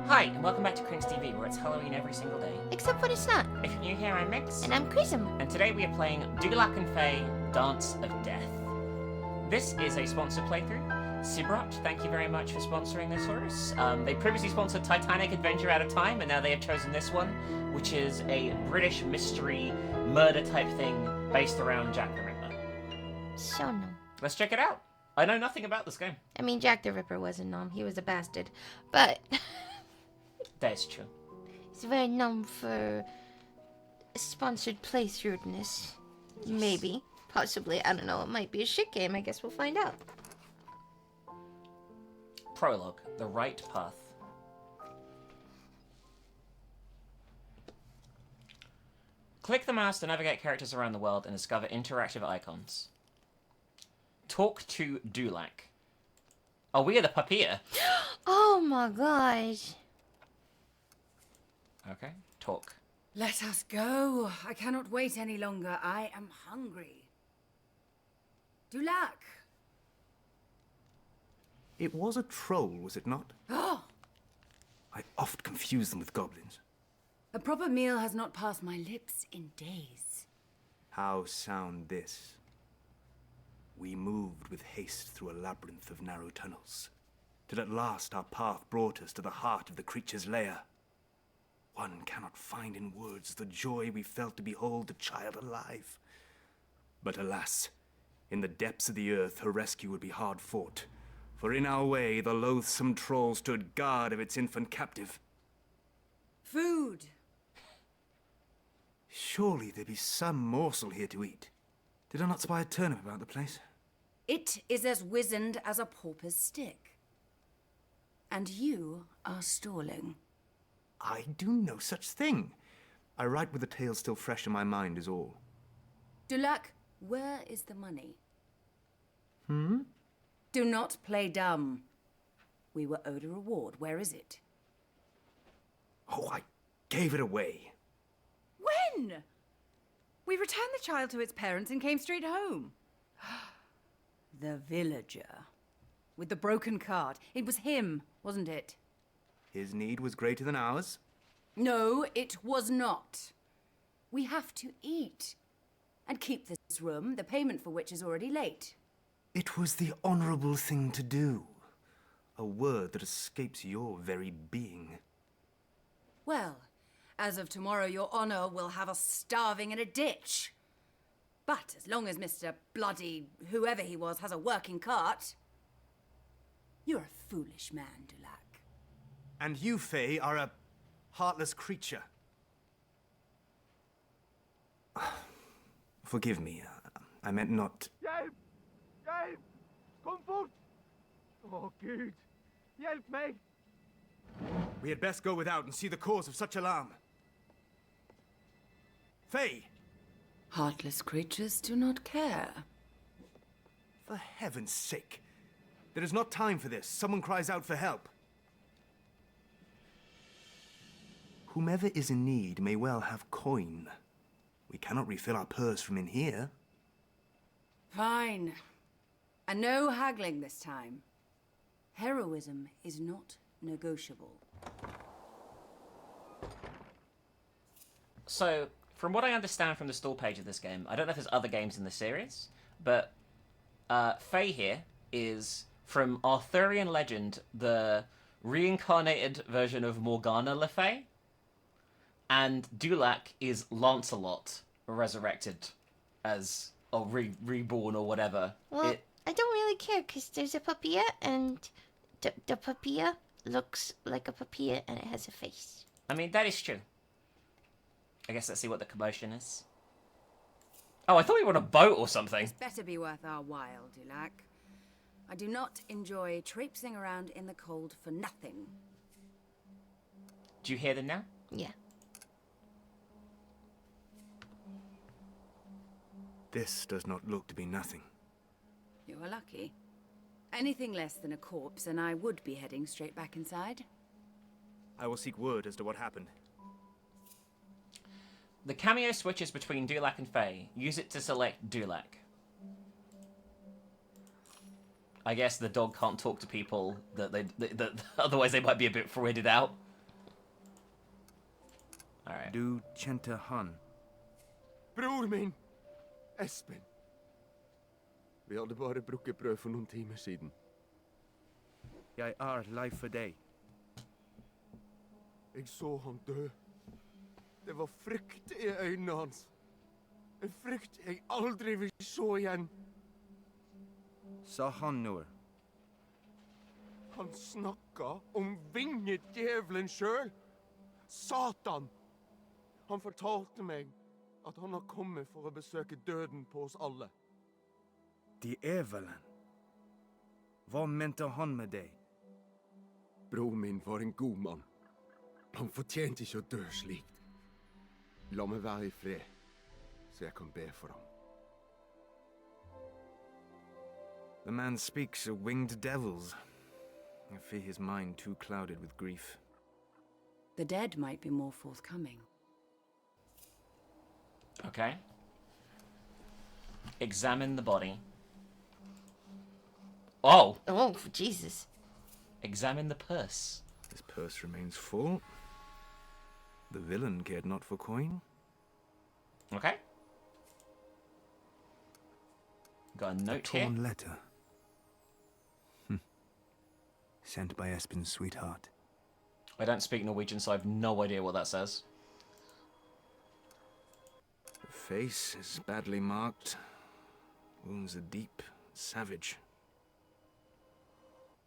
Hi, and welcome back to Krinx TV, where it's Halloween every single day. Except when it's not. If you're new here, I'm Mix. And I'm Chrism. And today we are playing Dulac and Faye, Dance of Death. This is a sponsored playthrough. Sibrot, thank you very much for sponsoring this for us. They previously sponsored Titanic Adventure Out of Time, and now they have chosen this one, which is a British mystery murder type thing based around Jack the Ripper. So no. Let's check it out. I know nothing about this game. I mean, Jack the Ripper wasn't known. He was a bastard. But That's true. he's very known for sponsored playthroughness. Yes. Maybe. Possibly. I don't know. It might be a shit game. I guess we'll find out. Prologue, The Right Path. Click the mouse to navigate characters around the world and discover interactive icons. Talk to Dulac. Oh, we are the papier. Oh my gosh. Okay, talk. Let us go. I cannot wait any longer. I am hungry. Dulac. It was a troll, was it not? Oh, I oft confuse them with goblins. a proper meal has not passed my lips in days. How sound this? We moved with haste through a labyrinth of narrow tunnels, till at last our path brought us to the heart of the creature's lair. One cannot find in words the joy we felt to behold the child alive. But alas, in the depths of the earth her rescue would be hard fought, for in our way the loathsome troll stood guard of its infant captive. Food. Surely there be some morsel here to eat. Did I not spy a turnip about the place? It is as wizened as a pauper's stick. And you are stalling. I do no such thing. I write with the tale still fresh in my mind is all. Dulac, where is the money? Do not play dumb. We were owed a reward. Where is it? Oh, I gave it away. When? We returned the child to its parents and came straight home. The villager. With the broken cart. It was him, wasn't it? His need was greater than ours. No, it was not. We have to eat. And keep this room, the payment for which is already late. It was the honorable thing to do. A word that escapes your very being. Well, as of tomorrow, your honor will have us starving in a ditch. But as long as Mr. Bloody, whoever he was, has a working cart, you're a foolish man, Dulac. And you, Faye, are a heartless creature. Forgive me. I meant not... Hjälp! Hjälp! Kom fort! Åh, Gud! Hjälp mig! We had best go without and see the cause of such alarm. Faye! Heartless creatures do not care. For heaven's sake. There is not time for this. Someone cries out for help. Whomever is in need may well have coin. We cannot refill our purse from in here. Fine. And no haggling this time. Heroism is not negotiable. So, from what I understand from the stall page of this game, I don't know if there's other games in the series, but Faye here is, from Arthurian legend, the reincarnated version of Morgana Le Fay, and Dulac is Lancelot resurrected as, or reborn or whatever. Well, I don't really care, because there's a papier, and the papier looks like a papier, and it has a face. I mean, that is true. I guess let's see what the commotion is. Oh, I thought we were on a boat or something. It's better be worth our while, Dulac. I do not enjoy traipsing around in the cold for nothing. Do you hear them now? Yeah. This does not look to be nothing. You are lucky. Anything less than a corpse, and I would be heading straight back inside. I will seek word as to what happened. The cameo switches between Dulac and Faye. Use it to select Dulac. I guess the dog can't talk to people that otherwise they might be a bit weirded out. All right. Du kjente han. Bror min, Espen. Vi hadde bare brukket brød for noen timer siden. Jeg lei for deg. Jeg så han dø. Det var frykt i øynene hans. En frykt jeg aldri vil se igjen. Sa han noe? Han snakka om vingedjævelen sjøl. Satan! Han fortalte meg at han har kommet for å besøke døden på oss alle. Djevelen. Hva mente han med deg? Bror min var en god mann. Han fortjente ikke å dø slikt. La meg være i fred, så jeg kan be for ham. The man speaks of winged devils. I fear his mind too clouded with grief. The dead might be more forthcoming. Okay. Examine the body. Oh! Oh, Jesus. Examine the purse. His purse remains full. The villain cared not for coin. Okay. Got a note here. Torn letter. Sent by Espen's sweetheart. I don't speak Norwegian, so I have no idea what that says. The face is badly marked. Wounds are deep, savage.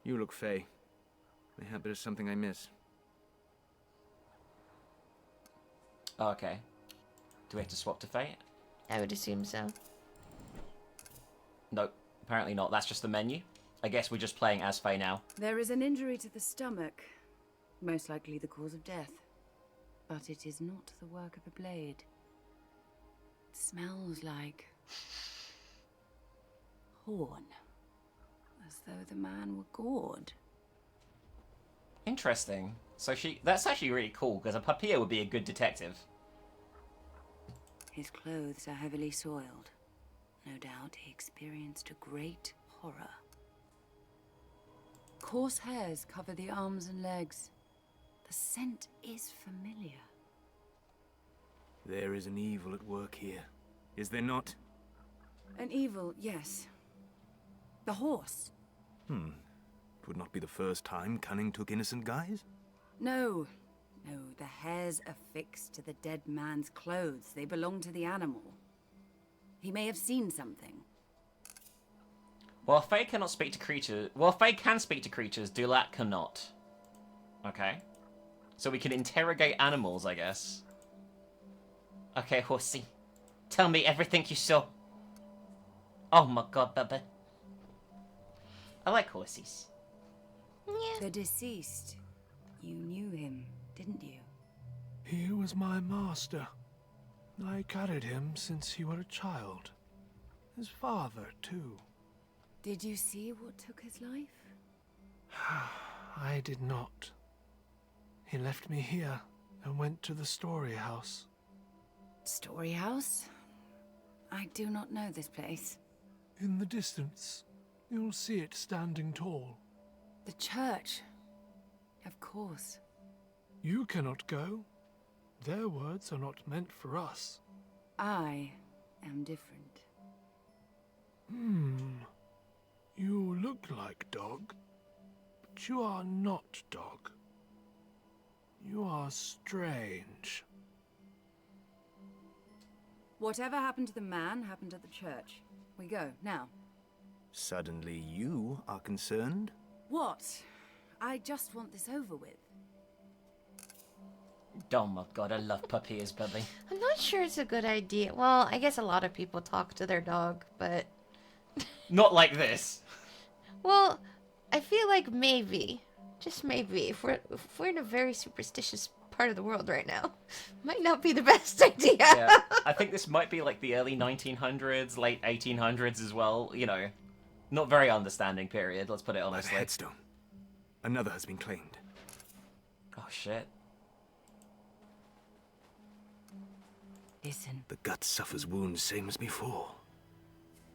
You look Faye. Mayhap it is something I miss. Okay. Do we have to swap to Faye? I would assume so. Nope. Apparently not. That's just the menu. I guess we're just playing as Faye now. There is an injury to the stomach, most likely the cause of death. But it is not the work of a blade. It smells like horn, as though the man were gored. Interesting. So that's actually really cool, because a papier would be a good detective. His clothes are heavily soiled. No doubt he experienced a great horror. Coarse hairs cover the arms and legs. The scent is familiar. There is an evil at work here. Is there not? An evil, yes. The horse. It would not be the first time cunning took innocent guise. No. No, the hairs affixed to the dead man's clothes. They belong to the animal. He may have seen something. While Faye cannot speak to creatures... Well, Faye can speak to creatures, Dulat cannot. Okay. So we can interrogate animals, I guess. Okay, horsey. Tell me everything you saw. Oh my god, baby. I like horses. Yeah. The deceased. You knew him, didn't you? He was my master. I carried him since he were a child. His father, too. Did you see what took his life? I did not. He left me here and went to the story house. Story house? I do not know this place. In the distance, you'll see it standing tall. The church. Of course. You cannot go. Their words are not meant for us. I am different. You look like dog, but you are not dog. You are strange. Whatever happened to the man happened at the church. We go, now. Suddenly you are concerned? What? I just want this over with. Oh my god, I love puppies, baby. I'm not sure it's a good idea. Well, I guess a lot of people talk to their dog, but... Not like this. Well, I feel like maybe, just maybe, if we're in a very superstitious part of the world right now, might not be the best idea. Yeah, I think this might be like the early 1900s, late 1800s as well. You know, not very understanding period, let's put it By the honestly. headstone. Another has been claimed. Oh shit. Listen. The gut suffers wounds same as before.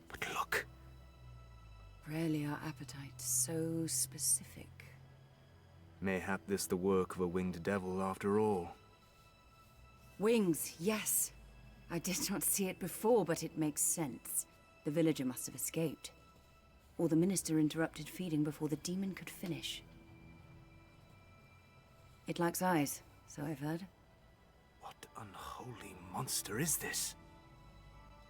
But look. Rarely are appetites so specific. Mayhap this the work of a winged devil after all. Wings, yes. I did not see it before, but it makes sense. The villager must have escaped. Or the minister interrupted feeding before the demon could finish. It likes eyes, so I've heard. What unholy monster is this?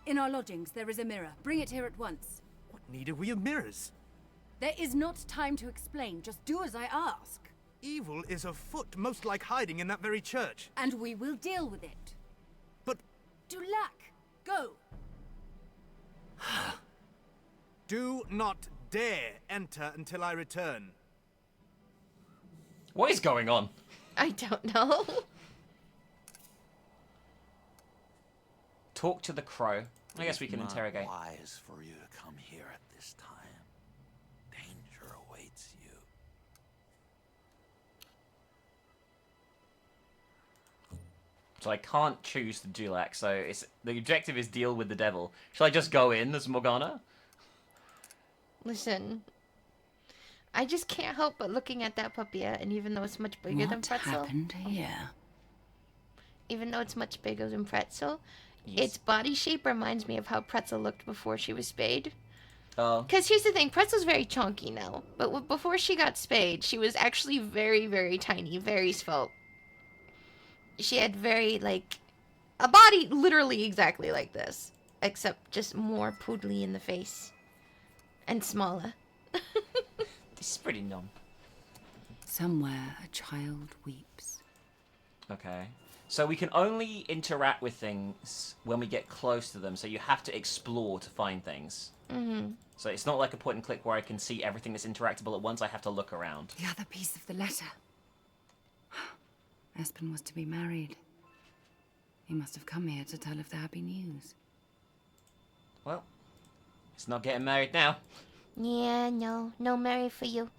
In our lodgings, there is a mirror. Bring it here at once. What need have we of mirrors? There is not time to explain. Just do as I ask. Evil is afoot, most like hiding in that very church. And we will deal with it. But Dulac, go! do not dare enter until I return. What is going on? I don't know. Talk to the crow. I guess we can It's not interrogate. wise for you to come here at this time. Danger awaits you. So I can't choose the Dulac, so the objective is deal with the devil. Shall I just go in as Morgana? Listen, I just can't help but looking at that puppy, and even though it's much bigger than What Pretzel, happened here? even though it's much bigger than Pretzel, Yes. its body shape reminds me of how Pretzel looked before she was spayed. Oh. Because here's the thing, Pretzel's very chunky now, but before she got spayed, she was actually very, very tiny, very svelte. She had very, like, a body literally exactly like this, except just more poodly in the face. And smaller. This is pretty numb. Somewhere a child weeps. Okay. So we can only interact with things when we get close to them, so you have to explore to find things. Mm-hmm. So it's not like a point and click where I can see everything that's interactable at once, I have to look around. The other piece of the letter. Espen was to be married. He must have come here to tell of the happy news. Well, it's not getting married now. Yeah, no marry for you.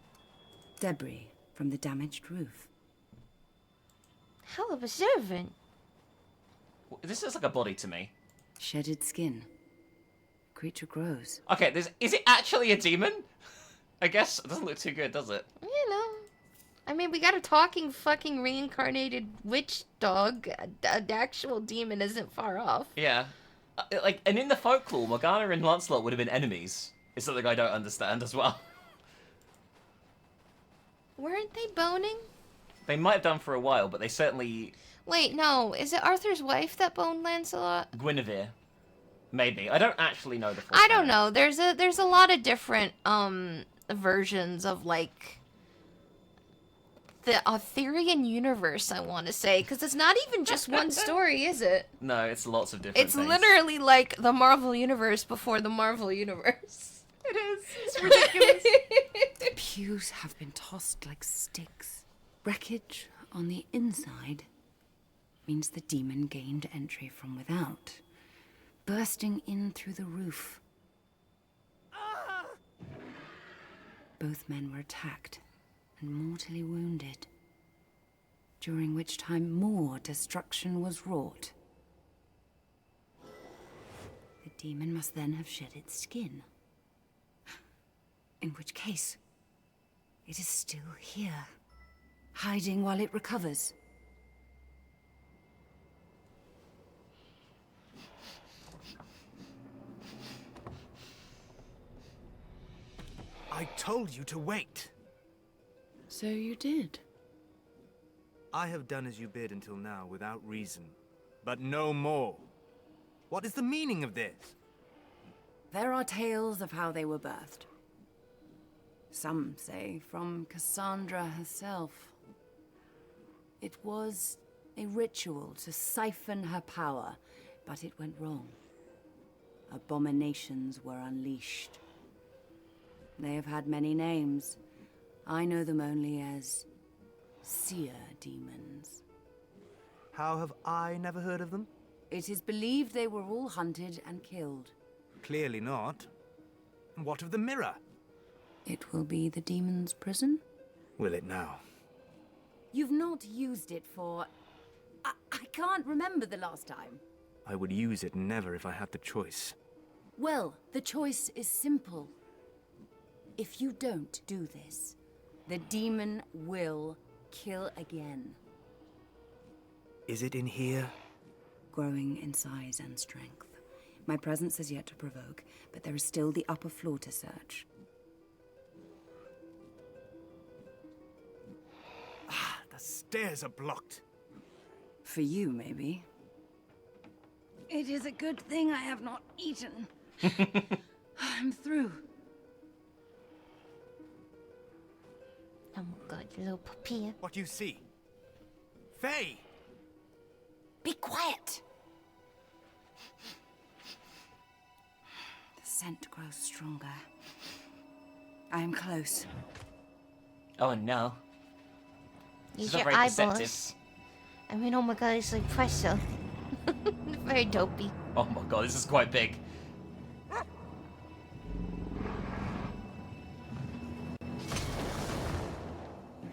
Debris from the damaged roof. How observant. This looks like a body to me. Shedded skin. Creature grows. Okay, is it actually a demon? I guess it doesn't look too good, does it? You know. I mean, we got a talking fucking reincarnated witch dog. An actual demon isn't far off. Yeah. And in the folklore, Morgana and Lancelot would have been enemies. It's something I don't understand as well. Weren't they boning? They might have done for a while, but they certainly... Wait, no. Is it Arthur's wife that boned Lancelot? Guinevere. Maybe. I don't actually know the full I don't story. know. There's a lot of different versions of like the Arthurian universe, I want to say, because it's not even just one story, is it? No, it's lots of different It's things. literally like the Marvel universe before the Marvel universe. It is. It's ridiculous. Pews have been tossed like sticks. Wreckage on the inside means the demon gained entry from without, bursting in through the roof. Both men were attacked and mortally wounded, during which time more destruction was wrought. The demon must then have shed its skin, in which case it is still here, hiding while it recovers. I told you to wait. So you did. I have done as you bid until now without reason, but no more. What is the meaning of this? There are tales of how they were birthed. Some say from Cassandra herself. It was a ritual to siphon her power, but it went wrong. Abominations were unleashed. They have had many names. I know them only as seer demons. How have I never heard of them? It is believed they were all hunted and killed. Clearly not. And what of the mirror? It will be the demon's prison? Will it now? You've not used it for... I can't remember the last time. I would use it never if I had the choice. Well, the choice is simple. If you don't do this, the demon will kill again. Is it in here? Growing in size and strength. My presence has yet to provoke, but there is still the upper floor to search. Ah, the stairs are blocked. For you, maybe. It is a good thing I have not eaten. I'm through. Oh my god, little puppy. What do you see? Faye! Be quiet! The scent grows stronger. I am close. Oh no. Use It's not your very eyeballs. perceptive. I mean, oh my god, it's like presto. Very dopey. Oh my god, this is quite big.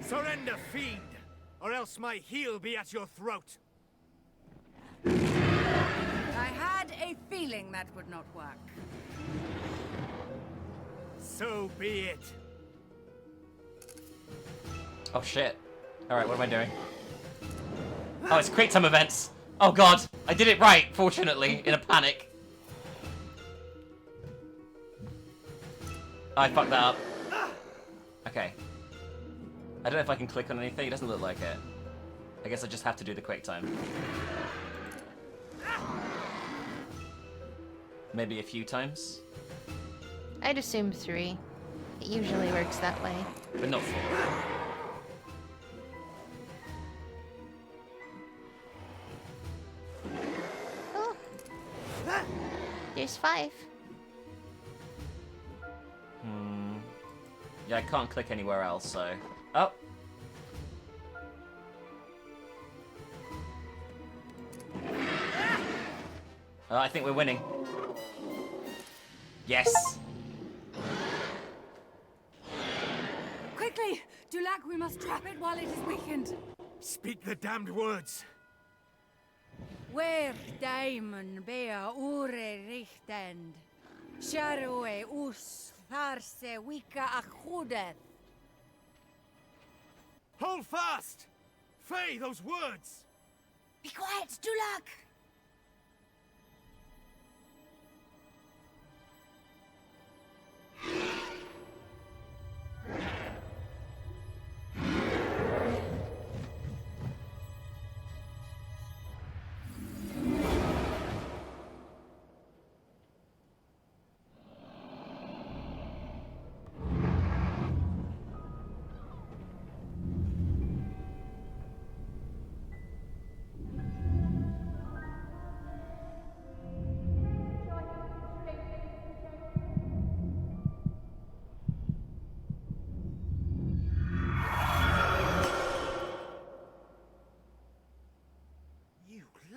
Surrender, fiend! Or else my heel be at your throat! I had a feeling that would not work. So be it. Oh shit. Alright, what am I doing? Oh, it's quick time events! Oh god! I did it right, fortunately, in a panic. I fucked that up. Okay. I don't know if I can click on anything, it doesn't look like it. I guess I just have to do the quick time. Maybe a few times? I'd assume 3. It usually works that way. But not 4. Oh. There's 5. Yeah, I can't click anywhere else, so... Oh! Oh, I think we're winning. Yes! Quickly! Dulac, we must trap it while it is weakened. Speak the damned words! Where daimon bea ure richtend. Sharoe us farse wika achudeth. Hold fast! Faye, those words! Be quiet, Dulac!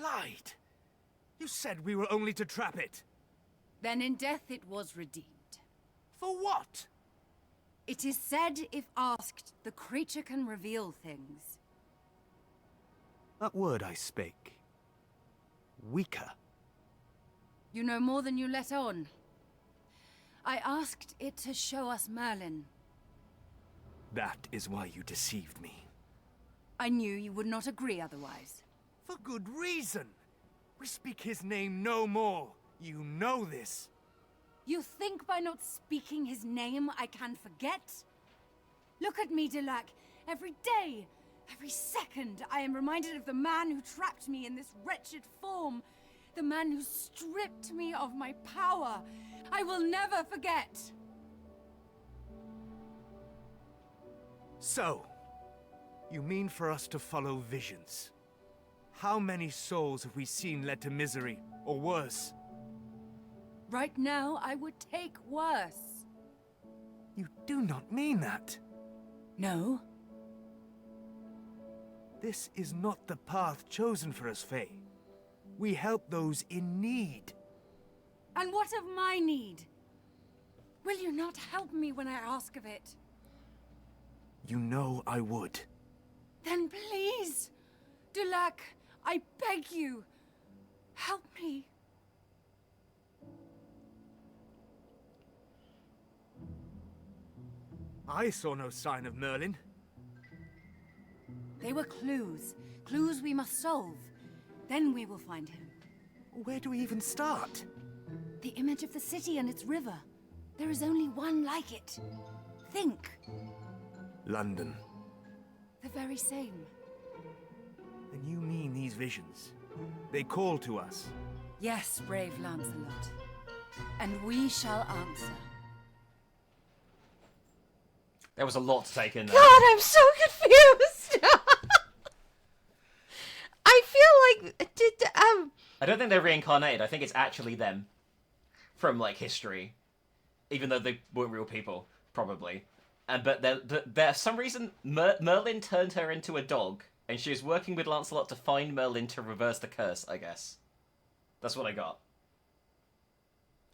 Lied! You said we were only to trap it. Then in death it was redeemed. For what? It is said, if asked, the creature can reveal things. That word I spake. Weaker. You know more than you let on. I asked it to show us Merlin. That is why you deceived me. I knew you would not agree otherwise. For good reason. We speak his name no more. You know this. You think by not speaking his name I can forget? Look at me, Dulac. Every day, every second, I am reminded of the man who trapped me in this wretched form. The man who stripped me of my power. I will never forget. So, you mean for us to follow visions? How many souls have we seen led to misery, or worse? Right now, I would take worse. You do not mean that. No? This is not the path chosen for us, Faye. We help those in need. And what of my need? Will you not help me when I ask of it? You know I would. Then please, Dulac, I beg you, help me. I saw no sign of Merlin. They were clues. Clues we must solve. Then we will find him. Where do we even start? The image of the city and its river. There is only one like it. Think. London. The very same. And you mean these visions? They call to us. Yes, brave Lancelot. And we shall answer. There was a lot to take in there. God, I'm so confused. I feel like I don't think they're reincarnated. I think it's actually them from like history, even though they weren't real people, probably. But for some reason Merlin turned her into a dog, and she was working with Lancelot to find Merlin to reverse the curse. I guess that's what I got.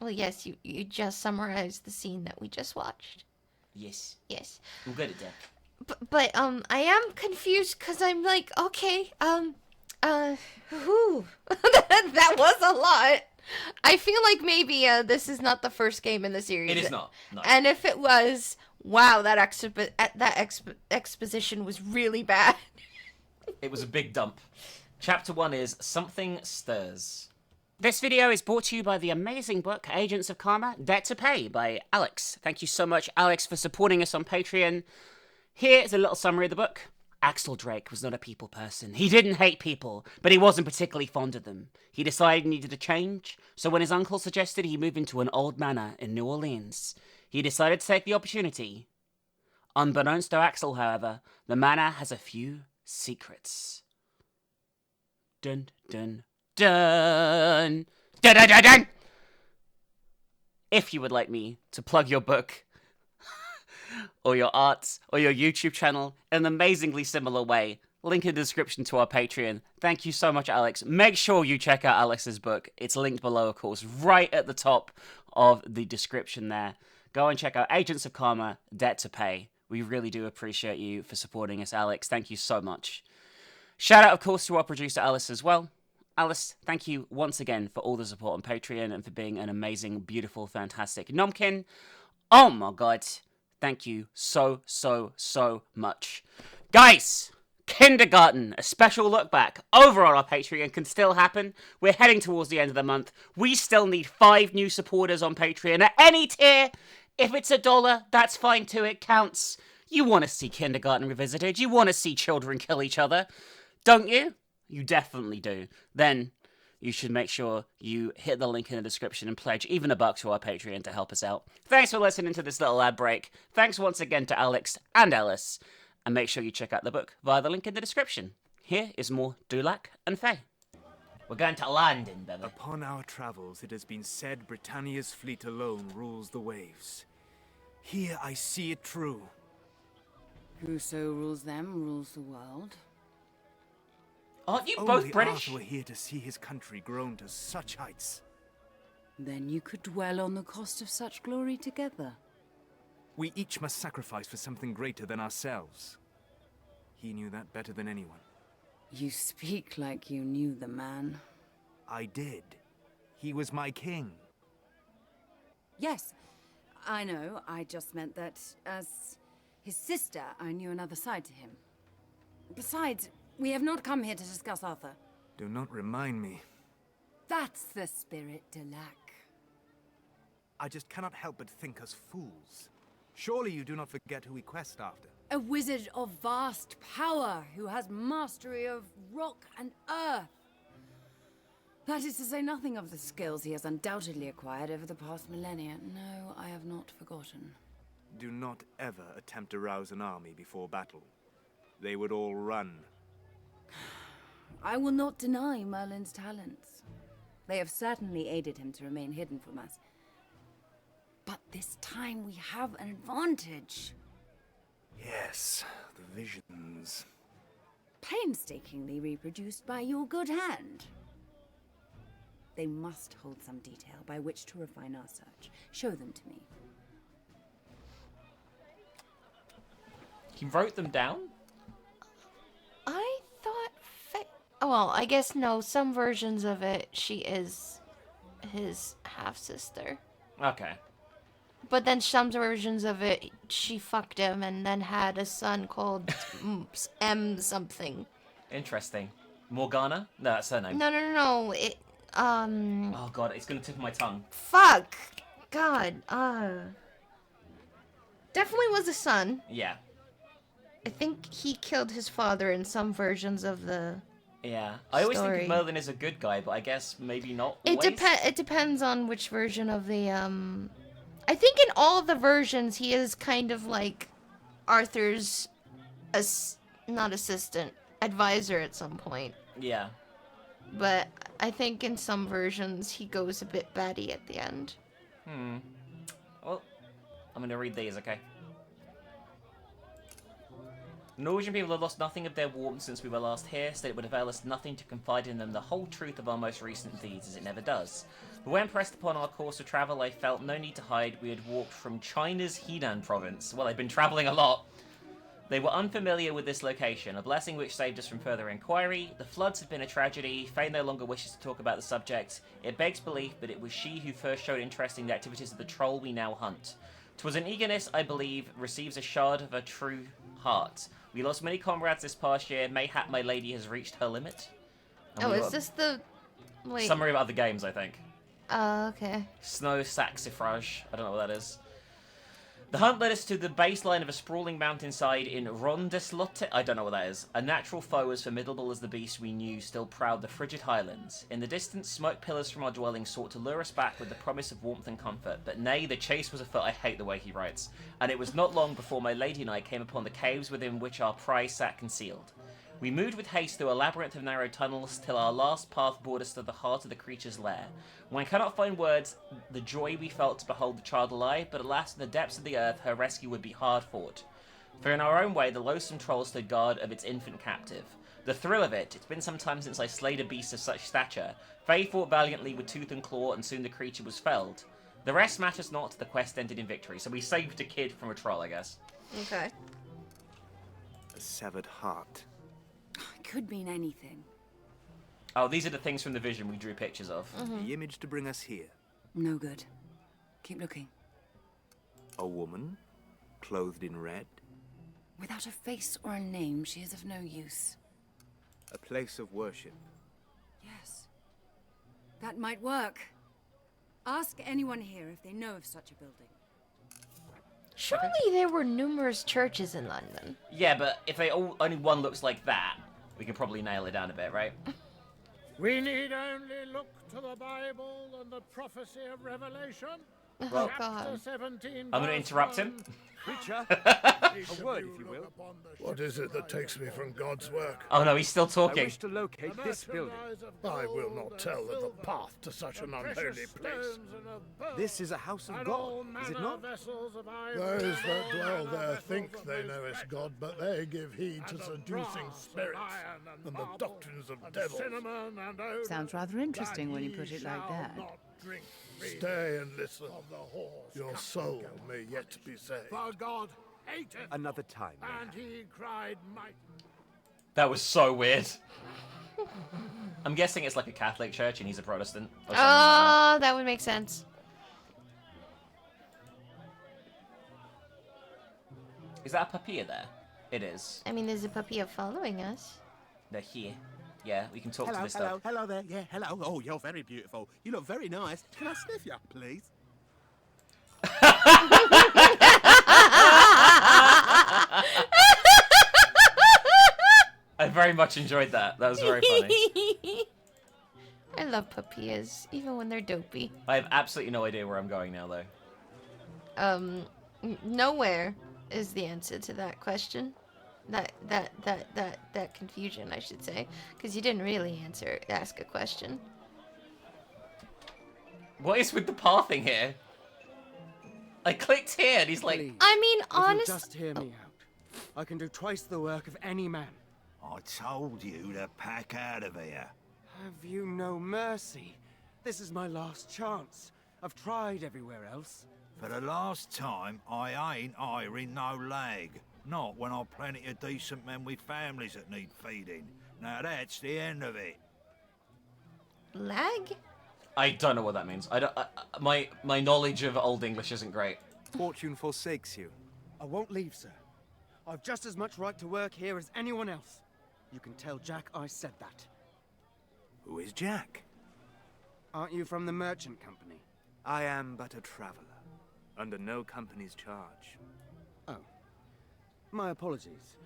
Well, yes, you just summarized the scene that we just watched. Yes, Yes. I'm good at that. But I am confused because I'm like, okay, whew. That was a lot. I feel like maybe this is not the first game in the series. It is not. No. And if it was, wow, that exposition was really bad. It was a big dump. Chapter 1 is Something Stirs. This video is brought to you by the amazing book Agents of Karma, Debt to Pay by Alex. Thank you so much, Alex, for supporting us on Patreon. Here is a little summary of the book. Axel Drake was not a people person. He didn't hate people, but he wasn't particularly fond of them. He decided he needed a change, so when his uncle suggested he move into an old manor in New Orleans, he decided to take the opportunity. Unbeknownst to Axel, however, the manor has a few secrets. Dun dun dun dun dun dun dun! If you would like me to plug your book, or your art, or your YouTube channel in an amazingly similar way, link in the description to our Patreon. Thank you so much, Alex. Make sure you check out Alex's book. It's linked below, of course, right at the top of the description there. Go and check out Agents of Karma, Debt to Pay. We really do appreciate you for supporting us, Alex. Thank you so much. Shout out, of course, to our producer, Alice, as well. Alice, thank you once again for all the support on Patreon and for being an amazing, beautiful, fantastic Nomkin. Oh my god. Thank you so much. Guys, Kindergarten, a special look back over on our Patreon can still happen. We're heading towards the end of the month. We still need 5 new supporters on Patreon at any tier. If it's $1, that's fine too, it counts. You want to see Kindergarten revisited. You want to see children kill each other. Don't you? You definitely do. Then you should make sure you hit the link in the description and pledge even $1 to our Patreon to help us out. Thanks for listening to this little ad break. Thanks once again to Alex and Alice. And make sure you check out the book via the link in the description. Here is more Dulac and Faye. We're going to London, baby. Upon our travels, it has been said Britannia's fleet alone rules the waves. Here I see it true. Whoso rules them rules the world. Aren't you Only both British? Arthur were here to see his country grown to such heights. Then you could dwell on the cost of such glory together. We each must sacrifice for something greater than ourselves. He knew that better than anyone. You speak like you knew the man. I did. He was my king. Yes, I know. I just meant that as his sister, I knew another side to him. Besides, we have not come here to discuss Arthur. Do not remind me. That's the spirit, Delac. I just cannot help but think us fools. Surely you do not forget who we quest after. A wizard of vast power who has mastery of rock and earth. That is to say nothing of the skills he has undoubtedly acquired over the past millennia. No, I have not forgotten. Do not ever attempt to rouse an army before battle. They would all run. I will not deny Merlin's talents. They have certainly aided him to remain hidden from us. But this time we have an advantage. Yes, the visions. Painstakingly reproduced by your good hand. They must hold some detail by which to refine our search. Show them to me. He wrote them down? I thought well, I guess no, some versions of it, she is his half-sister. Okay. But then some versions of it, she fucked him and then had a son called M something. Interesting. Morgana? No, that's her name. No. Oh god, it's gonna tip my tongue. Fuck. God. Definitely was a son. Yeah. I think he killed his father in some versions of the. Yeah. I always think Story. of Merlin as a good guy, but I guess maybe not. It always. It depends on which version of the I think in all the versions he is kind of like Arthur's not assistant, advisor at some point. Yeah. But I think in some versions he goes a bit batty at the end. Well, I'm gonna read these, okay? Norwegian people have lost nothing of their warmth since we were last here, so it would avail us nothing to confide in them the whole truth of our most recent deeds, as it never does. But when pressed upon our course of travel, I felt no need to hide. We had walked from China's Henan province. Well, I've been travelling a lot. They were unfamiliar with this location, a blessing which saved us from further inquiry. The floods had been a tragedy. Faye no longer wishes to talk about the subject. It begs belief, but it was she who first showed interest in the activities of the troll we now hunt. 'Twas an eagerness, I believe, receives a shard of a true heart. We lost many comrades this past year. Mayhap my lady has reached her limit. And Oh, we is got this the... Wait. summary of other games, I think. Okay. Snow Saxifrage. I don't know what that is. The hunt led us to the baseline of a sprawling mountainside in Rondeslotte. I don't know what that is. A natural foe as formidable as the beast we knew still prowled the frigid highlands. In the distance, smoke pillars from our dwelling sought to lure us back with the promise of warmth and comfort. But nay, the chase was afoot. I hate the way he writes. And it was not long before my lady and I came upon the caves within which our prize sat concealed. We moved with haste through a labyrinth of narrow tunnels till our last path brought us to the heart of the creature's lair. One cannot find words the joy we felt to behold the child alive, but alas, in the depths of the earth, her rescue would be hard fought. For in our own way, the loathsome troll stood guard of its infant captive. The thrill of it, it's been some time since I slayed a beast of such stature. Faye fought valiantly with tooth and claw, and soon the creature was felled. The rest matters not, the quest ended in victory. So we saved a kid from a troll, I guess. Okay. A severed heart. It could mean anything. Oh, these are the things from the vision we drew pictures of. The image to bring us here. No good. Keep looking. A woman, clothed in red. Without a face or a name, she is of no use. A place of worship. Yes. That might work. Ask anyone here if they know of such a building. Surely there were numerous churches in London. Yeah, but if they only one looks like that, we can probably nail it down a bit, right? We need only look to the Bible and the prophecy of Revelation. Oh, Chapter God. 17. I'm going to interrupt him. Creature, a word, if you will. What is it that takes me from God's work? Oh no, he's still I talking. wish to locate this building. I will not tell of the path to such an unholy place. This is a house of God, is it not? Those that dwell there think they know it's God, but they give heed to seducing spirits and the doctrines of devils. Sounds rather interesting when you put it like that. Stay and listen. Your soul may yet be saved. For God hated, Another time. and he cried might. That was so weird. I'm guessing it's like a Catholic church and he's a Protestant. Or something like Oh, that would make sense. that. Is that a papilla there? It is. I mean, there's a papilla following us. They're here. Yeah, we can talk to this stuff. hello there. Yeah, hello. Oh, you're very beautiful. You look very nice. Can I sniff you, please? I very much enjoyed that. That was very funny. I love papillas, even when they're dopey. I have absolutely no idea where I'm going now, though. Nowhere is the answer to that question. That confusion, I should say, because you didn't really ask a question. What is with the pathing here? I clicked here and he's like, Please, I mean, if you'll honestly, just hear me out. I can do twice the work of any man. I told you to pack out of here. Have you no mercy? This is my last chance. I've tried everywhere else. For the last time, I ain't hiring no lag. Not when I've plenty of decent men with families that need feeding. Now that's the end of it. lag? I don't know what that means. I don't. My knowledge of Old English isn't great. fortune forsakes you. I won't leave, sir. I've just as much right to work here as anyone else. You can tell Jack I said that. Who is Jack? Aren't you from the merchant company? I am but a traveler, under no company's charge. Oh. My apologies.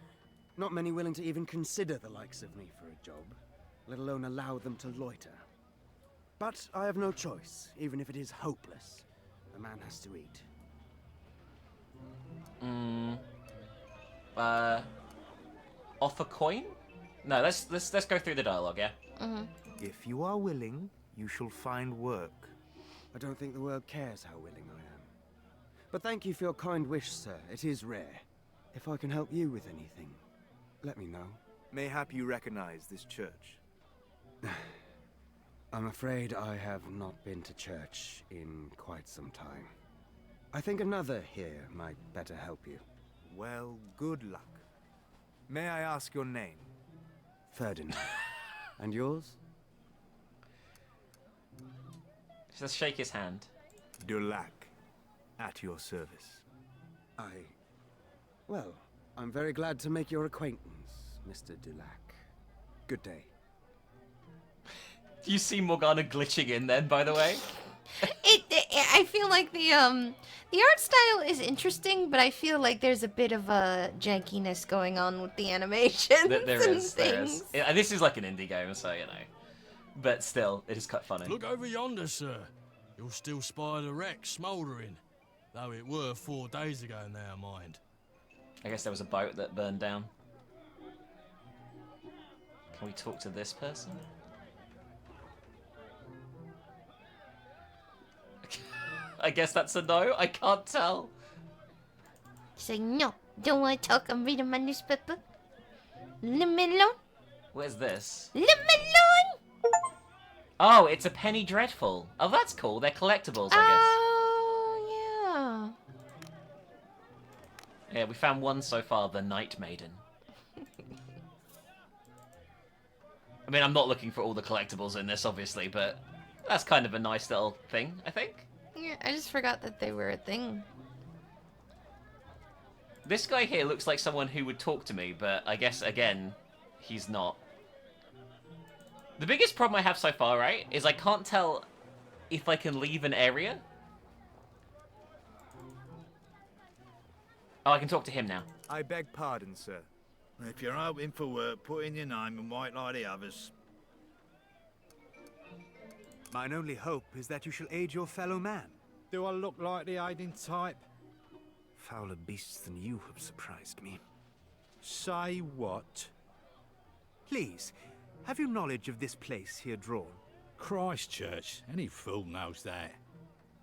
Not many willing to even consider the likes of me for a job, let alone allow them to loiter. But I have no choice, even if it is hopeless. A man has to eat. Offer coin? No, let's go through the dialogue, yeah? If you are willing, you shall find work. I don't think the world cares how willing I am. But thank you for your kind wish, sir. It is rare. If I can help you with anything, let me know. Mayhap you recognize this church. I'm afraid I have not been to church in quite some time. I think another here might better help you. Well, good luck. May I ask your name? Ferdinand. And yours? Just shake his hand. Dulac, at your service. Well, I'm very glad to make your acquaintance, Mr. Dulac. Good day. Do you see Morgana glitching in then, by the way? I feel like the art style is interesting, but I feel like there's a bit of a jankiness going on with the animations There and is. things. Yeah, this is like an indie game, so you know. But still, it is quite funny. Look over yonder, sir. You'll still spy the wreck smouldering. Though it were 4 days ago now, mind. I guess there was a boat that burned down. Can we talk to this person? I guess that's a no. I can't tell. Say no, don't want to talk. I'm reading my newspaper. Leave me alone. Where's this? Leave me alone. Oh, it's a Penny Dreadful. Oh, that's cool. They're collectibles, I Oh guess. Yeah, we found one so far, the Night Maiden. I mean, I'm not looking for all the collectibles in this, obviously, but that's kind of a nice little thing, I think. yeah. I just forgot that they were a thing. This guy here looks like someone who would talk to me, but I guess, again, he's not. The biggest problem I have so far, right, is I can't tell if I can leave an area. Oh, I can talk to him now. I beg pardon, sir. If you're hoping for work, put in your name and wait like the others. Mine only hope is that you shall aid your fellow man. Do I look like the aiding type? Fouler beasts than you have surprised me. Say what? Please, have you knowledge of this place here drawn? Christchurch. Any fool knows that.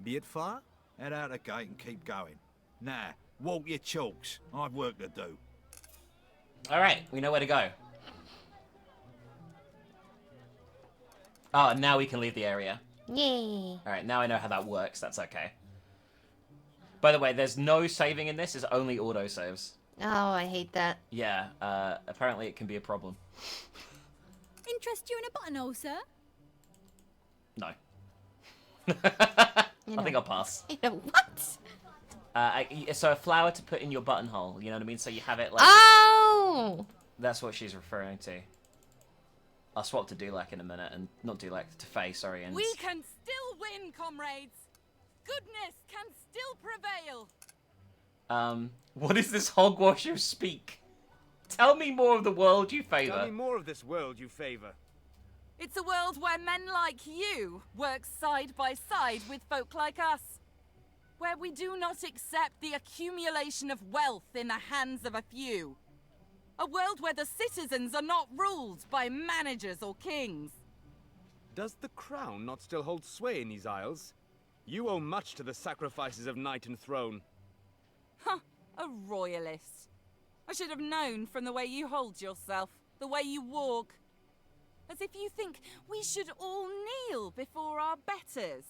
Be it far? Head out the gate and keep going. Nah, walk your chalks. I've work to do. Alright, we know where to go. Oh, and now we can leave the area. Yay. Alright, now I know how that works. That's okay. By the way, there's no saving in this. It's only autosaves. Oh, I hate that. Yeah, apparently it can be a problem. Interest you in a buttonhole, sir? No. I think I'll pass. You know what? So a flower to put in your buttonhole, you know what I mean? So you have it like... Oh! That's what she's referring to. I'll swap to Dulac in a minute, and not Dulac, to Faye, sorry. And We can still win, comrades! Goodness can still prevail! what is this hogwash you speak? Tell me more of the world you Tell me favour. more of this world you favor. It's a world where men like you work side by side with folk like us. Where we do not accept the accumulation of wealth in the hands of a few. A world where the citizens are not ruled by managers or kings. Does the crown not still hold sway in these isles? You owe much to the sacrifices of knight and throne. Huh, a royalist. I should have known from the way you hold yourself, the way you walk. As if you think we should all kneel before our betters.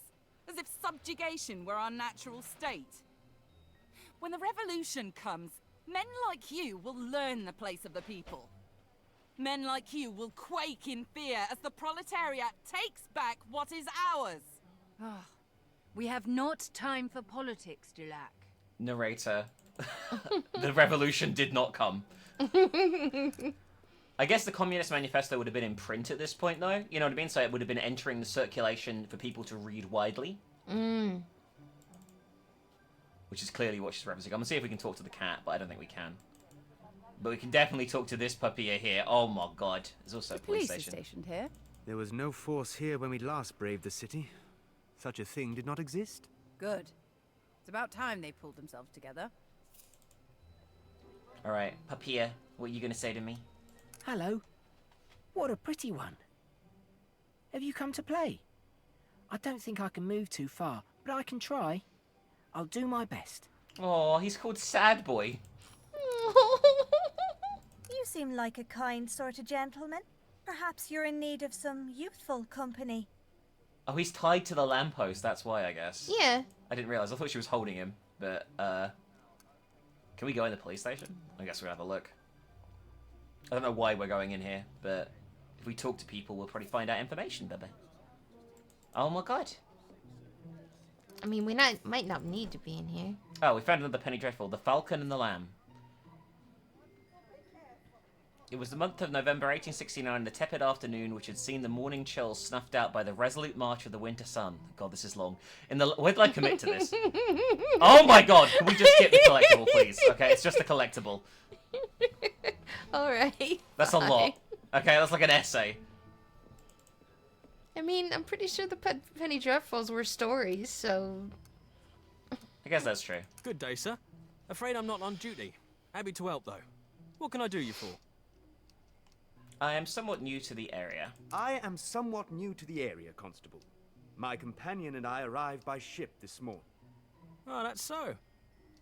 As if subjugation were our natural state. When the revolution comes, men like you will learn the place of the people. Men like you will quake in fear as the proletariat takes back what is ours. We have not time for politics, Dulac. narrator. The revolution did not come. I guess the Communist Manifesto would have been in print at this point, though. You know what I mean? So it would have been entering the circulation for people to read widely. Which is clearly what she's referencing. I'm going to see if we can talk to the cat, but I don't think we can. But we can definitely talk to this puppy here. Oh my god. There's also a police station. Stationed here. There was no force here when we last braved the city. Such a thing did not exist. Good. It's about time they pulled themselves together. Alright, Papia, what are you going to say to me? Hello. What a pretty one. Have you come to play? I don't think I can move too far, but I can try. I'll do my best. Oh, he's called Sad Boy. You seem like a kind sort of gentleman. Perhaps you're in need of some youthful company. Oh, he's tied to the lamppost, that's why, I guess. Yeah. I didn't realise. I thought she was holding him, but, can we go in the police station? I guess we'll have a look. I don't know why we're going in here, but if we talk to people, we'll probably find out information, baby. Oh my god. I mean, we might not need to be in here. Oh, we found another Penny Dreadful. The Falcon and the Lamb. It was the month of November 1869, the tepid afternoon, which had seen the morning chills snuffed out by the resolute march of the winter sun. God, this is long. Where did I commit to this? Oh my god, can we just skip the collectible, please? Okay, it's just a collectible. Alright. That's a lot. Okay, that's like an essay. I mean, I'm pretty sure the Penny Dreadfuls were stories, so... I guess that's true. Good day, sir. Afraid I'm not on duty. Happy to help, though. What can I do you for? I am somewhat new to the area. I am somewhat new to the area, Constable. My companion and I arrived by ship this morning. Oh, that's so.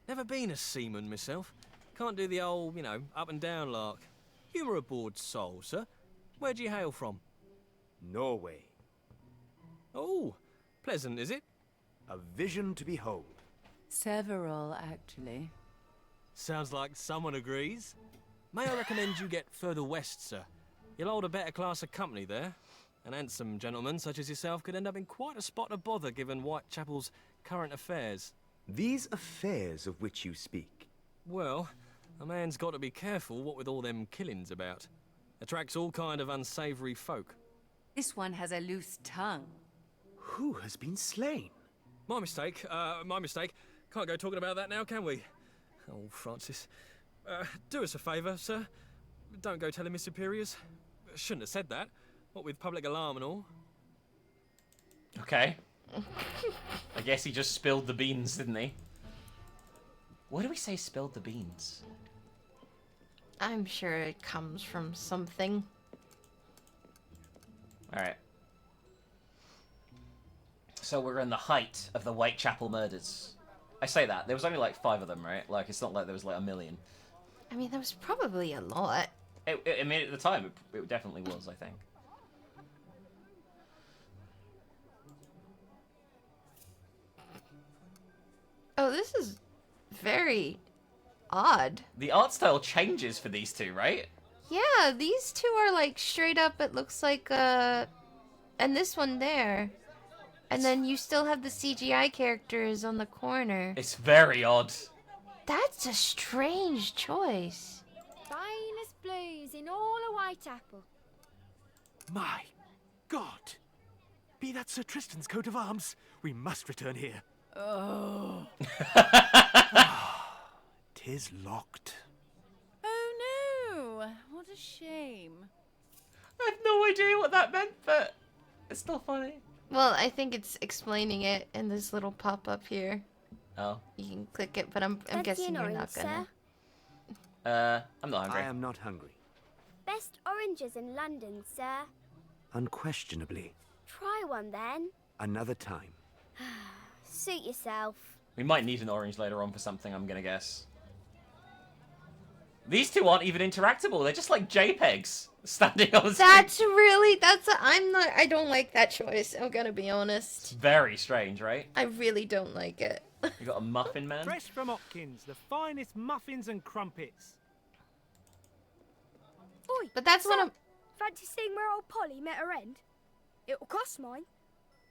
Never been a seaman myself. Can't do the old, up and down lark. Humour aboard soul, sir. Where do you hail from? Norway. Oh, pleasant, is it? A vision to behold. Several, actually. Sounds like someone agrees. May I recommend you get further west, sir? You'll hold a better class of company there. An handsome gentleman such as yourself could end up in quite a spot of bother given Whitechapel's current affairs. These affairs of which you speak? Well, a man's got to be careful what with all them killings about. Attracts all kind of unsavoury folk. This one has a loose tongue. Who has been slain? My mistake. Can't go talking about that now, can we? Oh, Francis. Do us a favour, sir. Don't go telling my superiors. Shouldn't have said that. What with public alarm and all. Okay. I guess he just spilled the beans, didn't he? Why do we say spilled the beans? I'm sure it comes from something. Alright. So we're in the height of the Whitechapel murders. I say that. There was only like 5 of them, right? Like, it's not like there was like a million. I mean, that was probably a lot. I mean, at the time, it definitely was, I think. Oh, this is very odd. The art style changes for these two, right? Yeah, these two are like straight up, it looks like, and this one there. And then you still have the CGI characters on the corner. It's very odd. That's a strange choice. Finest blues in all of Whitechapel. My God! Be that Sir Tristan's coat of arms. We must return here. Oh. 'Tis locked. Oh no! What a shame. I have no idea what that meant, but it's still funny. Well, I think it's explaining it in this little pop-up here. Oh. You can click it, but I'm guessing you're not gonna. I'm not hungry. I am not hungry. Best oranges in London, sir. Unquestionably. Try one then. Another time. Suit yourself. We might need an orange later on for something, I'm gonna guess. These two aren't even interactable. They're just like JPEGs standing on the screen. I don't like that choice. I'm gonna be honest. It's very strange, right? I really don't like it. You got a muffin man? Fresh from Hopkins, the finest muffins and crumpets. Oi, but that's one of... Fancy seeing where old Polly met her end? It'll cost mine,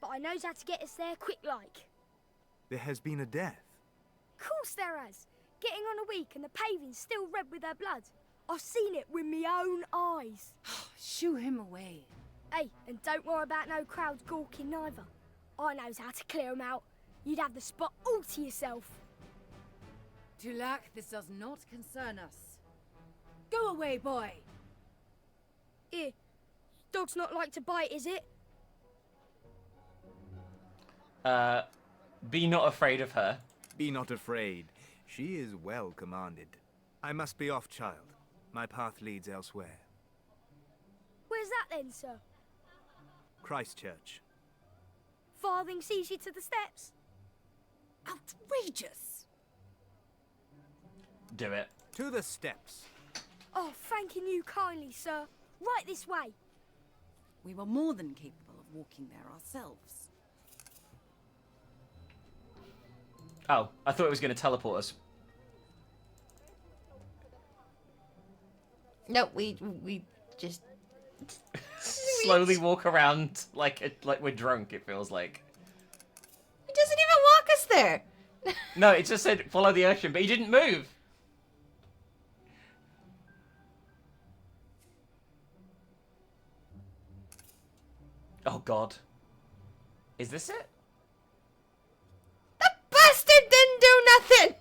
but I knows how to get us there quick like. There has been a death. course there has. Getting on a week and the paving's still red with her blood. I've seen it with me own eyes. Shoo him away. Hey, and don't worry about no crowds gawking neither. I knows how to clear 'em out. You'd have the spot all to yourself. Tulak, this does not concern us. Go away, boy. Here, dog's not like to bite, is it? Be not afraid of her. Be not afraid. She is well commanded. I must be off, child. My path leads elsewhere. Where's that then, sir? Christchurch. Farthing sees you to the steps. Outrageous! Do it. To the steps. Oh, thanking you kindly, sir. Right this way. We were more than capable of walking there ourselves. Oh, I thought it was going to teleport us. No, we just Slowly walk around like we're drunk, it feels like. He doesn't even walk us there. No, it just said follow the ocean, but he didn't move. Oh god. Is this it? The bastard didn't do nothing!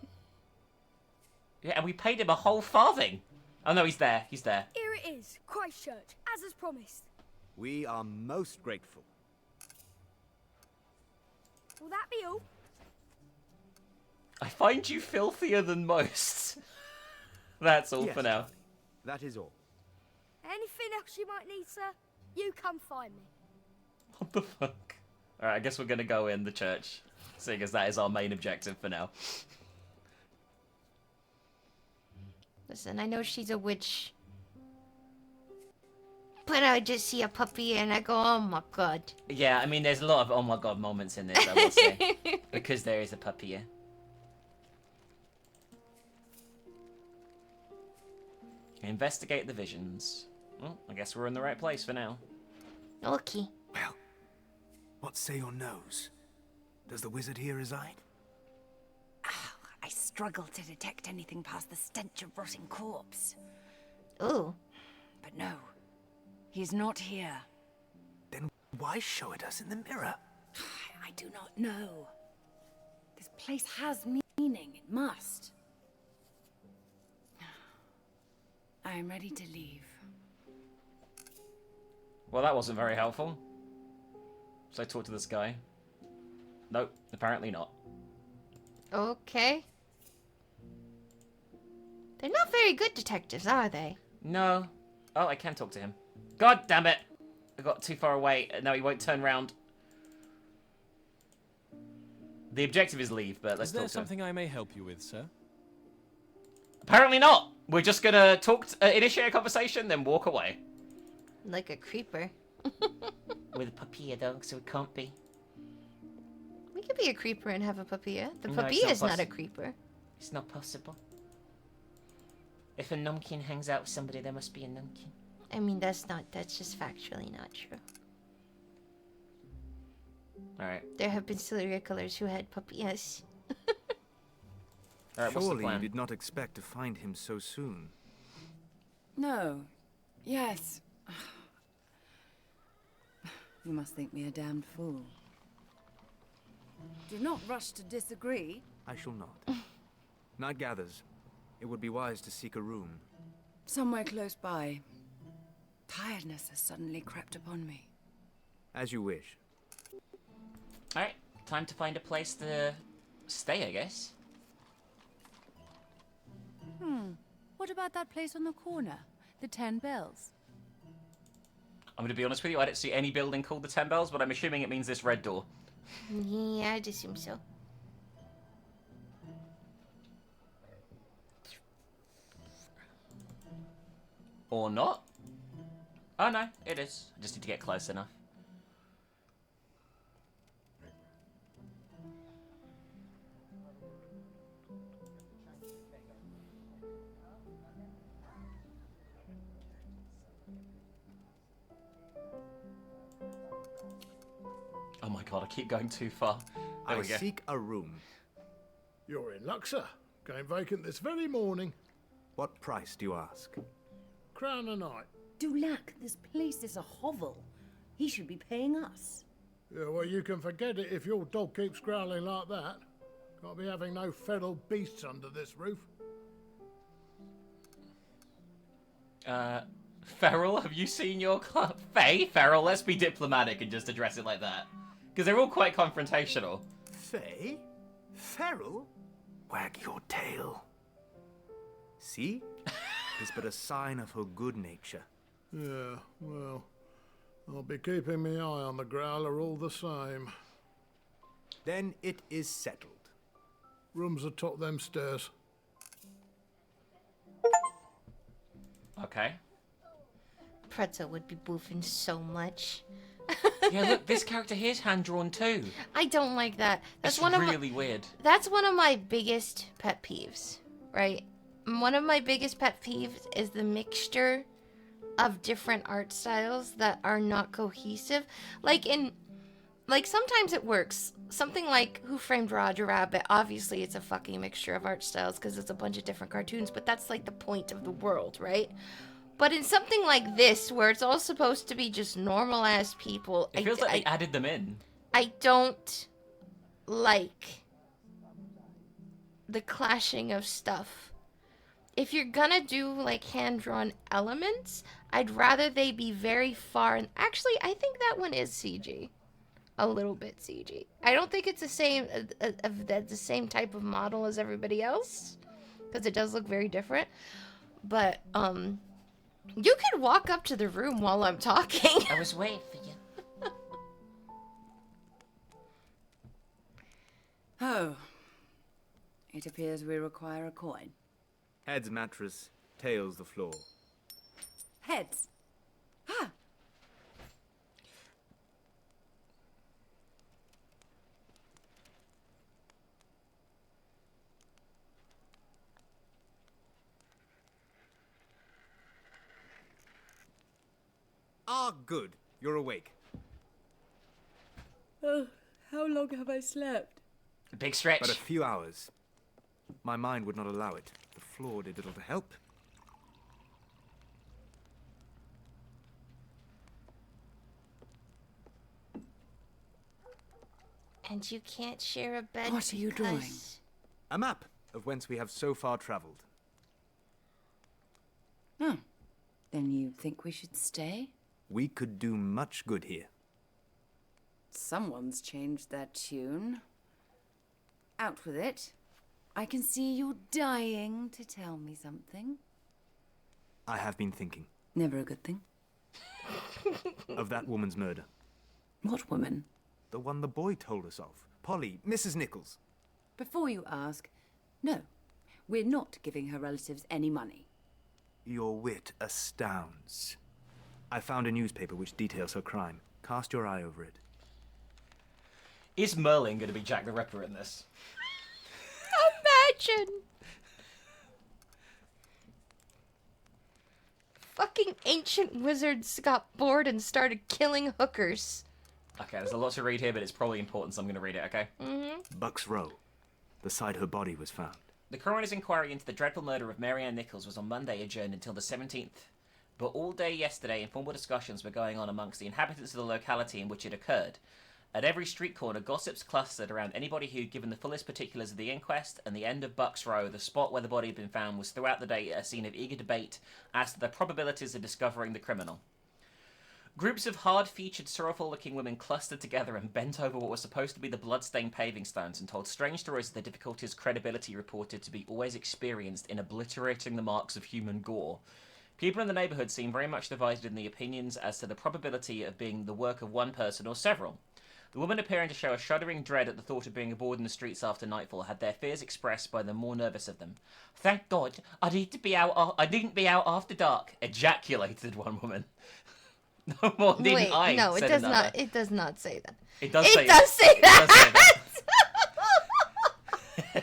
Yeah, and we paid him a whole farthing. Oh no, he's there. He's there. Here it is, Christchurch, as as promised. We are most grateful. Will that be all? I find you filthier than most. That's all Yes, for now. that is all. Anything else you might need, sir? You come find me. What the fuck? Alright, I guess we're gonna go in the church, seeing as that is our main objective for now. Listen, I know she's a witch. But I just see a puppy and I go, oh my god. Yeah, I mean, there's a lot of oh my god moments in this, I will say. Because there is a puppy here. Investigate the visions. Well, I guess we're in the right place for now. Okay. Well, what say your nose? Does the wizard here reside? I struggle to detect anything past the stench of rotting corpse. Ooh. But no, he's not here. Then why show it us in the mirror? I do not know. This place has meaning. It must. I am ready to leave. Well, that wasn't very helpful. Should I talk to this guy? Nope, apparently not. Okay. They're not very good detectives, are they? No. Oh, I can talk to him. God damn it! I got too far away, and now he won't turn round. The objective is leave, but let's Is there talk to him. something I may help you with, sir? Apparently not! We're just gonna talk, initiate a conversation, then walk away. Like a creeper. With a papilla, though, so it can't be. We could be a creeper and have a papilla. The No, it's papilla not is not a possi- creeper. It's not possible. If a numpkin hangs out with somebody, there must be a numpkin. I mean, that's just factually not true. Alright. There have been serial killers who had papillas. Alright, what's the Surely you plan? did not expect to find him so soon. No. Yes. You must think me a damned fool. Do not rush to disagree. I shall not. Night gathers. It would be wise to seek a room. Somewhere close by. Tiredness has suddenly crept upon me. As you wish. Alright, time to find a place to stay, I guess. What about that place on the corner? The 10 Bells? I'm gonna be honest with you, I don't see any building called the 10 Bells, but I'm assuming it means this red door. Yeah, I'd assume so. Or not? Oh no, it is. I just need to get close enough. Oh my god, I keep going too far. There I we go. seek a room. You're in luck, sir. Came vacant this very morning. What price do you ask? Crown a night. Dulac, this place is a hovel. He should be paying us. Yeah, well, you can forget it if your dog keeps growling like that. Can't be having no feral beasts under this roof. Feral, have you seen your club? Faye? Feral, let's be diplomatic and just address it like that. Because they're all quite confrontational. Faye? Feral? Wag your tail. See? It's but a sign of her good nature. Yeah, well, I'll be keeping my eye on the growler all the same. Then it is settled. Room's atop them stairs. Okay. Pretzel would be boofing so much. Yeah, look, this character here's hand-drawn too. I don't like that. That's It's one of really weird. That's one of my biggest pet peeves, right? One of my biggest pet peeves is the mixture of different art styles that are not cohesive. Like sometimes it works. Something like Who Framed Roger Rabbit, obviously it's a fucking mixture of art styles because it's a bunch of different cartoons, but that's like the point of the world, right? But in something like this, where it's all supposed to be just normal ass people, It feels like they added them in. I don't like the clashing of stuff. If you're gonna do like hand-drawn elements, I'd rather they be very far. And actually, I think that one is CG, a little bit CG. I don't think it's the same type of model as everybody else, because it does look very different. But you could walk up to the room while I'm talking. I was waiting for you. Oh. It appears we require a coin. Heads mattress, tails the floor. Heads. Ah. Ah, good. You're awake. Oh, how long have I slept? A big stretch. But a few hours. My mind would not allow it. The floor did little to help. And you can't share a bed. What are you doing? A map of whence we have so far travelled. Oh. Then you think we should stay? We could do much good here. Someone's changed their tune. Out with it. I can see you're dying to tell me something. I have been thinking. Never a good thing. Of that woman's murder. What woman? The one the boy told us of. Polly, Mrs. Nichols. Before you ask, no. We're not giving her relatives any money. Your wit astounds. I found a newspaper which details her crime. Cast your eye over it. Is Merlin going to be Jack the Ripper in this? Imagine! Fucking ancient wizards got bored and started killing hookers. Okay, there's a lot to read here, but it's probably important, so I'm going to read it, okay? Bucks Row. The site her body was found. The coroner's inquiry into the dreadful murder of Mary Ann Nichols was on Monday adjourned until the 17th. But all day yesterday, informal discussions were going on amongst the inhabitants of the locality in which it occurred. At every street corner, gossips clustered around anybody who'd given the fullest particulars of the inquest, and the end of Bucks Row, the spot where the body had been found, was throughout the day a scene of eager debate as to the probabilities of discovering the criminal. Groups of hard-featured, sorrowful-looking women clustered together and bent over what was supposed to be the blood-stained paving stones and told strange stories of the difficulties credibility reported to be always experienced in obliterating the marks of human gore. People in the neighbourhood seemed very much divided in the opinions as to the probability of being the work of one person or several. The women, appearing to show a shuddering dread at the thought of being aboard in the streets after nightfall, had their fears expressed by the more nervous of them. "Thank God, I didn't be out after dark," ejaculated one woman. No more didn't Wait, I, no, it said does another. not. It does not say that. It does It say does say that.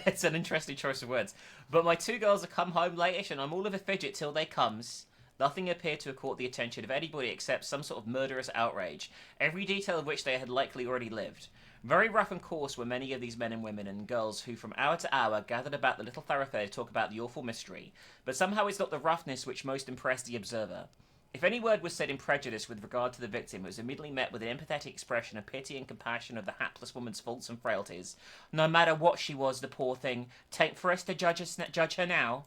It's an interesting choice of words. But my two girls have come home latish and I'm all of a fidget till they comes. Nothing appeared to have caught the attention of anybody except some sort of murderous outrage, every detail of which they had likely already lived. Very rough and coarse were many of these men and women and girls who from hour to hour gathered about the little thoroughfare to talk about the awful mystery, but somehow it's not the roughness which most impressed the observer. If any word was said in prejudice with regard to the victim, it was immediately met with an empathetic expression of pity and compassion of the hapless woman's faults and frailties. No matter what she was, the poor thing, tain't for us to judge her now.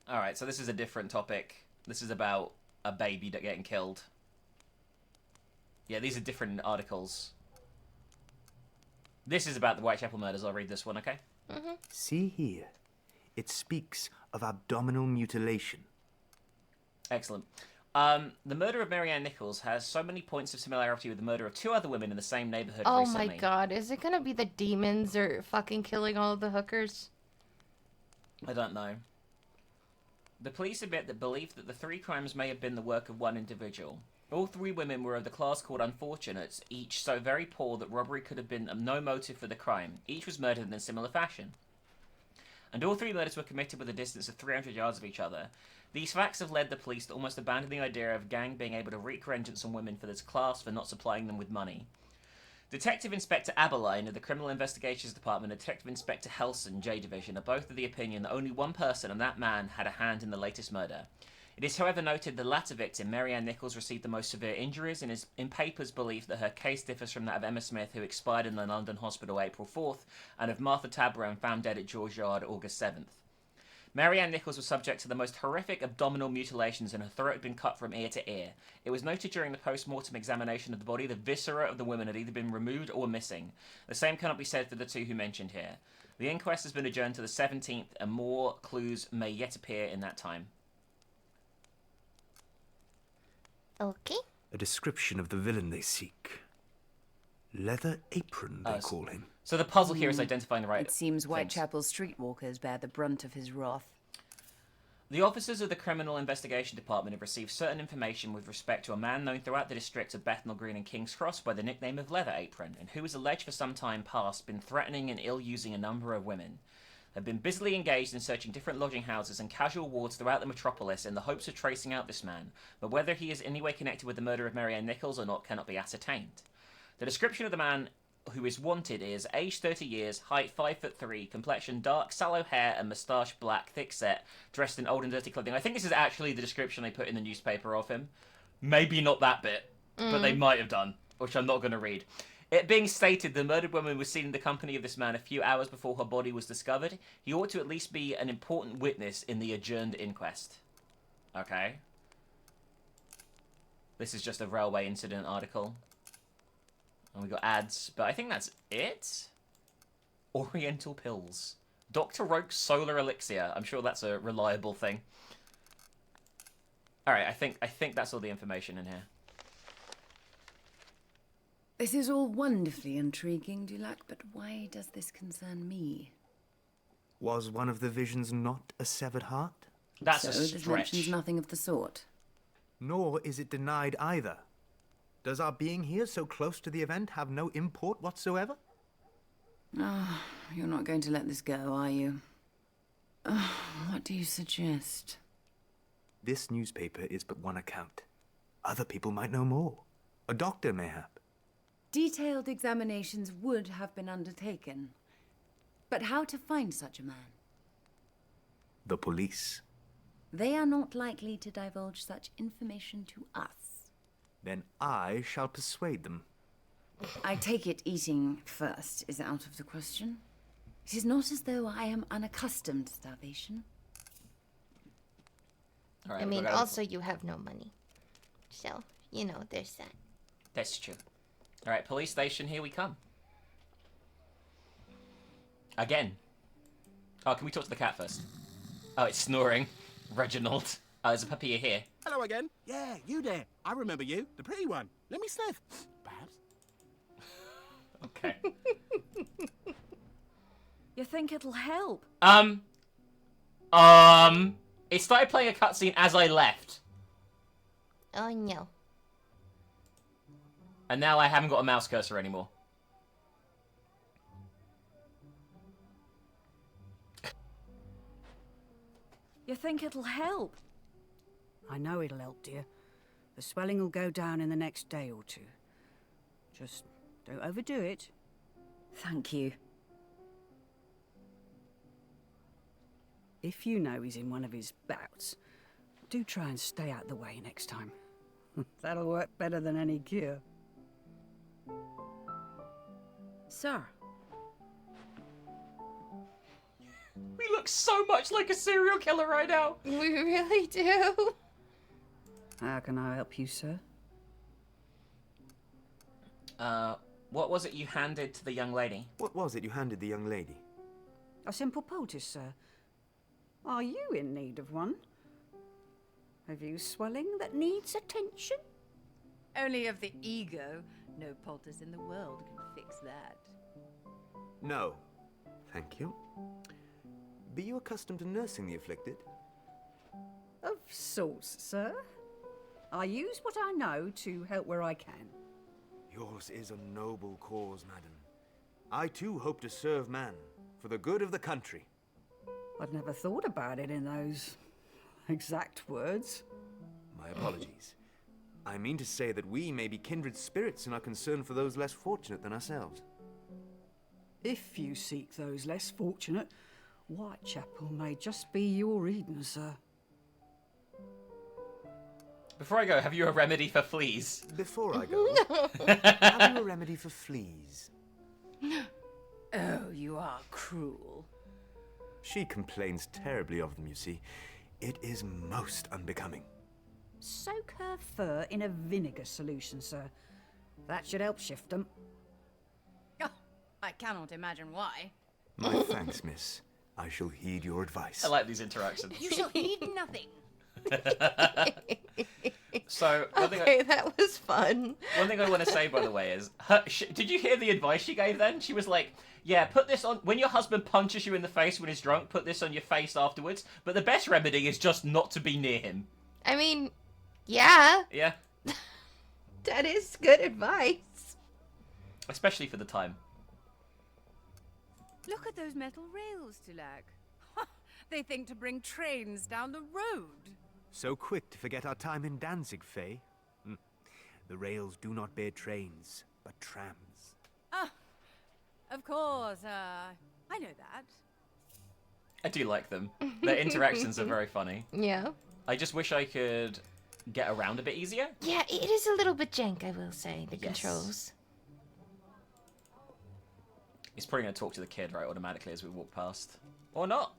Alright, so this is a different topic. This is about a baby getting killed. Yeah, these are different articles. This is about the Whitechapel murders. I'll read this one, okay? Mm-hmm. See here. It speaks of abdominal mutilation. Excellent. The murder of Mary Ann Nichols has so many points of similarity with the murder of 2 other women in the same neighborhood Oh recently. my god, is it gonna be the demons or fucking killing all of the hookers? I don't know. The police admit that belief that the 3 crimes may have been the work of one individual. All 3 women were of the class called unfortunates, each so very poor that robbery could have been no motive for the crime. Each was murdered in a similar fashion. And all 3 murders were committed with a distance of 300 yards of each other. These facts have led the police to almost abandon the idea of a gang being able to wreak vengeance on women for this class for not supplying them with money. Detective Inspector Aberline of the Criminal Investigations Department and Detective Inspector Helson, J Division, are both of the opinion that only one person, and that man, had a hand in the latest murder. It is, however, noted the latter victim, Mary Ann Nichols, received the most severe injuries and is in papers belief that her case differs from that of Emma Smith, who expired in the London hospital April 4th, and of Martha Tabram, found dead at George Yard August 7th. Mary Ann Nichols was subject to the most horrific abdominal mutilations and her throat had been cut from ear to ear. It was noted during the post-mortem examination of the body the viscera of the woman had either been removed or were missing. The same cannot be said for the 2 who mentioned here. The inquest has been adjourned to the 17th and more clues may yet appear in that time. Okay. A description of the villain they seek. Leather apron, they call him. So the puzzle here is identifying the right It seems things. Whitechapel streetwalkers bear the brunt of his wrath. The officers of the Criminal Investigation Department have received certain information with respect to a man known throughout the districts of Bethnal Green and King's Cross by the nickname of Leather Apron, and who has alleged for some time past been threatening and ill-using a number of women. They've been busily engaged in searching different lodging houses and casual wards throughout the metropolis in the hopes of tracing out this man, but whether he is in any way connected with the murder of Mary Ann Nichols or not cannot be ascertained. The description of the man who is wanted is age 30 years, height 5'3", complexion dark, sallow hair and moustache black, thick set, dressed in old and dirty clothing. I think this is actually the description they put in the newspaper of him. Maybe not that bit, but they might have done, which I'm not going to read. It being stated the murdered woman was seen in the company of this man a few hours before her body was discovered. He ought to at least be an important witness in the adjourned inquest. Okay. This is just a railway incident article. And we got ads, but I think that's it. Oriental pills. Dr. Roke's solar elixir. I'm sure that's a reliable thing. Alright, I think that's all the information in here. This is all wonderfully intriguing, Dulac, but why does this concern me? Was one of the visions not a severed heart? That's so a this stretch. mentions nothing of the sort. Nor is it denied either. Does our being here so close to the event have no import whatsoever? Oh, you're not going to let this go, are you? Oh, what do you suggest? This newspaper is but one account. Other people might know more. A doctor, mayhap. Detailed examinations would have been undertaken. But how to find such a man? The police. They are not likely to divulge such information to us. Then I shall persuade them. I take it eating first is out of the question. It is not as though I am unaccustomed to starvation. All right, I mean, also you have no money. So, you know, there's that. That's true. Alright, police station, here we come. Again. Oh, can we talk to the cat first? Oh, it's snoring. Reginald. Oh, there's a puppy here. Hello again. Yeah, you there. I remember you. The pretty one. Let me sniff. Perhaps. Okay. You think it'll help? It started playing a cutscene as I left. Oh, no. And now I haven't got a mouse cursor anymore. You think it'll help? I know it'll help, dear. The swelling will go down in the next day or two. Just Don't overdo it. Thank you. If you know he's in one of his bouts, do try and stay out of the way next time. That'll work better than any cure. Sir. We look so much like a serial killer right now. We really do. How can I help you, sir? What was it you handed to the young lady? What was it you handed the young lady? A simple poultice, sir. Are you in need of one? Have you swelling that needs attention? Only of the ego. No poultice in the world can fix that. No. Thank you. Be you accustomed to nursing the afflicted? Of sorts, sir. I use what I know to help where I can. Yours is a noble cause, madam. I too hope to serve man, for the good of the country. I'd never thought about it in those exact words. My apologies. I mean to say that we may be kindred spirits in our concern for those less fortunate than ourselves. If you seek those less fortunate, Whitechapel may just be your Eden, sir. Before I go, have you a remedy for fleas? Before I go, have you a remedy for fleas? Oh, you are cruel. She complains terribly of them, you see. It is most unbecoming. Soak her fur in a vinegar solution, sir. That should help shift them. Oh, I cannot imagine why. My thanks, miss. I shall heed your advice. I like these interactions. You shall heed nothing. So, that was fun. One thing I want to say, by the way, is did you hear the advice she gave then? She was like, yeah, put this on, when your husband punches you in the face when he's drunk, put this on your face afterwards, but the best remedy is just not to be near him. I mean, yeah. Yeah. That is good advice. Especially for the time. Look at those metal rails, Tulag. They think to bring trains down the road. So quick to forget our time in Danzig, Faye. The rails do not bear trains, but trams. Ah, of course, I know that. I do like them. Their interactions are very funny. Yeah. I just wish I could get around a bit easier. Yeah, it is a little bit jank, I will say, the controls. He's probably going to talk to the kid, right, automatically as we walk past. Or not.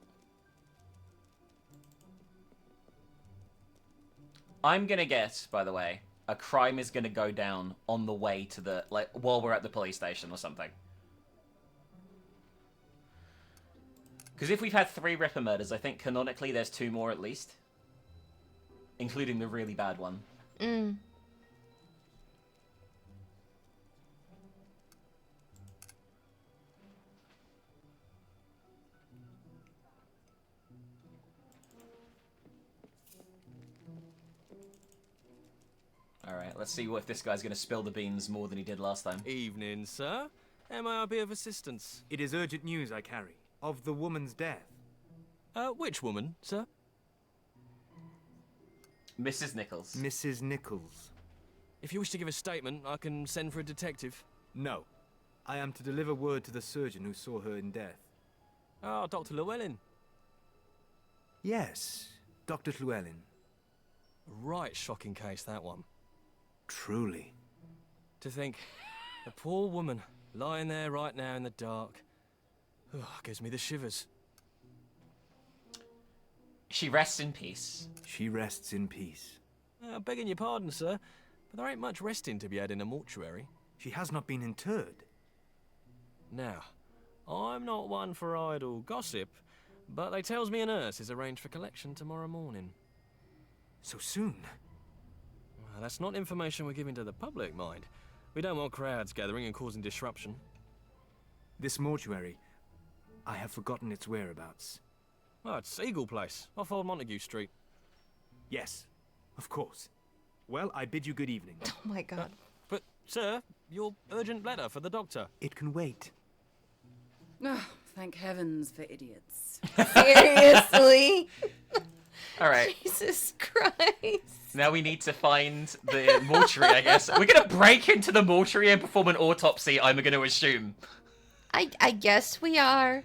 I'm going to guess, by the way, a crime is going to go down on the way to the, like, while we're at the police station or something. Because if we've had 3 Ripper murders, I think canonically there's 2 more at least. Including the really bad one. Mm. Alright, let's see if this guy's going to spill the beans more than he did last time. Evening, sir. How may I be of assistance? It is urgent news I carry. Of the woman's death. Which woman, sir? Mrs. Nichols. Mrs. Nichols. If you wish to give a statement, I can send for a detective. No. I am to deliver word to the surgeon who saw her in death. Ah, Dr. Llewellyn. Yes, Dr. Llewellyn. Right shocking case, that one. Truly. To think, a poor woman lying there right now in the dark. Gives me the shivers. She rests in peace. She rests in peace. Begging your pardon, sir, but there ain't much resting to be had in a mortuary. She has not been interred. Now, I'm not one for idle gossip, but they tells me a nurse is arranged for collection tomorrow morning. So soon? Well, that's not information we're giving to the public, mind. We don't want crowds gathering and causing disruption. This mortuary, I have forgotten its whereabouts. Oh, it's Eagle Place, off Old Montague Street. Yes, of course. Well, I bid you good evening. Oh my god. But, sir, your urgent letter for the doctor. It can wait. Oh, thank heavens for idiots. Seriously? Alright. Jesus Christ. Now we need to find the mortuary, I guess. We're gonna break into the mortuary and perform an autopsy, I'm gonna assume. I guess we are.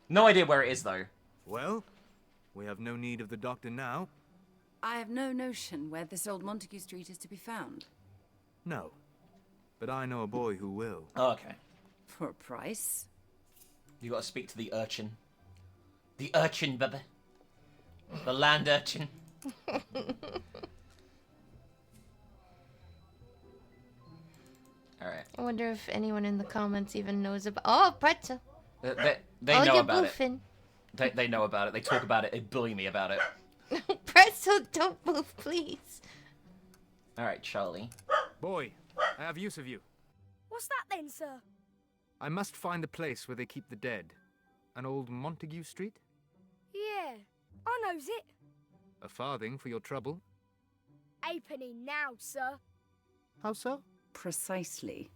No idea where it is, though. Well, we have no need of the doctor now. I have no notion where this old Montague Street is to be found. No. But I know a boy who will. Oh, okay. For a price? You gotta speak to the urchin. The urchin, baby. The land urchin. Alright. I wonder if anyone in the comments even knows about. Oh, pretzel. They Oh, know you're about boofing. it. They know about it. They talk about it. They bully me about it. Pretzel, don't move, please. Alright, Charlie. Boy, I have use of you. What's that then, sir? I must find the place where they keep the dead. An old Montague Street? Yeah, I knows it. A farthing for your trouble. A penny now, sir. How so? Precisely.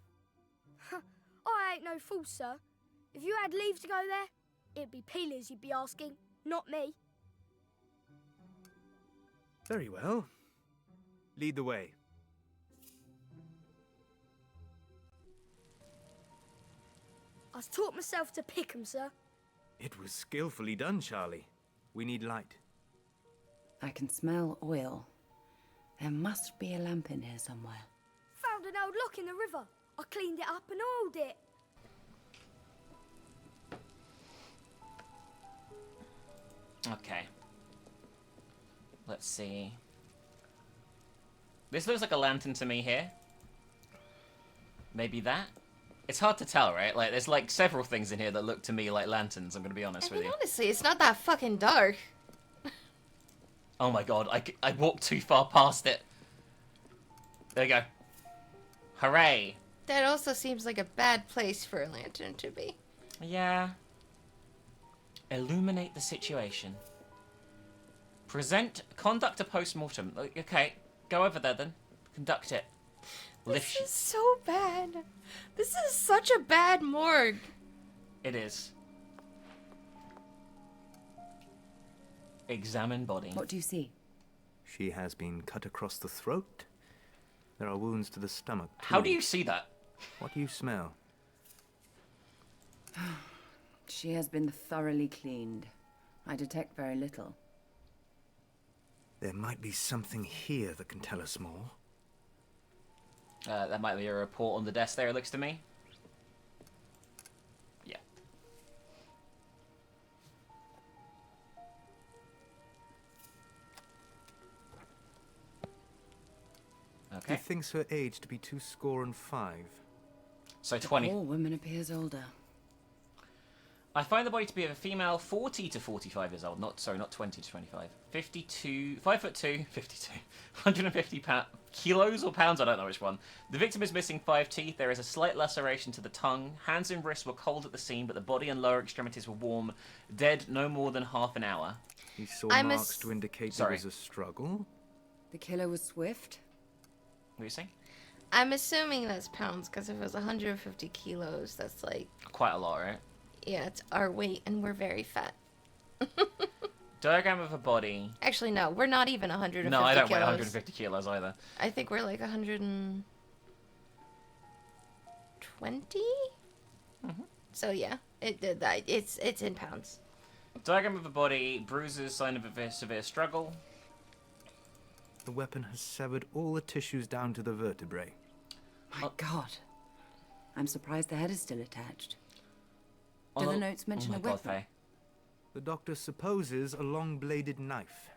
I ain't no fool, sir. If you had leave to go there, it'd be Peelers you'd be asking, not me. Very well. Lead the way. I taught myself to pick 'em, sir. It was skillfully done, Charlie. We need light. I can smell oil. There must be a lamp in here somewhere. Found an old lock in the river. I cleaned it up and oiled it. Okay. Let's see. This looks like a lantern to me here. Maybe that? It's hard to tell, right? Like, there's like several things in here that look to me like lanterns, I'm gonna be honest with you. Honestly, it's not that fucking dark. Oh my god, I walked too far past it. There you go. Hooray. That also seems like a bad place for a lantern to be. Yeah. Illuminate the situation. Conduct a post-mortem. Okay, go over there then. Conduct it. This is so bad. This is such a bad morgue. It is. Examine body. What do you see? She has been cut across the throat. There are wounds to the stomach, too. How do you see that? What do you smell? She has been thoroughly cleaned. I detect very little. There might be something here that can tell us more. That might be a report on the desk there, it looks to me. Yeah. Okay. He thinks her age to be 25. So The 20. poor woman appears older. I find the body to be of a female 40 to 45 years old. Not 20 to 25. 52, 5'2", 52, 150 kilos or pounds, I don't know which one. The victim is missing 5 teeth. There is a slight laceration to the tongue. Hands and wrists were cold at the scene, but the body and lower extremities were warm. Dead no more than half an hour. He saw marks to indicate there was a struggle. The killer was swift. What are you saying? I'm assuming that's pounds, because if it was 150 kilos, that's like... Quite a lot, right? Yeah, it's our weight, and we're very fat. Diagram of a body. Actually, no, we're not even 150 kilos. No, I don't weigh 150 kilos either. I think we're like 120? Mm-hmm. So yeah, it's in pounds. Diagram of a body, bruises, sign of a severe struggle. The weapon has severed all the tissues down to the vertebrae. My God. I'm surprised the head is still attached. Do the notes mention a weapon? The doctor supposes a long-bladed knife.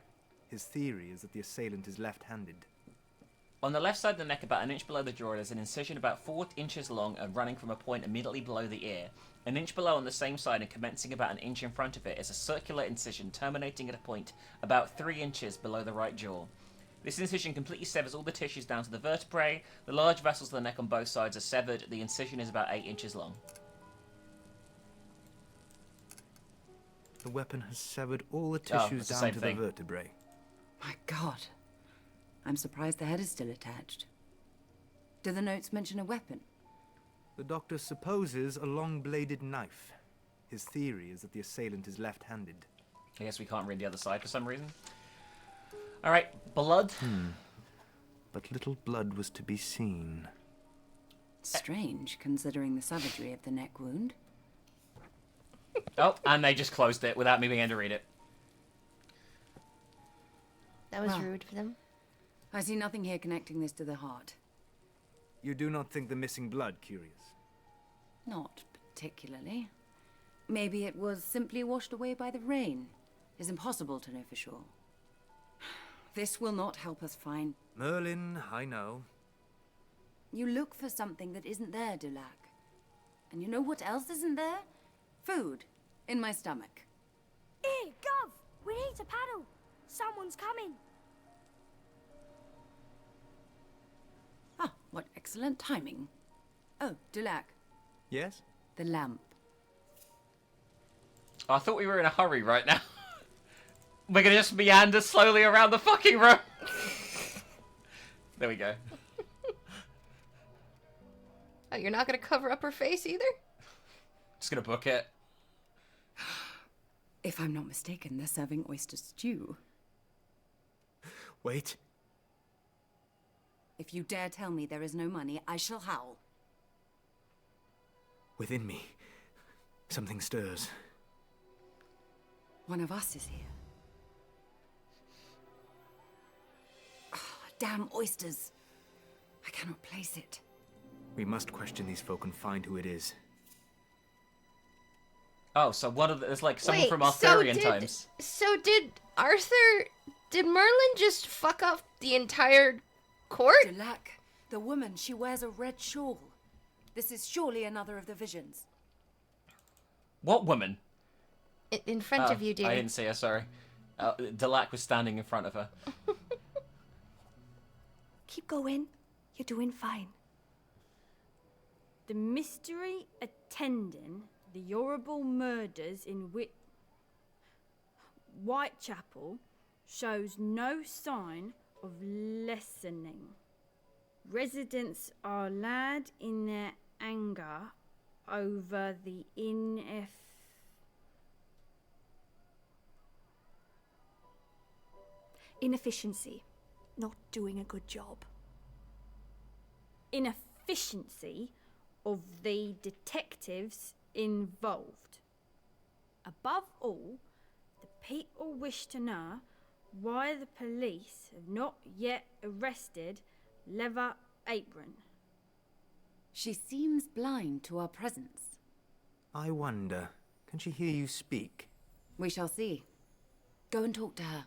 His theory is that the assailant is left-handed. On the left side of the neck, about an inch below the jaw, there's an incision about 4 inches long and running from a point immediately below the ear. An inch below on the same side and commencing about an inch in front of it is a circular incision terminating at a point about 3 inches below the right jaw. This incision completely severs all the tissues down to the vertebrae. The large vessels of the neck on both sides are severed. The incision is about 8 inches long. The weapon has severed all the tissues down to the vertebrae. My God. I'm surprised the head is still attached. Do the notes mention a weapon? The doctor supposes a long-bladed knife. His theory is that the assailant is left-handed. I guess we can't read the other side for some reason. Alright, blood. But little blood was to be seen. Strange, considering the savagery of the neck wound. Oh, and they just closed it without me being able to read it. That was Well, rude for them. I see nothing here connecting this to the heart. You do not think the missing blood curious? Not particularly. Maybe it was simply washed away by the rain. It's impossible to know for sure. This will not help us find... Merlin, I know. You look for something that isn't there, Dulac. And you know what else isn't there? Food. In my stomach. Here, Gov! We need to paddle. Someone's coming. Ah, what excellent timing. Oh, Dulac. Yes? The lamp. I thought we were in a hurry right now. We're gonna just meander slowly around the fucking room. There we go. Oh, you're not gonna cover up her face either? Just gonna book it. If I'm not mistaken, they're serving oyster stew. Wait. If you dare tell me there is no money, I shall howl. Within me, something stirs. One of us is here. Oh, damn oysters. I cannot place it. We must question these folk and find who it is. Oh, so what are there's like someone Wait, from Arthurian did, times. So did Merlin just fuck up the entire court? Dulac, the woman, she wears a red shawl. This is surely another of the visions. What woman? In front of you, dear. I didn't see her, sorry. Delac was standing in front of her. Keep going. You're doing fine. The mystery attending the horrible murders in Whitechapel shows no sign of lessening. Residents are loud in their anger over the inefficiency. Not doing a good job. inefficiency of the detectives involved. Above all, the people wish to know why the police have not yet arrested Leather Apron. She seems blind to our presence. I wonder, can she hear you speak? We shall see. Go and talk to her.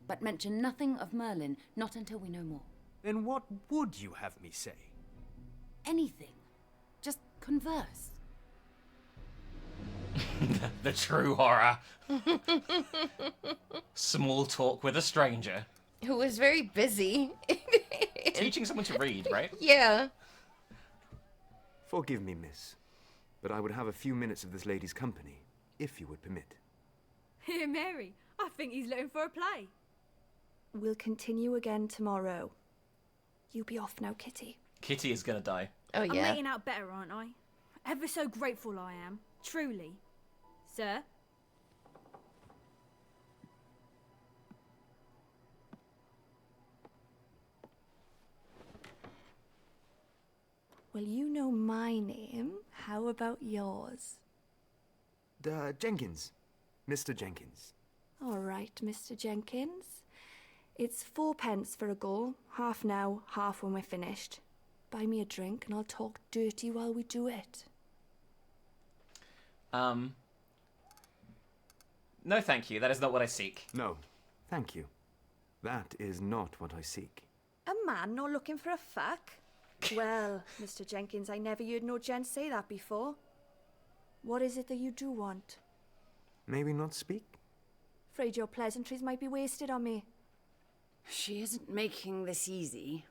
But mention nothing of Merlin, not until we know more. Then what would you have me say? Anything. Just converse. The true horror. Small talk with a stranger. Who was very busy. Teaching someone to read, right? Yeah. Forgive me, miss, but I would have a few minutes of this lady's company, if you would permit. Here, Mary, I think he's looking for a play. We'll continue again tomorrow. You be off now, Kitty. Kitty is gonna die. Oh, I'm yeah. making out better, aren't I? Ever so grateful I am. Truly. Sir? Well, you know my name. How about yours? Jenkins. Mr. Jenkins. All right, Mr. Jenkins. It's 4p for a go. Half now, half when we're finished. Buy me a drink and I'll talk dirty while we do it. No, thank you. That is not what I seek. No, thank you. That is not what I seek. A man not looking for a fuck? Well, Mr. Jenkins, I never heard no gent say that before. What is it that you do want? Maybe not speak? Afraid your pleasantries might be wasted on me. She isn't making this easy.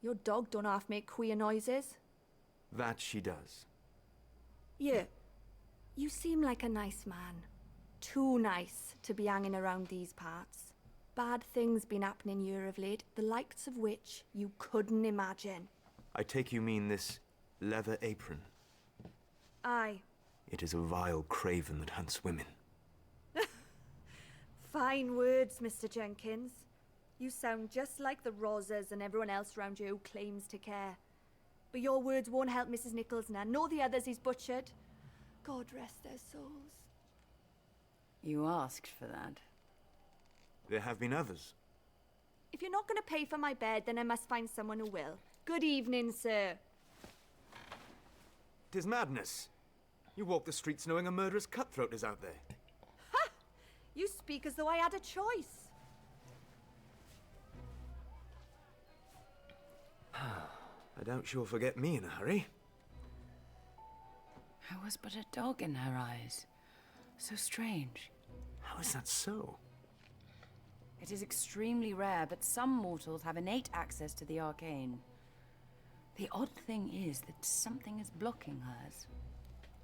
Your dog don't half make queer noises. That she does. Yeah. You seem like a nice man. Too nice to be hanging around these parts. Bad things been happening here of late, the likes of which you couldn't imagine. I take you mean this leather apron. Aye. It is a vile craven that hunts women. Fine words, Mr. Jenkins. You sound just like the Rosas and everyone else around you who claims to care. But your words won't help Mrs. Nicholson, nor the others he's butchered. God rest their souls. You asked for that. There have been others. If you're not going to pay for my bed, then I must find someone who will. Good evening, sir. 'Tis madness. You walk the streets knowing a murderous cutthroat is out there. Ha! You speak as though I had a choice. I doubt she'll forget me in a hurry. I was but a dog in her eyes. So strange. How is that so? It is extremely rare, but some mortals have innate access to the arcane. The odd thing is that something is blocking hers.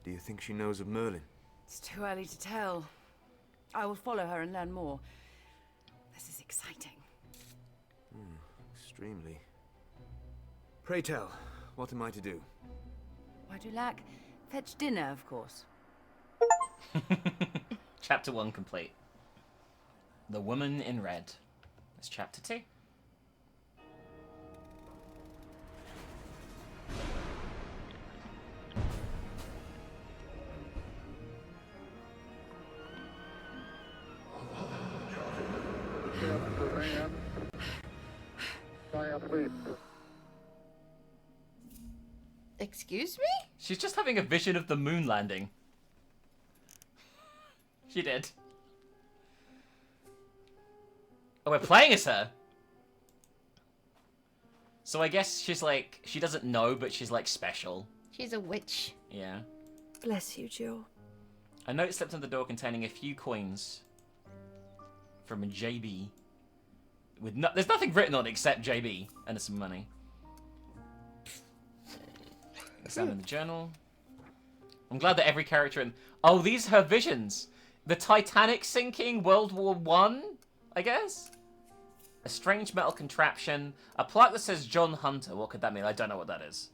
Do you think she knows of Merlin? It's too early to tell. I will follow her and learn more. This is exciting. Extremely. Pray tell, what am I to do? Why do you lack? Fetch dinner, of course. Chapter 1 complete. The Woman in Red. That's chapter 2. Excuse me? She's just having a vision of the moon landing. She did. Oh, we're playing as her. So I guess she's like, she doesn't know, but she's like special. She's a witch. Yeah. Bless you, Joe. A note slipped on the door containing a few coins from a JB. With there's nothing written on it except JB and some money. Examine the journal. I'm glad that every character in... Oh, these are her visions. The Titanic sinking, World War One, I guess? A strange metal contraption. A plaque that says John Hunter. What could that mean? I don't know what that is.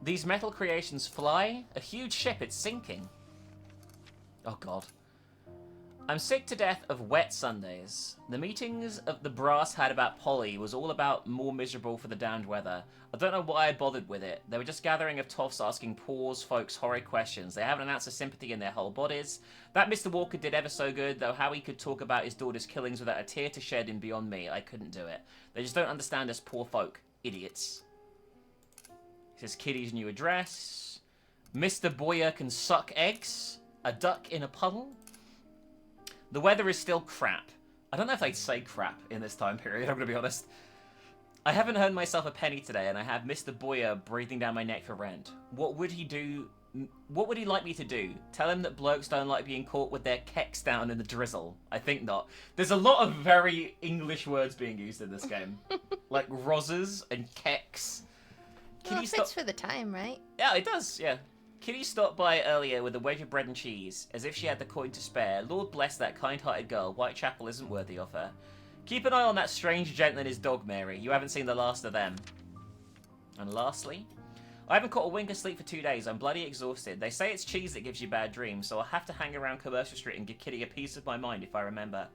These metal creations fly. A huge ship, it's sinking. Oh, God. I'm sick to death of wet Sundays. The meetings of the brass had about Polly was all about more miserable for the damned weather. I don't know why I bothered with it. They were just gathering of toffs asking poor folks horrid questions. They haven't an ounce of sympathy in their whole bodies. That Mr. Walker did ever so good, though how he could talk about his daughter's killings without a tear to shed in Beyond Me, I couldn't do it. They just don't understand us poor folk. Idiots. This is Kitty's new address. Mr. Boyer can suck eggs. A duck in a puddle. The weather is still crap. I don't know if they'd say crap in this time period, I'm going to be honest. I haven't earned myself a penny today, and I have Mr. Boyer breathing down my neck for rent. What would he do? What would he like me to do? Tell him that blokes don't like being caught with their kecks down in the drizzle? I think not. There's a lot of very English words being used in this game. Like roses and kecks. Well, it fits for the time, right? Yeah, it does, yeah. Kitty stopped by earlier with a wedge of bread and cheese, as if she had the coin to spare. Lord bless that kind-hearted girl. Whitechapel isn't worthy of her. Keep an eye on that strange gent and his dog, Mary. You haven't seen the last of them. And lastly, I haven't caught a wink of sleep for 2 days. I'm bloody exhausted. They say it's cheese that gives you bad dreams, so I'll have to hang around Commercial Street and give Kitty a piece of my mind if I remember.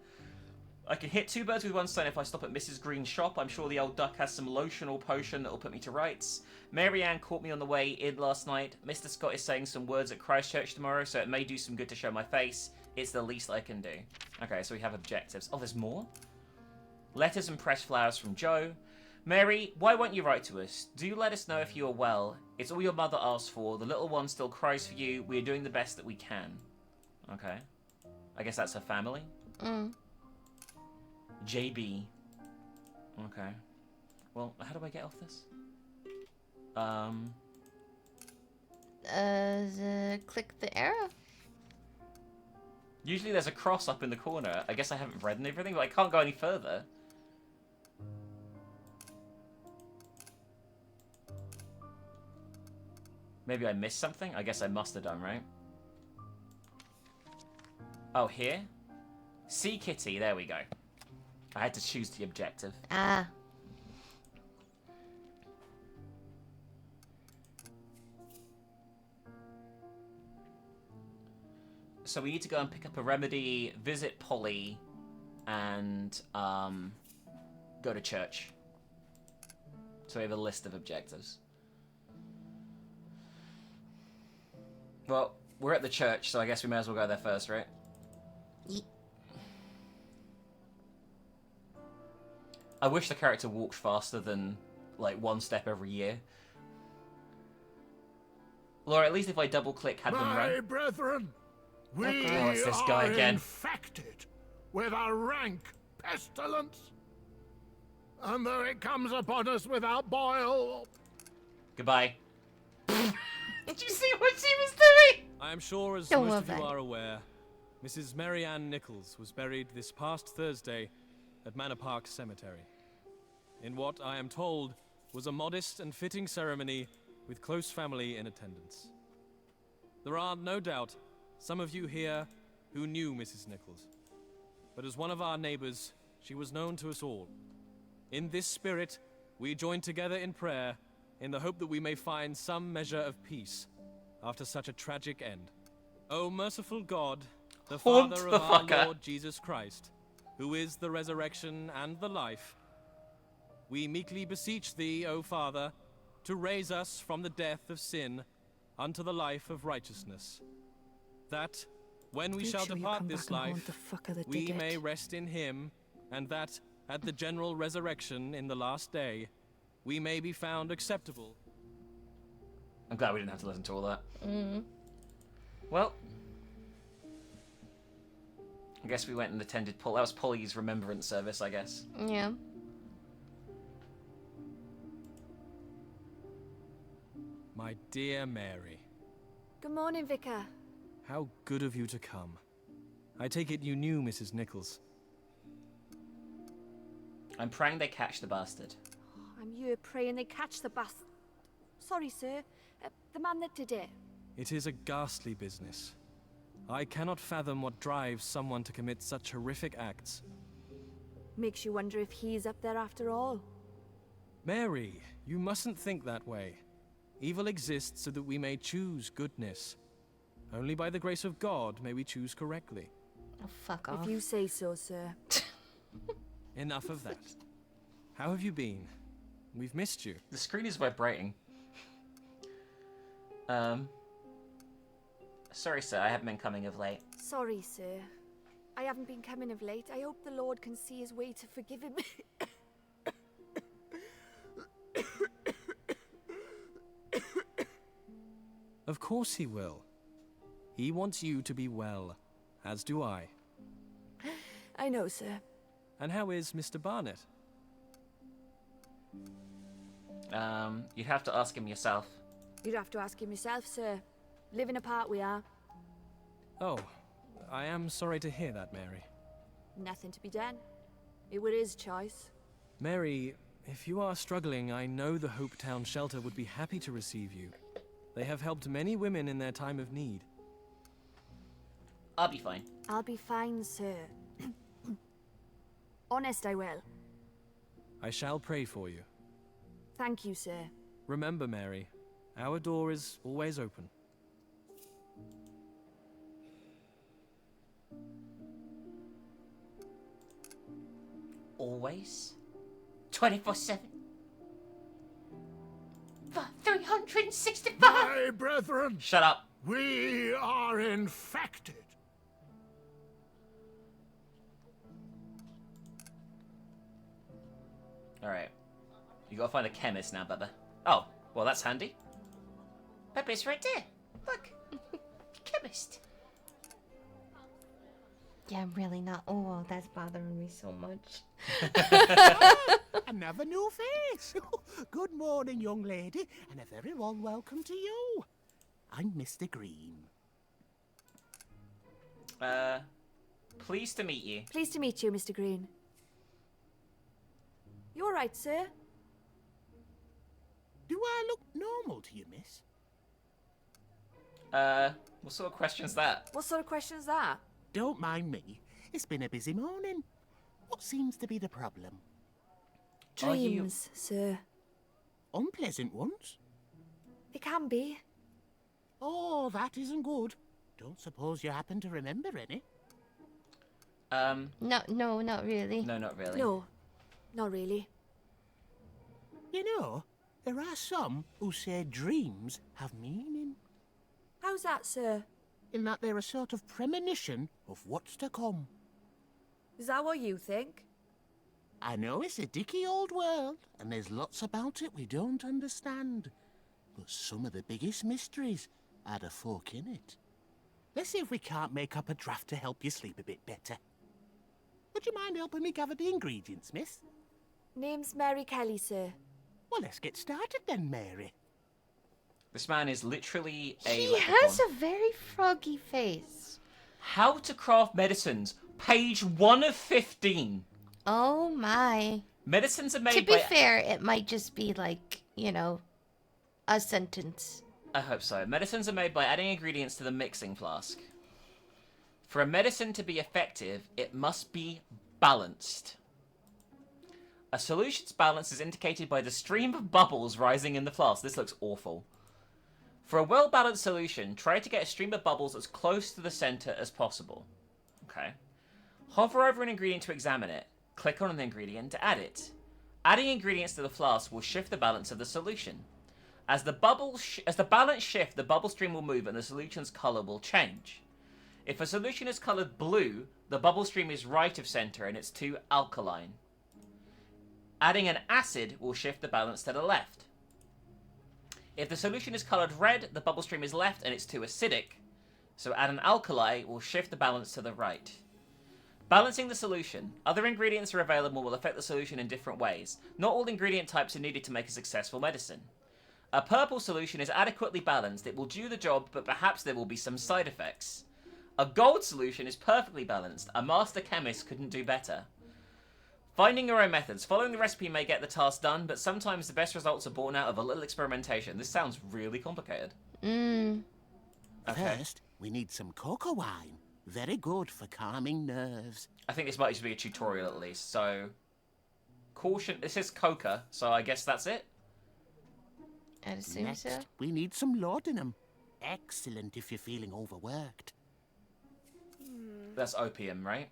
I can hit 2 birds with 1 stone if I stop at Mrs. Green's shop. I'm sure the old duck has some lotion or potion that'll put me to rights. Mary Ann caught me on the way in last night. Mr. Scott is saying some words at Christchurch tomorrow, so it may do some good to show my face. It's the least I can do. Okay, so we have objectives. Oh, there's more? Letters and pressed flowers from Joe. Mary, why won't you write to us? Do let us know if you are well. It's all your mother asked for. The little one still cries for you. We are doing the best that we can. Okay. I guess that's her family. JB. Okay. Well, how do I get off this? Click the arrow. Usually there's a cross up in the corner. I guess I haven't read and everything, but I can't go any further. Maybe I missed something? I guess I must have done, right? Oh, here? See Kitty, there we go. I had to choose the objective. Ah. So we need to go and pick up a remedy, visit Polly, and go to church. So we have a list of objectives. Well, we're at the church, so I guess we may as well go there first, right? I wish the character walked faster than, like, 1 step every year. Laura, at least if I double-click, had them My run. brethren, we Oh, it's this guy are again. infected with a rank pestilence. And though it comes upon us without boil... Goodbye. Did you see what she was doing? I am sure, as Don't most of love you that. are aware, Mrs. Mary Ann Nichols was buried this past Thursday at Manor Park Cemetery, in what I am told was a modest and fitting ceremony with close family in attendance. There are, no doubt, some of you here who knew Mrs. Nichols, but as one of our neighbors, she was known to us all. In this spirit, we join together in prayer in the hope that we may find some measure of peace after such a tragic end. O merciful God, the Haunt Father the of our fucker. Lord Jesus Christ, who is the resurrection and the life, we meekly beseech thee, O Father, to raise us from the death of sin unto the life of righteousness, that, when we Make shall sure you depart come this back and haunt life, the fucker that we did may it. rest in him, and that, at the general resurrection in the last day, we may be found acceptable. I'm glad we didn't have to listen to all that. Mm. Well, I guess we went and attended Paul. That was Polly's remembrance service, I guess. Yeah. My dear Mary, Good morning, Vicar. how good of you to come. I take it you knew Mrs. Nichols. I'm praying they catch the bastard. I'm here praying they catch the bastard. Sorry, sir. The man that did it. It is a ghastly business. I cannot fathom what drives someone to commit such horrific acts. Makes you wonder if he's up there after all. Mary, you mustn't think that way. Evil exists so that we may choose goodness. Only by the grace of God may we choose correctly. Oh, fuck off. If you say so, sir. Enough of that. How have you been? We've missed you. The screen is vibrating. Sorry, sir, I haven't been coming of late. Sorry, sir. I haven't been coming of late. I hope the Lord can see his way to forgive him. Of course he will. He wants you to be well, as do I. I know, sir. And how is Mr. Barnett? You'd have to ask him yourself. You'd have to ask him yourself, sir. Living apart we are. Oh, I am sorry to hear that, Mary. Nothing to be done. It were his choice. Mary, if you are struggling, I know the Hope Town shelter would be happy to receive you. They have helped many women in their time of need. I'll be fine. I'll be fine, sir. Honest, I will. I shall pray for you. Thank you, sir. Remember, Mary, our door is always open. Always? 24/7? 365? My brethren! Shut up. We are infected. Alright. You gotta find a chemist now, Bubba. Oh, well that's handy. Bubba's right there. Look. Chemist. Yeah, I'm really not. Oh, that's bothering me so much. Another new face. Good morning, young lady, and a very warm welcome to you. I'm Mr. Green. Pleased to meet you. Pleased to meet you, Mr. Green. You all right, sir? Do I look normal to you, miss? What sort of question's that? What sort of question's that? Don't mind me. It's been a busy morning. What seems to be the problem? Dreams, sir. Unpleasant ones? It can be. Oh, that isn't good. Don't suppose you happen to remember any? No, not really. No, not really. No, not really. You know, there are some who say dreams have meaning. How's that, sir? In that they're a sort of premonition of what's to come. Is that what you think? I know it's a dicky old world, and there's lots about it we don't understand. But some of the biggest mysteries had a fork in it. Let's see if we can't make up a draft to help you sleep a bit better. Would you mind helping me gather the ingredients, miss? Name's Mary Kelly, sir. Well, let's get started then, Mary. This man is literally a He leprechaun. has a very froggy face. How to craft medicines, page 1 of 15. Oh my. Medicines are made To be by... fair, it might just be like, you know, a sentence. I hope so. Medicines are made by adding ingredients to the mixing flask. For a medicine to be effective, it must be balanced. A solution's balance is indicated by the stream of bubbles rising in the flask. This looks awful. For a well-balanced solution, try to get a stream of bubbles as close to the center as possible. Okay. Hover over an ingredient to examine it. Click on an ingredient to add it. Adding ingredients to the flask will shift the balance of the solution. As the balance shift, the bubble stream will move and the solution's color will change. If a solution is colored blue, the bubble stream is right of center and it's too alkaline. Adding an acid will shift the balance to the left. If the solution is colored red, the bubble stream is left and it's too acidic. So add an alkali will shift the balance to the right. Balancing the solution. Other ingredients are available will affect the solution in different ways. Not all ingredient types are needed to make a successful medicine. A purple solution is adequately balanced. It will do the job, but perhaps there will be some side effects. A gold solution is perfectly balanced. A master chemist couldn't do better. Finding your own methods. Following the recipe may get the task done, but sometimes the best results are born out of a little experimentation. This sounds really complicated. Okay. First, we need some cocoa wine. Very good for calming nerves. I think this might just be a tutorial at least, so... Caution. This is coca, so I guess that's it? I'd assume Next, so. we need some laudanum. Excellent if you're feeling overworked. That's opium, right?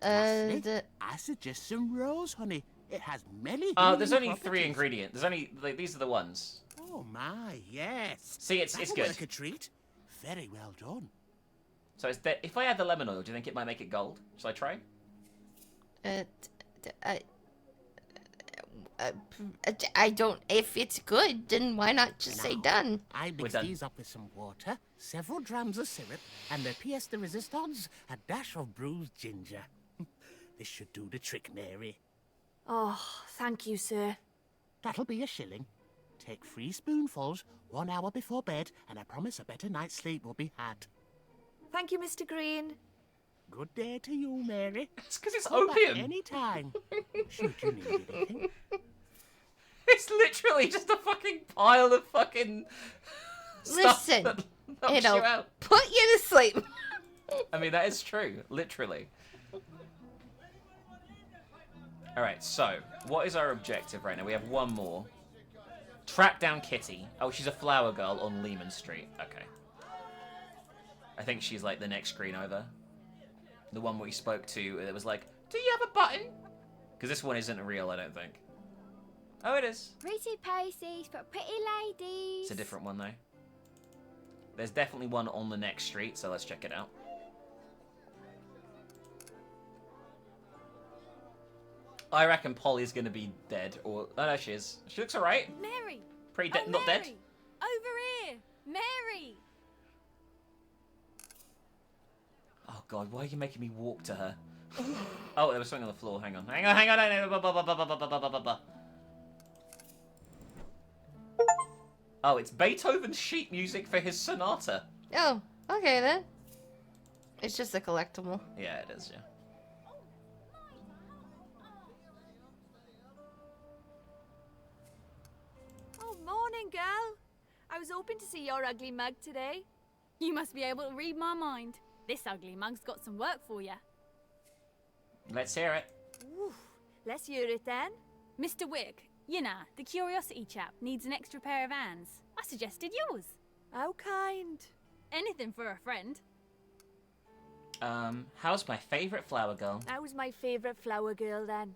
Lastly, I suggest some rose honey. It has many. There's only healing 3 properties. ingredients. There's only... Like, these are the ones. Oh my, yes. See, it's That'll good. Work a treat. Very well done. So it's if I add the lemon oil, do you think it might make it gold? Shall I try? I don't. If it's good, then why not just say Now, done? I mix these up with some water, several drams of syrup, and the pièce de résistance, a dash of bruised ginger. This should do the trick, Mary. Oh, thank you, sir. That'll be a shilling. Take 3 spoonfuls 1 hour before bed, and I promise a better night's sleep will be had. Thank you, Mr. Green. Good day to you, Mary. It's because it's Come back opium. any time. Should you need anything. It's literally just a fucking pile of fucking stuff Listen, that knocks it'll you out. put you to sleep. I mean, that is true. Literally. Alright, so, what is our objective right now? We have one more. Track down Kitty. Oh, she's a flower girl on Lehman Street. Okay. I think she's like the next screen over. The one we spoke to, it was like, do you have a button? Because this one isn't real, I don't think. Oh, it is. Pretty pasties for pretty ladies. It's a different one, though. There's definitely one on the next street, so let's check it out. I reckon Polly's gonna be dead, or... Oh, no, she is. She looks alright. Mary! Pretty dead, not dead. Over here! Mary! Oh, God, why are you making me walk to her? Oh, there was something on the floor. Hang on. Hang on, hang on, hang on. Blah, blah, blah, blah, blah, blah, blah, blah, blah. Oh, it's Beethoven's sheet music for his sonata. Oh, okay then. It's just a collectible. Yeah, it is, yeah. Oh, morning, girl. I was hoping to see your ugly mug today. You must be able to read my mind. This ugly mug's got some work for you. Let's hear it. Ooh, let's hear it then. Mr. Wick, you know, the curiosity chap needs an extra pair of hands. I suggested yours. How kind. Anything for a friend. How's my favourite flower girl? That was my favourite flower girl then.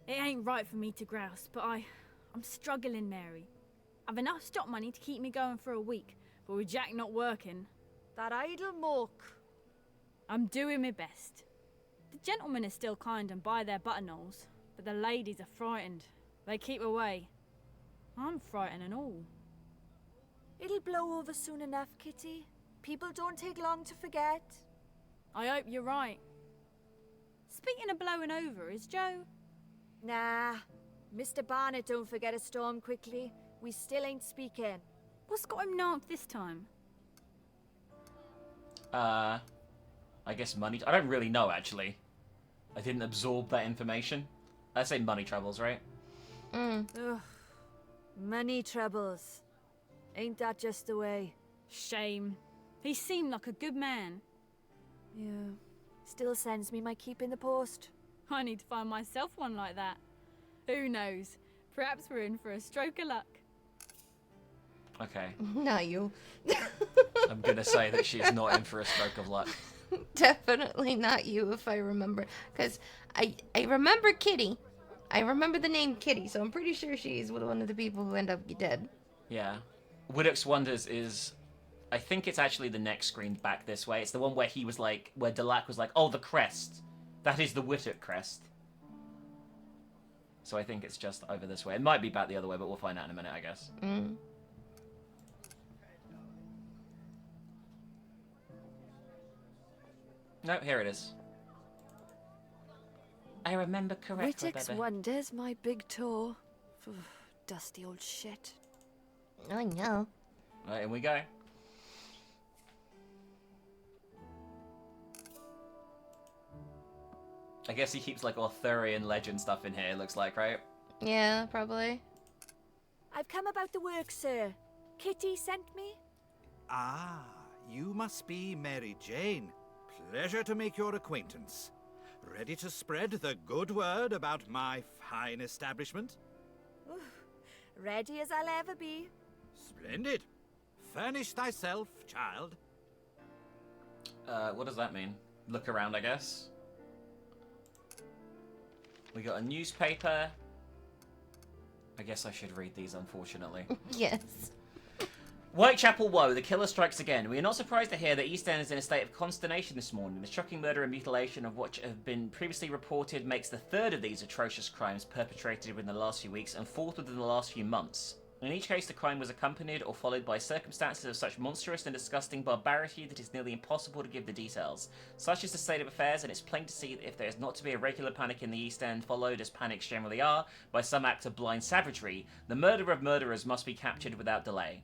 It ain't right for me to grouse, but I'm struggling, Mary. I've enough stock money to keep me going for a week, but with Jack not working... That idle moke. I'm doing my best. The gentlemen are still kind and buy their buttonholes, but the ladies are frightened. They keep away. I'm frightened and all. It'll blow over soon enough, Kitty. People don't take long to forget. I hope you're right. Speaking of blowing over, is Joe... Nah. Mr. Barnett don't forget a storm quickly. We still ain't speaking. What's got him knocked this time? I guess money... I don't really know, actually. I didn't absorb that information. I say money troubles, right? Ugh. Money troubles. Ain't that just the way? Shame. He seemed like a good man. Yeah. Still sends me my keep in the post. I need to find myself one like that. Who knows? Perhaps we're in for a stroke of luck. Okay. Not you. I'm gonna say that she's not in for a stroke of luck. Definitely not you, if I remember. Because I remember Kitty. I remember the name Kitty, so I'm pretty sure she's one of the people who end up dead. Yeah. Widdock's Wonders is... I think it's actually the next screen back this way. It's the one where he was like... Where Delac was like, oh, the crest. That is the Widdock crest. So I think it's just over this way. It might be back the other way, but we'll find out in a minute, I guess. Mm. No, here it is. I remember correctly, Whittick's baby. Wonders, my big toe. Dusty old shit. I know. Right, in we go. I guess he keeps like Arthurian legend stuff in here, it looks like, right? Yeah, probably. I've come about the work, sir. Kitty sent me. Ah, you must be Mary Jane. Pleasure to make your acquaintance. Ready to spread the good word about my fine establishment? Ready as I'll ever be. Splendid. Furnish thyself, child. What does that mean? Look around, I guess. We got a newspaper. I guess I should read these, unfortunately. Yes. Whitechapel woe, the killer strikes again. We are not surprised to hear that East End is in a state of consternation this morning. The shocking murder and mutilation of which have been previously reported makes the third of these atrocious crimes perpetrated within the last few weeks and fourth within the last few months. In each case, the crime was accompanied or followed by circumstances of such monstrous and disgusting barbarity that it is nearly impossible to give the details. Such is the state of affairs, and it's plain to see that if there is not to be a regular panic in the East End, followed, as panics generally are, by some act of blind savagery, the murderer of murderers must be captured without delay.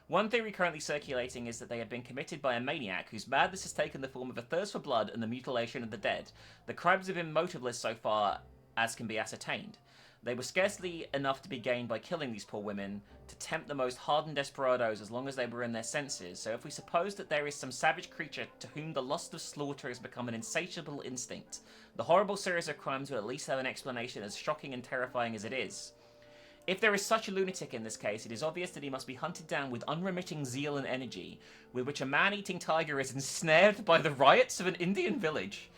One theory currently circulating is that they have been committed by a maniac whose madness has taken the form of a thirst for blood and the mutilation of the dead. The crimes have been motiveless so far as can be ascertained. They were scarcely enough to be gained by killing these poor women, to tempt the most hardened desperados as long as they were in their senses. So if we suppose that there is some savage creature to whom the lust of slaughter has become an insatiable instinct, the horrible series of crimes will at least have an explanation as shocking and terrifying as it is. If there is such a lunatic in this case, it is obvious that he must be hunted down with unremitting zeal and energy, with which a man-eating tiger is ensnared by the riots of an Indian village.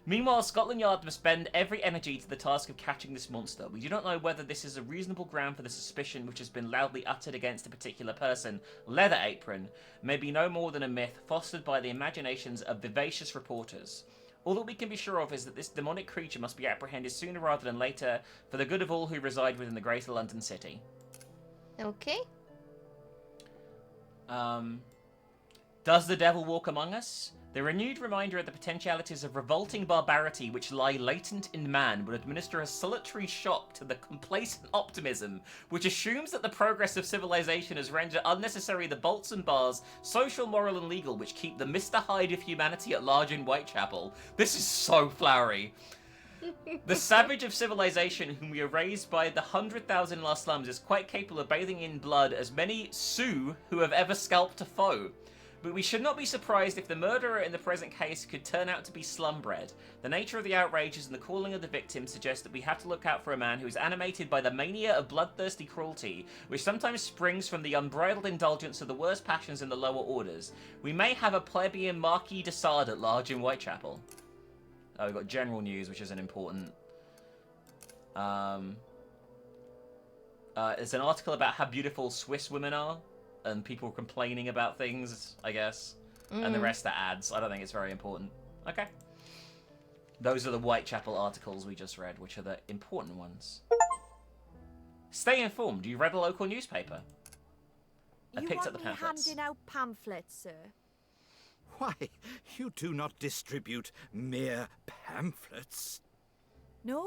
Meanwhile, Scotland Yard must spend every energy to the task of catching this monster. We do not know whether this is a reasonable ground for the suspicion which has been loudly uttered against a particular person. Leather Apron may be no more than a myth fostered by the imaginations of vivacious reporters. All that we can be sure of is that this demonic creature must be apprehended sooner rather than later for the good of all who reside within the Greater London City. Okay. Does the devil walk among us? The renewed reminder of the potentialities of revolting barbarity which lie latent in man would administer a salutary shock to the complacent optimism which assumes that the progress of civilization has rendered unnecessary the bolts and bars, social, moral, and legal, which keep the Mr. Hyde of humanity at large in Whitechapel. This is so flowery. The savage of civilization whom we are raised by the 100,000 in our slums is quite capable of bathing in blood as many Sioux who have ever scalped a foe. But we should not be surprised if the murderer in the present case could turn out to be slumbred. The nature of the outrages and the calling of the victim suggest that we have to look out for a man who is animated by the mania of bloodthirsty cruelty, which sometimes springs from the unbridled indulgence of the worst passions in the lower orders. We may have a plebeian Marquis de Sade at large in Whitechapel. Oh, we've got general news, which is an important... It's an article about how beautiful Swiss women are, and people complaining about things, I guess. And the rest are ads. I don't think it's very important. Okay. Those are the Whitechapel articles we just read, which are the important ones. Stay informed. You read a local newspaper. I picked up the pamphlets. Handing out pamphlets, sir? Why, you do not distribute mere pamphlets. No?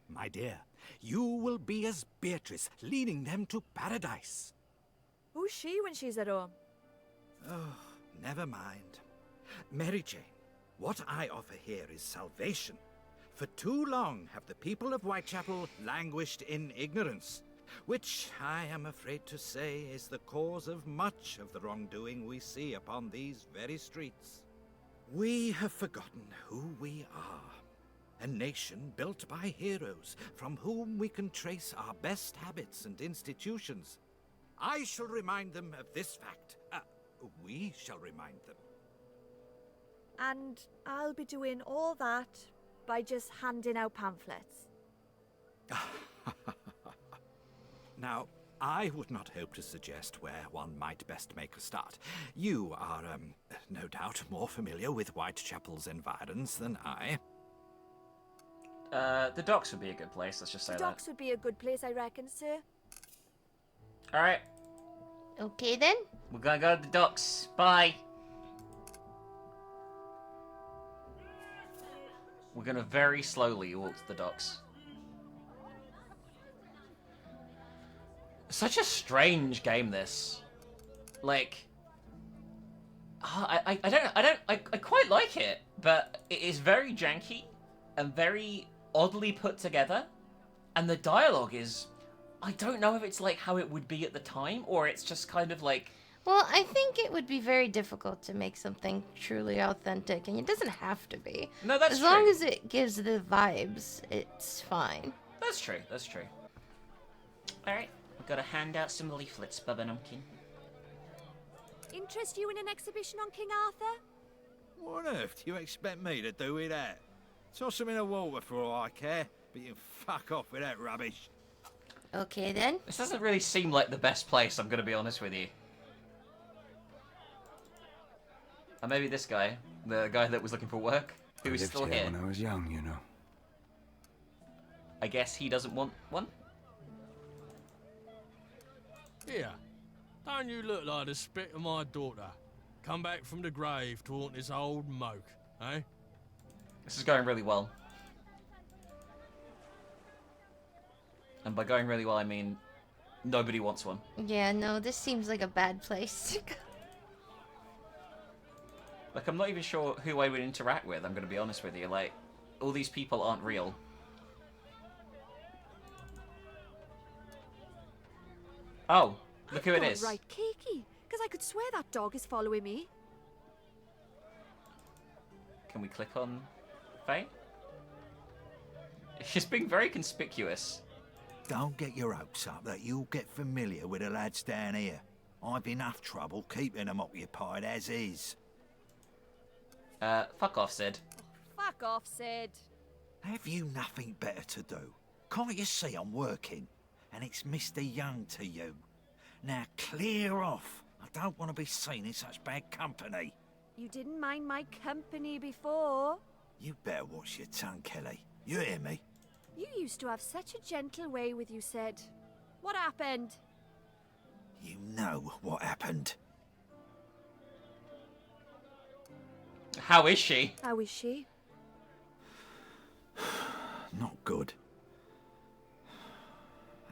My dear, you will be as Beatrice, leading them to paradise. Who's she when she's at home? Oh, never mind. Mary Jane, what I offer here is salvation. For too long have the people of Whitechapel languished in ignorance, which I am afraid to say is the cause of much of the wrongdoing we see upon these very streets. We have forgotten who we are. A nation built by heroes, from whom we can trace our best habits and institutions. I shall remind them of this fact. We shall remind them. And I'll be doing all that by just handing out pamphlets. Now, I would not hope to suggest where one might best make a start. You are, no doubt more familiar with Whitechapel's environs than I. The docks would be a good place, let's just say that. The docks would be a good place, I reckon, sir. Alright. Okay then. We're gonna go to the docks. Bye. We're gonna very slowly walk to the docks. Such a strange game, this. Like, I quite like it, but it is very janky and very oddly put together, and the dialogue is, I don't know if it's like how it would be at the time, or it's just kind of like... Well, I think it would be very difficult to make something truly authentic, and it doesn't have to be. No, that's true. As long as it gives the vibes, it's fine. That's true, that's true. Alright, we've got to hand out some leaflets, Bubba Numpkin. Interest you in an exhibition on King Arthur? What on earth do you expect me to do with that? Toss them in the water for all I care, but you can fuck off with that rubbish. Okay then. This doesn't really seem like the best place, I'm gonna be honest with you. And maybe this guy, the guy that was looking for work, who is still here. When I was young, you know. I guess he doesn't want one? Here, don't you look like the spit of my daughter? Come back from the grave to haunt this old moke, eh? This is going really well. And by going really well, I mean nobody wants one. Yeah, no, this seems like a bad place to go. Like, I'm not even sure who I would interact with, I'm going to be honest with you. Like, all these people aren't real. Oh, look who it is. Right, Kiki, because I could swear that dog is following me. Can we click on Faye? She's being very conspicuous. Don't get your hopes up that you'll get familiar with the lads down here. I've enough trouble keeping them occupied as is. Fuck off, Sid. Fuck off, Sid. Have you nothing better to do? Can't you see I'm working? And it's Mr. Young to you. Now clear off. I don't want to be seen in such bad company. You didn't mind my company before. You better watch your tongue, Kelly. You hear me? You used to have such a gentle way with you, Sid. What happened? You know what happened. How is she? How is she? Not good.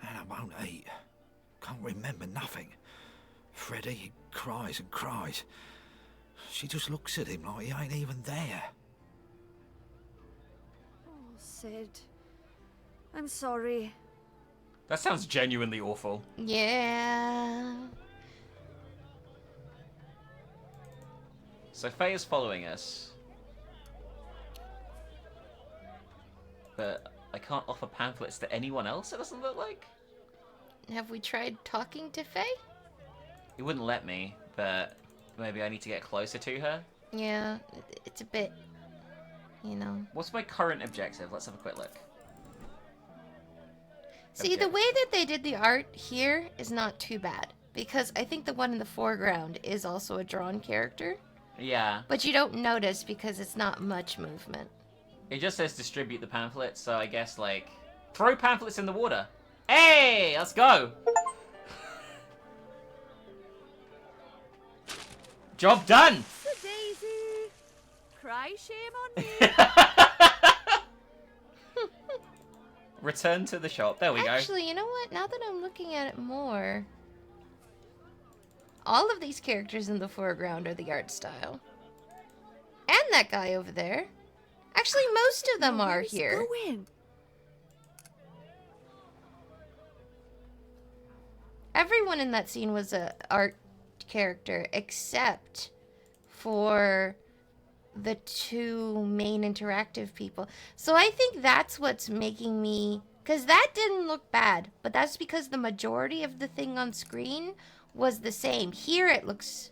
And I won't eat. Can't remember nothing. Freddie, he cries and cries. She just looks at him like he ain't even there. Oh, Sid. I'm sorry. That sounds genuinely awful. Yeah. So Faye is following us. But I can't offer pamphlets to anyone else, it doesn't look like. Have we tried talking to Faye? He wouldn't let me, but maybe I need to get closer to her. Yeah, it's a bit, you know. What's my current objective? Let's have a quick look. See, the way that they did the art here is not too bad. Because I think the one in the foreground is also a drawn character. Yeah. But you don't notice because it's not much movement. It just says distribute the pamphlets, so I guess, like, throw pamphlets in the water. Hey, let's go. Job done. Daisy, cry shame on me. Return to the shop. There we go. Actually, you know what? Now that I'm looking at it more, all of these characters in the foreground are the art style. And that guy over there. Actually, most of them are here. Everyone in that scene was a art character except for the two main interactive people. So I think that's what's making me... Because that didn't look bad, but that's because the majority of the thing on screen was the same. Here it looks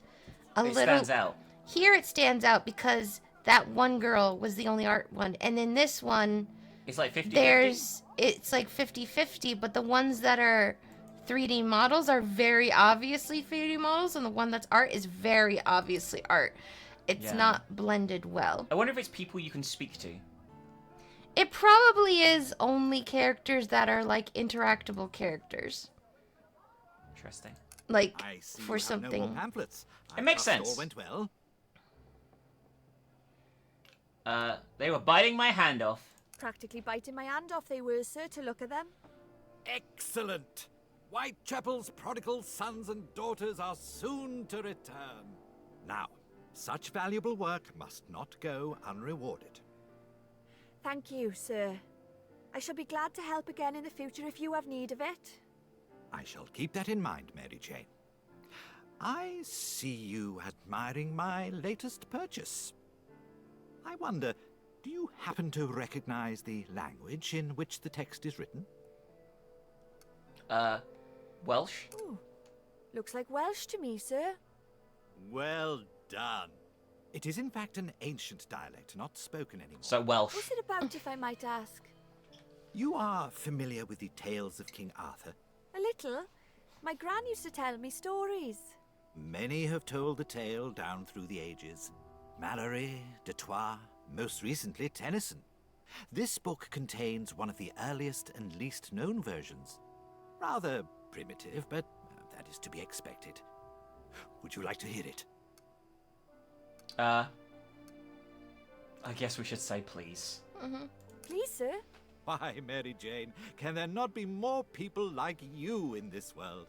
a little... It stands out. Here it stands out because that one girl was the only art one. And in this one... It's like 50-50? It's like 50-50, but the ones that are 3D models are very obviously 3D models, and the one that's art is very obviously art. It's not blended well. I wonder if it's people you can speak to. It probably is only characters that are like interactable characters. Interesting. Like I see for you have no more something. pamphlets. It makes trust sense. All went well. They were biting my hand off. Practically biting my hand off they were, sir, to look at them. Excellent. Whitechapel's prodigal sons and daughters are soon to return. Now, such valuable work must not go unrewarded. Thank you, sir. I shall be glad to help again in the future if you have need of it. I shall keep that in mind, Mary Jane. I see you admiring my latest purchase. I wonder, do you happen to recognize the language in which the text is written? Welsh? Ooh, looks like Welsh to me, sir. Well done. It is in fact an ancient dialect, not spoken anymore. So Welsh. What's it about, if I might ask? You are familiar with the tales of King Arthur? A little. My gran used to tell me stories. Many have told the tale down through the ages. Mallory, de Troyes, most recently Tennyson. This book contains one of the earliest and least known versions. Rather primitive, but that is to be expected. Would you like to hear it? I guess we should say please. Please, sir. Why, Mary Jane, can there not be more people like you in this world?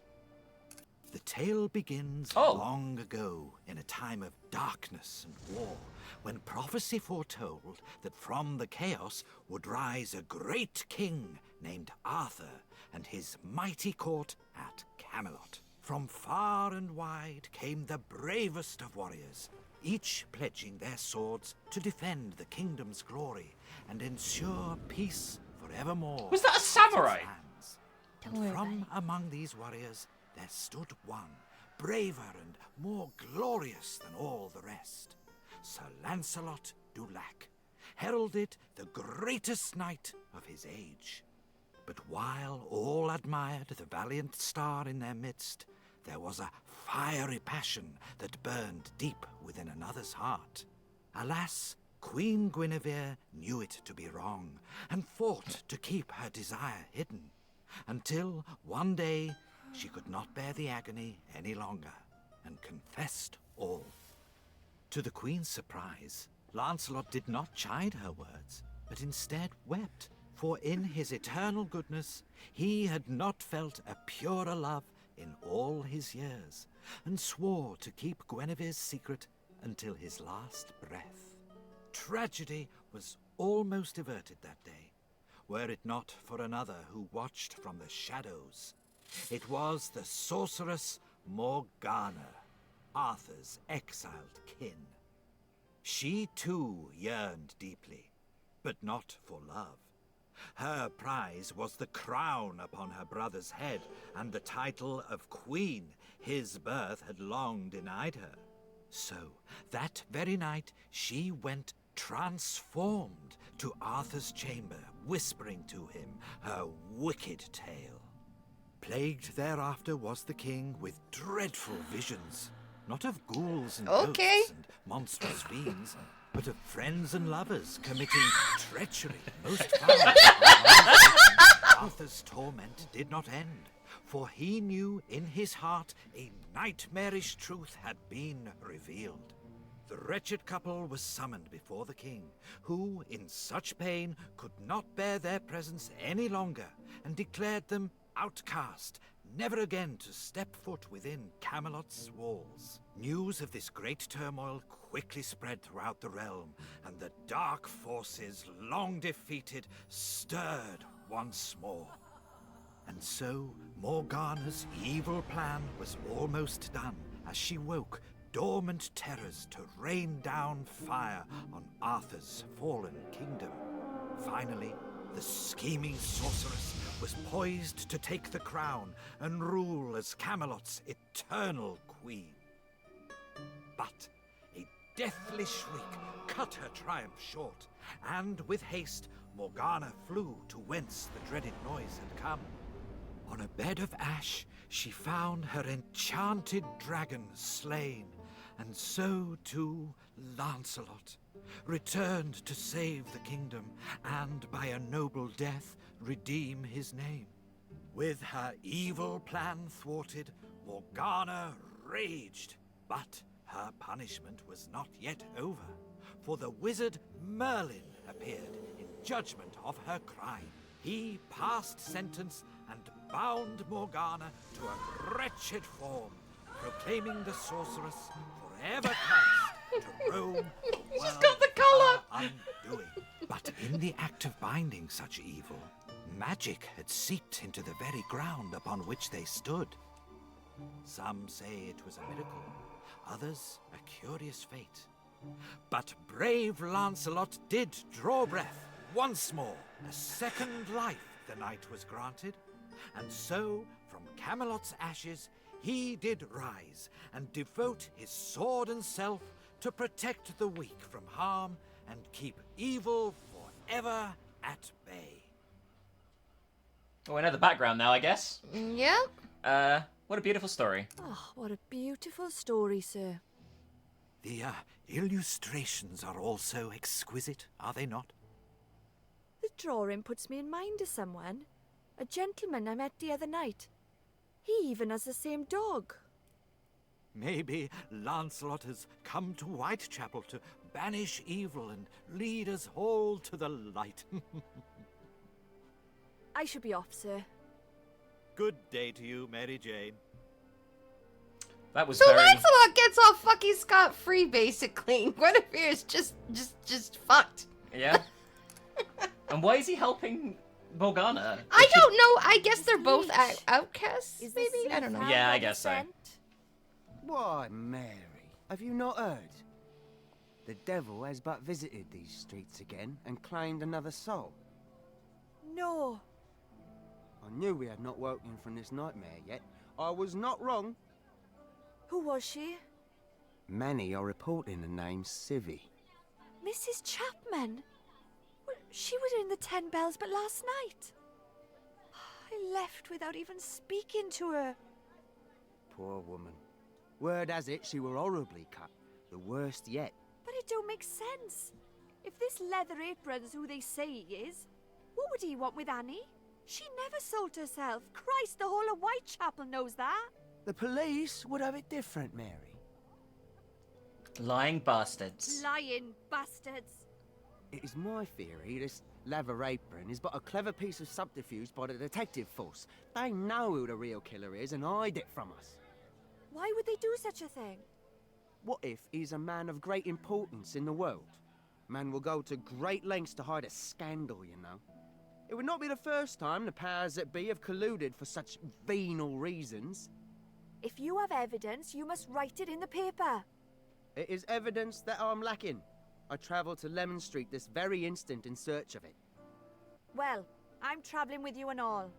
The tale begins long ago, in a time of darkness and war, when prophecy foretold that from the chaos would rise a great king named Arthur and his mighty court at Camelot. From far and wide came the bravest of warriors, each pledging their swords to defend the kingdom's glory and ensure peace forevermore. Was that a samurai? Don't worry about From among these warriors there stood one, braver and more glorious than all the rest, Sir Lancelot du Lac, heralded the greatest knight of his age. But while all admired the valiant star in their midst, there was a fiery passion that burned deep within another's heart. Alas, Queen Guinevere knew it to be wrong, and fought to keep her desire hidden, until one day she could not bear the agony any longer, and confessed all. To the Queen's surprise, Lancelot did not chide her words, but instead wept, for in his eternal goodness he had not felt a purer love in all his years, and swore to keep Guinevere's secret until his last breath. Tragedy was almost averted that day, were it not for another who watched from the shadows. It was the sorceress Morgana, Arthur's exiled kin. She too yearned deeply, but not for love. Her prize was the crown upon her brother's head and the title of queen his birth had long denied her. So, that very night, she went transformed to Arthur's chamber, whispering to him her wicked tale. Plagued thereafter was the king with dreadful visions, not of ghouls and ghosts and monstrous fiends, but of friends and lovers committing treachery most foul. Arthur's torment did not end, for he knew in his heart a nightmarish truth had been revealed. The wretched couple was summoned before the king, who, in such pain, could not bear their presence any longer, and declared them outcast, never again to step foot within Camelot's walls. News of this great turmoil quickly spread throughout the realm, and the dark forces, long defeated, stirred once more. And so, Morgana's evil plan was almost done, as she woke dormant terrors to rain down fire on Arthur's fallen kingdom. Finally, the scheming sorceress was poised to take the crown and rule as Camelot's eternal queen. But a deathly shriek cut her triumph short, and with haste Morgana flew to whence the dreaded noise had come. On a bed of ash she found her enchanted dragon slain, and so too Lancelot, returned to save the kingdom, and by a noble death redeem his name. With her evil plan thwarted, Morgana raged, but her punishment was not yet over, for the wizard Merlin appeared in judgment of her crime. He passed sentence and bound Morgana to a wretched form, proclaiming the sorceress forever cursed to roam the world. She's got the collar! Undoing. But in the act of binding such evil, magic had seeped into the very ground upon which they stood. Some say it was a miracle, others a curious fate. But brave Lancelot did draw breath once more. A second life the knight was granted, and so from Camelot's ashes he did rise and devote his sword and self to protect the weak from harm and keep evil forever at bay. Oh, I know the background now, I guess. Yep. What a beautiful story. Oh, what a beautiful story, sir. The illustrations are also exquisite, are they not? The drawing puts me in mind of someone. A gentleman I met the other night. He even has the same dog. Maybe Lancelot has come to Whitechapel to banish evil and lead us all to the light. I should be off, sir. Good day to you, Mary Jane. That was so very... Lancelot gets off fucking scot-free, basically. Guinevere is just fucked. Yeah. And why is he helping Morgana? I don't know. I guess they're both outcasts, Is maybe? I don't know. Yeah, I guess so. Why, Mary, have you not heard? The devil has but visited these streets again and claimed another soul. No. I knew we had not woken from this nightmare yet. I was not wrong. Who was she? Many are reporting the name Civvy. Mrs. Chapman. Well, she was in the 10 Bells but last night. I left without even speaking to her. Poor woman. Word has it she were horribly cut. The worst yet. But it don't make sense. If this leather apron's who they say he is, what would he want with Annie? She never sold herself. Christ, the whole of Whitechapel knows that. The police would have it different, Mary. Lying bastards. Lying bastards. It is my theory this leather apron is but a clever piece of subterfuge by the detective force. They know who the real killer is and hide it from us. Why would they do such a thing? What if he's a man of great importance in the world? Man will go to great lengths to hide a scandal, you know. It would not be the first time the powers that be have colluded for such venal reasons. If you have evidence, you must write it in the paper. It is evidence that I'm lacking. I travel to Lemon Street this very instant in search of it. Well, I'm travelling with you and all.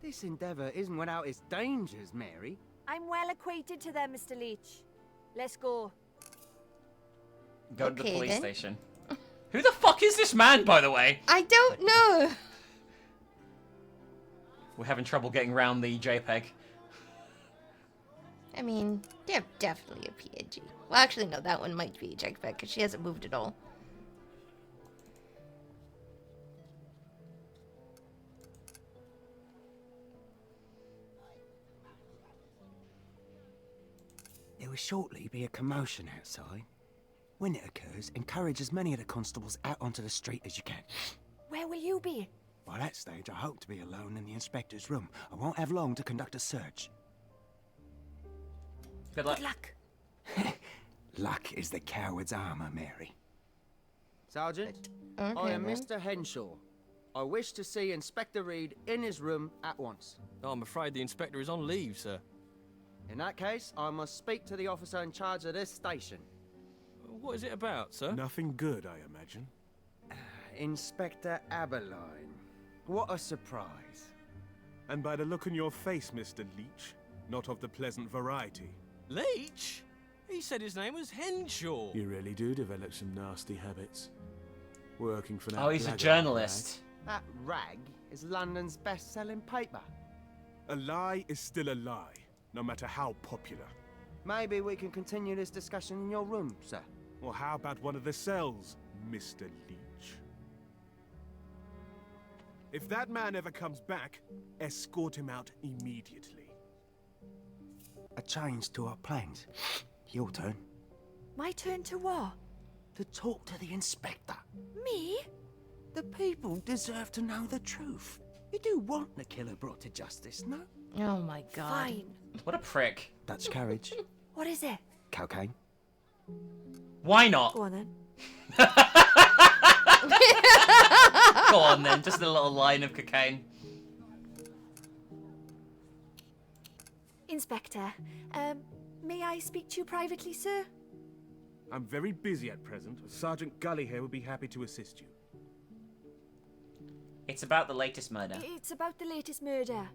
This endeavour isn't without its dangers, Mary. I'm well acquainted to them, Mr. Leach. Let's go. Go to the Okay, police then. station. Who the fuck is this man, by the way? I don't know. We're having trouble getting round the JPEG. I mean, they're definitely a PNG. Well, actually, no, that one might be a JPEG because she hasn't moved at all. There will shortly be a commotion outside. When it occurs, encourage as many of the constables out onto the street as you can. Where will you be? By that stage, I hope to be alone in the inspector's room. I won't have long to conduct a search. Good luck. Good luck. Luck is the coward's armor, Mary. Sergeant, I Okay, am then. Mr. Henshaw. I wish to see Inspector Reed in his room at once. Oh, I'm afraid the inspector is on leave, sir. In that case, I must speak to the officer in charge of this station. What is it about, sir? Nothing good, I imagine. Inspector Aberline. What a surprise. And by the look on your face, Mr. Leach, not of the pleasant variety. Leach? He said his name was Henshaw. You really do develop some nasty habits. Working for that Oh, he's a blackguard journalist. That rag is London's best-selling paper. rag. A lie is still a lie, no matter how popular. Maybe we can continue this discussion in your room, sir. Or how about one of the cells, Mr. Leach? If that man ever comes back, escort him out immediately. A change to our plans. Your turn. My turn to what? To talk to the inspector. Me? The people deserve to know the truth. You do want the killer brought to justice, no? Oh my god. Fine. What a prick. Dutch carriage. What is it? Cocaine. Why not? Go on then. Go on then, just a little line of cocaine. Inspector, may I speak to you privately, sir? I'm very busy at present. Sergeant Gully here would be happy to assist you. It's about the latest murder. It's about the latest murder.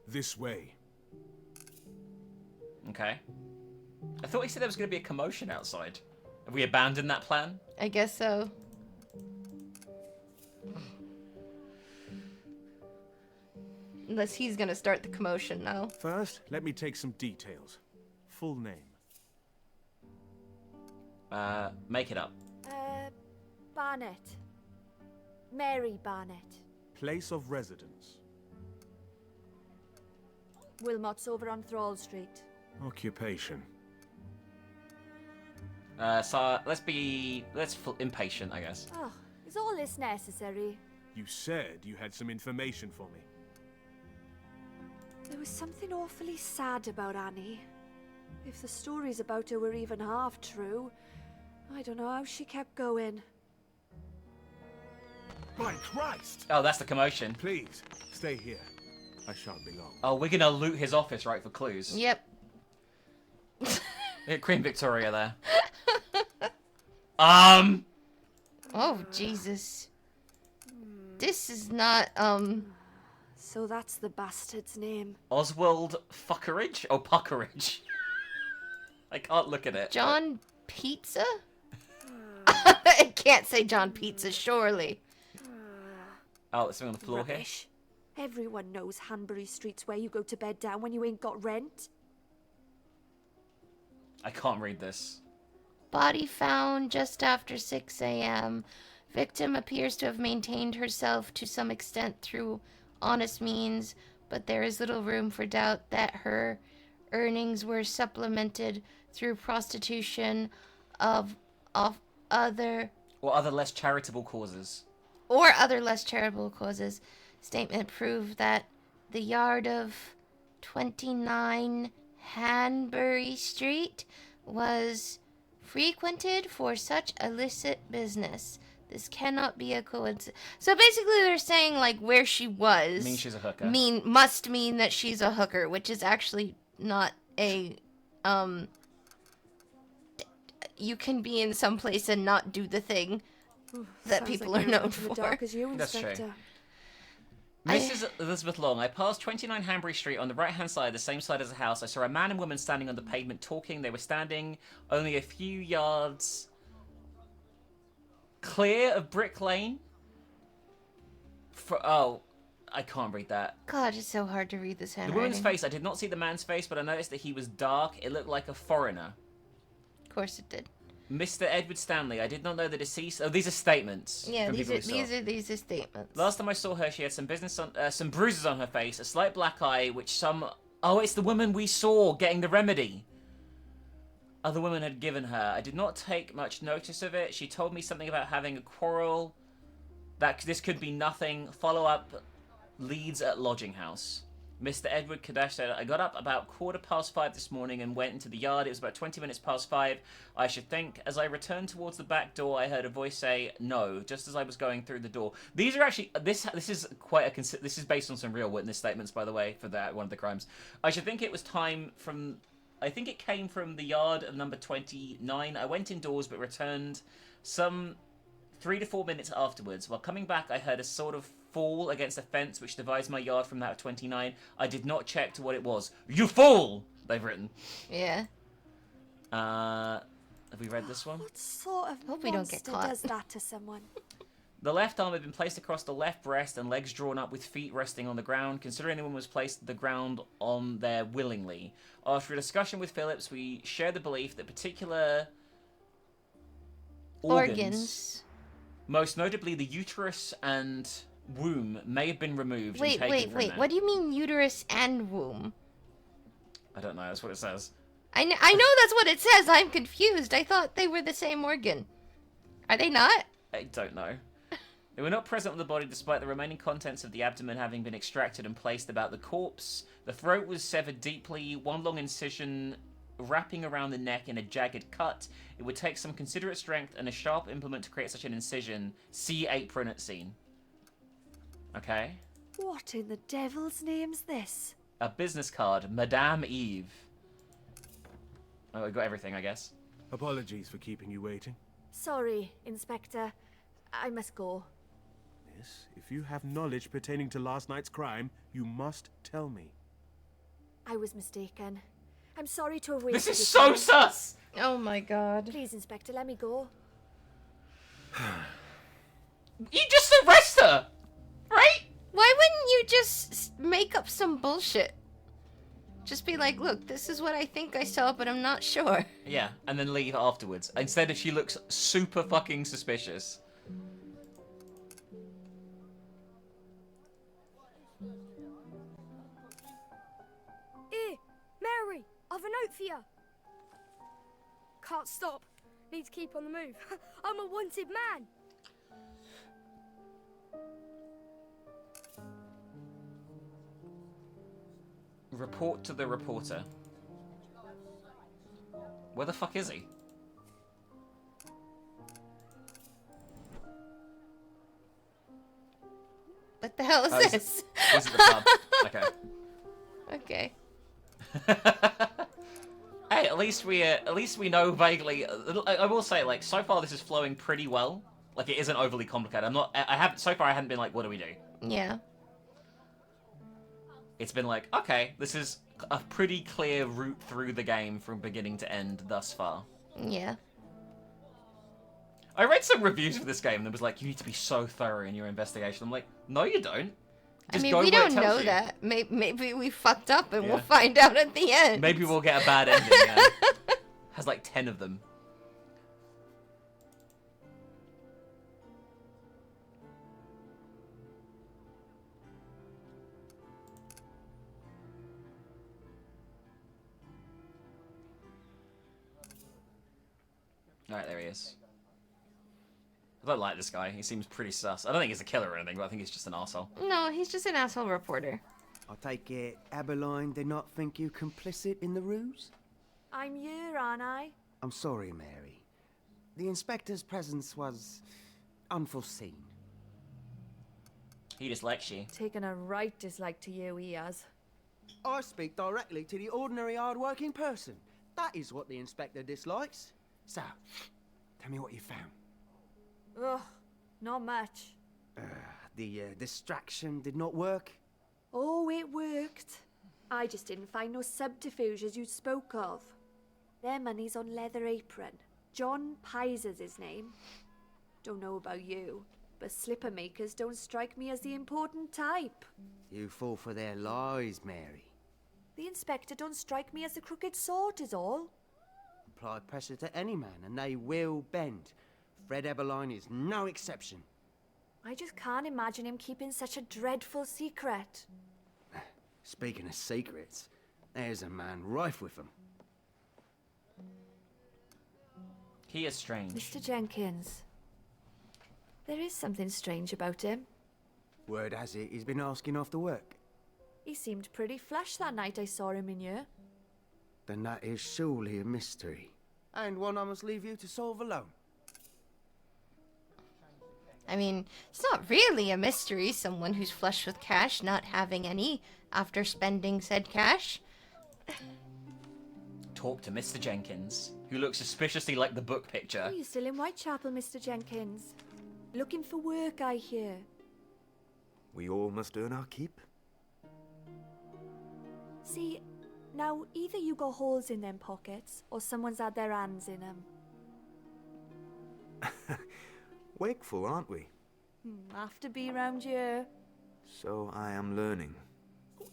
This way. Okay. I thought he said there was going to be a commotion outside. Have we abandoned that plan? I guess so. Unless he's gonna start the commotion now. First, let me take some details. Full name. Make it up. Barnett. Mary Barnett. Place of residence. Wilmot's over on Thrall Street. Occupation. So let's impatient, I guess. Oh, is all this necessary? You said you had some information for me. There was something awfully sad about Annie. If the stories about her were even half true, I don't know how she kept going. By Christ! Oh, that's the commotion. Please, stay here. I shan't be long. Oh, we're gonna loot his office, right, for clues. Yep. Yeah, Queen Victoria there. Oh, Jesus. This is not, So that's the bastard's name. Oswald Fuckeridge? Oh, Puckeridge. I can't look at it. John Pizza? I can't say John Pizza, surely. Oh, there's something on the floor Rubbish. Everyone knows Hanbury Street's where you go to bed down when you ain't got rent. here. I can't read this. Body found just after 6 a.m. Victim appears to have maintained herself to some extent through honest means, but there is little room for doubt that her earnings were supplemented through prostitution of other Or other less charitable causes. less charitable causes. Statement proved that the yard of 29 Hanbury Street was frequented for such illicit business. This cannot be a coincidence. So basically they're saying like where she was Means she's a hooker. must mean that she's a hooker, which is actually not a you can be in some place and not do the thing that people are known for. That's true. Mrs. Elizabeth Long, I passed 29 Hanbury Street on the right-hand side, the same side as the house. I saw a man and woman standing on the pavement talking. They were standing only a few yards clear of Brick Lane. Oh, I can't read that. God, it's so hard to read this The handwriting. woman's face, I did not see the man's face, but I noticed that he was dark. It looked like a foreigner. Of course it did. Mr. Edward Stanley, I did not know the deceased. Oh, these are statements. Yeah, from these people are, we saw. these are statements. Last time I saw her, she had some some bruises on her face, a slight black eye, which some... Oh, it's the woman we saw getting the remedy. Other women had given her. I did not take much notice of it. She told me something about having a quarrel. That this could be nothing. Follow up leads at lodging house. Mr. Edward Kadesh said, I got up about 5:15 this morning and went into the yard. It was about 20 minutes past 5, I should think. As I returned towards the back door, I heard a voice say, no, just as I was going through the door. These are actually, this is quite a, this is based on some real witness statements, by the way, for that one of the crimes. I should think it was time from, I think it came from the yard of number 29. I went indoors but returned some 3 to 4 minutes afterwards. While coming back, I heard a sort of fall against a fence which divides my yard from that of 29. I did not check to what it was. You fool! They've written. Yeah. Have we read this one? What sort of Hope we don't get monster caught. does that to someone? The left arm had been placed across the left breast and legs drawn up with feet resting on the ground. Considering the woman was placed the ground on there willingly. After a discussion with Phillips, we shared the belief that particular organs, most notably the uterus and womb, may have been removed and taken from there. What do you mean uterus and womb? I don't know, that's what it says. I know that's what it says. I'm confused. I thought they were the same organ. Are they not? I don't know. They were not present on the body despite the remaining contents of the abdomen having been extracted and placed about the corpse. The throat was severed deeply, one long incision wrapping around the neck in a jagged cut. It would take some considerate strength and a sharp implement to create such an incision. See apron at scene. Okay. What in the devil's name's this? A business card. Madame Eve. Oh, we got everything, I guess. Apologies for keeping you waiting. Sorry, Inspector. I must go. Miss, if you have knowledge pertaining to last night's crime, you must tell me. I was mistaken. I'm sorry to have wasted This is your so time. sus! Oh my god. Please, Inspector, let me go. You just arrest her! Right? Why wouldn't you just make up some bullshit? Just be like, look, this is what I think I saw, but I'm not sure. Yeah, and then leave afterwards. Instead of she looks super fucking suspicious. Here, Mary, I've a note for you. Can't stop. Need to keep on the move. I'm a wanted man. Report to the reporter. Where the fuck is he? What the hell is Oh, this? He's at the pub. Okay. Okay. Hey, at least we know vaguely. I will say, like, so far this is flowing pretty well. Like, it isn't overly complicated. So far I haven't been like, what do we do? Yeah. It's been like, okay, this is a pretty clear route through the game from beginning to end thus far. Yeah. I read some reviews for this game that was like, you need to be so thorough in your investigation. I'm like, no, you don't. I Just mean, go we where it don't tells know you. that. Maybe we fucked up and we'll Yeah. find out at the end. Maybe we'll get a bad ending. Yeah. Has like 10 of them. Alright, there he is. I don't like this guy. He seems pretty sus. I don't think he's a killer or anything, but I think he's just an arsehole. No, he's just an asshole reporter. I take it Aberline did not think you complicit in the ruse? I'm here, aren't I? I'm sorry, Mary. The inspector's presence was unforeseen. He dislikes you. Taken a right dislike to you, he has. I speak directly to the ordinary hard-working person. That is what the inspector dislikes. So, tell me what you found. Ugh, not much. The distraction did not work? Oh, it worked. I just didn't find no subterfuge as you spoke of. Their money's on Leather Apron. John Piser's his name. Don't know about you, but slipper makers don't strike me as the important type. You fall for their lies, Mary. The inspector don't strike me as the crooked sort is all. Apply pressure to any man and they will bend. Fred Eberline is no exception. I just can't imagine him keeping such a dreadful secret. Speaking of secrets, there's a man rife with them. He is strange. Mr. Jenkins. There is something strange about him. Word has it, he's been asking after work. He seemed pretty flush that night I saw him in here. Then that is surely a mystery. And one I must leave you to solve alone. I mean, it's not really a mystery, someone who's flush with cash not having any after spending said cash. Talk to Mr. Jenkins, who looks suspiciously like the book picture. Are you still in Whitechapel, Mr. Jenkins? Looking for work, I hear. We all must earn our keep. See, now either you got holes in them pockets, or someone's had their hands in them. Wakeful, aren't we? Have to be round here. So I am learning.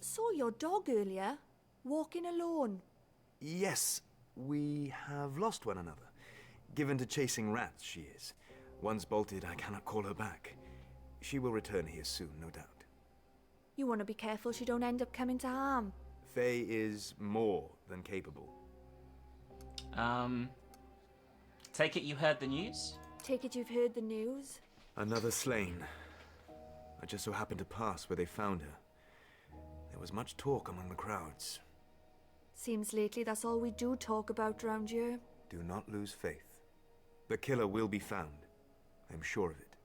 Saw your dog earlier, walking alone. Yes, we have lost one another. Given to chasing rats, she is. Once bolted, I cannot call her back. She will return here soon, no doubt. You want to be careful she don't end up coming to harm. Faye is more than capable. Take it you heard the news? Take it you've heard the news? Another slain. I just so happened to pass where they found her. There was much talk among the crowds. Seems lately that's all we do talk about round here. Do not lose faith. The killer will be found. I'm sure of it.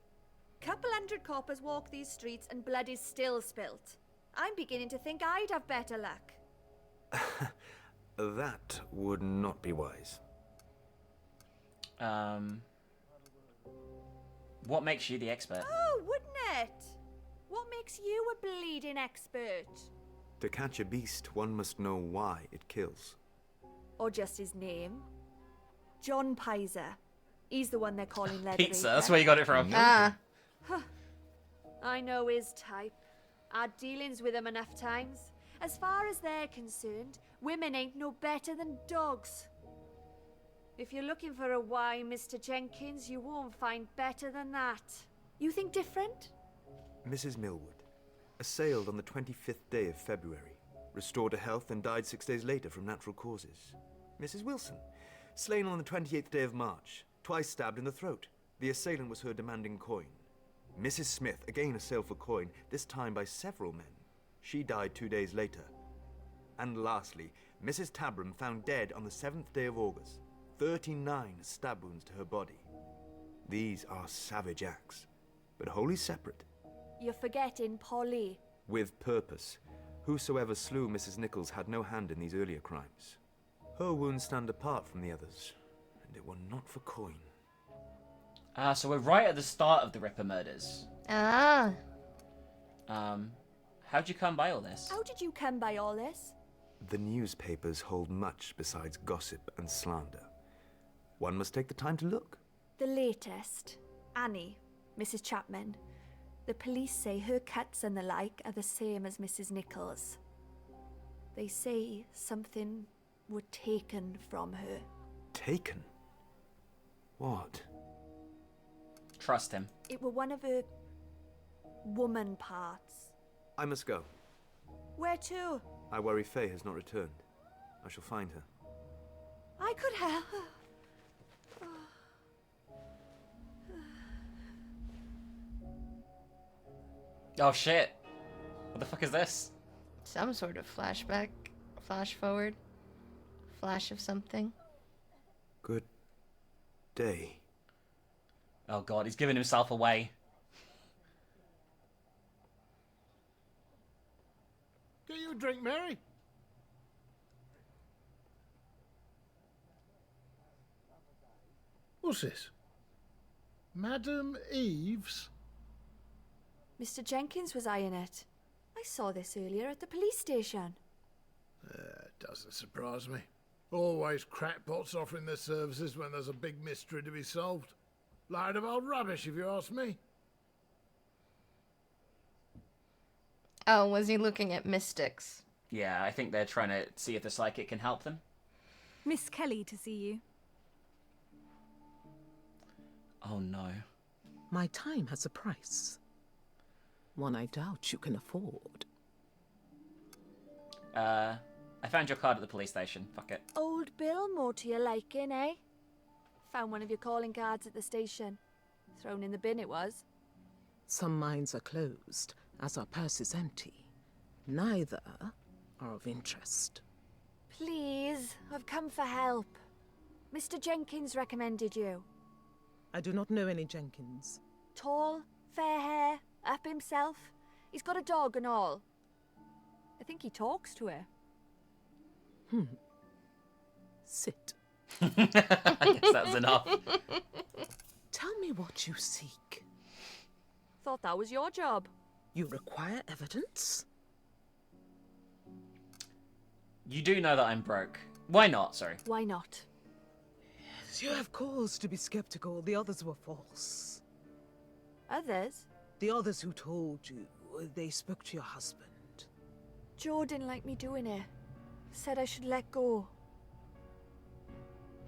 Couple hundred coppers walk these streets and blood is still spilt. I'm beginning to think I'd have better luck. That would not be wise. What makes you the expert? Oh, wouldn't it? What makes you a bleeding expert? To catch a beast, one must know why it kills. Or just his name? John Piser. He's the one they're calling Leather Pizza, Apron. that's where you got it from. Ah. I know his type. Had dealings with him enough times. As far as they're concerned, women ain't no better than dogs. If you're looking for a why, Mr. Jenkins, you won't find better than that. You think different? Mrs. Millwood, assailed on the 25th day of February, restored to health and died 6 days later from natural causes. Mrs. Wilson, slain on the 28th day of March, twice stabbed in the throat. The assailant was heard demanding coin. Mrs. Smith, again assailed for coin, this time by several men. She died 2 days later. And lastly, Mrs. Tabram found dead on the 7th day of August. 39 stab wounds to her body. These are savage acts, but wholly separate. You're forgetting Polly. With purpose. Whosoever slew Mrs. Nichols had no hand in these earlier crimes. Her wounds stand apart from the others, and it were not for coin. So we're right at the start of the Ripper murders. Ah. How'd you come by all this? How did you come by all this? The newspapers hold much besides gossip and slander. One must take the time to look. The latest. Annie, Mrs. Chapman. The police say her cuts and the like are the same as Mrs. Nichols. They say something were taken from her. Taken? What? Trust him. It were one of her woman parts. I must go. Where to? I worry Faye has not returned. I shall find her. I could help. Oh shit. What the fuck is this? Some sort of flashback, flash forward, flash of something. Good day. Oh god, he's giving himself away. Get you a drink, Mary? What's this? Madam Eves? Mr. Jenkins was eyeing it. I saw this earlier at the police station. Doesn't surprise me. Always crackpots offering their services when there's a big mystery to be solved. Load of old rubbish, if you ask me. Oh, was he looking at mystics? Yeah, I think they're trying to see if the psychic can help them. Miss Kelly to see you. Oh no. My time has a price. One I doubt you can afford. I found your card at the police station. Fuck it. Old Bill, more to your liking, eh? Found one of your calling cards at the station. Thrown in the bin it was. Some minds are closed, as our purse is empty. Neither are of interest. Please, I've come for help. Mr. Jenkins recommended you. I do not know any Jenkins. Tall, fair hair, up himself. He's got a dog and all. I think he talks to her. Sit. I guess that was enough. Tell me what you seek. Thought that was your job. You require evidence? You do know that I'm broke. Why not? Sorry. Why not? Yes, you have cause to be skeptical. The others were false. Others? The others who told you, they spoke to your husband. Joe didn't like me doing it. Said I should let go.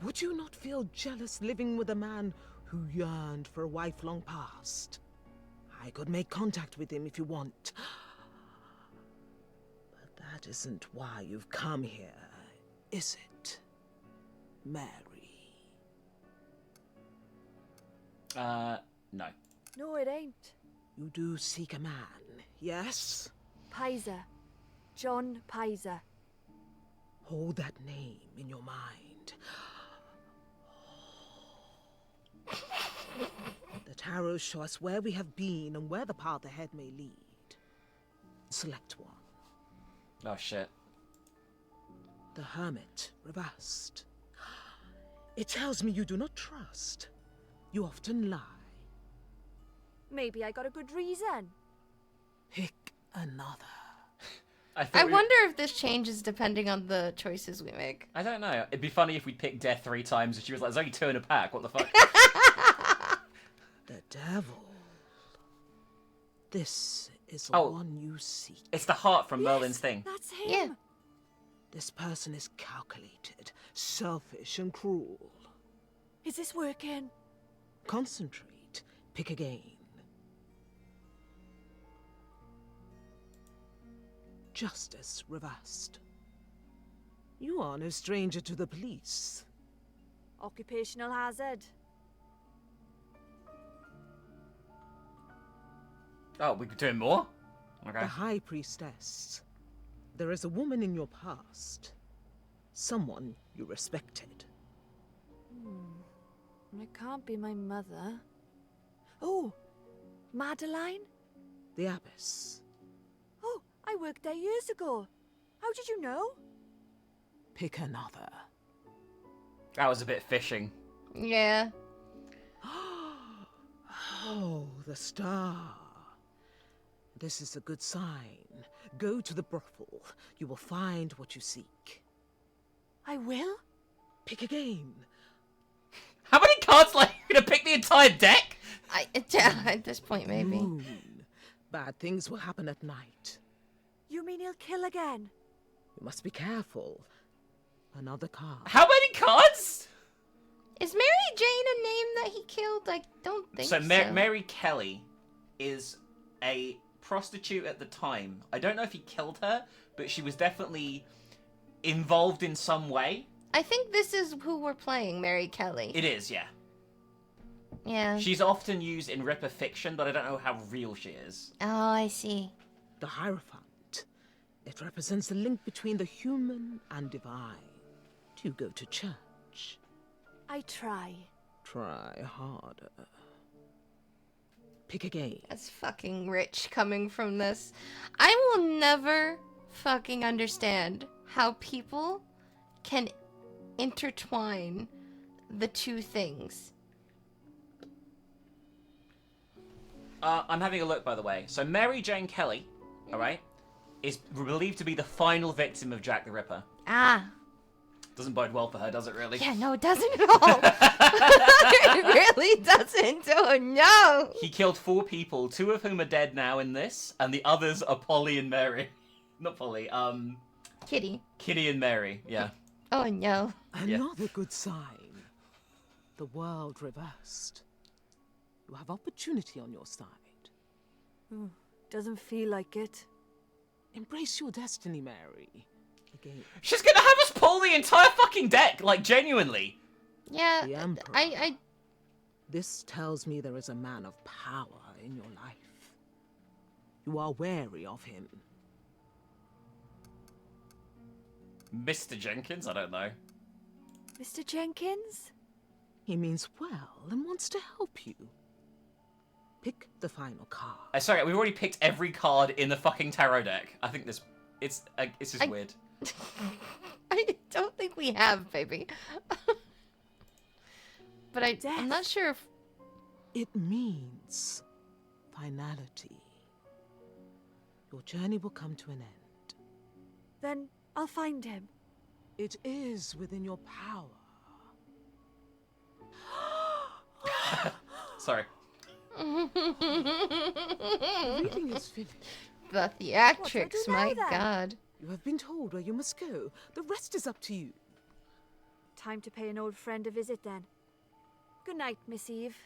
Would you not feel jealous living with a man who yearned for a wife long past? I could make contact with him if you want. But that isn't why you've come here, is it, Mary? No. No, it ain't. You do seek a man, yes? Pizer. John Pizer. Hold that name in your mind. The tarots show us where we have been and where the path ahead may lead. Select one. Oh shit. The Hermit, reversed. It tells me you do not trust. You often lie. Maybe I got a good reason. Pick another. I wonder if this changes depending on the choices we make. I don't know. It'd be funny if we picked death 3 times and she was like, there's only 2 in a pack. What the fuck? The devil. This is the one you seek. It's the heart from Merlin's thing. That's him. Yeah. This person is calculated, selfish, and cruel. Is this working? Concentrate. Pick again. Justice reversed. You are no stranger to the police. Occupational hazard. Oh, we're doing more? Okay. The High Priestess. There is a woman in your past. Someone you respected. It can't be my mother. Oh, Madeline? The Abbess. Oh, I worked there years ago. How did you know? Pick another. That was a bit fishing. Yeah. Oh, the star. This is a good sign. Go to the brothel. You will find what you seek. I will? Pick again. How many cards like you to pick the entire deck? At this point, maybe. Moon. Bad things will happen at night. You mean he'll kill again? You must be careful. Another card. How many cards? Is Mary Jane a name that he killed? I don't think so. So Mary Kelly is a prostitute at the time. I don't know if he killed her, but she was definitely involved in some way. I think this is who we're playing, Mary Kelly. It is, yeah. Yeah. She's often used in Ripper fiction, but I don't know how real she is. Oh, I see. The Hierophant. It represents the link between the human and divine. Do you go to church? I try. Try harder. Pick again. That's fucking rich coming from this. I will never fucking understand how people can intertwine the two things. I'm having a look, by the way. So Mary Jane Kelly, all right, is believed to be the final victim of Jack the Ripper. Ah. Doesn't bode well for her, does it really? Yeah, no, it doesn't at all. It really doesn't. Oh, no. He killed 4 people, 2 of whom are dead now in this, and the others are Polly and Mary. Not Polly, Kitty. Kitty and Mary, yeah. Oh, no. Another good sign. The world reversed. You have opportunity on your side. Doesn't feel like it. Embrace your destiny, Mary. Again. She's gonna have us pull the entire fucking deck, like, genuinely. Yeah, The Emperor. I... This tells me there is a man of power in your life. You are wary of him. Mr. Jenkins? I don't know. Mr. Jenkins? He means well and wants to help you. Pick the final card. Sorry, we've already picked every card in the fucking tarot deck. I think this... It's just weird. I don't think we have, baby. But I'm not sure if... It means finality. Your journey will come to an end. Then I'll find him. It is within your power. Sorry. Reading is finished. The theatrics, my god. You have been told where you must go. The rest is up to you. Time to pay an old friend a visit then. Good night, Miss Eve.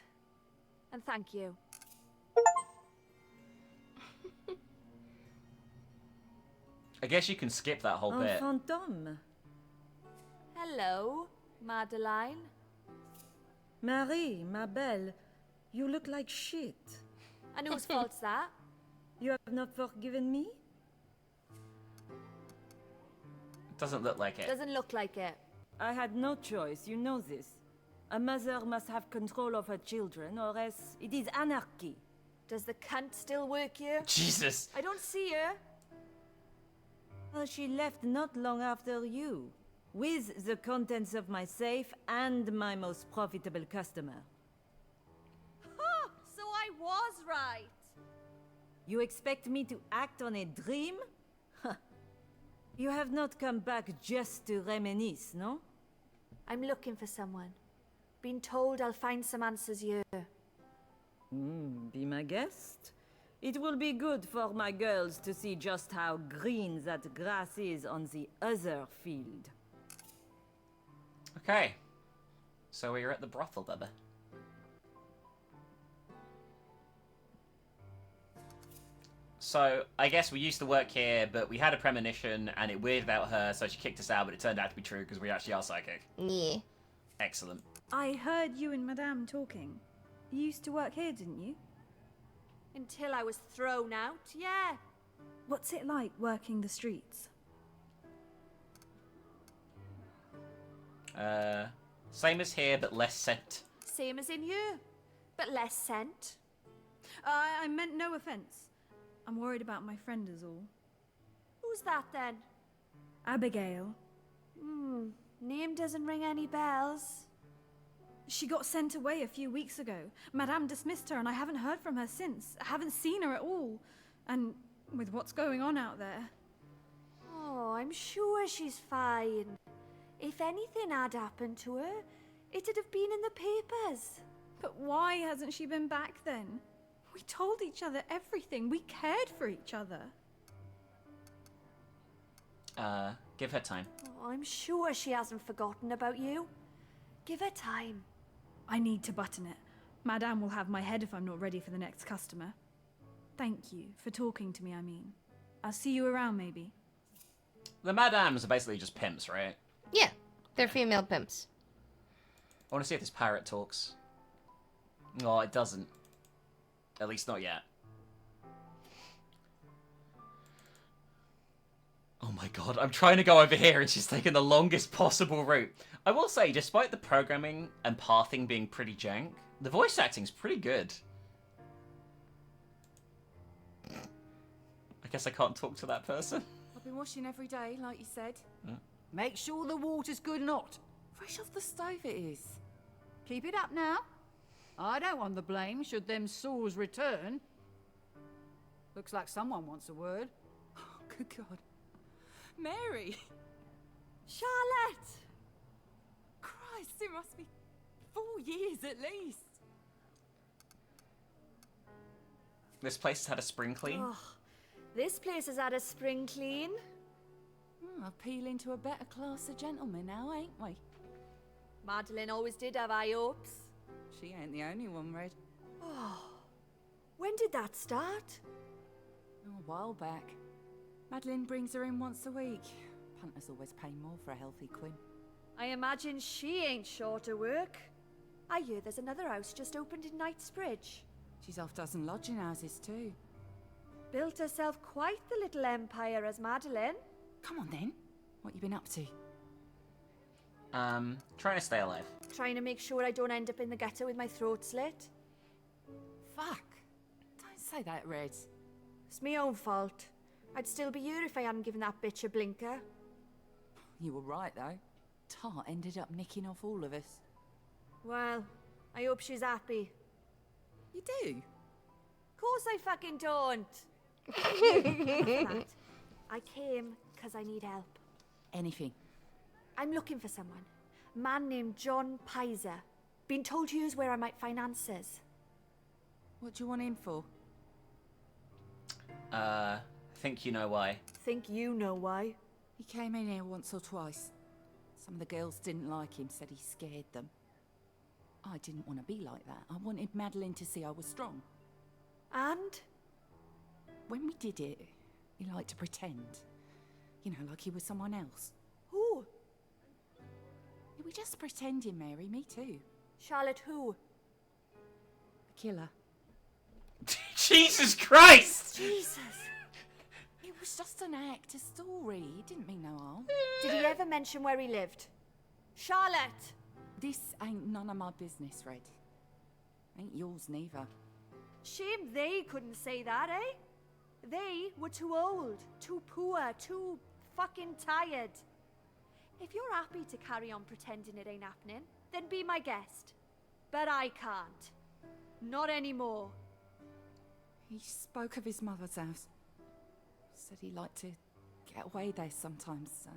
And thank you. I guess you can skip that whole bit. Fantôme. Hello, Madeline. Marie, ma belle, you look like shit. And whose fault's that? You have not forgiven me? Doesn't look like it. Doesn't look like it. I had no choice, you know this. A mother must have control of her children, or else it is anarchy. Does the cunt still work here? Jesus. I don't see her. Well, she left not long after you, with the contents of my safe and my most profitable customer. Oh, so I was right. You expect me to act on a dream? You have not come back just to reminisce, no? I'm looking for someone. Been told I'll find some answers here. Be my guest. It will be good for my girls to see just how green that grass is on the other field. Okay. So we're at the brothel, baby. So, I guess we used to work here, but we had a premonition, and it weirded out her, so she kicked us out, but it turned out to be true, because we actually are psychic. Yeah. Excellent. I heard you and Madame talking. You used to work here, didn't you? Until I was thrown out, yeah. What's it like working the streets? Same as here, but less scent. Same as in here, but less scent. I meant no offense. I'm worried about my friend is all. Who's that then? Abigail. Name doesn't ring any bells. She got sent away a few weeks ago. Madame dismissed her and I haven't heard from her since. I haven't seen her at all. And with what's going on out there. Oh, I'm sure she's fine. If anything had happened to her, it'd have been in the papers. But why hasn't she been back then? We told each other everything. We cared for each other. Give her time. Oh, I'm sure she hasn't forgotten about you. Give her time. I need to button it. Madame will have my head if I'm not ready for the next customer. Thank you for talking to me, I mean. I'll see you around, maybe. The Madames are basically just pimps, right? Yeah, they're female pimps. I want to see if this parrot talks. Oh, it doesn't. At least not yet. Oh my god, I'm trying to go over here and she's taking the longest possible route. I will say, despite the programming and pathing being pretty jank, the voice acting's pretty good. I guess I can't talk to that person. I've been washing every day, like you said. Make sure the water's good and hot. Fresh off the stove it is. Keep it up now. I don't want the blame should them sores return. Looks like someone wants a word. Oh, good God. Mary! Charlotte! Christ, it must be 4 years at least. This place has had a spring clean. Oh, this place has had a spring clean. Appealing to a better class of gentlemen now, ain't we? Madeline always did have high hopes. She ain't the only one, Red. Oh, when did that start? Oh, a while back. Madeline brings her in once a week. Punters always pay more for a healthy queen. I imagine she ain't short of work. I hear there's another house just opened in Knightsbridge. She's half dozen lodging houses too. Built herself quite the little empire as Madeline. Come on then. What you been up to? Trying to stay alive. Trying to make sure I don't end up in the ghetto with my throat slit. Fuck. Don't say that, Red. It's my own fault. I'd still be here if I hadn't given that bitch a blinker. You were right, though. Tart ended up nicking off all of us. Well, I hope she's happy. You do? Course I fucking don't. That, I came because I need help. Anything. I'm looking for someone. Man named John Pizer. Been told here's where I might find answers. What do you want him for? Think you know why. Think you know why. He came in here once or twice. Some of the girls didn't like him, said he scared them. I didn't want to be like that. I wanted Madeline to see I was strong. And? When we did it, he liked to pretend. You know, like he was someone else. Who? We were just pretending, Mary. Me too. Charlotte who? A killer. Jesus Christ! Jesus. It was just an act, a story. He didn't mean no harm. Did he ever mention where he lived? Charlotte! This ain't none of my business, Red. Ain't yours neither. Shame they couldn't say that, eh? They were too old, too poor, too fucking tired. If you're happy to carry on pretending it ain't happening, then be my guest. But I can't. Not anymore. He spoke of his mother's house. Said he liked to get away there sometimes.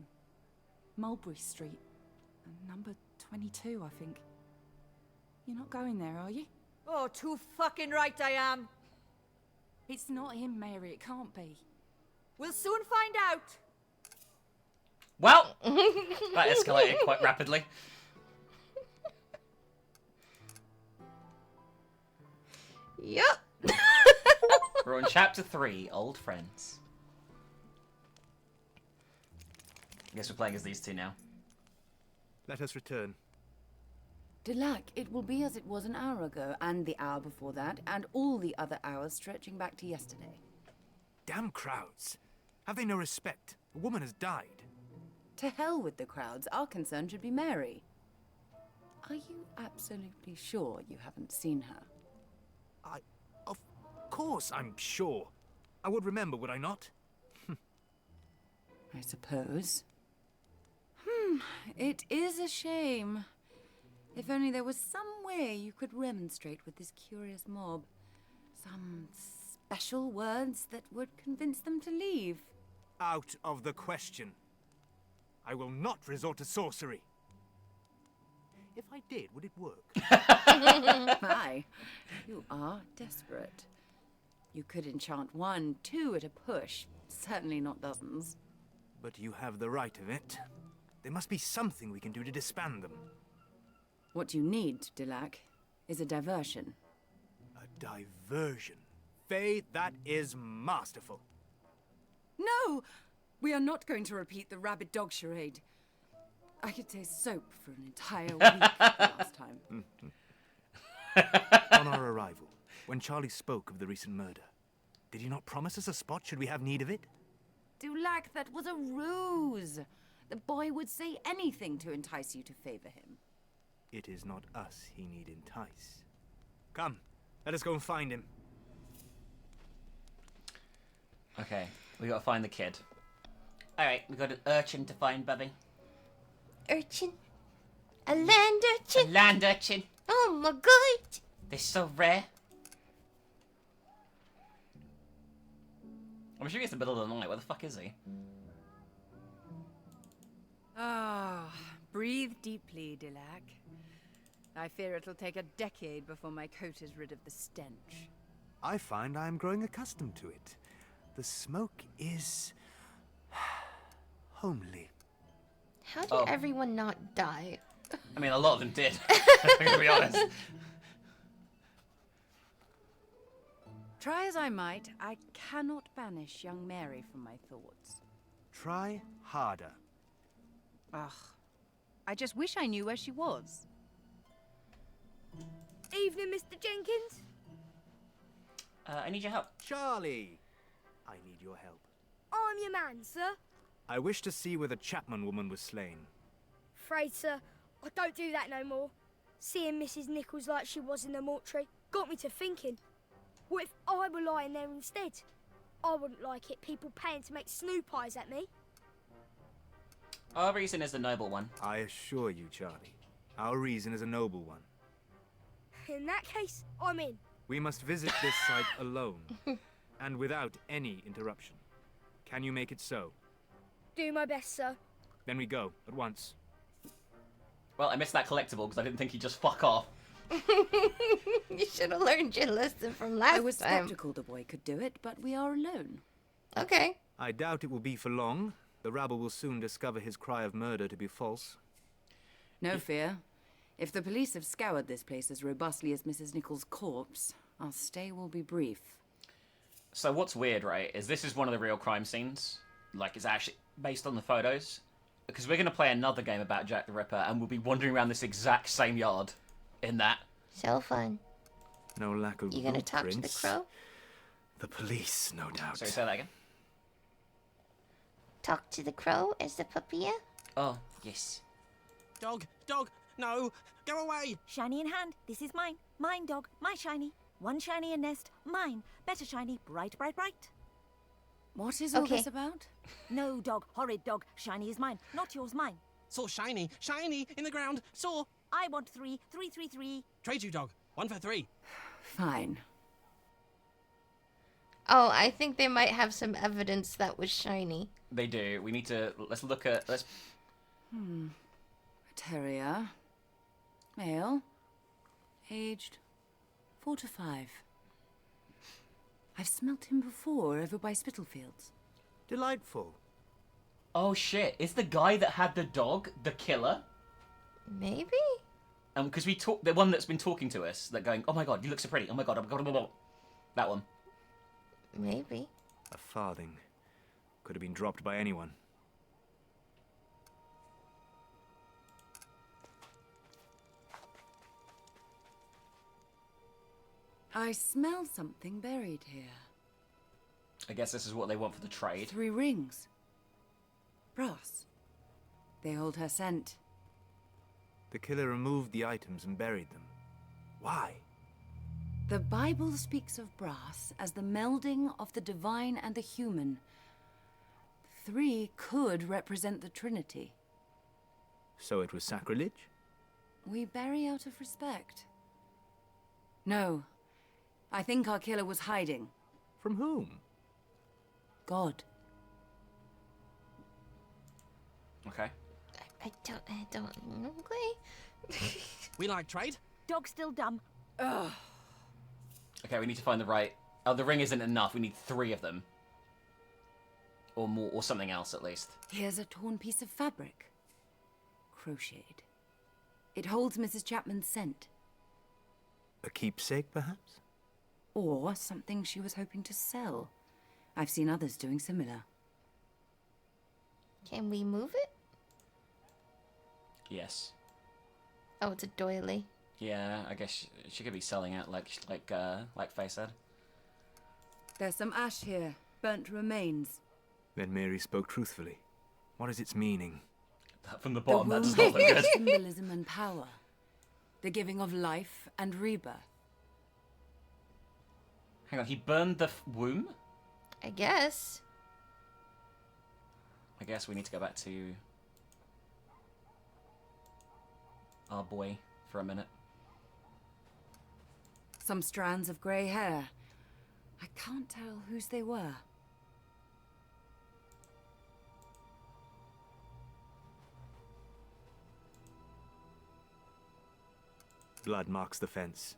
Mulberry Street. Number 22, I think. You're not going there, are you? Oh, too fucking right I am. It's not him, Mary. It can't be. We'll soon find out. Well, that escalated quite rapidly. Yep. We're on chapter 3, Old Friends. I guess we're playing as these two now. Let us return. Delac, it will be as it was an hour ago, and the hour before that, and all the other hours stretching back to yesterday. Damn crowds. Have they no respect? A woman has died. To hell with the crowds. Our concern should be Mary. Are you absolutely sure you haven't seen her? Of course I'm sure. I would remember, would I not? I suppose. It is a shame. If only there was some way you could remonstrate with this curious mob. Some special words that would convince them to leave. Out of the question. I will not resort to sorcery. If I did, would it work? My, you are desperate. You could enchant 1, 2 at a push. Certainly not dozens. But you have the right of it. There must be something we can do to disband them. What you need, Delac, is a diversion. A diversion? Faye, that is masterful. No! We are not going to repeat the rabid dog charade. I could taste soap for an entire week last time. On our arrival, when Charlie spoke of the recent murder, did he not promise us a spot should we have need of it? Dulac, that was a ruse. The boy would say anything to entice you to favor him. It is not us he need entice. Come, let us go and find him. Okay, we gotta find the kid. Alright, we got an urchin to find, Bubby. Urchin. A land urchin. A land urchin. Oh my god. They're so rare. I'm sure it's the middle of the night. Where the fuck is he? Ah, breathe deeply, Dillac. I fear it'll take a decade before my coat is rid of the stench. I find I am growing accustomed to it. The smoke is homely. How did everyone not die? I mean, a lot of them did. I'm gonna be honest. Try as I might, I cannot banish young Mary from my thoughts. Try harder. Ugh. I just wish I knew where she was. Evening, Mr. Jenkins. I need your help. Charlie! I need your help. I'm your man, sir. I wish to see where the Chapman woman was slain. Afraid, sir, I don't do that no more. Seeing Mrs. Nichols like she was in the mortuary got me to thinking. What if I were lying there instead? I wouldn't like it, people paying to make snoop eyes at me. Our reason is the noble one. I assure you, Charlie, our reason is a noble one. In that case, I'm in. We must visit this site alone, and without any interruption. Can you make it so? Do my best, sir. Then we go, at once. Well, I missed that collectible because I didn't think he'd just fuck off. You should have learned your lesson from last time. I was skeptical the boy could do it, but we are alone. Okay. I doubt it will be for long. The rabble will soon discover his cry of murder to be false. No fear. If the police have scoured this place as robustly as Mrs. Nichols' corpse, our stay will be brief. So what's weird, right, is this is one of the real crime scenes. Like, it's actually based on the photos. Because we're going to play another game about Jack the Ripper, and we'll be wandering around this exact same yard in that. So fun. No lack of You gonna talk to the crow? The police, no doubt. Sorry, say that again. Talk to the crow as the papilla? Oh, yes. Dog, no, go away! Shiny in hand, this is mine. Mine, dog, my shiny. One shiny in nest, mine. Better shiny, bright, bright, bright. What is all this about? No, dog, horrid dog. Shiny is mine, not yours, mine. Saw shiny in the ground. Saw. I want 3, 3, 3, 3. Trade you, dog. 1 for 3. Fine. Oh, I think they might have some evidence that was shiny. They do. We need to... Let's look at... Let's... A terrier. Male. Aged 4 to 5. I've smelt him before over by Spitalfields. Delightful. Oh, shit. Is the guy that had the dog the killer? Maybe? Because we talk... The one that's been talking to us, that going, oh my god, you look so pretty. Oh my god, blah, blah, blah. That one. Maybe. A farthing. Could have been dropped by anyone. I smell something buried here. I guess this is what they want for the trade. 3 rings. Brass. They hold her scent. The killer removed the items and buried them. Why? The Bible speaks of brass as the melding of the divine and the human. 3 could represent the Trinity. So it was sacrilege? We bury out of respect. No. I think our killer was hiding. From whom? God. Okay. I don't know. We like trade? Dog still dumb. Ugh. Okay, we need to find the right... Oh, the ring isn't enough. We need 3 of them. Or more, or something else at least. Here's a torn piece of fabric. Crocheted. It holds Mrs. Chapman's scent. A keepsake, perhaps? Or something she was hoping to sell. I've seen others doing similar. Can we move it? Yes. Oh, it's a doily. Yeah, I guess she could be selling it like Faye said. There's some ash here. Burnt remains. Then Mary spoke truthfully. What is its meaning? From the bottom, the that does not look good. Symbolism and power. The giving of life and rebirth. Hang on, he burned the womb? I guess. I guess we need to go back to our boy for a minute. Some strands of grey hair. I can't tell whose they were. Blood marks the fence.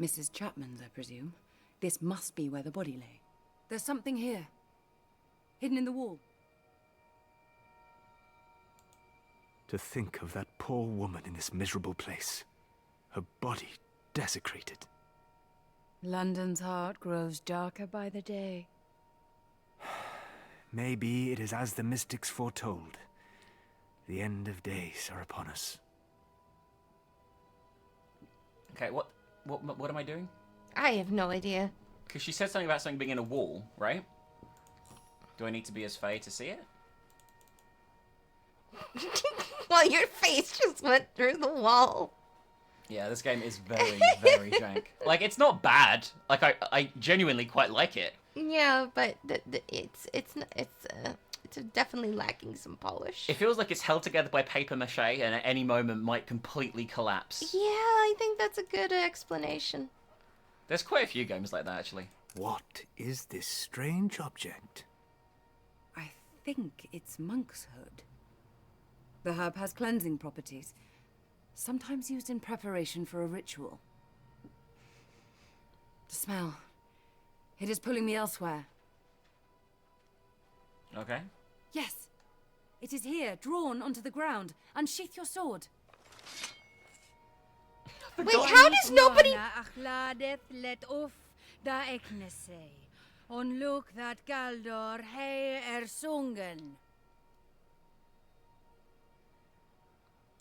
Mrs. Chapman's, I presume. This must be where the body lay. There's something here. Hidden in the wall. To think of that poor woman in this miserable place. Her body desecrated. London's heart grows darker by the day. Maybe it is as the mystics foretold. The end of days are upon us. Okay, what am I doing? I have no idea. Because she said something about something being in a wall, right? Do I need to be as Faye to see it? Well, your face just went through the wall. Yeah, this game is very, very jank. Like, it's not bad. Like, I genuinely quite like it. Yeah, but it's definitely lacking some polish. It feels like it's held together by paper mache and at any moment might completely collapse. Yeah, I think that's a good explanation. There's quite a few games like that, actually. What is this strange object? I think it's monk's hood. The herb has cleansing properties, sometimes used in preparation for a ritual. The smell. It is pulling me elsewhere. Okay. Yes. It is here, drawn onto the ground. Unsheath your sword. Wait, how does nobody... let off da eknese. On look that Galdor hei sungen.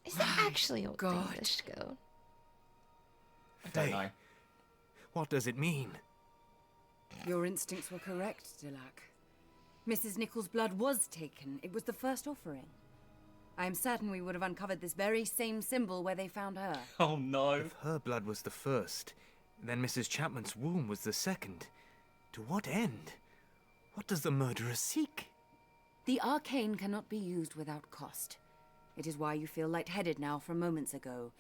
Is that actually what the English go? I don't know. What does it mean? Your instincts were correct, Dulac. Mrs. Nichols' blood was taken. It was the first offering. I am certain we would have uncovered this very same symbol where they found her. Oh no. If her blood was the first, then Mrs. Chapman's womb was the second. To what end? What does the murderer seek? The arcane cannot be used without cost. It is why you feel lightheaded now from moments ago.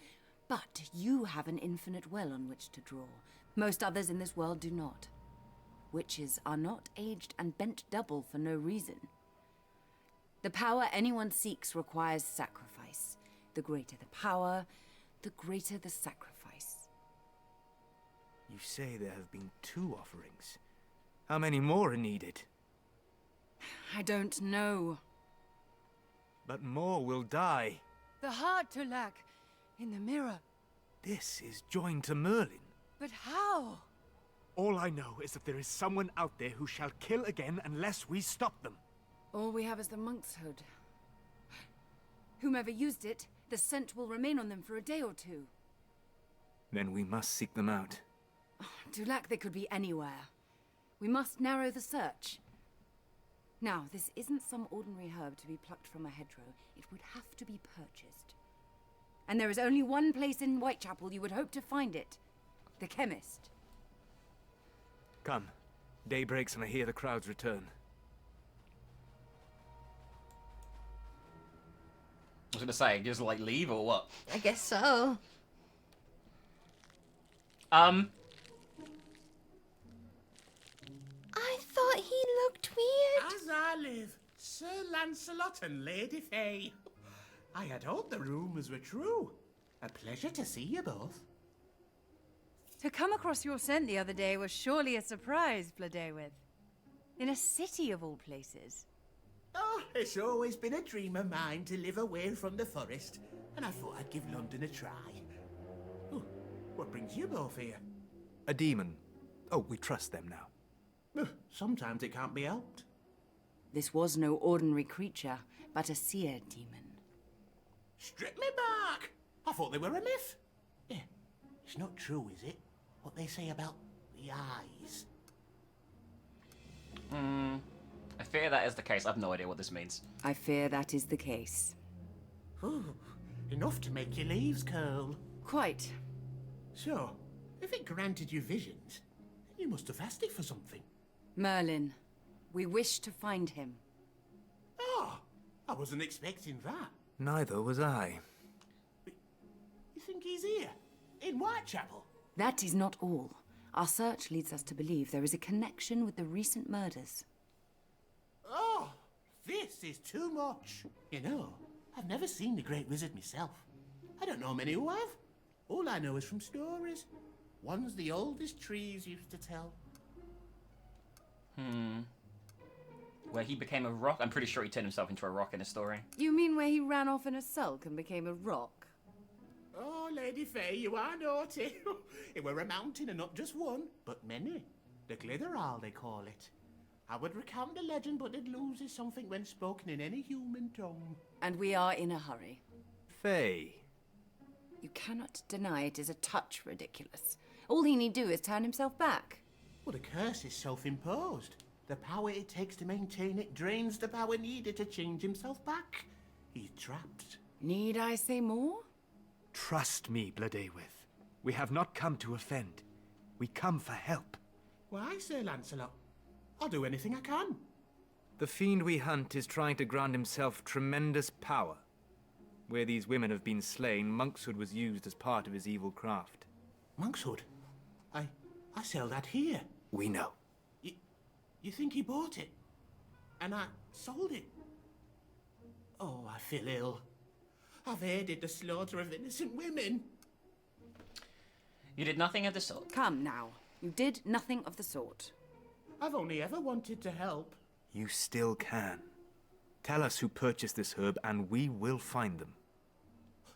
But you have an infinite well on which to draw. Most others in this world do not. Witches are not aged and bent double for no reason. The power anyone seeks requires sacrifice. The greater the power, the greater the sacrifice. You say there have been 2 offerings. How many more are needed? I don't know. But more will die. The heart, Dulac, in the mirror. This is joined to Merlin. But how? All I know is that there is someone out there who shall kill again unless we stop them. All we have is the monk's hood. Whomever used it, the scent will remain on them for a day or 2. Then we must seek them out. Dulac, they could be anywhere. We must narrow the search. Now, this isn't some ordinary herb to be plucked from a hedgerow. It would have to be purchased. And there is only one place in Whitechapel you would hope to find it. The chemist. Come. Day breaks and I hear the crowds return. I was gonna say, just like leave or what? I guess so. I thought he looked weird. As I live, Sir Lancelot and Lady Faye. I had hoped the rumours were true. A pleasure to see you both. To come across your scent the other day was surely a surprise, Bladewith. In a city of all places. Oh, it's always been a dream of mine to live away from the forest, and I thought I'd give London a try. Oh, what brings you both here? A demon. Oh, we trust them now. Sometimes it can't be helped. This was no ordinary creature, but a seer demon. Strip me back! I thought they were a myth. Yeah, it's not true, is it? What they say about the eyes. I fear that is the case. I have no idea what this means. I fear that is the case. Ooh, enough to make your leaves curl. Quite. So, if it granted you visions, you must have asked it for something. Merlin, we wish to find him. Oh, I wasn't expecting that. Neither was I. You think he's here? In Whitechapel? That is not all. Our search leads us to believe there is a connection with the recent murders. Oh, this is too much. You know, I've never seen the Great Wizard myself. I don't know many who have. All I know is from stories. Ones the oldest trees used to tell. Where he became a rock? I'm pretty sure he turned himself into a rock in a story. You mean where he ran off in a sulk and became a rock? Oh, Lady Faye, you are naughty. It were a mountain and not just one, but many. The Glitherall, they call it. I would recount the legend, but it loses something when spoken in any human tongue. And we are in a hurry. Faye. You cannot deny it is a touch ridiculous. All he need do is turn himself back. Well, the curse is self-imposed. The power it takes to maintain it drains the power needed to change himself back. He's trapped. Need I say more? Trust me, Blodeuwedd. We have not come to offend. We come for help. Why, Sir Lancelot? I'll do anything I can. The fiend we hunt is trying to grant himself tremendous power. Where these women have been slain, monkshood was used as part of his evil craft. Monkshood? I sell that here. We know. You think he bought it? And I sold it? Oh, I feel ill. I've aided the slaughter of innocent women. You did nothing of the sort. Come now. You did nothing of the sort. I've only ever wanted to help. You still can. Tell us who purchased this herb and we will find them.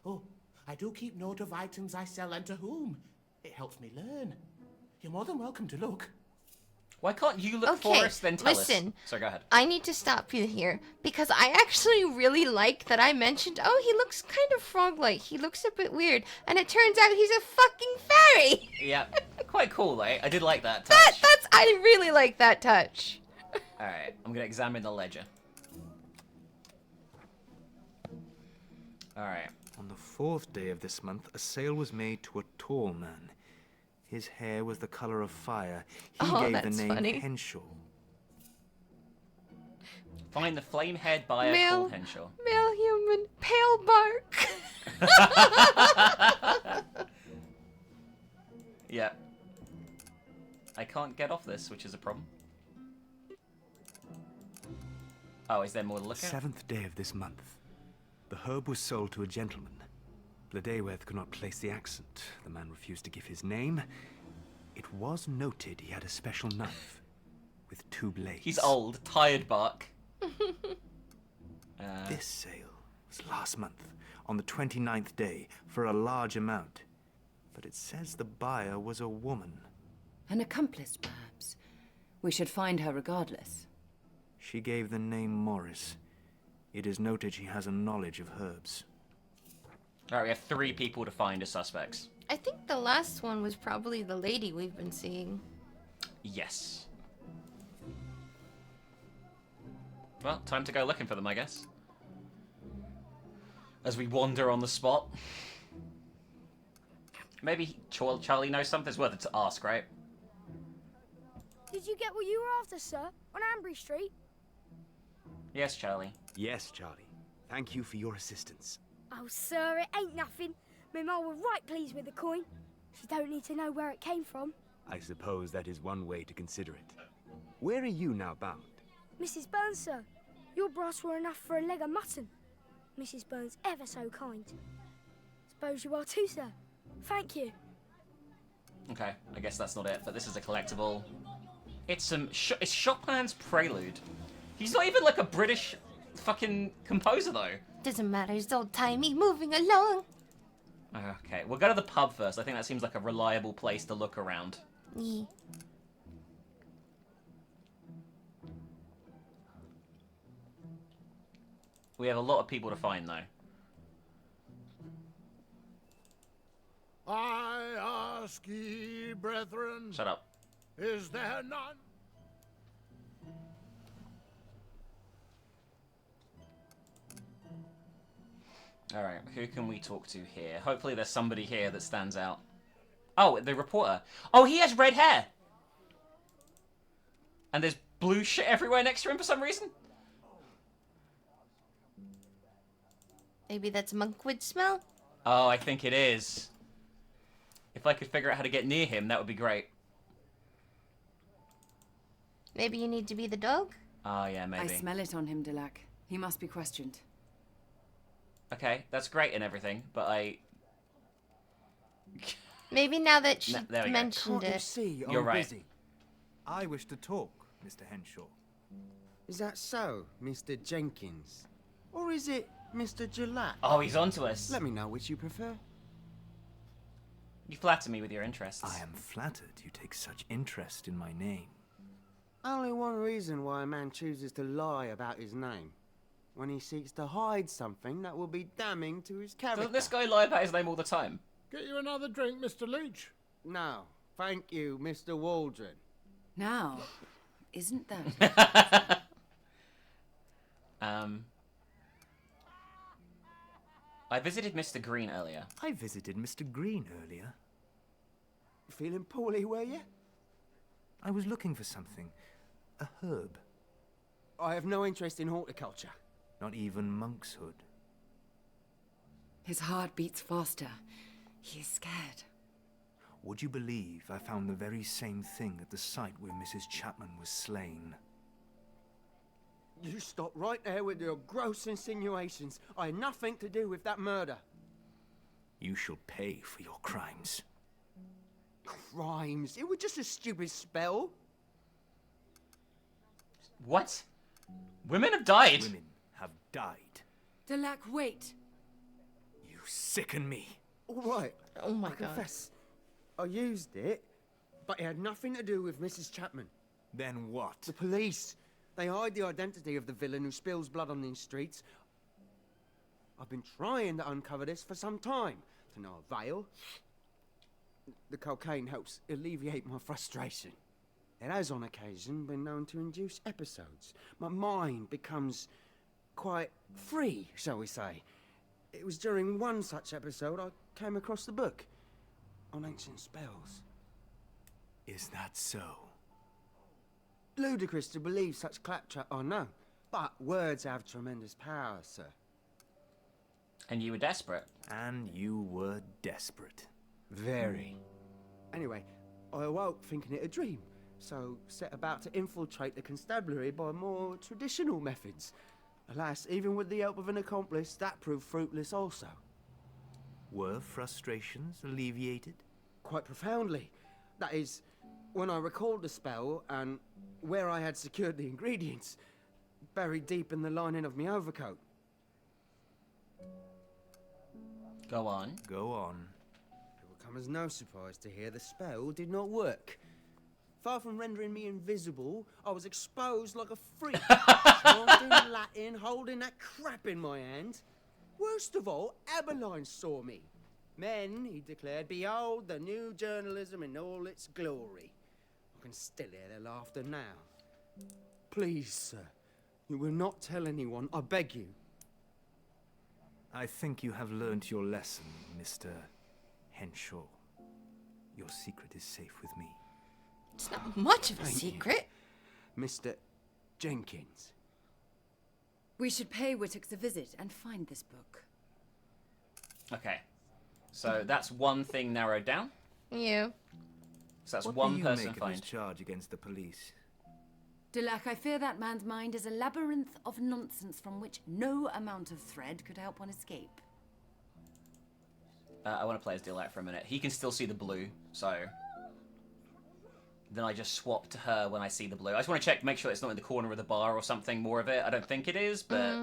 Oh, I do keep note of items I sell and to whom. It helps me learn. You're more than welcome to look. Why can't you look for us, then tell us? Listen. Sorry, go ahead. I need to stop you here because I actually really like that I mentioned, oh, he looks kind of frog-like. He looks a bit weird. And it turns out he's a fucking fairy. Yeah, quite cool, eh? I did like that touch. I really like that touch. Alright, I'm gonna examine the ledger. Alright. On the 4th day of this month, a sale was made to a tall man. His hair was the color of fire. He gave the name funny. Henshaw. Find the flame-haired buyer called Henshaw. Male human, pale bark. Yeah. I can't get off this, which is a problem. Oh, is there more to look at? 7th day of this month. The herb was sold to a gentleman. Blodeuwedd could not place the accent. The man refused to give his name. It was noted he had a special knife with 2 blades. He's old, tired bark. This sale was last month, on the 29th day, for a large amount. But it says the buyer was a woman. An accomplice, perhaps. We should find her regardless. She gave the name Morris. It is noted she has a knowledge of herbs. Alright, we have 3 people to find as suspects. I think the last one was probably the lady we've been seeing. Yes. Well, time to go looking for them, I guess. As we wander on the spot. Maybe Charlie knows something. It's worth it to ask, right? Did you get what you were after, sir? On Ambry Street? Yes, Charlie. Yes, Charlie. Thank you for your assistance. Oh, sir, it ain't nothing. My ma were right pleased with the coin. She don't need to know where it came from. I suppose that is one way to consider it. Where are you now bound? Mrs. Burns, sir. Your brass were enough for a leg of mutton. Mrs. Burns ever so kind. Suppose you are too, sir. Thank you. Okay, I guess that's not it, but this is a collectible. It's some... it's Chopin's Prelude. He's not even like a British fucking composer, though. Doesn't matter, it's old-timey, moving along. Okay, we'll go to the pub first. I think that seems like a reliable place to look around. Yeah. We have a lot of people to find, though. I ask ye, brethren. Shut up. Is there none? Alright, who can we talk to here? Hopefully there's somebody here that stands out. Oh, the reporter. Oh, he has red hair! And there's blue shit everywhere next to him for some reason? Maybe that's monkwood smell? Oh, I think it is. If I could figure out how to get near him, that would be great. Maybe you need to be the dog? Oh, yeah, maybe. I smell it on him, Delac. He must be questioned. Okay, that's great and everything, but I... Maybe now that she there we go. mentioned Can't you it. see You're I'm right. busy? I wish to talk, Mr. Henshaw. Is that so, Mr. Jenkins? Or is it Mr. Gillette? Oh, he's onto us. Let me know which you prefer. You flatter me with your interests. I am flattered you take such interest in my name. Only one reason why a man chooses to lie about his name. When he seeks to hide something that will be damning to his character. Doesn't this guy lie about his name all the time? Get you another drink, Mr. Leach. No, thank you, Mr. Waldron. Now, isn't that... I visited Mr. Green earlier. I visited Mr. Green earlier. Feeling poorly, were you? I was looking for something. A herb. I have no interest in horticulture. Not even monkshood. His heart beats faster. He is scared. Would you believe I found the very same thing at the site where Mrs. Chapman was slain? You stop right there with your gross insinuations. I had nothing to do with that murder. You shall pay for your crimes. Crimes? It was just a stupid spell. What? Women have died. Women have died. Delac, wait. You sicken me. All right. Oh my I god. confess. I used it, but it had nothing to do with Mrs. Chapman. Then what? The police. They hide the identity of the villain who spills blood on these streets. I've been trying to uncover this for some time, to no avail. The cocaine helps alleviate my frustration. It has on occasion been known to induce episodes. My mind becomes quite free, shall we say. It was during one such episode I came across the book on ancient spells. Is that so? Ludicrous to believe such claptrap, I know. But words have tremendous power, sir. And you were desperate. And you were desperate. Very. Anyway, I awoke thinking it a dream, so set about to infiltrate the constabulary by more traditional methods. Alas, even with the help of an accomplice, that proved fruitless also. Were frustrations alleviated? Quite profoundly. That is, when I recalled the spell and where I had secured the ingredients, buried deep in the lining of my overcoat. Go on. Go on. It will come as no surprise to hear the spell did not work. Far from rendering me invisible, I was exposed like a freak, chanting Latin, holding that crap in my hand. Worst of all, Abeline saw me. Men, he declared, behold the new journalism in all its glory. I can still hear their laughter now. Please, sir, you will not tell anyone, I beg you. I think you have learnt your lesson, Mr. Henshaw. Your secret is safe with me. It's not much of a Thank you. secret. Mr. Jenkins. We should pay Whittox a visit and find this book. Okay. So that's one thing narrowed down. You. So that's What one do you person make of find. his charge against the police? Delac, I fear that man's mind is a labyrinth of nonsense from which no amount of thread could help one escape. I want to play as Delight for a minute. He can still see the blue, so... Then I just swap to her when I see the blue. I just want to check, make sure it's not in the corner of the bar or something, more of it. I don't think it is, but...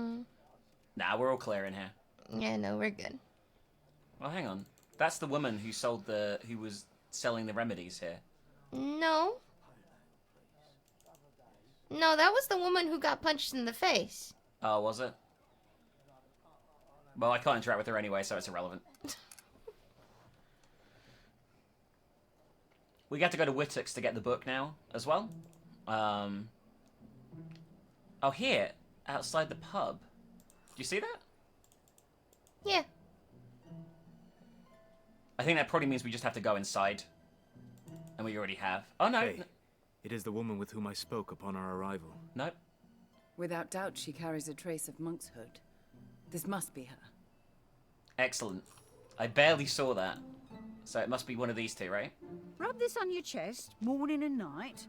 Nah, we're all clear in here. Yeah, no, we're good. Well, hang on. That's the woman who sold the... who was selling the remedies here. No. No, that was the woman who got punched in the face. Oh, was it? Well, I can't interact with her anyway, so it's irrelevant. We got to go to Whittox to get the book now, as well. Oh, here, outside the pub. Do you see that? Yeah. I think that probably means we just have to go inside. And we already have. Oh, no. Hey, it is the woman with whom I spoke upon our arrival. No. Without doubt, she carries a trace of monkshood. This must be her. Excellent. I barely saw that. So it must be one of these two, right? Rub this on your chest, morning and night.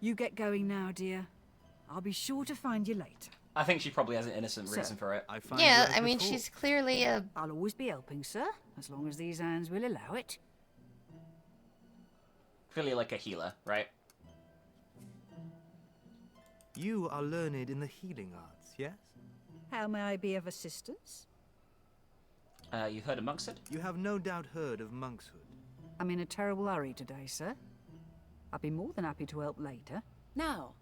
You get going now, dear. I'll be sure to find you later. I think she probably has an innocent Sir. reason for it. Yeah, I mean, she's clearly a... I'll always be helping, sir, as long as these hands will allow it. Clearly like a healer, right? You are learned in the healing arts, yes? How may I be of assistance? You heard of monkshood? You have no doubt heard of monkshood. I'm in a terrible hurry today, sir. I'll be more than happy to help later. Now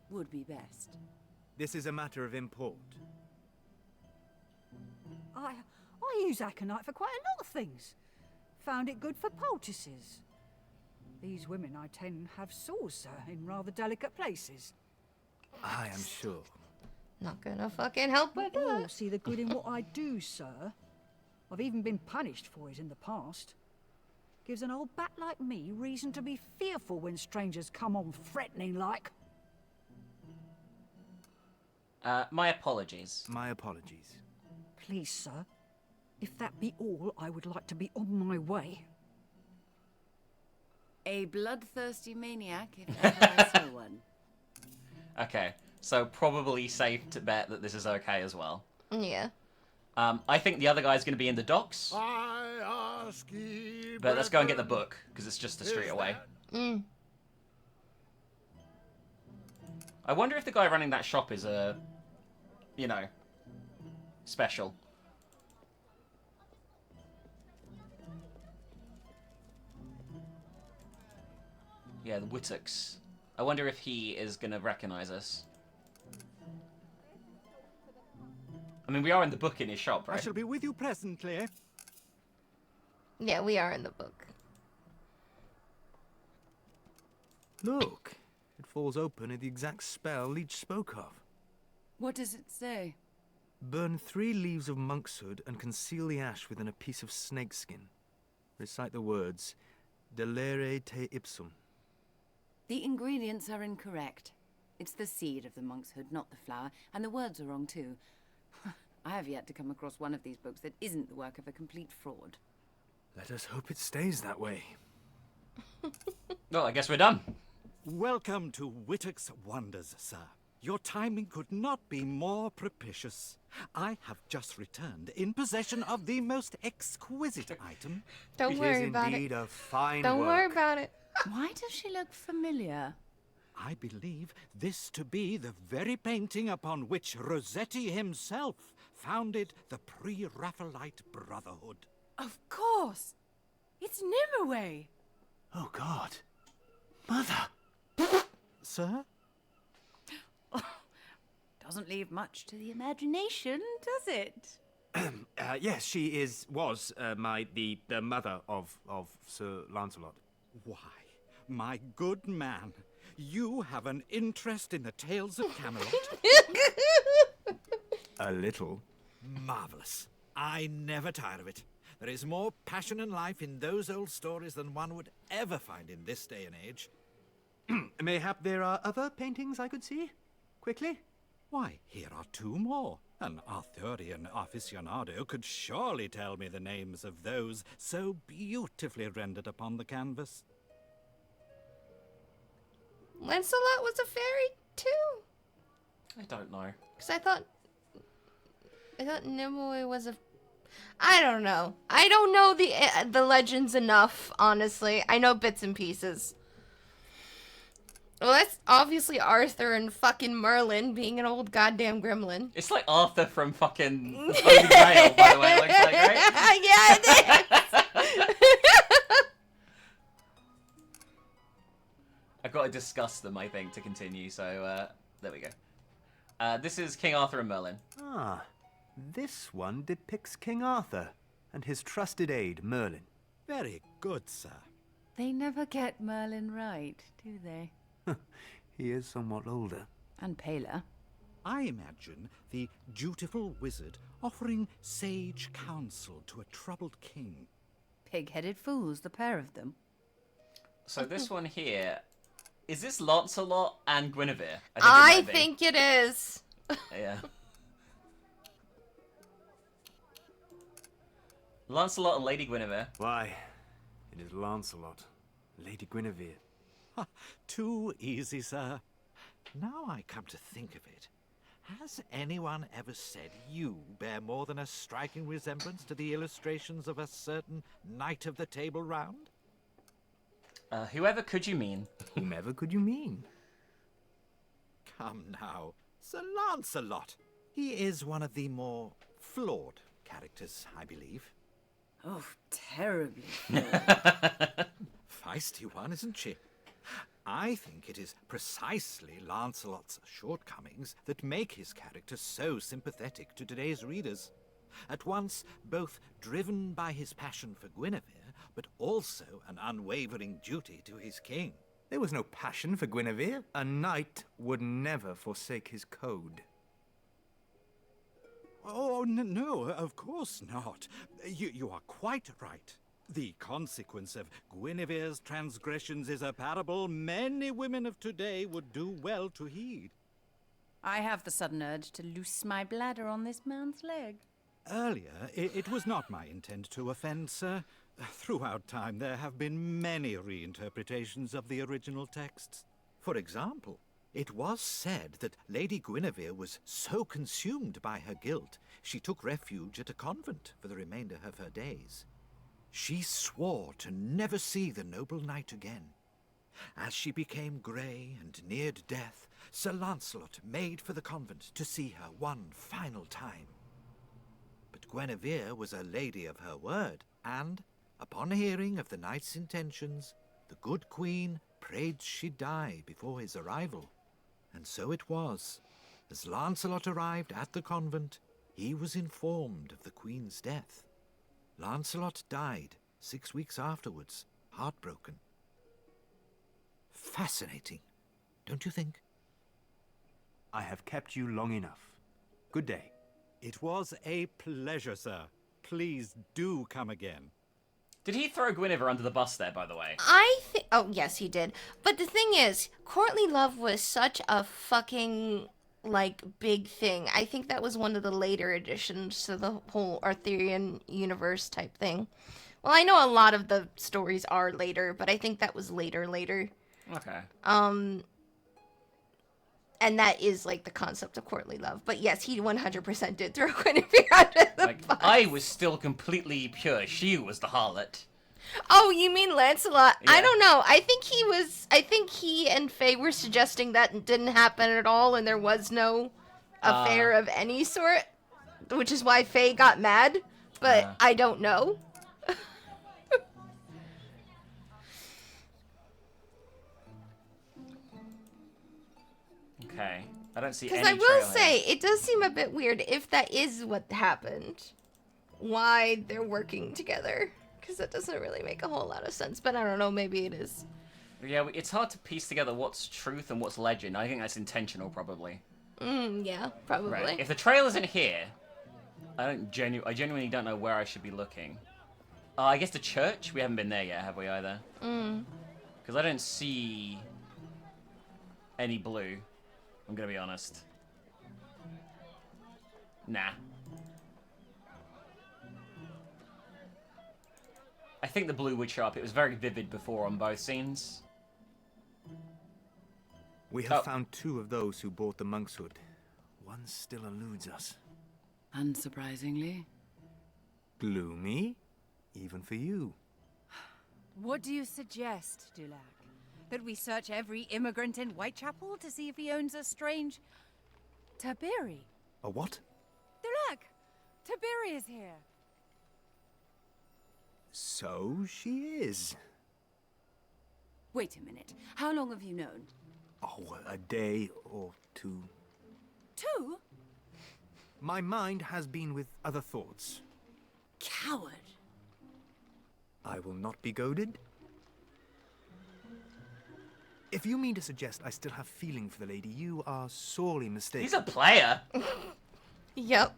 would be best. This is a matter of import. I use aconite for quite a lot of things. Found it good for poultices. These women I tend have sores, sir, in rather delicate places. I am sure. Not gonna fucking help with You all that. see the good in what I do, sir. I've even been punished for it in the past. Gives an old bat like me reason to be fearful when strangers come on threatening like. My apologies. My apologies. Please, sir. If that be all, I would like to be on my way. A bloodthirsty maniac, if ever I saw one. Okay, so probably safe to bet that this is okay as well. Yeah. I think the other guy's going to be in the docks. I ask ye, But let's go and get the brethren, book, because it's just a street away. I wonder if the guy running that shop is a, you know, special. Yeah, the Wittocks. I wonder if he is going to recognize us. I mean, we are in the book in his shop, right? I shall be with you presently. Yeah, we are in the book. Look, it falls open at the exact spell Leech spoke of. What does it say? Burn 3 leaves of monkshood and conceal the ash within a piece of snakeskin. Recite the words, Delere te ipsum. The ingredients are incorrect. It's the seed of the monkshood, not the flower, and the words are wrong too. I have yet to come across one of these books that isn't the work of a complete fraud. Let us hope it stays that way. Well, I guess we're done. Welcome to Whittock's Wonders, sir. Your timing could not be more propitious. I have just returned in possession of the most exquisite item. Don't worry about it. It is indeed a fine Don't work. worry about it. Why does she look familiar? I believe this to be the very painting upon which Rossetti himself founded the Pre-Raphaelite Brotherhood. Of course! It's Nimue! Oh, God. Mother! Sir? Doesn't leave much to the imagination, does it? Yes, she was the mother of Sir Lancelot. Why, my good man, you have an interest in the tales of Camelot? A little. Marvellous. I never tire of it. There is more passion and life in those old stories than one would ever find in this day and age. Mayhap there are other paintings I could see? Quickly? Why, here are 2 more. An Arthurian aficionado could surely tell me the names of those so beautifully rendered upon the canvas. Lancelot was a fairy too. I don't know. Cause I thought Nimue was a. I don't know. I don't know the legends enough, honestly. I know bits and pieces. Well, that's obviously Arthur and fucking Merlin being an old goddamn gremlin. It's like Arthur from fucking the Holy Grail, by the way, it looks like, right? Yeah, it is. I've got to discuss them, I think, to continue, so there we go. This is King Arthur and Merlin. Ah, this one depicts King Arthur and his trusted aide, Merlin. Very good, sir. They never get Merlin right, do they? He is somewhat older. And paler. I imagine the dutiful wizard offering sage counsel to a troubled king. Pig-headed fools, the pair of them. So this one here, is this Lancelot and Guinevere? I think it is. Yeah. Lancelot and Lady Guinevere. Why, it is Lancelot, Lady Guinevere. Too easy, sir. Now I come to think of it, has anyone ever said you bear more than a striking resemblance to the illustrations of a certain Knight of the Table Round? Whoever could you mean? Whomever could you mean? Come now, Sir Lancelot. He is one of the more flawed characters, I believe. Oh, terribly. Feisty one, isn't she? I think it is precisely Lancelot's shortcomings that make his character so sympathetic to today's readers. At once both driven by his passion for Guinevere, but also an unwavering duty to his king. There was no passion for Guinevere. A knight would never forsake his code. Oh, no, of course not. You are quite right. The consequence of Guinevere's transgressions is a parable many women of today would do well to heed. I have the sudden urge to loose my bladder on this man's leg. Earlier, it was not my intent to offend, sir. Throughout time, there have been many reinterpretations of the original texts. For example, it was said that Lady Guinevere was so consumed by her guilt, she took refuge at a convent for the remainder of her days. She swore to never see the noble knight again. As she became grey and neared death, Sir Lancelot made for the convent to see her one final time. But Guinevere was a lady of her word, and, upon hearing of the knight's intentions, the good queen prayed she'd die before his arrival. And so it was. As Lancelot arrived at the convent, he was informed of the queen's death. Lancelot died 6 weeks afterwards, heartbroken. Fascinating, don't you think? I have kept you long enough. Good day. It was a pleasure, sir. Please do come again. Did he throw Guinevere under the bus there, by the way? I think... Oh, yes, he did. But the thing is, courtly love was such a fucking, like, big thing. I think that was one of the later additions to the whole Arthurian universe type thing. Well, I know a lot of the stories are later, but I think that was later. Okay. And that is, like, the concept of courtly love. But yes, he 100% did throw Guinevere under the bus. I was still completely pure. She was the harlot. Oh, you mean Lancelot? Yeah. I don't know. I think he and Faye were suggesting that didn't happen at all, and there was no affair of any sort, which is why Faye got mad. But I don't know. Okay. I don't see any Because I will trailhead. say, it does seem a bit weird if that is what happened. Why they're working together. Because that doesn't really make a whole lot of sense. But I don't know, maybe it is. Yeah, it's hard to piece together what's truth and what's legend. I think that's intentional, probably. Yeah, probably. Right. If the trail isn't here, I genuinely don't know where I should be looking. I guess the church? We haven't been there yet, have we, either? Because I don't see any blue. I'm gonna be honest. Nah. I think the blue would show up. It was very vivid before on both scenes. We have found 2 of those who bought the monk's hood. One still eludes us. Unsurprisingly. Gloomy, even for you. What do you suggest, Dulac? That we search every immigrant in Whitechapel to see if he owns a strange... Tiberi? A what? Dulac! Tiberi is here! So she is. Wait a minute. How long have you known? Oh, a day or 2. 2? My mind has been with other thoughts. Coward! I will not be goaded. If you mean to suggest I still have feeling for the lady, you are sorely mistaken. He's a player. Yep.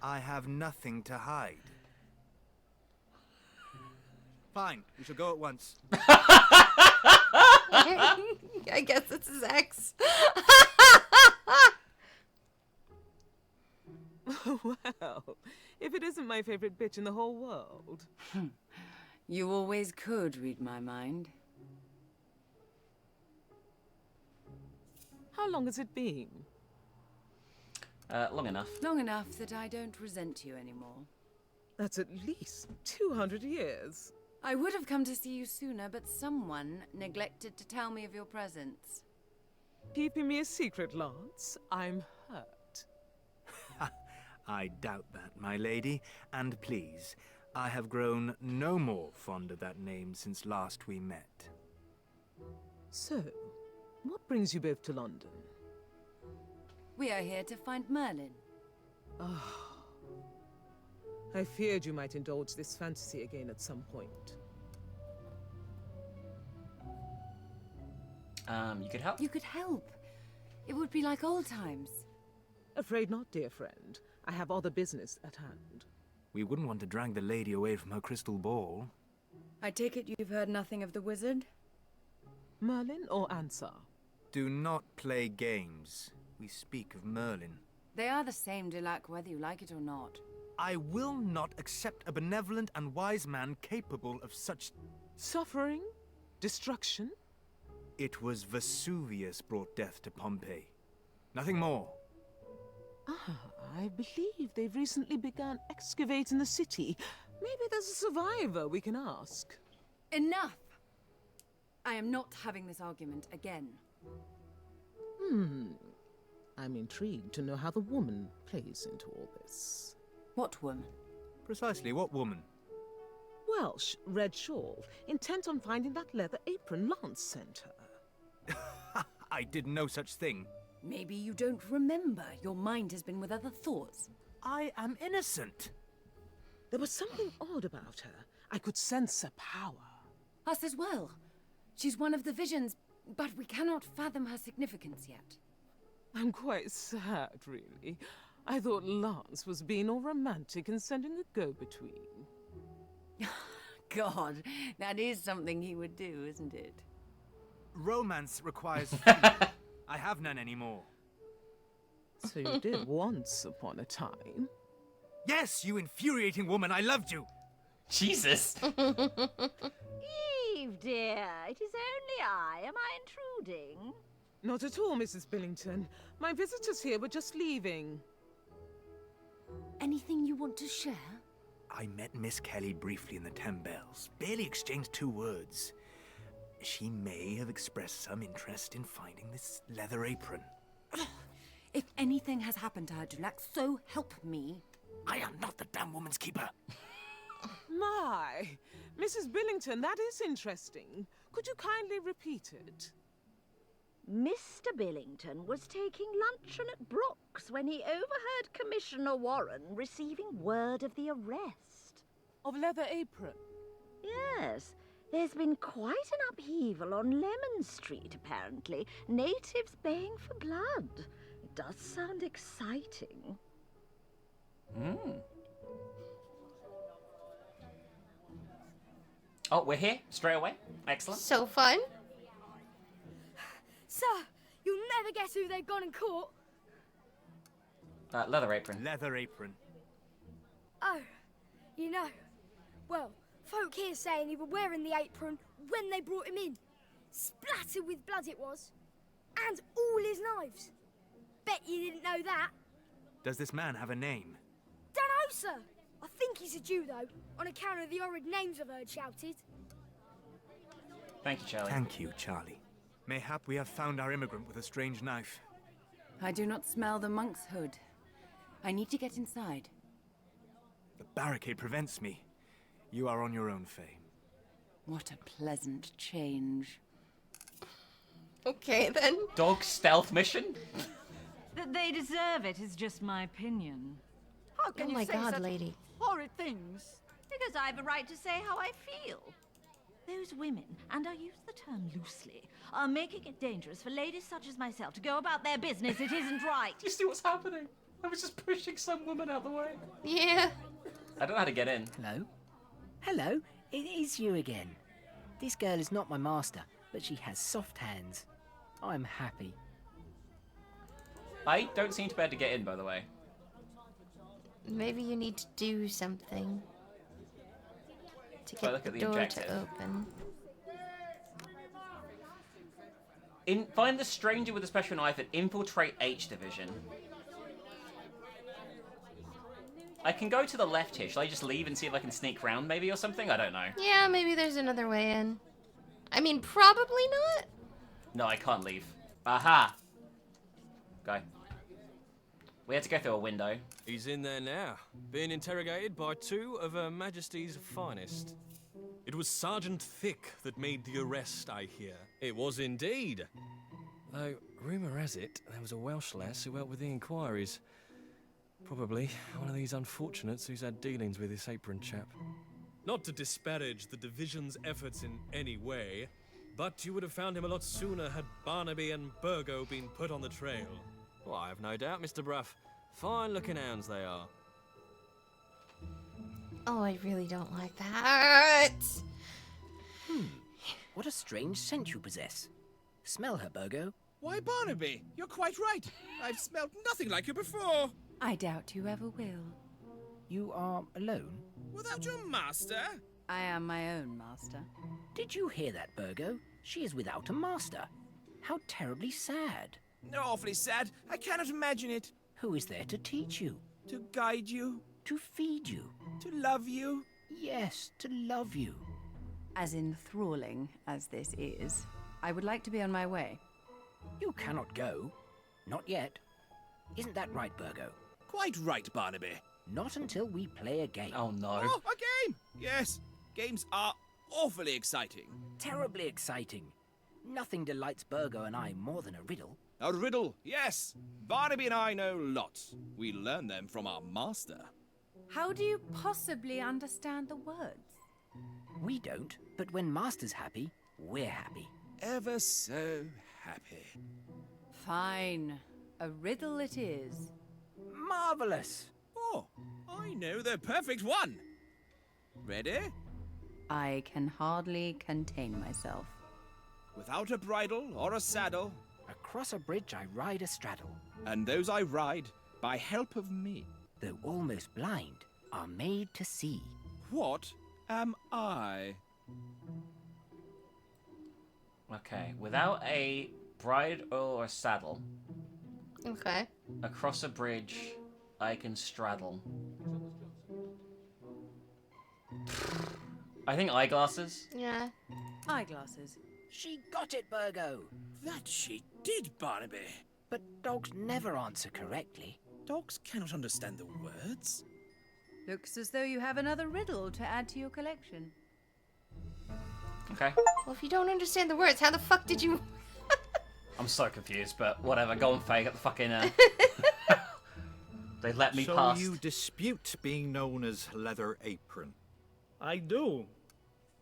I have nothing to hide. Fine, we shall go at once. I guess it's his ex. Well, if it isn't my favorite bitch in the whole world. You always could read my mind. How long has it been? Long enough. Long enough that I don't resent you anymore. That's at least 200 years. I would have come to see you sooner, but someone neglected to tell me of your presence. Keeping me a secret, Lance? I'm hurt. I doubt that, my lady. And please, I have grown no more fond of that name since last we met. So, what brings you both to London? We are here to find Merlin. Oh. I feared you might indulge this fantasy again at some point. You could help? You could help. It would be like old times. Afraid not, dear friend. I have other business at hand. We wouldn't want to drag the lady away from her crystal ball. I take it you've heard nothing of the wizard? Merlin or Ansar? Do not play games. We speak of Merlin. They are the same, Dulac, whether you like it or not. I will not accept a benevolent and wise man capable of such... Suffering? Destruction? It was Vesuvius brought death to Pompeii. Nothing more. Ah, I believe they've recently begun excavating the city. Maybe there's a survivor we can ask. Enough! I am not having this argument again. I'm intrigued to know how the woman plays into all this. What woman? Precisely, what woman? Welsh, red shawl, intent on finding that leather apron Lance sent her. I did no such thing. Maybe you don't remember. Your mind has been with other thoughts. I am innocent. There was something odd about her. I could sense her power. Us as well. She's one of the visions, but we cannot fathom her significance yet. I'm quite sad, really. I thought Lance was being all romantic and sending a go-between. God, that is something he would do, isn't it? Romance requires food. I have none anymore. So you did once upon a time. Yes, you infuriating woman, I loved you! Jesus! Eve, dear, it is only I. Am I intruding? Not at all, Mrs. Billington. My visitors here were just leaving. Anything you want to share? I met Miss Kelly briefly in the 10 Bells. Barely exchanged 2 words. She may have expressed some interest in finding this leather apron. If anything has happened to her, Dulac, so help me. I am not the damn woman's keeper. My, Mrs. Billington, that is interesting. Could you kindly repeat it? Mr. Billington was taking luncheon at Brooks when he overheard Commissioner Warren receiving word of the arrest. Of Leather Apron? Yes. There's been quite an upheaval on Lemon Street, apparently. Natives baying for blood. It does sound exciting. Oh, we're here straight away. Excellent. So fun. Sir, you'll never guess who they've gone and caught. Leather apron. Leather apron. Oh, you know. Well, folk here saying he was wearing the apron when they brought him in. Splattered with blood it was. And all his knives. Bet you didn't know that. Does this man have a name? Dunno, sir. I think he's a Jew, though, on account of the horrid names I've heard shouted. Thank you, Charlie. Thank you, Charlie. Mayhap we have found our immigrant with a strange knife. I do not smell the monk's hood. I need to get inside. The barricade prevents me. You are on your own, Faye. What a pleasant change. Okay, then. Dog stealth mission? That they deserve it is just my opinion. How can Oh you my say God, such lady. horrid things? Because I have a right to say how I feel. Those women, and I use the term loosely, are making it dangerous for ladies such as myself to go about their business. It isn't right. Do you see what's happening? I was just pushing some woman out the way. Yeah. I don't know how to get in. Hello? Hello, it is you again. This girl is not my master, but she has soft hands. I'm happy. I don't seem to be able to get in, by the way. Maybe you need to do something to If I get look the at the door objective. to open. Find the stranger with a special knife and infiltrate H division. I can go to the left here. Shall I just leave and see if I can sneak round maybe or something? I don't know. Yeah, maybe there's another way in. I mean, probably not. No, I can't leave. Aha! Go. We had to go through a window. He's in there now, being interrogated by two of Her Majesty's finest. It was Sergeant Thick that made the arrest, I hear. It was indeed. Though, rumour has it, there was a Welsh lass who helped with the inquiries. Probably one of these unfortunates who's had dealings with this apron chap. Not to disparage the division's efforts in any way, but you would have found him a lot sooner had Barnaby and Burgo been put on the trail. Well, I have no doubt, Mr. Bruff. Fine-looking hounds they are. Oh, I really don't like that. What a strange scent you possess. Smell her, Burgo. Why, Barnaby, you're quite right. I've smelled nothing like you before. I doubt you ever will. You are alone? Without your master? I am my own master. Did you hear that, Burgo? She is without a master. How terribly sad. Awfully sad. I cannot imagine it. Who is there to teach you? To guide you. To feed you. To love you. Yes, to love you. As enthralling as this is, I would like to be on my way. You cannot go. Not yet. Isn't that right, Burgo? Quite right, Barnaby. Not until we play a game. Oh, no. Oh, a game! Yes, games are awfully exciting. Terribly exciting. Nothing delights Burgo and I more than a riddle. A riddle, yes. Barnaby and I know lots. We learn them from our master. How do you possibly understand the words? We don't, but when Master's happy, we're happy. Ever so happy. Fine. A riddle it is. Marvellous. Oh, I know the perfect one. Ready? I can hardly contain myself. Without a bridle or a saddle, across a bridge I ride a straddle, and those I ride by help of me, though almost blind, are made to see. What am I? Okay, without a bridle or a saddle. Okay. Across a bridge, I can straddle. I think eyeglasses. Yeah. Eyeglasses. She got it, Burgo. That she did, Barnaby. But dogs never answer correctly. Dogs cannot understand the words. Looks as though you have another riddle to add to your collection. Okay. Well, if you don't understand the words, how the fuck did you... I'm so confused, but whatever. Go on, Faye. Get the fucking... They let me so past. You dispute being known as Leather Apron? I do.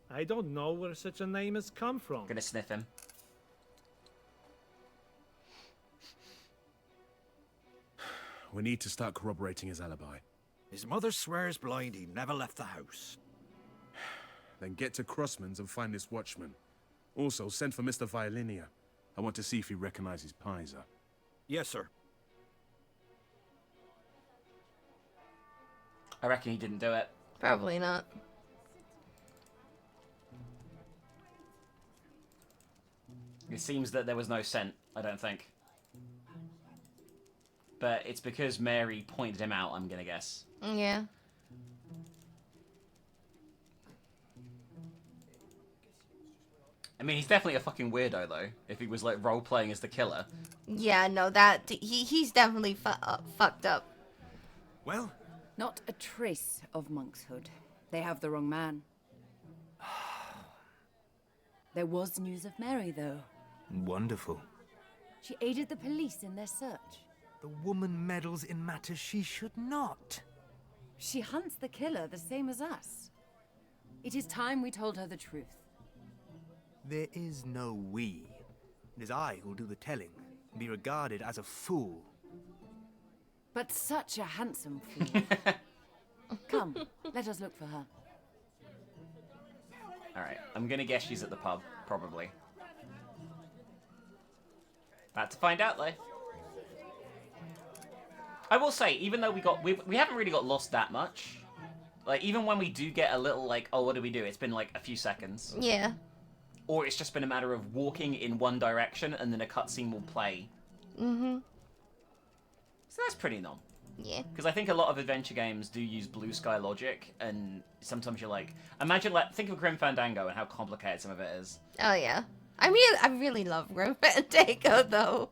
I don't know where such a name has come from. Gonna sniff him. We need to start corroborating his alibi. His mother swears blind he never left the house. Then get to Crossman's and find this watchman. Also, send for Mr. Violinia. I want to see if he recognizes Pizer. Yes, sir. I reckon he didn't do it. Probably not. It seems that there was no scent, I don't think. But it's because Mary pointed him out, I'm gonna guess. Yeah. I mean, he's definitely a fucking weirdo, though, if he was, like, role-playing as the killer. Yeah, no, that... He's definitely fucked up. Well? Not a trace of monkshood. They have the wrong man. There was news of Mary, though. Wonderful. She aided the police in their search. The woman meddles in matters she should not. She hunts the killer the same as us. It is time we told her the truth. There is no we. It is I who will do the telling, and be regarded as a fool. But such a handsome fool. Come, let us look for her. Alright, I'm gonna guess she's at the pub, probably. About to find out, though. I will say, even though we haven't really got lost that much. Like, even when we do get a little, like, oh, what do we do? It's been, like, a few seconds. Yeah. Or it's just been a matter of walking in one direction and then a cutscene will play. Mm-hmm. So that's pretty numb. Yeah. Because I think a lot of adventure games do use blue sky logic, and sometimes you're like... Imagine, like, think of Grim Fandango and how complicated some of it is. Oh, yeah. I really love Grim Fandango, though.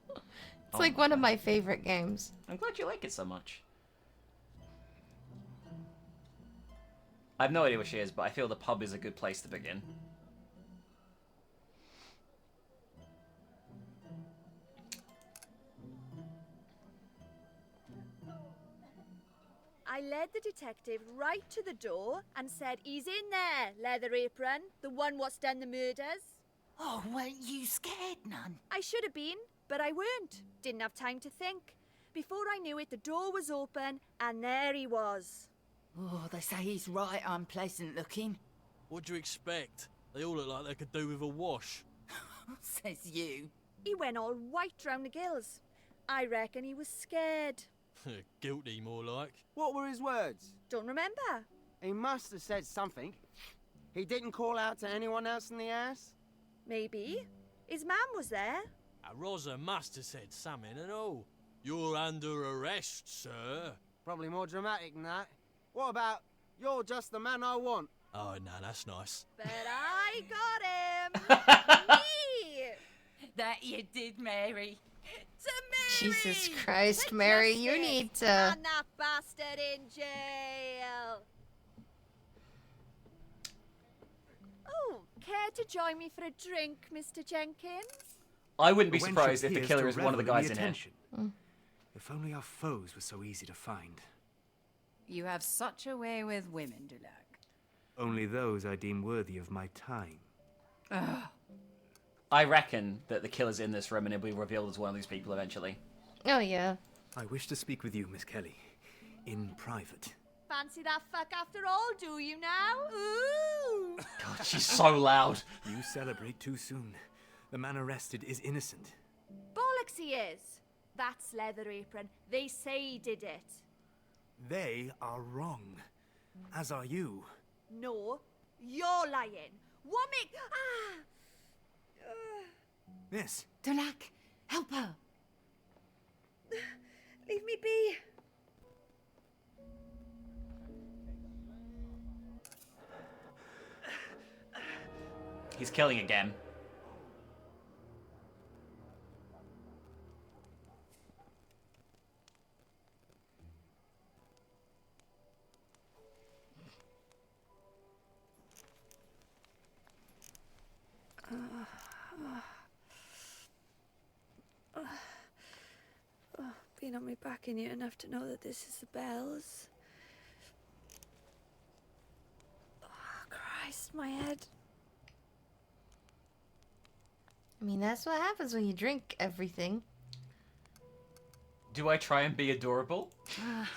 It's like one of my favorite games. I'm glad you like it so much. I have no idea where she is, but I feel the pub is a good place to begin. I led the detective right to the door and said, he's in there, Leather Apron, the one what's done the murders. Oh, weren't you scared none? I should have been, but I weren't. Didn't have time to think. Before I knew it, the door was open, and there he was. Oh, they say he's right unpleasant looking. What do you expect? They all look like they could do with a wash. Says you. He went all white round the gills. I reckon he was scared. Guilty, more like. What were his words? Don't remember. He must have said something. He didn't call out to anyone else in the house? Maybe. His mum was there. Rosa must have said something and all. You're under arrest, sir. Probably more dramatic than that. What about, you're just the man I want? Oh, no, that's nice. But I got him. Me! That you did, Mary. To Mary! Jesus Christ, Mary, you need to... And that bastard in jail. Oh, care to join me for a drink, Mr. Jenkins? I wouldn't be But when surprised she if the appears killer to is one of the revel in guys in here. attention. If only our foes were so easy to find. You have such a way with women, Dulac. Only those I deem worthy of my time. Ugh. I reckon that the killer's in this room and he'll be revealed as one of these people eventually. Oh, yeah. I wish to speak with you, Miss Kelly. In private. Fancy that fuck after all, do you now? Ooh! God, she's so loud. You celebrate too soon. The man arrested is innocent. Bollocks he is. That's Leather Apron. They say he did it. They are wrong. As are you. No, you're lying. What make... Miss. Dulac, help her. Leave me be. He's killing again. Been on my back in here enough to know that this is the bells. Oh, Christ, my head. I mean, that's what happens when you drink everything. Do I try and be adorable? What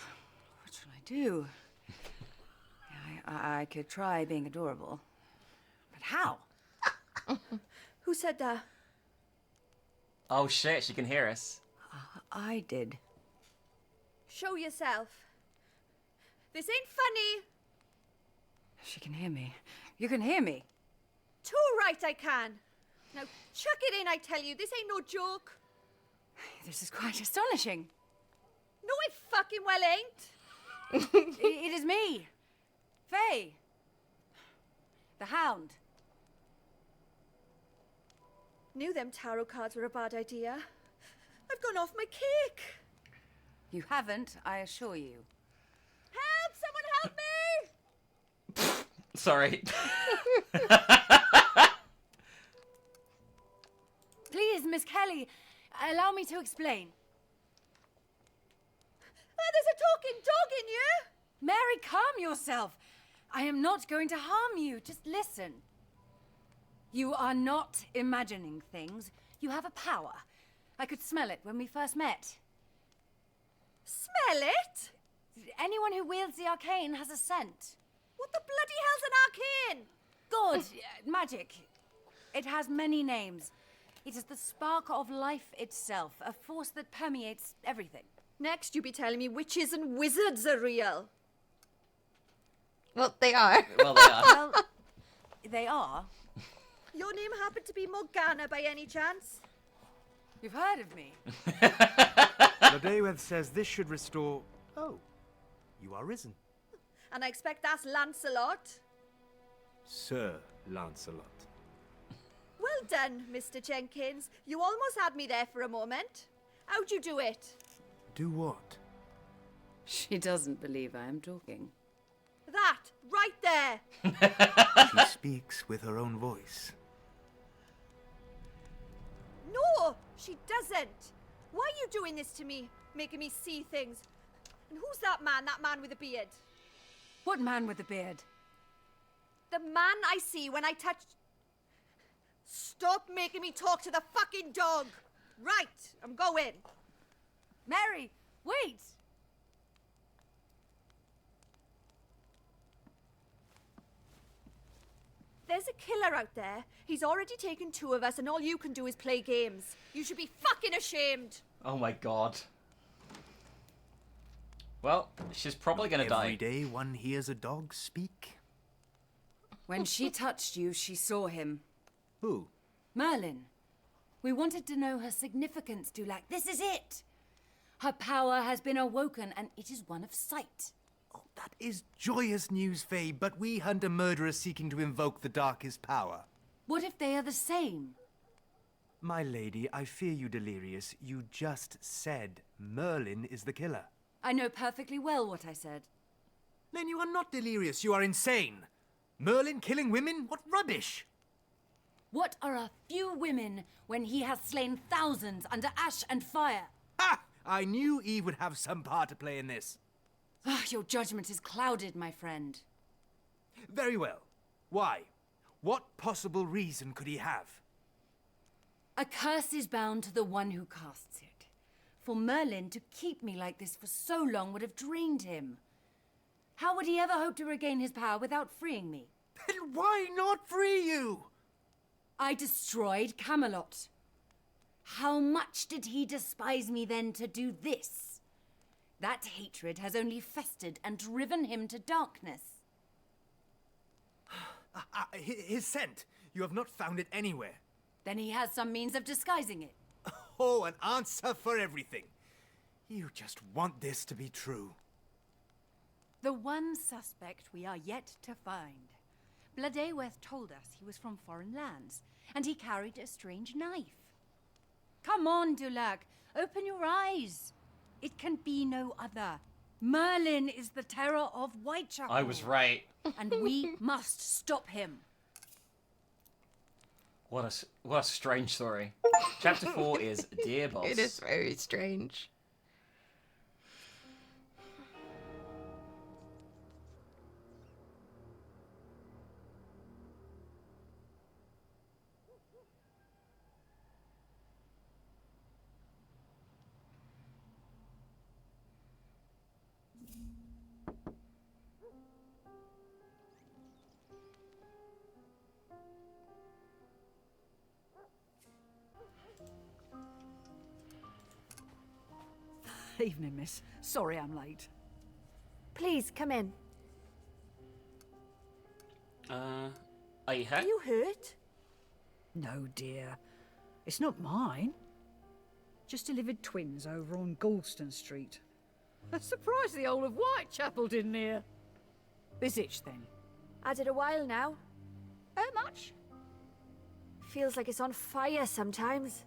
should I do? I could try being adorable. But how? Who said that? Oh shit, she can hear us. I did. Show yourself. This ain't funny. She can hear me. You can hear me. Too right I can. Now chuck it in, I tell you. This ain't no joke. This is quite astonishing. No, it fucking well ain't. It is me. Faye. The Hound. Knew them tarot cards were a bad idea. I've gone off my cake. You haven't, I assure you. Help! Someone help me! Sorry. Please, Miss Kelly, allow me to explain. There's a talking dog in you! Mary, calm yourself. I am not going to harm you. Just listen. You are not imagining things. You have a power. I could smell it when we first met. Smell it? Anyone who wields the arcane has a scent. What the bloody hell's an arcane? Good. Magic. It has many names. It is the spark of life itself, a force that permeates everything. Next, you be telling me witches and wizards are real. Well, they are. Well, they are. Well, they are. Your name happened to be Morgana by any chance? You've heard of me. Ladeweth says this should restore... Oh, you are risen. And I expect that's Lancelot. Sir Lancelot. Well done, Mr. Jenkins. You almost had me there for a moment. How'd you do it? Do what? She doesn't believe I am talking. That, right there. She speaks with her own voice. No, she doesn't. Why are you doing this to me? Making me see things. And who's that man with a beard? What man with a beard? The man I see when I touch... Stop making me talk to the fucking dog. Right, I'm going. Mary, wait! There's a killer out there. He's already taken 2 of us and all you can do is play games. You should be fucking ashamed. Oh my god. Well, she's probably gonna die. Every day one hears a dog speak. When she touched you, she saw him. Who? Merlin. We wanted to know her significance, Dulac. This is it! Her power has been awoken, and it is one of sight. Oh, that is joyous news, Faye, but we hunt a murderer seeking to invoke the darkest power. What if they are the same? My lady, I fear you delirious. You just said Merlin is the killer. I know perfectly well what I said. Then you are not delirious, you are insane. Merlin killing women? What rubbish! What are a few women when he has slain thousands under ash and fire? Ha! I knew Eve would have some part to play in this. Your judgment is clouded, my friend. Very well. Why? What possible reason could he have? A curse is bound to the one who casts it. For Merlin to keep me like this for so long would have drained him. How would he ever hope to regain his power without freeing me? Then why not free you? I destroyed Camelot. How much did he despise me then to do this? That hatred has only festered and driven him to darkness. His scent. You have not found it anywhere. Then he has some means of disguising it. Oh, an answer for everything. You just want this to be true. The one suspect we are yet to find. Bladeweth told us he was from foreign lands, and he carried a strange knife. Come on, Dulac, open your eyes. It can be no other. Merlin is the terror of Whitechapel. I was right. And we must stop him. What a strange story. Chapter 4 is Dear Boss. It is very strange. Evening, miss. Sorry I'm late. Please, come in. Are you hurt? Are you hurt? No, dear. It's not mine. Just delivered twins over on Galston Street. I'm surprised the whole of Whitechapel didn't hear. This itch, then. Had it a while now. How much? Feels like it's on fire sometimes.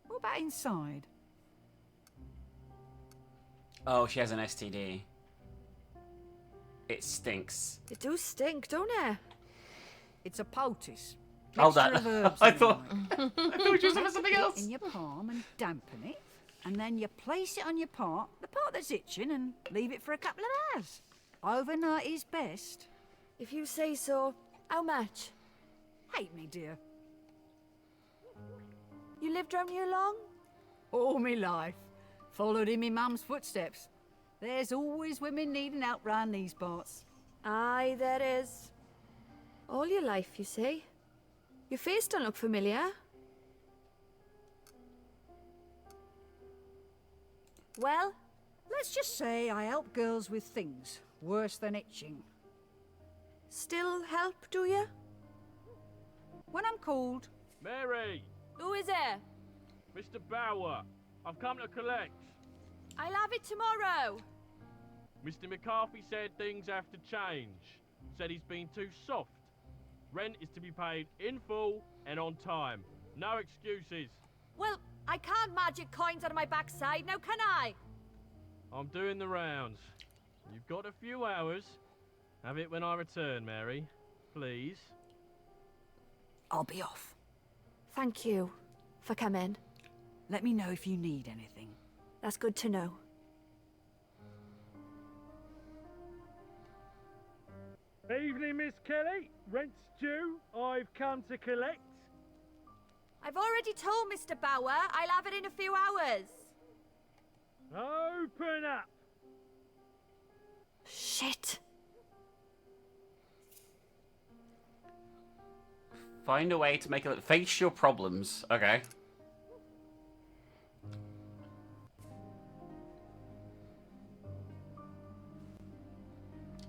What about inside? Oh, she has an STD. It stinks. It do stink, don't it? It's a poultice. Oh, Mixture that. of herbs I and thought. lime. I thought you were saying something else. In your palm and dampen it, and then you place it on your part, the part that's itching, and leave it for a couple of hours. Overnight is best. If you say so. How much? Hate me, dear. You lived round here long? All me life. Followed in me mum's footsteps. There's always women needing help round these parts. Aye, there is. All your life, you say? Your face don't look familiar. Well, Let's just say I help girls with things worse than itching. still help, do you? When I'm called. Mary! Who is it? Mr. Bauer, I've come to collect. I'll have it tomorrow. Mr. McCarthy said things have to change. Said he's been too soft. Rent is to be paid in full and on time. No excuses. Well, I can't magic coins out of my backside, now can I? I'm doing the rounds. You've got a few hours. Have it when I return, Mary. Please. I'll be off. Thank you for coming. Let me know if you need anything. That's good to know. Evening, Miss Kelly. Rent's due. I've come to collect. I've already told Mr. Bauer I'll have it in a few hours. Open up. Shit. Find a way to make it face your problems. Okay.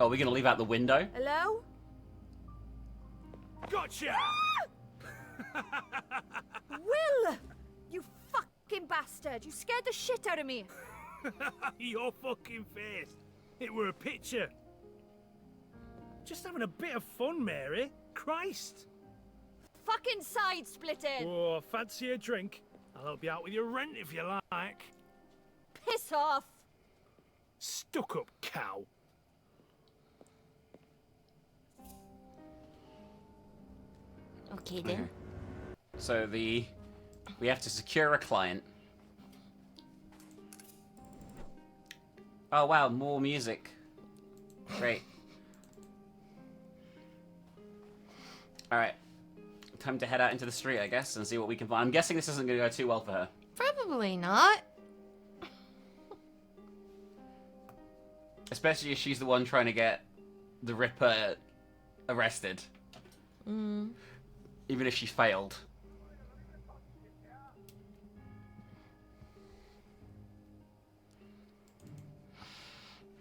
Oh, we're gonna leave out the window? Hello? Gotcha! Will! You fucking bastard! You scared the shit out of me! Your fucking face. It were a picture. Just having a bit of fun, Mary. Christ. Fucking side splitting! Oh, fancy a drink? I'll help you out with your rent if you like. Piss off! Stuck up cow. Okay then. So we have to secure a client. Oh wow, more music. Great. Alright. Time to head out into the street, I guess, and see what we can find. I'm guessing this isn't going to go too well for her. Probably not. Especially if she's the one trying to get the Ripper arrested. Mm. Even if she failed.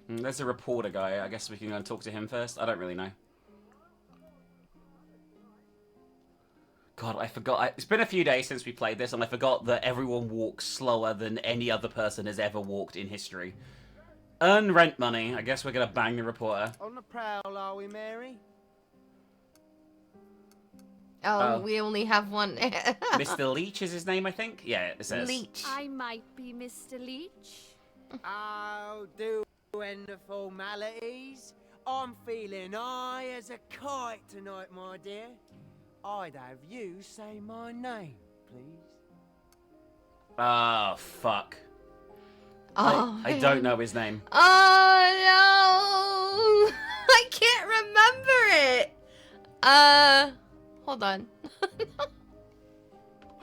There's a reporter guy. I guess we can go and talk to him first. I don't really know. God, I forgot. It's been a few days since we played this, and I forgot that everyone walks slower than any other person has ever walked in history. Earn rent money. I guess we're gonna bang the reporter. On the prowl, are we, Mary? Oh, we only have one. Mr. Leach is his name, I think? Yeah, it says. Leach. I might be Mr. Leach. Oh, do end the formalities. I'm feeling high as a kite tonight, my dear. I'd have you say my name, please. Oh, fuck. Oh, I don't know his name. Oh no! I can't remember it. Hold on.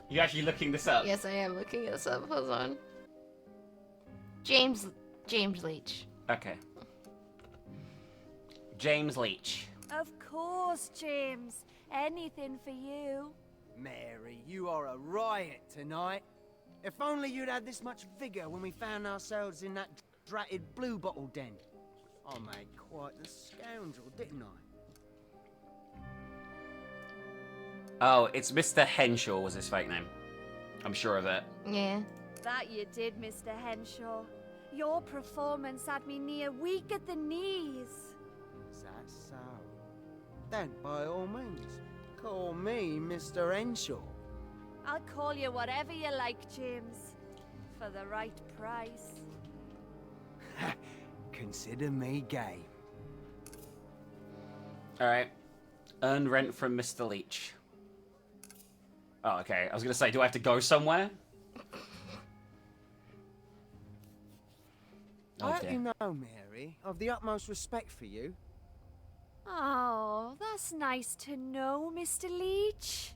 You actually looking this up? Yes, I am looking this up. Hold on. James Leach. Okay. James Leach. Of course, James. Anything for you. Mary, you are a riot tonight. If only you'd had this much vigor when we found ourselves in that dratted blue bottle den. I made quite the scoundrel, didn't I? Oh, it's Mr. Henshaw was his fake name. I'm sure of it. Yeah. That you did, Mr. Henshaw. Your performance had me near weak at the knees. Is that so? Then, by all means, call me Mr. Henshaw. I'll call you whatever you like, James. For the right price. Consider me game. Alright. Earn rent from Mr. Leach. Oh, okay. I was gonna say, do I have to go somewhere? I hope you know, Mary, I've the utmost respect for you. Oh, that's nice to know, Mr. Leach.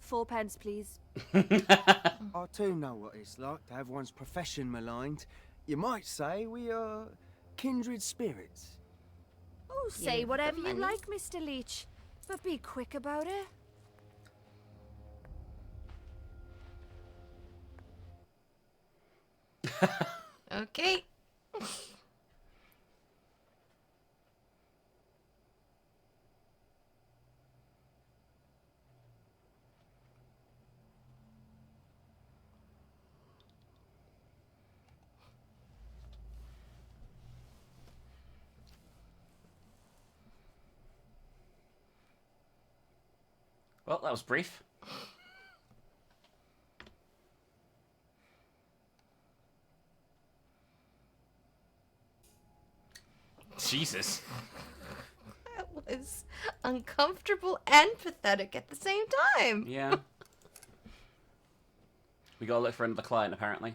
4 pence, please. I too know what it's like to have one's profession maligned. You might say we are kindred spirits. Oh, say Yeah, whatever the you money. like, Mr. Leach. But be quick about it. Okay. Well, that was brief. Jesus. That was uncomfortable and pathetic at the same time. Yeah. We gotta look for another client, apparently.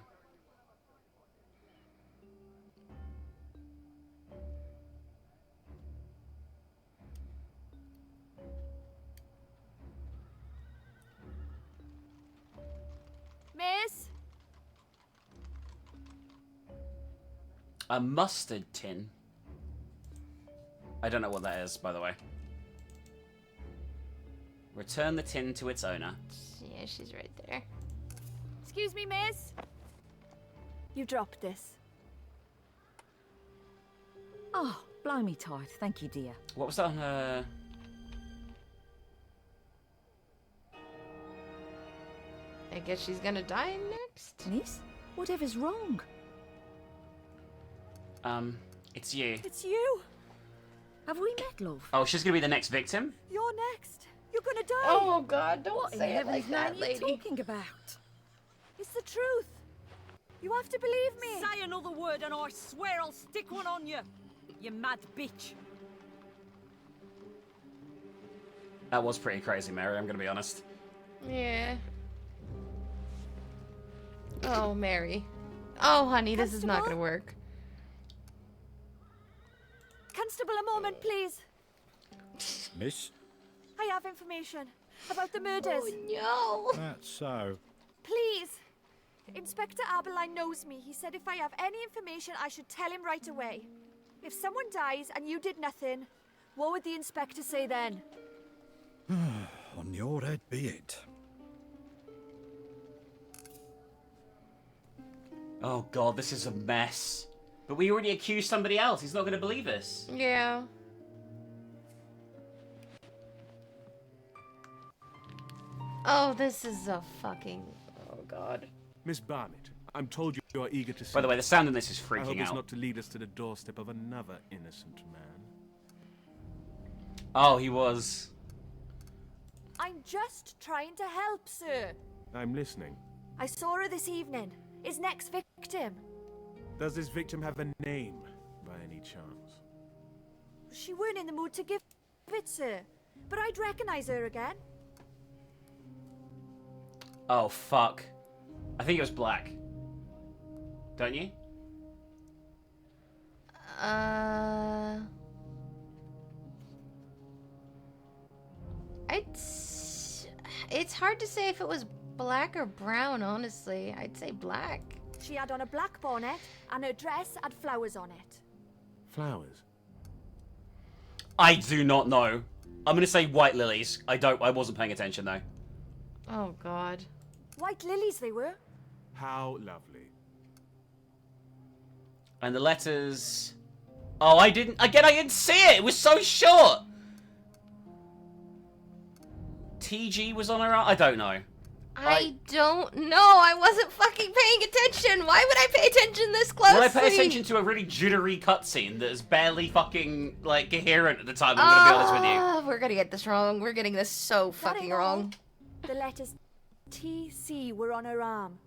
Miss? A mustard tin. I don't know what that is, by the way. Return the tin to its owner. Yeah, she's right there. Excuse me, miss? You dropped this. Oh, blimey tight. Thank you, dear. What was that on her? I guess she's gonna die next. Miss, whatever's wrong? It's you. It's you. Have we met, love? Oh, she's gonna be the next victim? You're next. You're gonna die. Oh God, don't What in say it heaven's like that, name are you lady. talking about? It's the truth. You have to believe me. Say another word and I swear I'll stick one on you. You mad bitch. That was pretty crazy, Mary, I'm gonna be honest. Yeah. Oh, Mary. Oh, honey, this is not Constable? gonna work. Constable, a moment, please. Miss? I have information about the murders. Oh, no. That's so. Please. Inspector Abeline knows me. He said if I have any information, I should tell him right away. If someone dies and you did nothing, what would the inspector say then? On your head be it. Oh god, this is a mess. But we already accused somebody else. He's not gonna believe us. Yeah. Oh, this is a fucking... Oh, God. Miss Barnett, I'm told you are eager to see. By the way, the sound in this is I hope freaking it's out. not to lead us to the doorstep of another innocent man. Oh, he was. I'm just trying to help, sir. I'm listening. I saw her this evening. His next victim. Does this victim have a name, by any chance? She weren't in the mood to give it, sir. But I'd recognize her again. Oh, fuck. I think it was black. Don't you? It's hard to say if it was black or brown, honestly. I'd say black. She had on a black bonnet, and her dress had flowers on it. Flowers? I do not know. I'm gonna say white lilies. I wasn't paying attention though. Oh, God. White lilies they were. How lovely. And the letters... Oh, I didn't see it! It was so short! TG was on her arm? I don't know. I don't know. I wasn't fucking paying attention. Why would I pay attention this closely? Well, I pay attention to a really jittery cutscene that is barely fucking, like, coherent at the time, I'm gonna be honest with you. We're gonna get this wrong. We're getting this so fucking wrong. The letters TC were on her arm.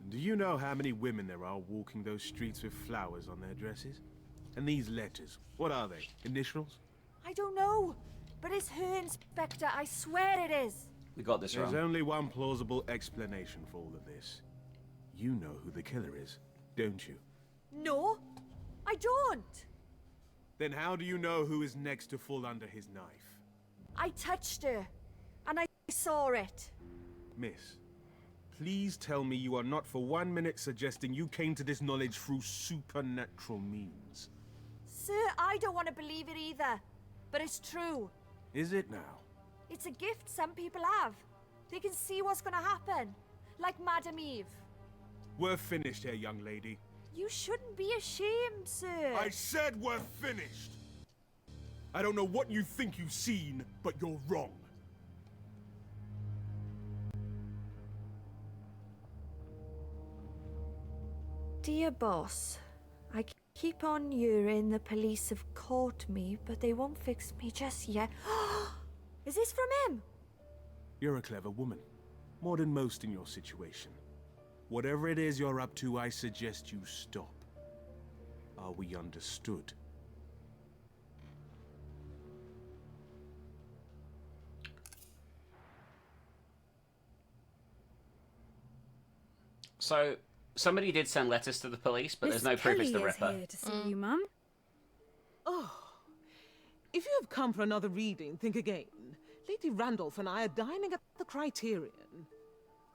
Do you know how many women there are walking those streets with flowers on their dresses? And these letters, what are they? Initials? I don't know. But it's her, Inspector. I swear it is. We got this There's wrong. only one plausible explanation for all of this. You know who the killer is, don't you? No, I don't. Then how do you know who is next to fall under his knife? I touched her, and I saw it. Miss, please tell me you are not for 1 minute suggesting you came to this knowledge through supernatural means. Sir, I don't want to believe it either. But it's true. Is it now? It's a gift some people have. They can see what's going to happen. Like Madame Eve. We're finished here, young lady. You shouldn't be ashamed, sir. I said we're finished. I don't know what you think you've seen, but you're wrong. Dear boss, I keep on hearing the police have caught me, but they won't fix me just yet. Is this from him? You're a clever woman. More than most in your situation. Whatever it is you're up to, I suggest you stop. Are we understood? So, somebody did send letters to the police, but there's no proof it's the Ripper. Here to see you, Mum. Oh, if you have come for another reading, think again. Lady Randolph and I are dining at the Criterion.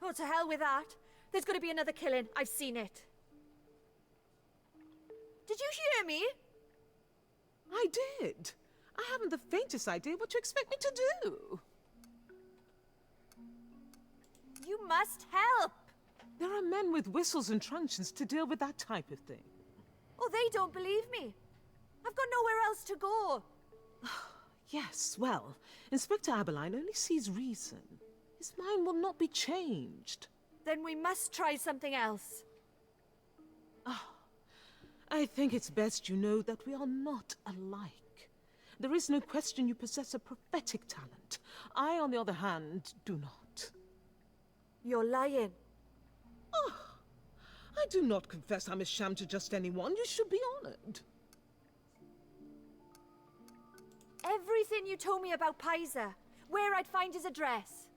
Oh, to hell with that. There's going to be another killing. I've seen it. Did you hear me? I did. I haven't the faintest idea what you expect me to do. You must help. There are men with whistles and truncheons to deal with that type of thing. Oh, they don't believe me. I've got nowhere else to go. Yes, well, Inspector Aberline only sees reason. His mind will not be changed. Then we must try something else. I think it's best you know that we are not alike. There is no question you possess a prophetic talent. I, on the other hand, do not. You're lying. I do not confess I'm a sham to just anyone. You should be honored. Everything you told me about Paiser, where I'd find his address.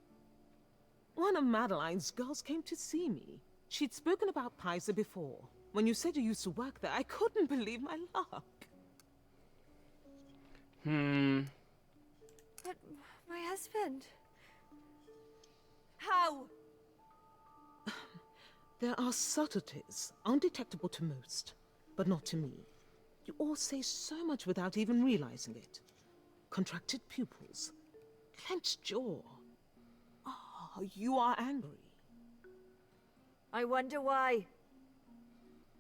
One of Madeline's girls came to see me. She'd spoken about Paiser before. When you said you used to work there, I couldn't believe my luck. But my husband... How? There are subtleties, undetectable to most, but not to me. You all say so much without even realizing it. Contracted pupils, clenched jaw. You are angry. I wonder why.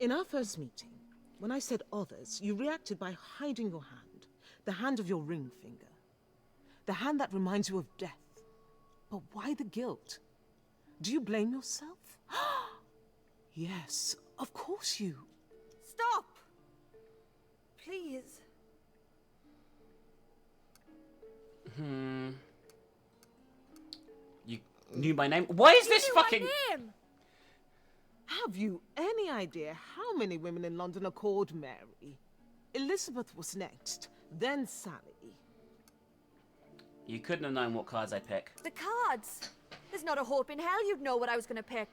In our first meeting, when I said others, you reacted by hiding your hand, the hand of your ring finger. The hand that reminds you of death. But why the guilt? Do you blame yourself? Yes, of course you. Stop! Please. You knew my name? Why is this fucking... My name? Have you any idea how many women in London are called Mary? Elizabeth was next, then Sally. You couldn't have known what cards I'd pick. The cards! There's not a hope in hell you'd know what I was going to pick.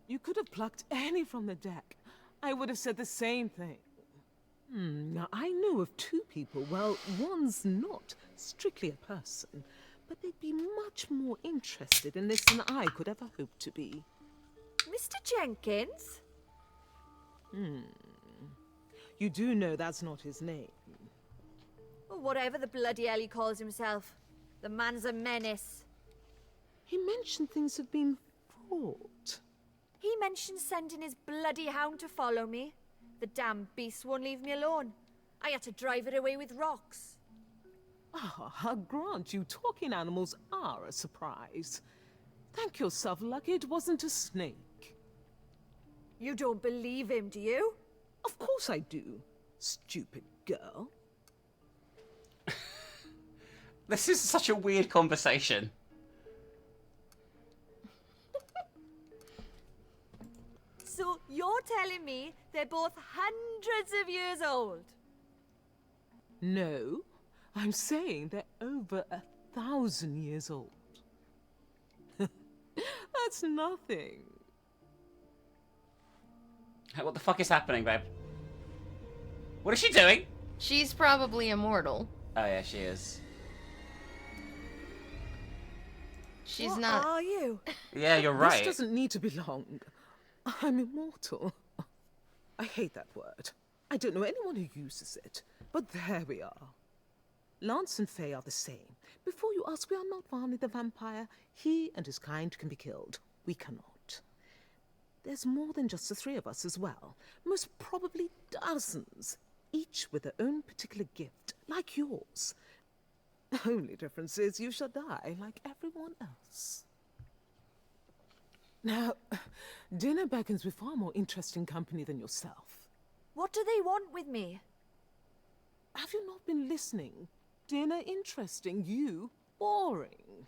You could have plucked any from the deck. I would have said the same thing. Now, I know of two people. Well, one's not strictly a person, but they'd be much more interested in this than I could ever hope to be. Mr. Jenkins? You do know that's not his name. Or whatever the bloody hell he calls himself. The man's a menace. He mentioned things have been fraught. He mentioned sending his bloody hound to follow me. The damn beast won't leave me alone. I had to drive it away with rocks. I grant you, talking animals are a surprise. Thank yourself lucky it wasn't a snake. You don't believe him, do you? Of course I do, stupid girl. This is such a weird conversation. So you're telling me they're both hundreds of years old? No, I'm saying they're over 1,000 years old. That's nothing. What the fuck is happening, babe? What is she doing? She's probably immortal. Oh yeah, she is. She's what not. Are you? Yeah, you're right. This doesn't need to be long. I'm immortal. I hate that word. I don't know anyone who uses it, but there we are. Lance and Faye are the same. Before you ask, we are not Varney the vampire. He and his kind can be killed. We cannot. there's more than just the three of us as well. Most probably dozens, each with their own particular gift, like yours. Only difference is you shall die like everyone else. Now, dinner beckons with far more interesting company than yourself. What do they want with me? Have you not been listening? Dinner interesting, you boring.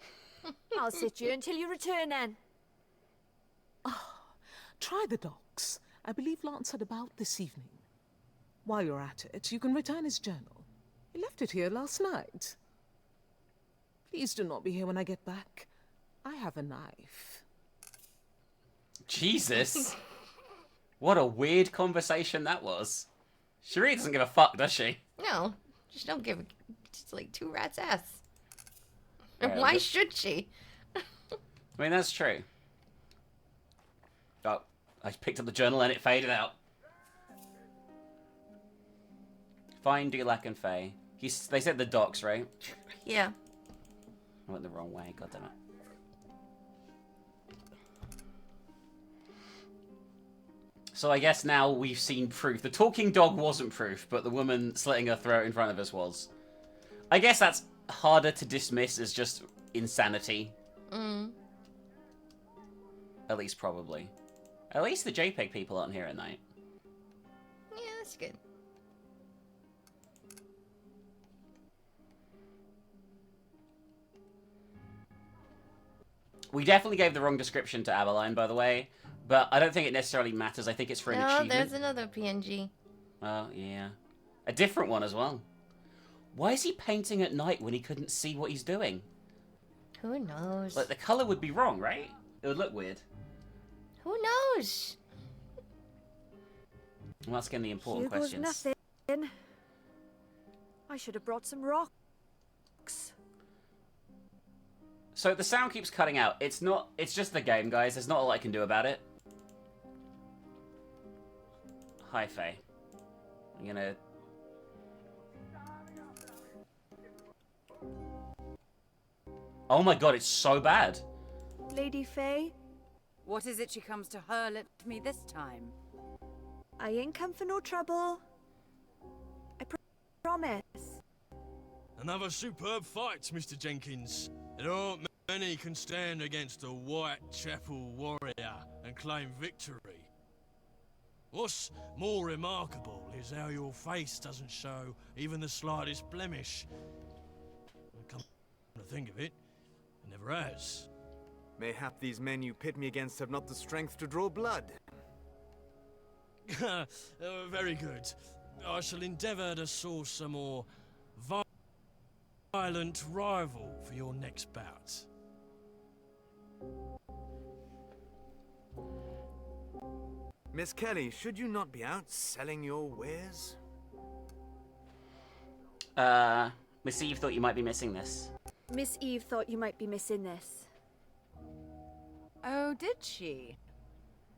I'll sit here until you return then. Try the docks. I believe Lance had about this evening. While you're at it, you can return his journal. He left it here last night. Please do not be here when I get back. I have a knife. Jesus. What a weird conversation that was. She really doesn't give a fuck, does she? No, just don't give. Just like two rats' ass. Yeah, Why but- should she? I mean, that's true. Oh, I picked up the journal and it faded out. Find Dulac and Faye. They said the docks, right? Yeah. I went the wrong way, goddammit. So I guess now we've seen proof. The talking dog wasn't proof, but the woman slitting her throat in front of us was. I guess that's harder to dismiss as just insanity. At least probably. At least the JPEG people aren't here at night. Yeah, that's good. We definitely gave the wrong description to Abeline, by the way, but I don't think it necessarily matters. I think it's for an No, achievement. there's another PNG. Oh, yeah. A different one as well. Why is he painting at night when he couldn't see what he's doing? Who knows? Like, the color would be wrong, right? It would look weird. Who knows? I'm asking the important Here goes questions. nothing. I should have brought some rocks. So the sound keeps cutting out. It's just the game, guys. There's not a lot I can do about it. Hi, Faye. I'm gonna... Oh my god, it's so bad. Lady Faye, What is it she comes to hurl at me this time? I ain't come for no trouble. I promise. Another superb fight, Mr. Jenkins. There aren't many can stand against a Whitechapel warrior and claim victory. What's more remarkable is how your face doesn't show even the slightest blemish. Come to think of it, it never has. Mayhap these men you pit me against have not the strength to draw blood. Very good. I shall endeavour to source a more violent rival for your next bout. Miss Kelly, should you not be out selling your wares? Miss Eve thought you might be missing this. Miss Eve thought you might be missing this. Oh, did she?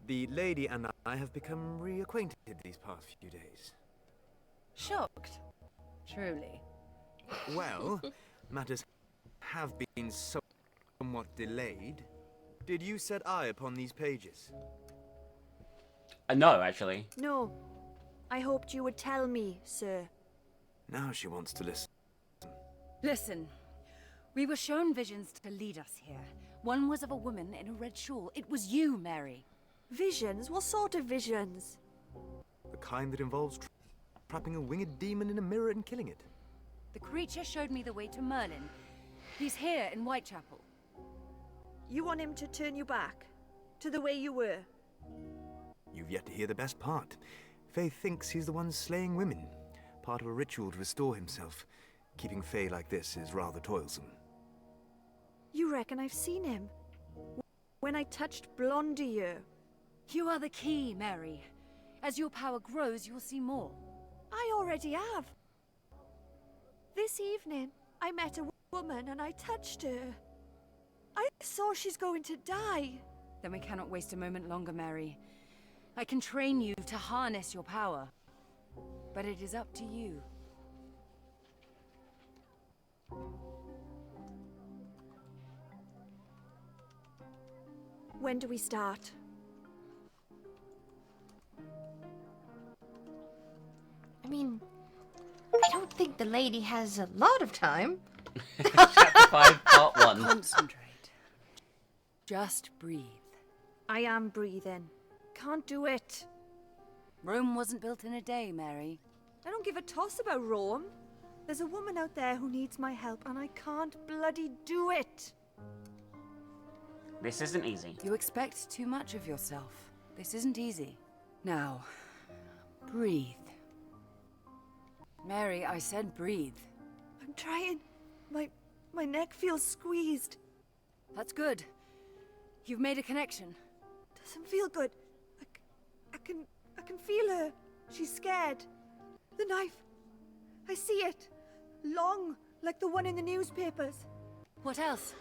The lady and I have become reacquainted these past few days. Shocked. Truly. Well, matters have been somewhat delayed. Did you set eye upon these pages? No, actually. No. I hoped you would tell me, sir. Now she wants to listen. Listen. We were shown visions to lead us here. One was of a woman in a red shawl. It was you, Mary. Visions? What sort of visions? The kind that involves trapping a winged demon in a mirror and killing it. The creature showed me the way to Merlin. He's here in Whitechapel. You want him to turn you back? To the way you were? You've yet to hear the best part. Faye thinks he's the one slaying women. Part of a ritual to restore himself. Keeping Faye like this is rather toilsome. You reckon I've seen him? When I touched Blondie. You are the key, Mary. As your power grows, you'll see more. I already have. This evening, I met a woman and I touched her. I saw she's going to die. Then we cannot waste a moment longer, Mary. I can train you to harness your power. But it is up to you. When do we start? I mean, I don't think the lady has a lot of time. Chapter 5, Part 1. Concentrate. Just breathe. I am breathing. Can't do it. Rome wasn't built in a day, Mary. I don't give a toss about Rome. There's a woman out there who needs my help, and I can't bloody do it. This isn't easy. You expect too much of yourself. This isn't easy. Now, breathe. Mary, I said breathe. I'm trying. My neck feels squeezed. That's good. You've made a connection. Doesn't feel good. I can feel her. She's scared. The knife. I see it. Long, like the one in the newspapers. What else?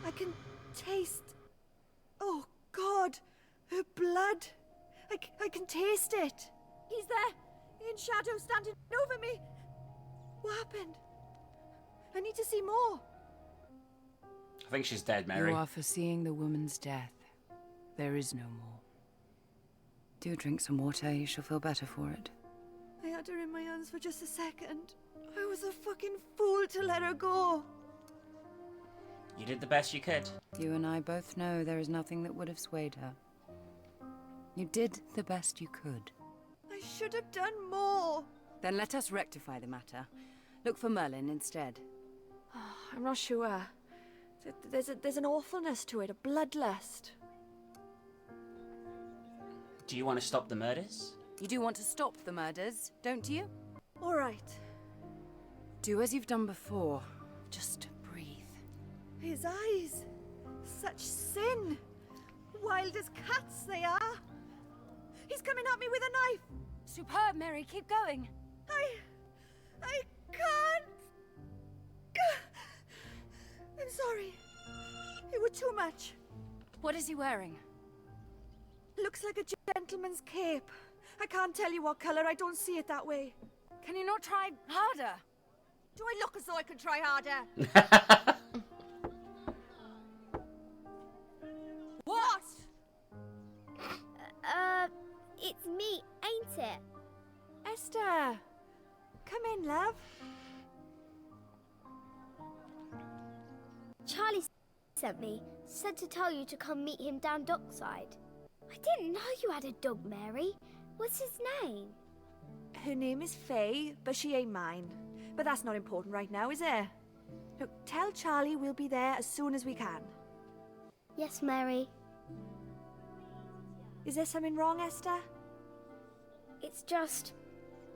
I can taste... Oh, God. Her blood. I can taste it. He's there, in shadow, standing over me. What happened? I need to see more. I think she's dead, Mary. You are foreseeing the woman's death. There is no more. Do drink some water. You shall feel better for it. I had her in my arms for just a second. I was a fucking fool to let her go. You did the best you could. You and I both know there is nothing that would have swayed her. You did the best you could. I should have done more. Then let us rectify the matter. Look for Merlin instead. I'm not sure. There's an awfulness to it, a bloodlust. Do you want to stop the murders? You do want to stop the murders, don't you? All right. Do as you've done before. Just breathe. His eyes. Such sin. Wild as cats they are. He's coming at me with a knife. Superb, Mary. Keep going. I can't. I'm sorry. It was too much. What is he wearing? Looks like a gentleman's cape. I can't tell you what color. I don't see it that way. Can you not try harder? Do I look as though I could try harder? What? It's me, ain't it? Esther, come in, love. Charlie sent me, said to tell you to come meet him down dockside. I didn't know you had a dog, Mary. What's his name? Her name is Faye, but she ain't mine. But that's not important right now, is it? Look, tell Charlie we'll be there as soon as we can. Yes, Mary. Is there something wrong, Esther? It's just...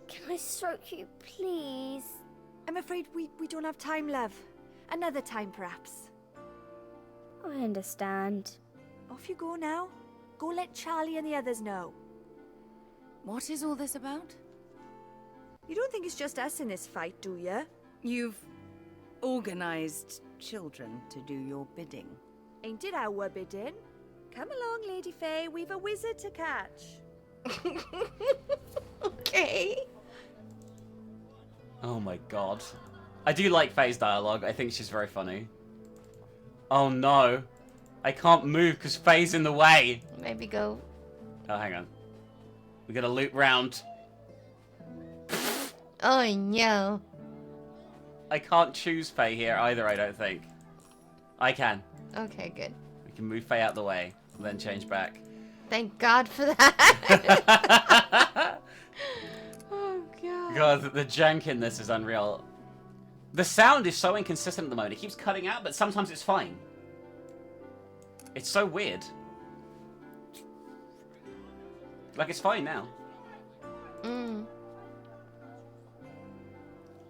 Can I stroke you, please? I'm afraid we don't have time, love. Another time, perhaps. I understand. Off you go now. Go let Charlie and the others know. What is all this about? You don't think it's just us in this fight, do you? You've organized children to do your bidding. Ain't it our bidding? Come along, Lady Faye. We've a wizard to catch. Okay. Oh my god. I do like Faye's dialogue. I think she's very funny. Oh no. I can't move because Faye's in the way. Maybe go. Oh, hang on. We gotta loop round. Oh no. I can't choose Faye here either, I don't think. I can. Okay, good. We can move Faye out the way, and then change back. Thank God for that. Oh god. God, the jank in this is unreal. The sound is so inconsistent at the moment. It keeps cutting out, but sometimes it's fine. It's so weird. Like, it's fine now.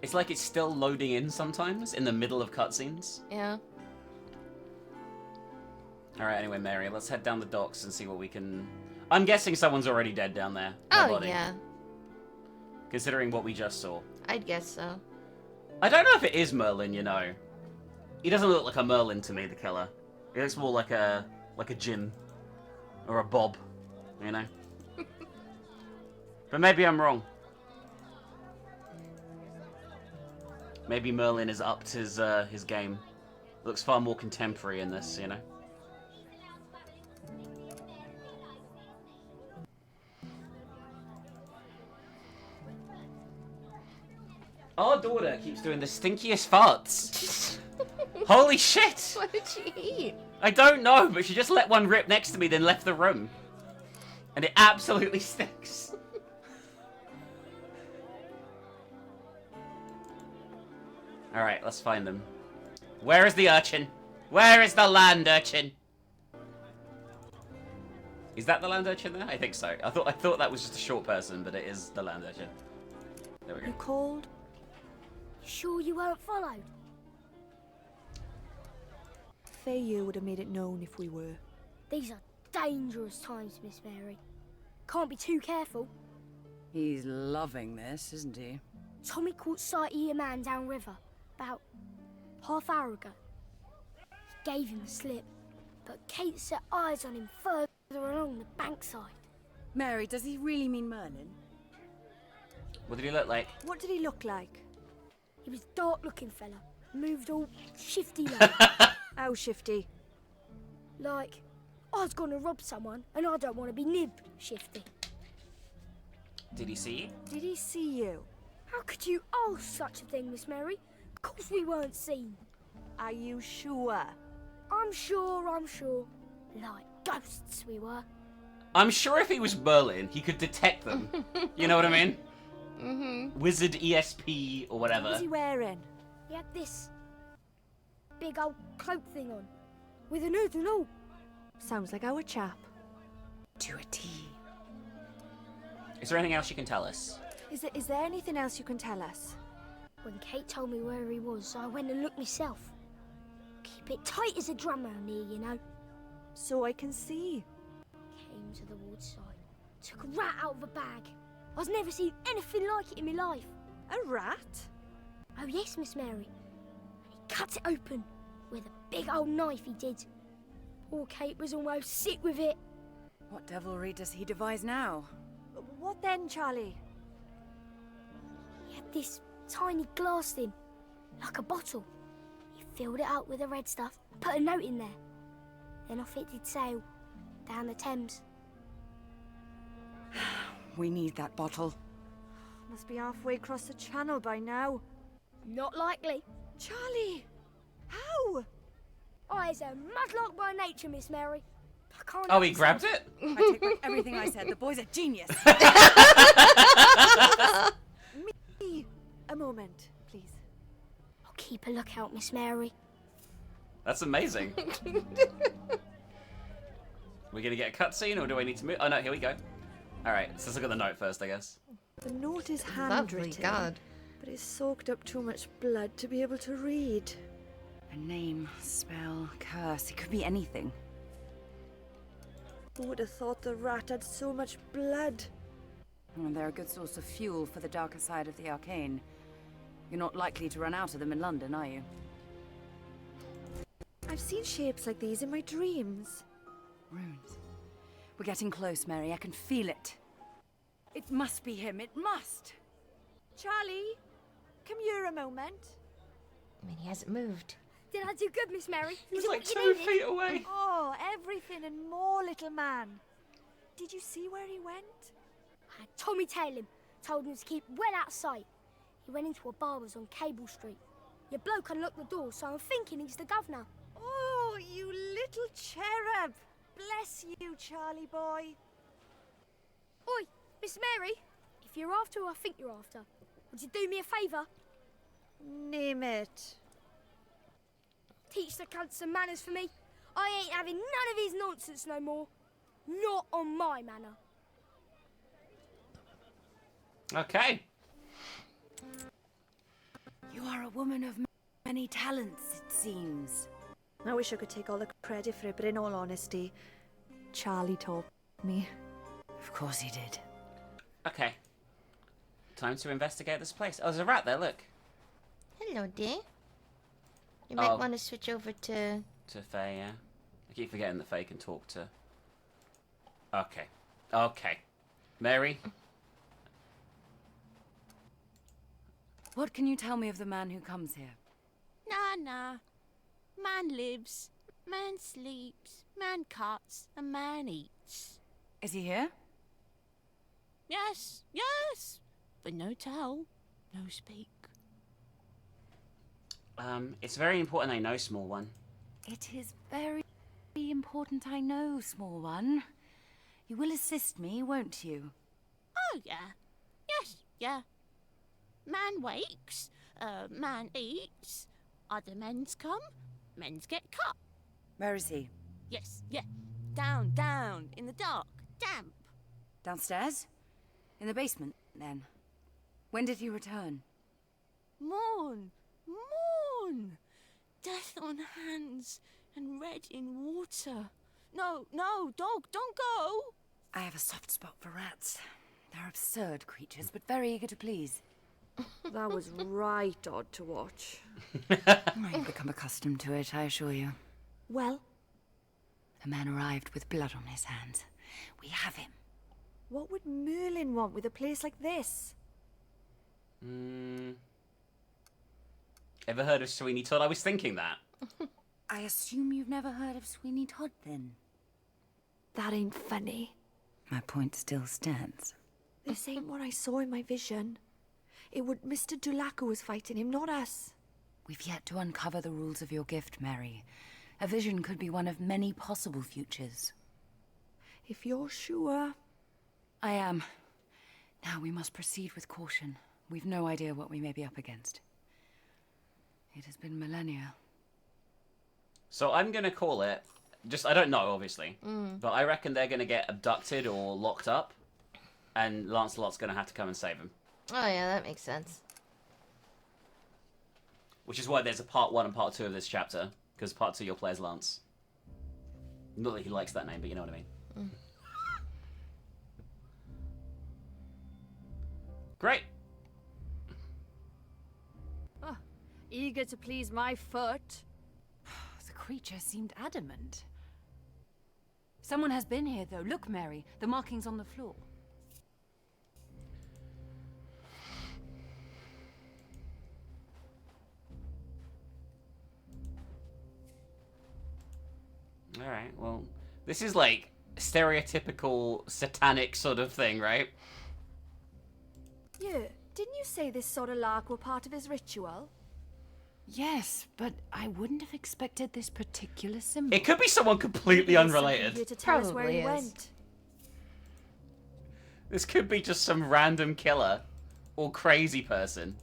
It's like it's still loading in sometimes, in the middle of cutscenes. Yeah. Alright, anyway, Mary, let's head down the docks and see what we can... I'm guessing someone's already dead down there. Oh, yeah. Considering what we just saw. I'd guess so. I don't know if it is Merlin, you know. He doesn't look like a Merlin to me, the killer. He looks more like a Jim. Or a Bob, you know? But maybe I'm wrong. Maybe Merlin has upped his game. Looks far more contemporary in this, you know? Our daughter keeps doing the stinkiest farts. Holy shit! What did she eat? I don't know, but she just let one rip next to me, then left the room. And it absolutely stinks. Alright, let's find them. Where is the urchin? Where is the land urchin? Is that the land urchin there? I think so. I thought that was just a short person, but it is the land urchin. There we go. You called? Sure you weren't followed? Fei would have made it known if we were. These are dangerous times, Miss Mary. Can't be too careful. He's loving this, isn't he? Tommy caught sight of your man downriver about half-hour ago. He gave him the slip, but Kate set eyes on him further along the bankside. Mary, does he really mean Merlin? What did he look like? What did he look like? He was a dark-looking fella, moved all shifty like. How shifty? Like, I was gonna rob someone, and I don't want to be nibbed, shifty. Did he see you? Did he see you? How could you ask such a thing, Miss Mary? Of course we weren't seen. Are you sure? I'm sure. Like ghosts we were. I'm sure if he was Merlin, he could detect them. You know what I mean? Mm-hmm. Wizard ESP or whatever. What was he wearing? He had this big old cloak thing on, with an hood and all. Sounds like our chap. To a T. Is there anything else you can tell us? Is there anything else you can tell us? When Kate told me where he was, I went and looked myself. Keep it tight as a drum round here, you know. So I can see. Came to the woodside, took a rat out of a bag. I've never seen anything like it in my life. A rat? Oh yes, Miss Mary. And he cut it open with a big old knife, he did. Poor Kate was almost sick with it. What devilry does he devise now? What then, Charlie? He had this tiny glass thing, like a bottle. He filled it up with the red stuff, put a note in there. Then off it did sail, down the Thames. We need that bottle. Must be halfway across the channel by now. Not likely. Charlie! How? I's a mudlark by nature, Miss Mary. I can't Oh, he understand. grabbed it? I take back everything I said. The boy's a genius. Me, a moment, please. I'll keep a lookout, Miss Mary. That's amazing. We're gonna get a cutscene, or do I need to move? Oh no, here we go. Alright, let's look at the note first, I guess. The note is Lovely, handwritten. God. But it's soaked up too much blood to be able to read. A name, spell, curse. It could be anything. Who would have thought the rat had so much blood? Well, they're a good source of fuel for the darker side of the arcane. You're not likely to run out of them in London, are you? I've seen shapes like these in my dreams. Runes. We're getting close, Mary. I can feel it. It must be him. It must. Charlie, come here a moment. I mean, he hasn't moved. Did I do good, Miss Mary? He was Is it like what you 2 needed? feet away. Oh, everything and more, little man. Did you see where he went? I had Tommy tail him. Told him to keep well out of sight. He went into a barber's on Cable Street. Your bloke unlocked the door, so I'm thinking he's the governor. Oh, you little cherub. Bless you, Charlie boy. Oi, Miss Mary. If you're after who I think you're after, would you do me a favour? Name it. Teach the cunt some manners for me. I ain't having none of his nonsense no more. Not on my manor. Okay. You are a woman of many talents, it seems. I wish I could take all the credit for it, but in all honesty, Charlie taught me. Of course he did. Okay. Time to investigate this place. Oh, there's a rat there, look. Hello, dear. You might Oh. want to switch over to... To Faye, yeah. I keep forgetting that Faye can talk to... Okay. Okay. Mary? What can you tell me of the man who comes here? Nah. Man lives, man sleeps, man cuts, and man eats. Is he here? Yes, but no tell, no speak. It's very important I know, small one. It is very important I know, small one. You will assist me, won't you? Oh, yeah. Yes, yeah. Man wakes, man eats, other men's come, men's get cut. Where is he? Yes, yeah. Down, down, in the dark, damp. Downstairs? In the basement, then? When did he return? Morn, morn. Death on hands and red in water. No, no, dog, don't go. I have a soft spot for rats. They're absurd creatures, but very eager to please. That was right odd to watch. I've become accustomed to it, I assure you. Well? A man arrived with blood on his hands. We have him. What would Merlin want with a place like this? Ever heard of Sweeney Todd? I was thinking that. I assume you've never heard of Sweeney Todd, then? That ain't funny. My point still stands. This ain't what I saw in my vision. It would Mr. Dulac who was fighting him, not us. We've yet to uncover the rules of your gift, Mary. A vision could be one of many possible futures. If you're sure. I am. Now we must proceed with caution. We've no idea what we may be up against. It has been millennia. So I'm gonna call it. I don't know, obviously, but I reckon they're gonna get abducted or locked up, and Lancelot's gonna have to come and save them. Oh yeah, that makes sense. Which is why there's a part 1 and part 2 of this chapter, because part 2 you'll play as Lance. Not that he likes that name, but you know what I mean. Great. Oh, eager to please my foot. The creature seemed adamant. Someone has been here, though. Look, Mary, the markings on the floor. Alright, well, this is like stereotypical satanic sort of thing, right? Yeah, didn't you say this sort of lark were part of his ritual? Yes, but I wouldn't have expected this particular symbol. It could be someone completely unrelated. Here to tell us where he went. This could be just some random killer or crazy person.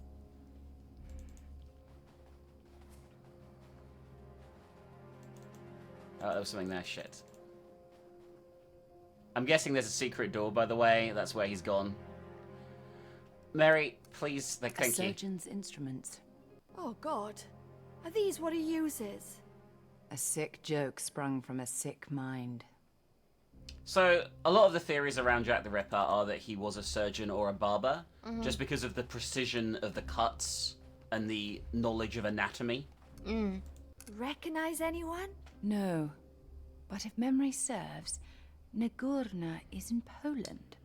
Oh, there was something there. Shit. I'm guessing there's a secret door, by the way. That's where he's gone. Mary, please, thank you. Surgeon's instruments. Oh, God. Are these what he uses? A sick joke sprung from a sick mind. So, a lot of the theories around Jack the Ripper are that he was a surgeon or a barber, just because of the precision of the cuts and the knowledge of anatomy. Recognize anyone? No. But if memory serves, Nagorna is in Poland.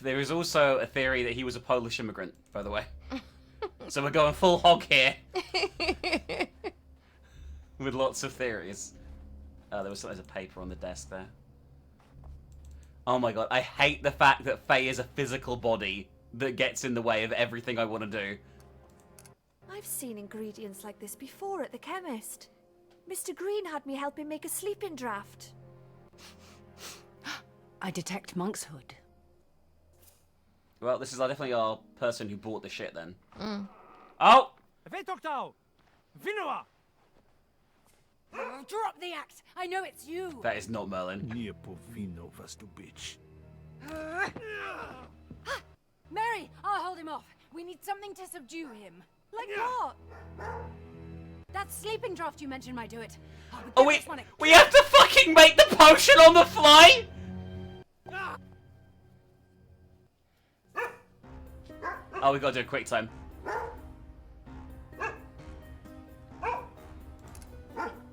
There is also a theory that he was a Polish immigrant, by the way. So we're going full hog here. With lots of theories. There was a paper on the desk there. Oh my god, I hate the fact that Faye is a physical body that gets in the way of everything I want to do. I've seen ingredients like this before at the chemist. Mr. Green had me help him make a sleeping draught. I detect monkshood. Well, this is definitely our person who bought the shit then. Oh! Drop the axe! I know it's you! That is not Merlin. Mary, I'll hold him off. We need something to subdue him. Like what? That sleeping draught you mentioned might do it. Oh, we have to fucking make the potion on the fly? Oh, we gotta do a quick time.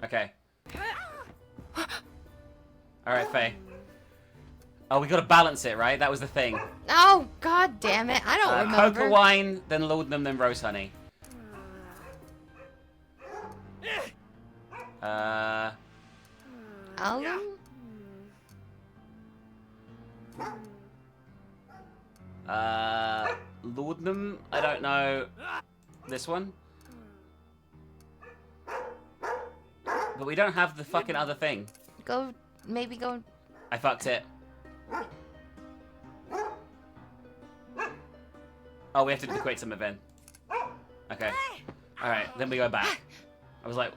Okay. Alright, Faye. Oh, we gotta balance it, right? That was the thing. Oh, god damn it. I don't remember. Cocoa wine, then laudanum, then rose honey. Alum? Laudanum? I don't know. This one? But we don't have the fucking other thing. Go, maybe go. I fucked it. Oh, we have to do the quick time event. Okay. Alright, then we go back. I was like...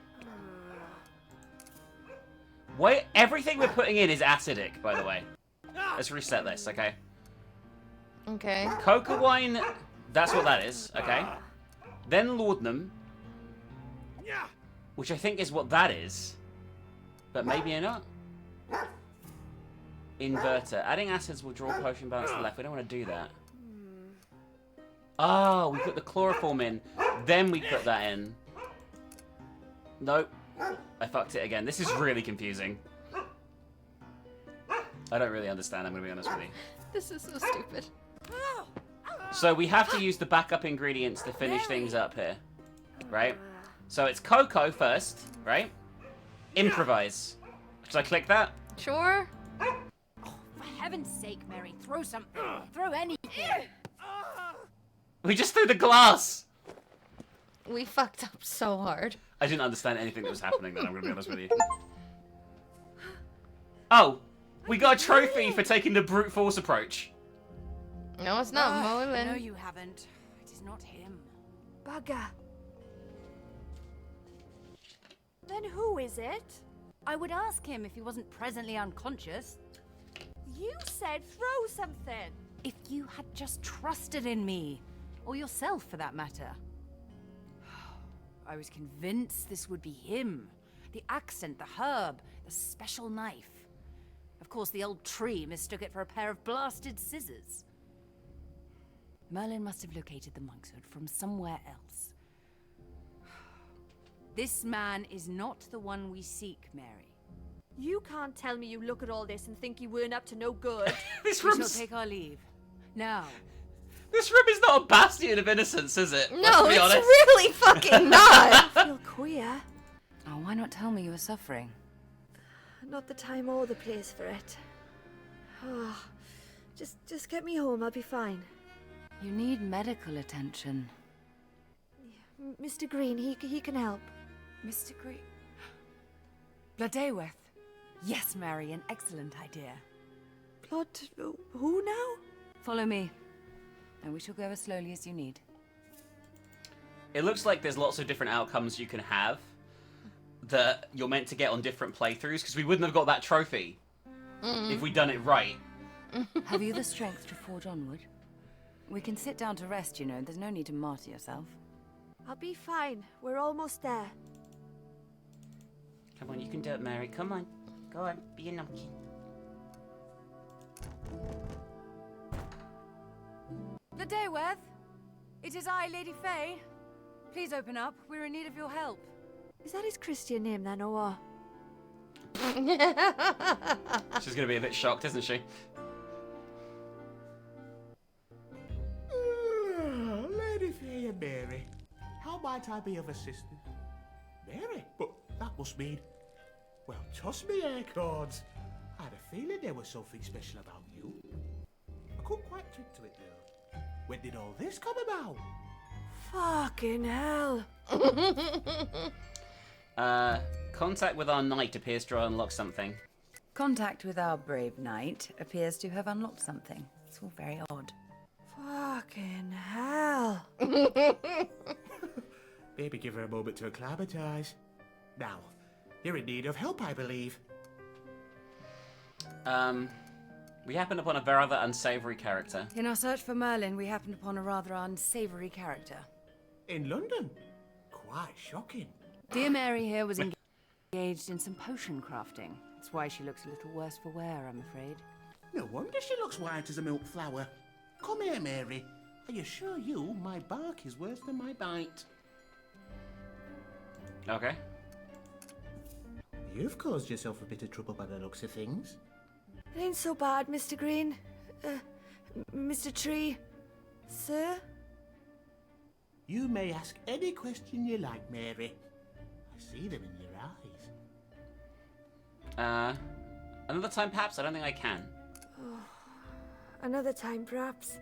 Wait, everything we're putting in is acidic, by the way. Let's reset this, okay? Okay. Coca wine, that's what that is, okay? Then laudanum, which I think is what that is. But maybe you're not. Inverter. Adding acids will draw potion balance to the left. We don't want to do that. Oh, we put the chloroform in. Then we put that in. Nope. I fucked it again. This is really confusing. I don't really understand, I'm going to be honest with you. This is so stupid. So we have to use the backup ingredients to finish things up here. Right? So it's cocoa first, right? Improvise. Should I click that? Sure. For heaven's sake, Mary, throw something. Throw anything. We just threw the glass! We fucked up so hard. I didn't understand anything that was happening then, I'm going to be honest with you. Oh! We got a trophy for taking the brute force approach. No, it's not Merlin. No, you haven't. It is not him. Bugger. Then who is it? I would ask him if he wasn't presently unconscious. You said throw something. If you had just trusted in me. Or yourself, for that matter. I was convinced this would be him. The accent, the herb, the special knife. Of course, the old tree mistook it for a pair of blasted scissors. Merlin must have located the monk's hood from somewhere else. This man is not the one we seek, Mary. You can't tell me you look at all this and think you weren't up to no good. We shall take our leave. Now. This room is not a bastion of innocence, is it? No, it's really fucking not. I feel queer. Oh, why not tell me you were suffering? Not the time or the place for it. Oh, just get me home, I'll be fine. You need medical attention. Mr. Green, he can help. Mr. Green? Bloodayworth. Yes, Mary, an excellent idea. Blood... who now? Follow me, and we shall go as slowly as you need. It looks like there's lots of different outcomes you can have that you're meant to get on different playthroughs, because we wouldn't have got that trophy if we'd done it right. Have you the strength to forge onward? We can sit down to rest, you know. There's no need to martyr yourself. I'll be fine. We're almost there. Come on, you can do it, Mary. Come on. Go on, be a numpkin. Bloodayworth! It is I, Lady Faye. Please open up. We're in need of your help. Is that his Christian name then, or what? She's gonna be a bit shocked, isn't she? Lady Faye and Mary, how might I be of assistance? Mary? But that must mean... Well, toss me acorns. I had a feeling there was something special about you. I couldn't quite click to it, though. When did all this come about? Fucking hell. Contact with our knight appears to unlock something. Contact with our brave knight appears to have unlocked something. It's all very odd. Fucking hell. Maybe give her a moment to acclimatise. Now, you're in need of help, I believe. We happened upon a rather unsavoury character. In our search for Merlin, we happened upon a rather unsavoury character. In London? Quite shocking. Dear Mary here was engaged in some potion crafting. That's why she looks a little worse for wear, I'm afraid. No wonder she looks white as a milk flower. Come here, Mary. I assure you, my bark is worse than my bite. Okay. You've caused yourself a bit of trouble by the looks of things. It ain't so bad, Mr. Green. Mr. Tree. Sir? You may ask any question you like, Mary. I see them in your eyes. Another time perhaps? I don't think I can. Oh, another time, perhaps.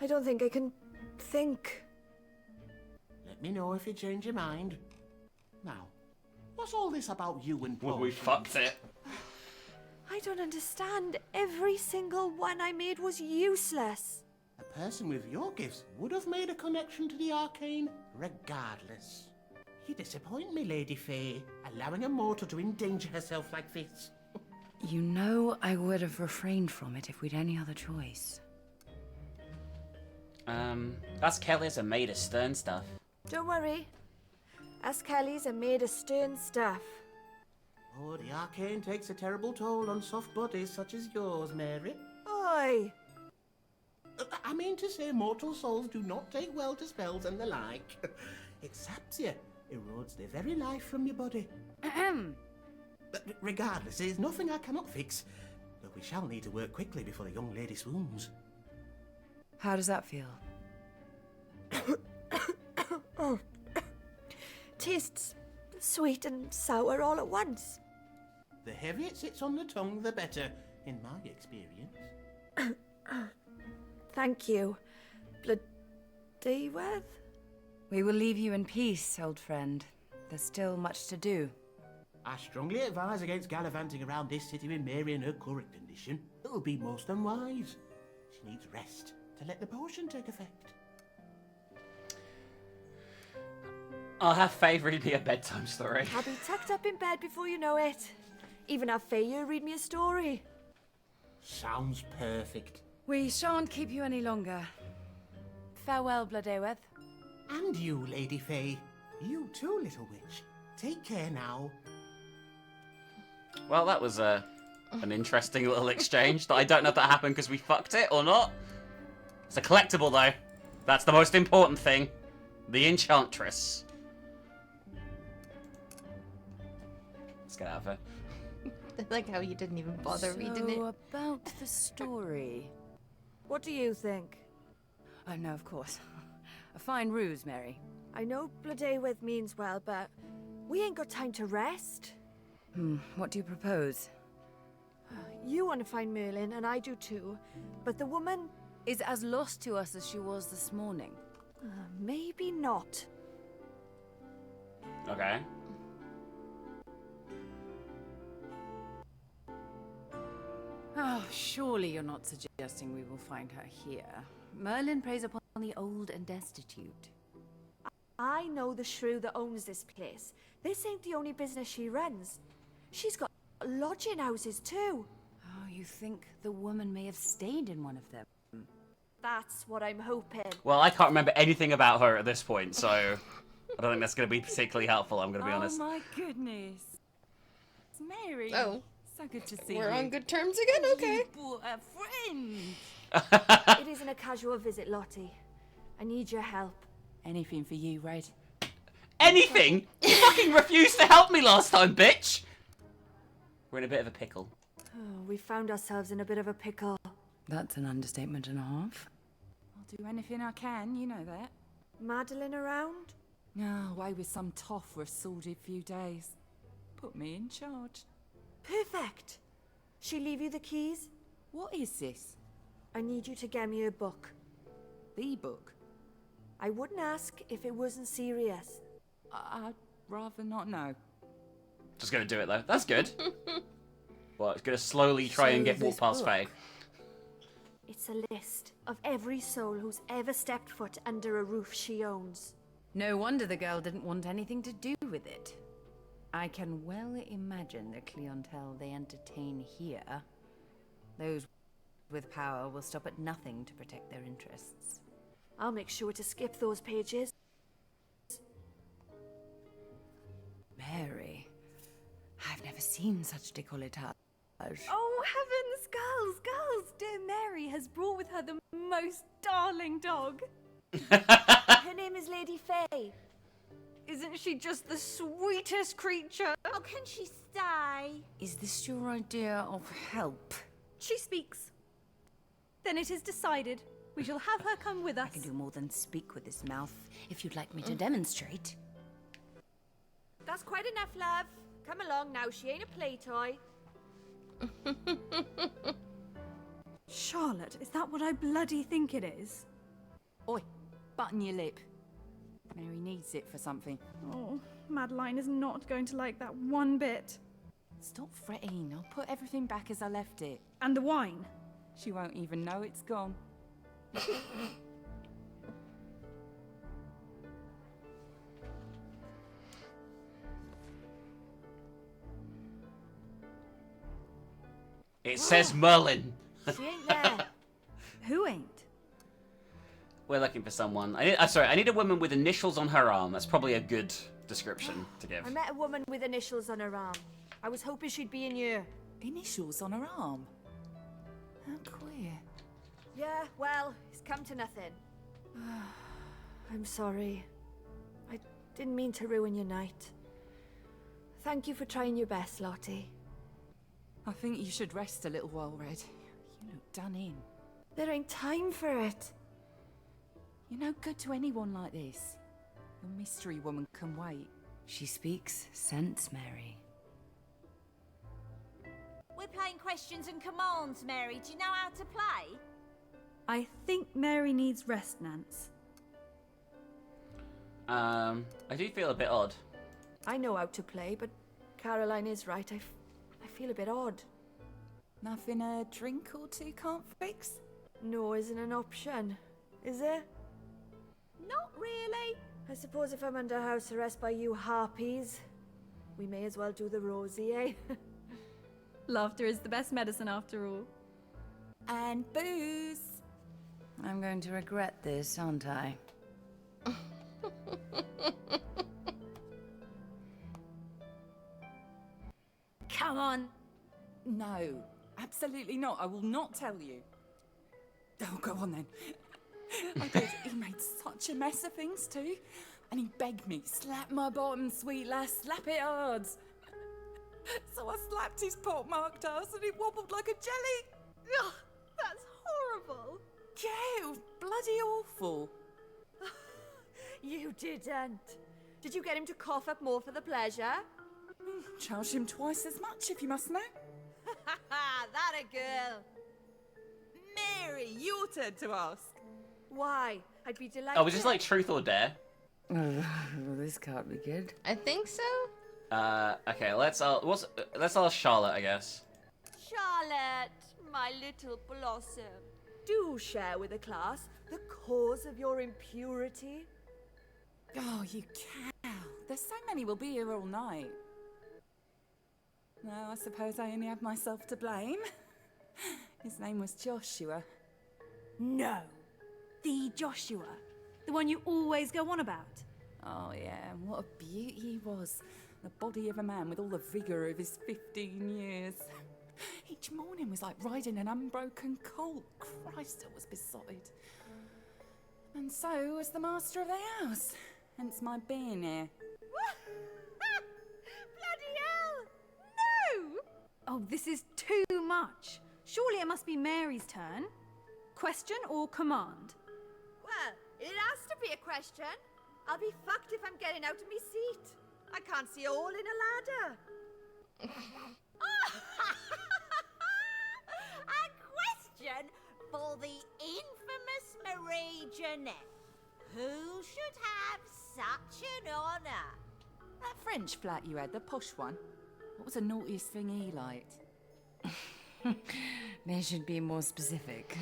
I don't think I can think. Let me know if you change your mind. Now, What's all this about you and Well, we fucked it. I don't understand. Every single one I made was useless. A person with your gifts would have made a connection to the arcane regardless. You disappoint me, Lady Faye, allowing a mortal to endanger herself like this. You know I would have refrained from it if we'd any other choice. That's Kelly's are made of stern stuff. Don't worry. Us Kellys are made of stern stuff. Oh, the arcane takes a terrible toll on soft bodies such as yours, Mary. Oi! I mean to say mortal souls do not take well to spells and the like. It saps you, erodes the very life from your body. But regardless, there's nothing I cannot fix. But we shall need to work quickly before the young lady swoons. How does that feel? Oh. Tastes sweet and sour all at once. The heavier it sits on the tongue, the better, in my experience. Thank you, Bloodyworth. We will leave you in peace, old friend. There's still much to do. I strongly advise against gallivanting around this city with Mary in her current condition. It will be most unwise. She needs rest to let the potion take effect. I'll have Faye read me a bedtime story. I'll be tucked up in bed before you know it. Even have Faye read me a story. Sounds perfect. We shan't keep you any longer. Farewell, Bloodyworth. And you, Lady Faye. You too, little witch. Take care now. Well, that was an interesting little exchange that I don't know if that happened because we fucked it or not. It's a collectible, though. That's the most important thing. The Enchantress. Let's get out of here. I like how you didn't even bother reading it. So, about the story. What do you think? Oh, no, of course. A fine ruse, Mary. I know Bloodyworth means well, but we ain't got time to rest. What do you propose? You want to find Merlin, and I do too. But the woman is as lost to us as she was this morning. Maybe not. Okay. Oh, surely you're not suggesting we will find her here. Merlin preys upon the old and destitute. I know the shrew that owns this place. This ain't the only business she runs. She's got lodging houses too. Oh, you think the woman may have stayed in one of them? That's what I'm hoping. Well, I can't remember anything about her at this point, so I don't think that's going to be particularly helpful, I'm going to be honest. Oh my goodness. It's Mary. Oh. So good to see you. We're on good terms again? Okay. You brought a friend. It isn't a casual visit, Lottie. I need your help. Anything for you, Red. Anything? You fucking refused to help me last time, bitch! We're in a bit of a pickle. Oh, we found ourselves in a bit of a pickle. That's an understatement and a half. I'll do anything I can, you know that. Madeline around? No, away with some toff for a sordid few days. Put me in charge. Perfect. She leave you the keys? What is this? I need you to get me a book. The book? I wouldn't ask if it wasn't serious. I'd rather not know. Just gonna do it though. That's good. Well, it's gonna slowly try and get walk past Faye. It's a list of every soul who's ever stepped foot under a roof she owns. No wonder the girl didn't want anything to do with it. I can well imagine the clientele they entertain here. Those with power will stop at nothing to protect their interests. I'll make sure to skip those pages. Mary, I've never seen such décolletage. Oh, heavens, girls, girls! Dear Mary has brought with her the most darling dog. Her name is Lady Faye. Isn't she just the sweetest creature? Oh, can she stay? Is this your idea of help? She speaks. Then it is decided. We shall have her come with us. I can do more than speak with this mouth, if you'd like me to demonstrate. That's quite enough, love. Come along now, she ain't a play toy. Charlotte, is that what I bloody think it is? Oi, button your lip. Mary needs it for something. Oh, Madeline is not going to like that one bit. Stop fretting. I'll put everything back as I left it. And the wine? She won't even know it's gone. It says Merlin. She ain't there. Who ain't? We're looking for someone. I need a woman with initials on her arm. That's probably a good description to give. I met a woman with initials on her arm. I was hoping she'd be in here. Initials on her arm? How queer. Yeah, well, it's come to nothing. I'm sorry. I didn't mean to ruin your night. Thank you for trying your best, Lottie. I think you should rest a little while, Red. You look done in. There ain't time for it. You're no good to anyone like this. Your mystery woman can wait. She speaks sense, Mary. We're playing questions and commands, Mary. Do you know how to play? I think Mary needs rest, Nance. I do feel a bit odd. I know how to play, but Caroline is right. I feel a bit odd. Nothing a drink or two can't fix? No isn't an option, is there? Not really. I suppose if I'm under house arrest by you harpies, we may as well do the Rosie, eh? Laughter is the best medicine after all. And booze. I'm going to regret this, aren't I? Come on. No, absolutely not. I will not tell you. Oh, go on then. I did. He made such a mess of things too. And he begged me, slap my bottom, sweet lass, slap it hard. So I slapped his pock-marked ass and it wobbled like a jelly. Ugh, that's horrible. Yeah, it was bloody awful. You didn't. Did you get him to cough up more for the pleasure? Charge him twice as much if you must know. That a girl. Mary, your turn to ask. Why? I'd be delighted. Oh, was this like truth or dare? Well, this can't be good. I think so. Okay, let's ask Charlotte, I guess. Charlotte, my little blossom, do share with the class the cause of your impurity. Oh, you cow. There's so many will be here all night. No, I suppose I only have myself to blame. His name was Joshua. No. The Joshua. The one you always go on about. Oh, yeah, and what a beauty he was. The body of a man with all the vigour of his 15 years. Each morning was like riding an unbroken colt. Christ, I was besotted. And so was the master of the house. Hence my being here. Bloody hell! No! Oh, this is too much. Surely it must be Mary's turn. Question or command? Well, it has to be a question. I'll be fucked if I'm getting out of my seat. I can't see a hole in a ladder. A question for the infamous Marie Jeanette. Who should have such an honour? That French flat you had, the posh one, what was the naughtiest thing he liked? They should be more specific.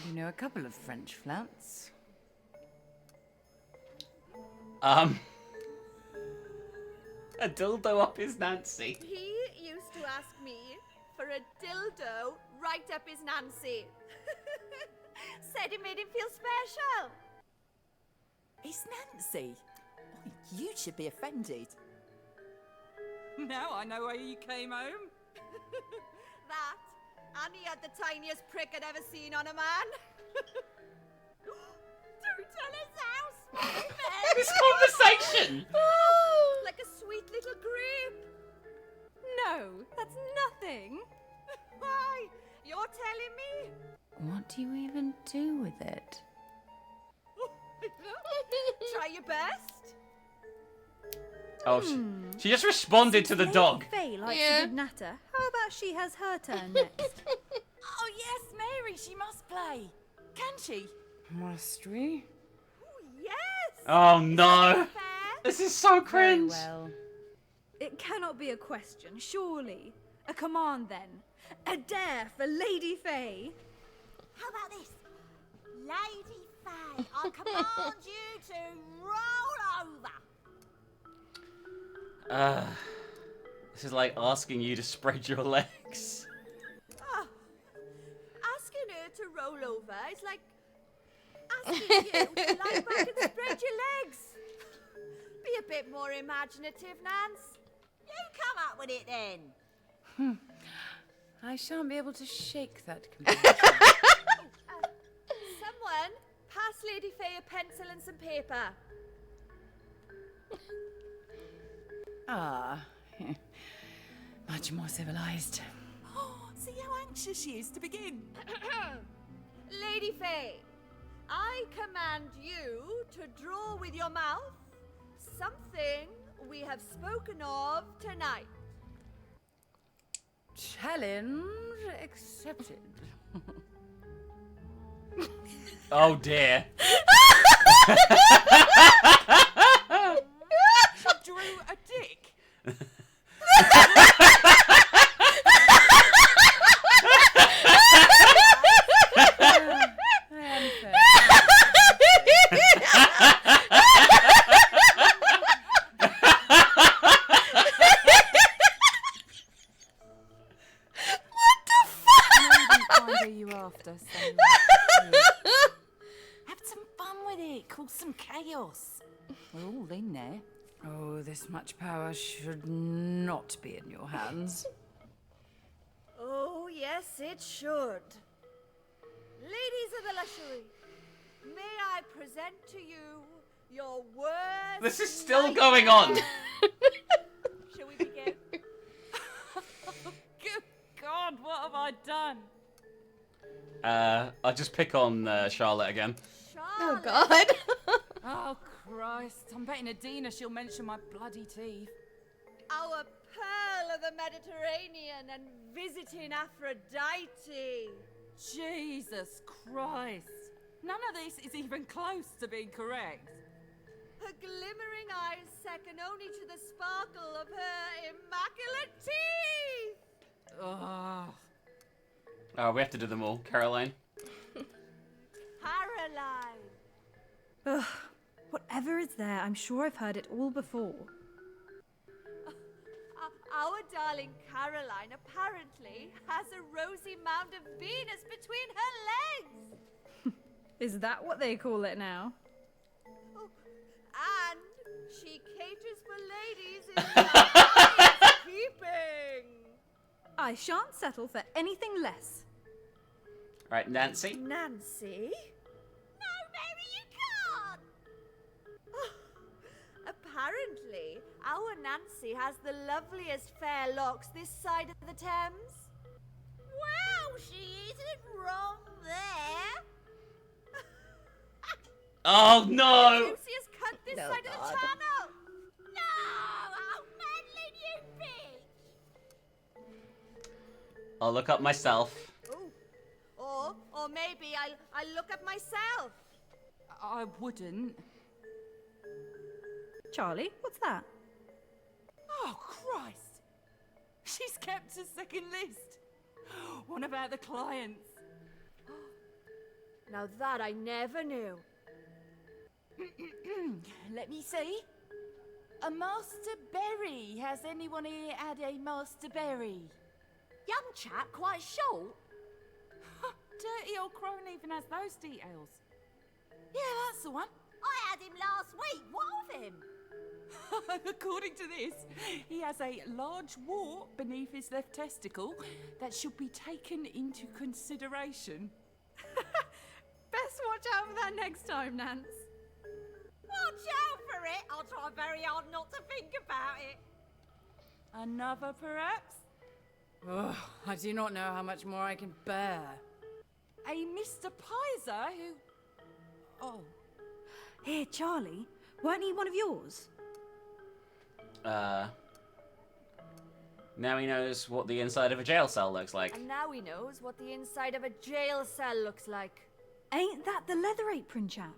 You know a couple of French flats. A dildo up his Nancy. He used to ask me for a dildo right up his Nancy. Said it made him feel special. It's Nancy. Oh, you should be offended. Now I know why you came home. That, and he had the tiniest prick I'd ever seen on a man. Don't tell his house. This conversation. Like a sweet little grape. No, that's nothing. Why? You're telling me? What do you even do with it? Try your best. Oh, she just responded to the dog. Faye likes a good natter. How about she has her turn next? Oh yes, Mary, she must play. Can she? Must we? Yes. Oh no! This is so cringe! Well. It cannot be a question, surely. A command then. A dare for Lady Faye. How about this? Lady Faye, I command you to roll over. This is like asking you to spread your legs. Oh, asking her to roll over is like asking you to lie back and spread your legs. Be a bit more imaginative, Nance. You come up with it then. I shan't be able to shake that Someone pass Lady Faye a pencil and some paper. Ah, much more civilized. Oh, see how anxious she is to begin. Lady Faye, I command you to draw with your mouth something we have spoken of tonight. Challenge accepted. Oh dear. She drew a dick. Have some fun with it. Cause some chaos. We're all in there. Oh, this much power should not be in your hands. Oh, yes, it should. Ladies of the Lushery, may I present to you your worst This is still going on. Shall we begin? Good God, what have I done? I'll just pick on Charlotte again. Oh God. Oh Christ, I'm betting Adina she'll mention my bloody teeth. Our pearl of the Mediterranean and visiting Aphrodite. Jesus Christ. None of this is even close to being correct. Her glimmering eyes second only to the sparkle of her immaculate teeth. Ugh. Oh, we have to do them all. Caroline. Caroline. Ugh, whatever is there, I'm sure I've heard it all before. Our darling Caroline apparently has a rosy mound of Venus between her legs. Is that what they call it now? Oh, and she caters for ladies in the highest keeping. I shan't settle for anything less. Right, Nancy. Nancy? No, Mary, you can't. Apparently, our Nancy has the loveliest fair locks this side of the Thames. Well, she isn't wrong there. Oh no! Lucy has cut this side of the channel. No! Oh, Madeline, you bitch! I'll look up myself. Or maybe I'll look at myself. I wouldn't. Charlie, what's that? Oh Christ! She's kept a second list. One about the clients. Now that I never knew. Let me see. A Master Berry. Has anyone here had a Master Berry? Young chap, quite short. Dirty old crone even has those details. Yeah, that's the one. I had him last week. What of him? According to this, he has a large wart beneath his left testicle that should be taken into consideration. Best watch out for that next time, Nance. Watch out for it. I'll try very hard not to think about it. Another, perhaps? Oh, I do not know how much more I can bear. A Mr. Pizer who... Oh. Here, Charlie, weren't he one of yours? Now he knows what the inside of a jail cell looks like. And now he knows what the inside of a jail cell looks like. Ain't that the leather apron chap?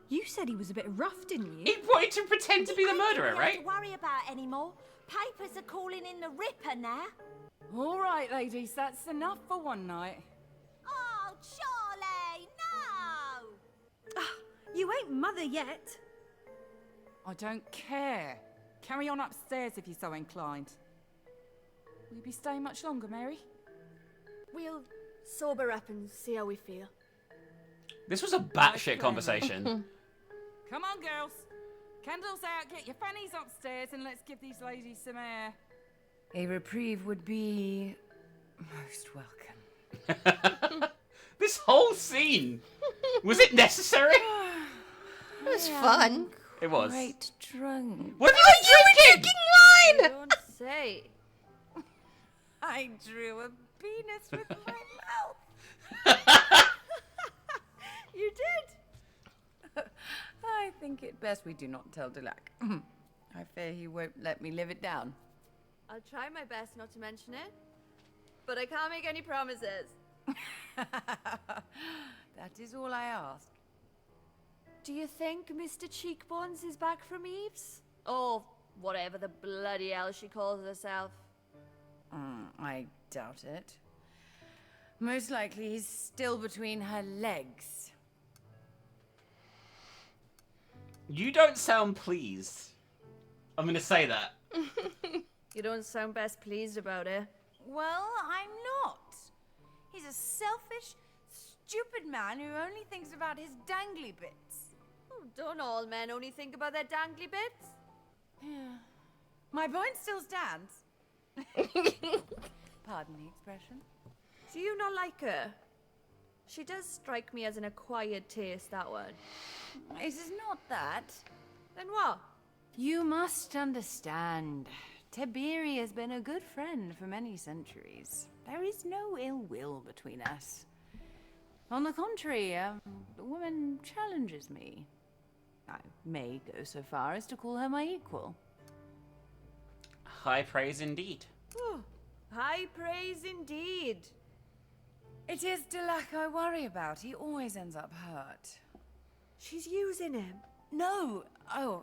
You said he was a bit rough, didn't you? He wanted to pretend to be the murderer, Don't right? worry about anymore. Papers are calling in the Ripper now. All right, ladies, that's enough for one night. Oh, Charlie, no! You ain't mother yet. I don't care. Carry on upstairs if you're so inclined. Will you be staying much longer, Mary? We'll sober up and see how we feel. This was a batshit conversation. Come on, girls. Candles out, get your fannies upstairs, and let's give these ladies some air. A reprieve would be most welcome. This whole scene, was it necessary? It was fun. It was. Quite drunk. What have you been drinking? Line! Don't say. I drew a penis with my mouth. You did? I think it best we do not tell Dulac. I fear he won't let me live it down. I'll try my best not to mention it, but I can't make any promises. That is all I ask. Do you think Mr. Cheekbones is back from Eve's? Or whatever the bloody hell she calls herself. I doubt it. Most likely he's still between her legs. You don't sound pleased. I'm gonna say that. You don't sound best pleased about it. Well, I'm not. He's a selfish, stupid man who only thinks about his dangly bits. Oh, don't all men only think about their dangly bits? Yeah. My point still stands. Pardon the expression. Do you not like her? She does strike me as an acquired taste, that one. It is not that. Then what? You must understand. Tiberi has been a good friend for many centuries. There is no ill will between us. On the contrary, the woman challenges me. I may go so far as to call her my equal. High praise indeed. Oh, high praise indeed. It is Dulac I worry about. He always ends up hurt. She's using him. No. Oh.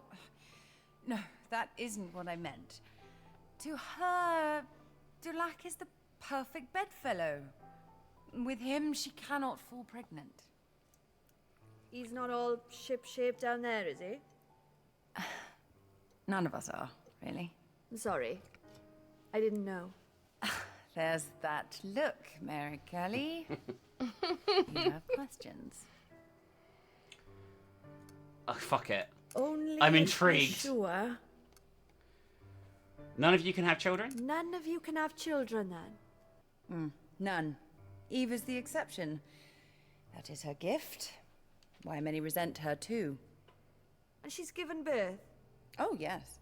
No, that isn't what I meant. To her, Dulac is the perfect bedfellow. With him, she cannot fall pregnant. He's not all ship-shape down there, is he? None of us are, really. I'm sorry. I didn't know. There's that look, Mary Kelly. You have questions. Oh, fuck it. Only I'm if you're intrigued. Sure. None of you can have children? None of you can have children, then? None. Eve is the exception. That is her gift. Why many resent her, too. And she's given birth? Oh, yes.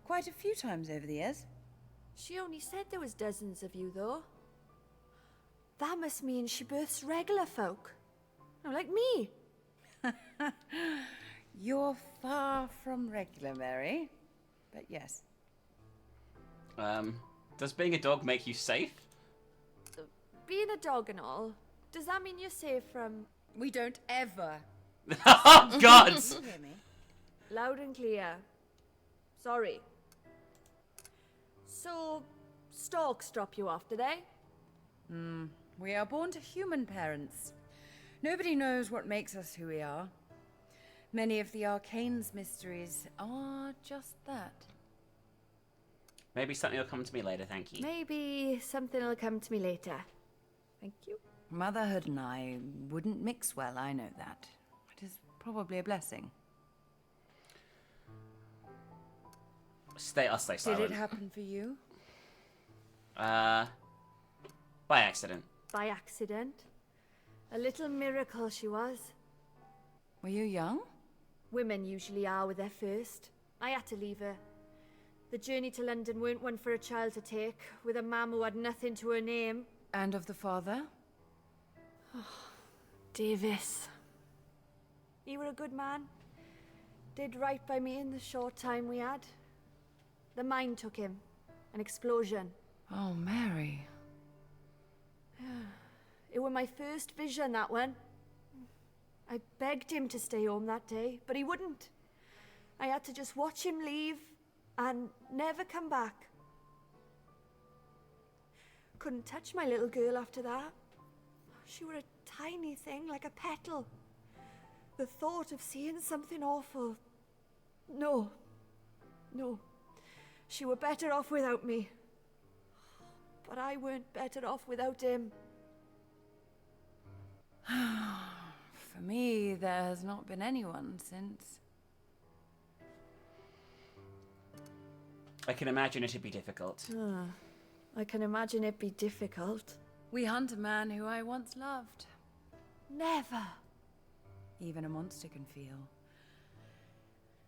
Quite a few times over the years. She only said there was dozens of you, though. That must mean she births regular folk. No, like me. You're far from regular, Mary. But yes. Does being a dog make you safe? Being a dog and all, does that mean you're safe from... We don't ever. Oh, God! Hear me? Loud and clear. Sorry. So, storks drop you off, do they? We are born to human parents. Nobody knows what makes us who we are. Many of the Arcane's mysteries are just that. Maybe something will come to me later, thank you. Maybe something will come to me later. Thank you. Motherhood and I wouldn't mix well, I know that. It is probably a blessing. I'll stay silent. Did it happen for you? By accident. By accident. A little miracle she was. Were you young? Women usually are with their first. I had to leave her. The journey to London weren't one for a child to take, with a mam who had nothing to her name. And of the father? Davis. He were a good man. Did right by me in the short time we had. The mine took him. An explosion. Oh, Mary. It were my first vision, that one. I begged him to stay home that day, but he wouldn't. I had to just watch him leave and never come back. Couldn't touch my little girl after that. She were a tiny thing, like a petal. The thought of seeing something awful... No. She were better off without me. But I weren't better off without him. For me, there has not been anyone since. I can imagine it'd be difficult. I can imagine it'd be difficult. We hunt a man who I once loved. Never. Even a monster can feel.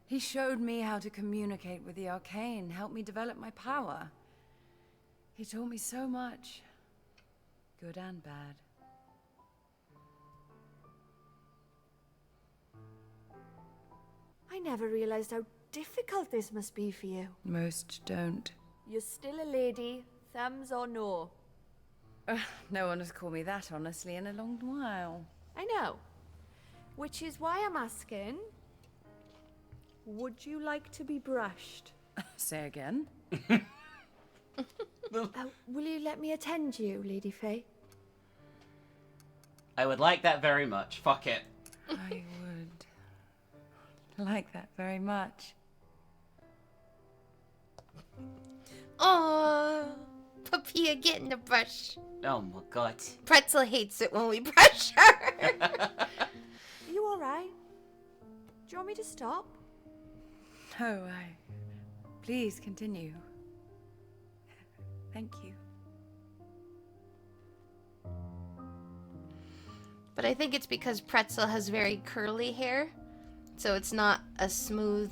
He showed me how to communicate with the arcane, helped me develop my power. He taught me so much, good and bad. I never realized how difficult this must be for you. Most don't. You're still a lady, thumbs or no? No one has called me that, honestly, in a long while. I know. Which is why I'm asking, would you like to be brushed? Say again? Will you let me attend you, Lady Faye? I would like that very much. Fuck it. I would like that very much. Oh, Papilla getting the brush. Oh my god. Pretzel hates it when we brush her. Are you alright? Do you want me to stop? No, please continue. Thank you. But I think it's because Pretzel has very curly hair, so it's not a smooth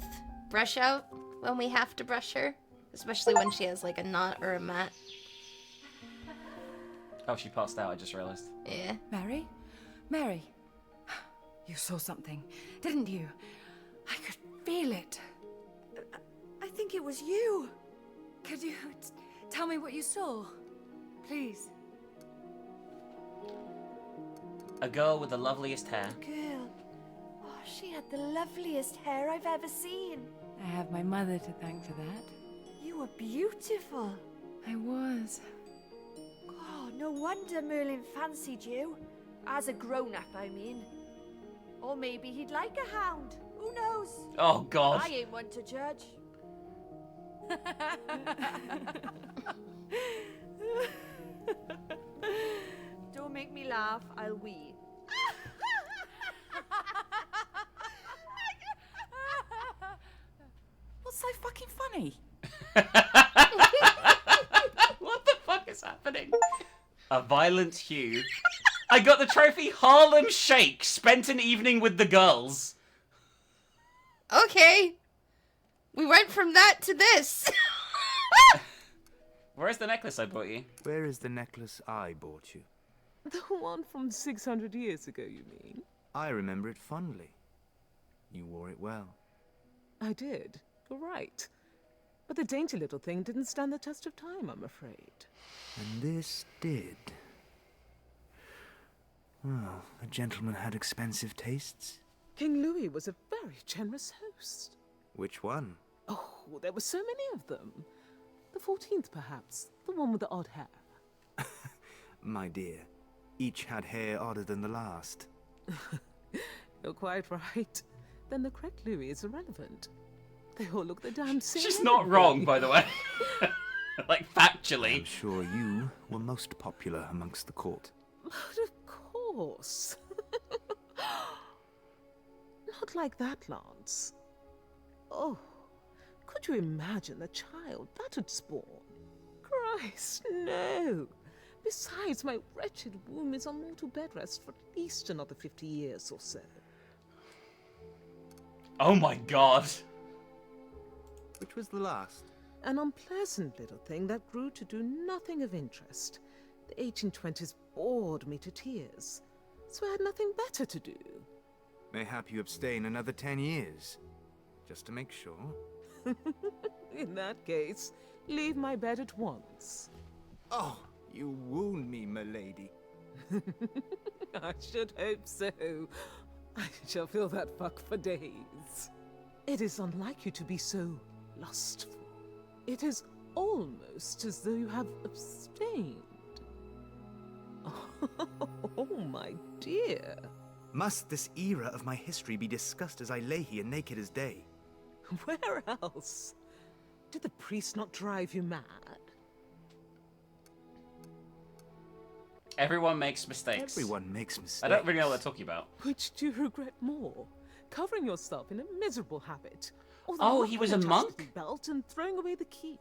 brush out when we have to brush her, especially when she has like a knot or a mat. Oh, she passed out, I just realized. Yeah. Mary? Mary, you saw something, didn't you? I could feel it. I think it was you. Could you tell me what you saw? Please. A girl with the loveliest hair. Girl. Oh, she had the loveliest hair I've ever seen. I have my mother to thank for that. You were beautiful. I was. Oh, no wonder Merlin fancied you. As a grown-up, I mean. Or maybe he'd like a hound. Who knows? Oh, God. I ain't one to judge. Don't make me laugh, I'll wee. What's so fucking funny? What the fuck is happening? A violent hue. I got the trophy Harlem Shake. Spent an evening with the girls. Okay. We went from that to this. Where's the necklace I bought you? Where is the necklace I bought you? The one from 600 years ago, you mean? I remember it fondly. You wore it well. I did. You're right. But the dainty little thing didn't stand the test of time, I'm afraid. And this did. Well, the gentleman had expensive tastes. King Louis was a very generous host. Which one? Oh, there were so many of them. The 14th, perhaps. The one with the odd hair. My dear, each had hair odder than the last. You're quite right. Then the correct Louis is irrelevant. They all look the damn same. She's not wrong, by the way. Like, factually. I'm sure you were most popular amongst the court. But of course. Not like that, Lance. Oh, could you imagine the child that would spawn? Christ, no. Besides, my wretched womb is on mortal bed rest for at least another 50 years or so. Oh my god. Which was the last? An unpleasant little thing that grew to do nothing of interest. The 1820s bored me to tears, so I had nothing better to do. Mayhap you abstain another 10 years, just to make sure. In that case, leave my bed at once. Oh, you wound me, milady. I should hope so. I shall feel that fuck for days. It is unlike you to be so lustful. It is almost as though you have abstained. Oh, my dear. Must this era of my history be discussed as I lay here naked as day? Where else? Did the priest not drive you mad? Everyone makes mistakes. Everyone makes mistakes. I don't really know what they're talking about. Which do you regret more? Covering yourself in a miserable habit? Or the Oh, not he was a adjusting monk? belt and throwing away the key?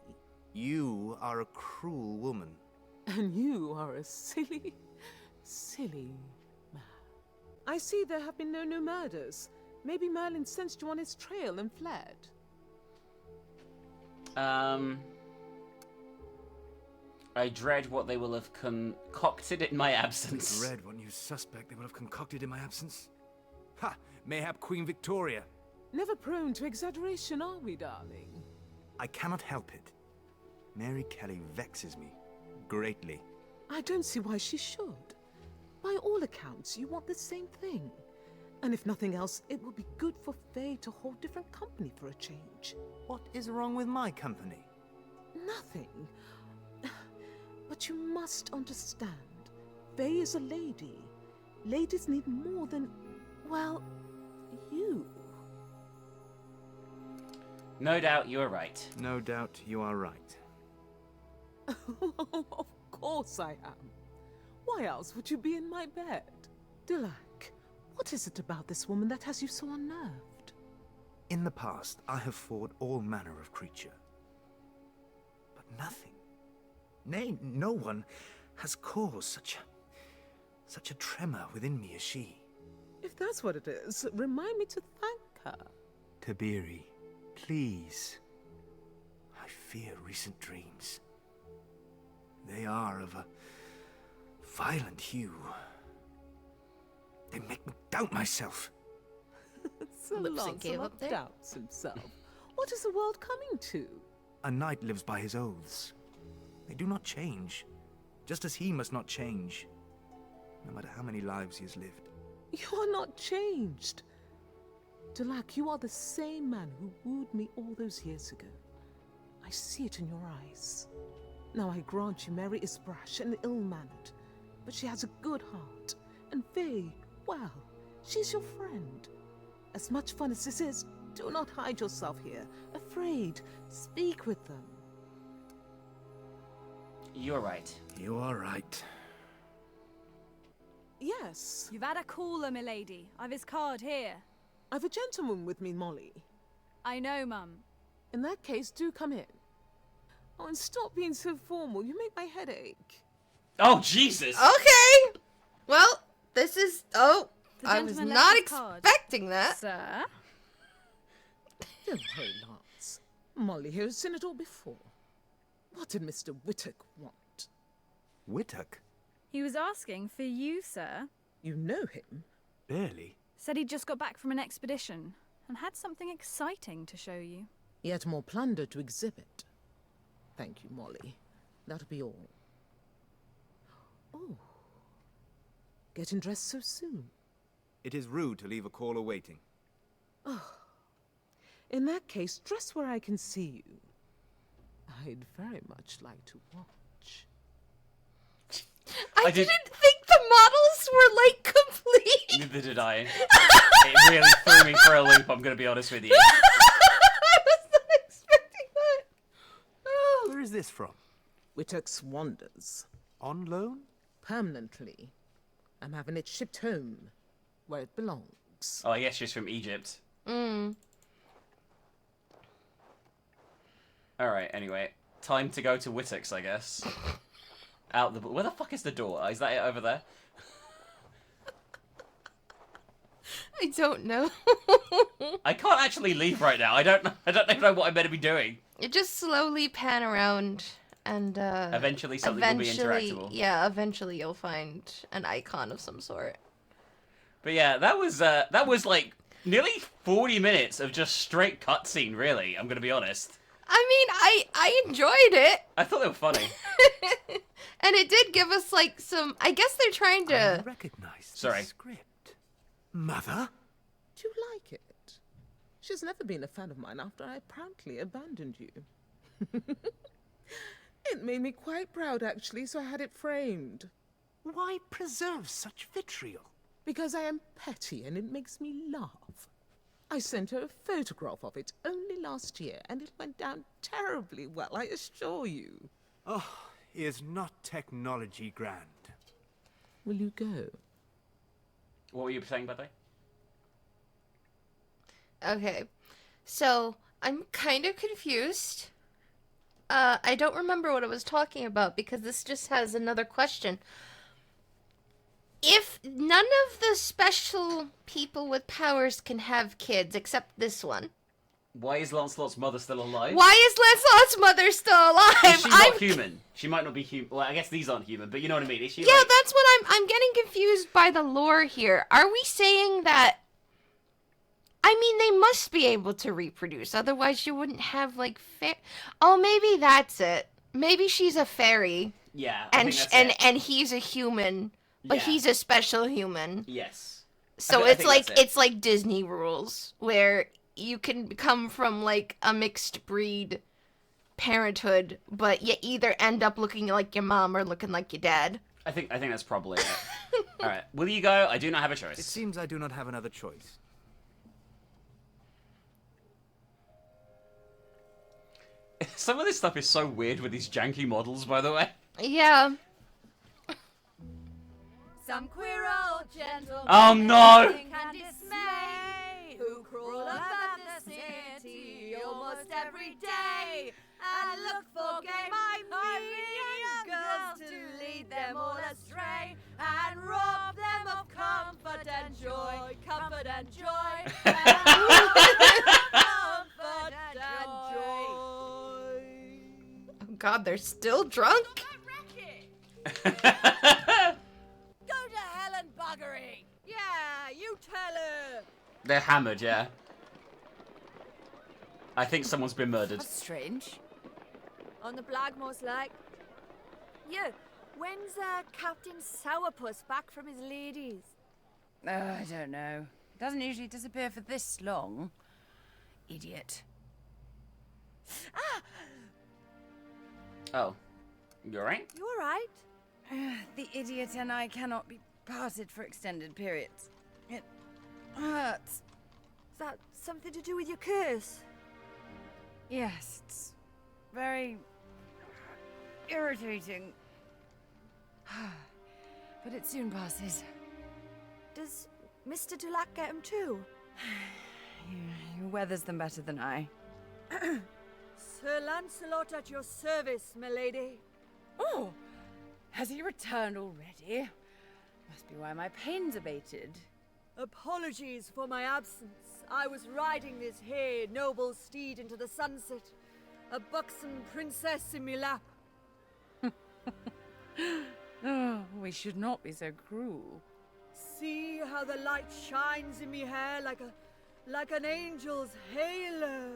You are a cruel woman. And you are a silly, silly man. I see there have been no new murders. Maybe Merlin sensed you on his trail and fled. I dread what they will have concocted in my absence. Dread what new suspect they will have concocted in my absence? Ha! Mayhap Queen Victoria. Never prone to exaggeration, are we, darling? I cannot help it. Mary Kelly vexes me greatly. I don't see why she should. By all accounts, you want the same thing. And if nothing else, it will be good for Faye to hold different company for a change. What is wrong with my company? Nothing. But you must understand, Faye is a lady. Ladies need more than, well, you. No doubt you are right. No doubt you are right. Of course I am. Why else would you be in my bed? Dulac, what is it about this woman that has you so unnerved? In the past, I have fought all manner of creature. But nothing, nay, no one, has caused such a tremor within me as she. If that's what it is, remind me to thank her. Tiberi, please. I fear recent dreams. They are of a violent hue. They make me doubt myself. So Lipstick gave up there. Doubts himself. What is the world coming to? A knight lives by his oaths. They do not change, just as he must not change, no matter how many lives he has lived. You are not changed. Dulac, you are the same man who wooed me all those years ago. I see it in your eyes. Now I grant you Mary is brash and ill-mannered, but she has a good heart. And Faye, well, she's your friend. As much fun as this is, do not hide yourself here. Afraid, speak with them. You're right. You are right. Yes. You've had a caller, milady. I've his card here. I've a gentleman with me, Molly. I know, Mum. In that case, do come in. Oh, and stop being so formal. You make my head ache. Oh, Jesus! Okay! Well, this is... Oh, The I was gentleman not left his card. expecting that. Sir? Don't worry, Lance. Molly here has seen it all before. What did Mr. Whittock want? Whittock? He was asking for you, sir. You know him? Barely. Said he'd just got back from an expedition and had something exciting to show you. Yet more plunder to exhibit. Thank you, Molly. That'll be all. Oh. Getting dressed so soon? It is rude to leave a caller waiting. Oh. In that case, dress where I can see you. I'd very much like to watch. I didn't think the models were, like, complete. Neither did I. It really threw me for a loop, I'm gonna be honest with you. I was not expecting that. Oh. Where is this from? Whittock's Wonders. On loan? Permanently. I'm having it shipped home, where it belongs. Oh, I guess she's from Egypt. Mm. Alright, anyway. Time to go to Whittock's, I guess. Out the... Where the fuck is the door? Is that it over there? I don't know. I can't actually leave right now. I don't even know what I'm meant to be doing. You just slowly pan around and Eventually something will be interactable. Yeah, eventually you'll find an icon of some sort. But yeah, that was like nearly 40 minutes of just straight cutscene, really, I'm gonna be honest. I mean, I enjoyed it. I thought they were funny. And it did give us like some, I guess they're trying to Recognize Sorry. the script. Mother? you like it? She's never been a fan of mine after I proudly abandoned you. It made me quite proud, actually, so I had it framed. Why preserve such vitriol? Because I am petty and it makes me laugh. I sent her a photograph of it only last year, and it went down terribly well, I assure you. Oh, is not technology grand? Will you go? What were you saying, by the way? Okay, so I'm kind of confused. I don't remember what I was talking about because this just has another question. If none of the special people with powers can have kids except this one, Why is Lancelot's mother still alive? why is Lancelot's mother still alive? Is she not human? She might not be human. Well, I guess these aren't human, but you know what I mean. Is she? Yeah, like... that's what I'm getting confused by the lore here. Are we saying that? I mean, they must be able to reproduce, otherwise you wouldn't have like Oh, maybe that's it. Maybe she's a fairy. Yeah, and he's a human, but Yeah. he's a special human. Yes. So I it's think like that's it. it's like Disney rules where you can come from like a mixed breed parenthood, but you either end up looking like your mom or looking like your dad. I think that's probably it. All right, will you go? I do not have a choice. It seems I do not have another choice. Some of this stuff is so weird with these janky models, by the way. Yeah. Some queer old gentleman. Oh, no. And dismay, who crawl about the city almost every day and look for gay young girls to lead them all astray and rob them of comfort and joy, comfort and joy, comfort and joy. Oh God, they're still drunk? Go to hell and buggery. Yeah, you tell her. They're hammered, yeah. I think someone's been murdered. That's strange. On the blag, most like. Yeah, when's Captain Sourpuss back from his ladies? I don't know. He doesn't usually disappear for this long. Idiot. Oh, you alright? You alright? The idiot and I cannot be parted for extended periods. It hurts. Is that something to do with your curse? Yes, it's very irritating. But it soon passes. Does Mr. Dulac get him too? He weathers them better than I. Sir Lancelot at your service, milady. Oh, has he returned already? Must be why my pain's abated. Apologies for my absence. I was riding this here noble steed into the sunset. A buxom princess in me lap. Oh, we should not be so cruel. See how the light shines in me hair like an angel's halo.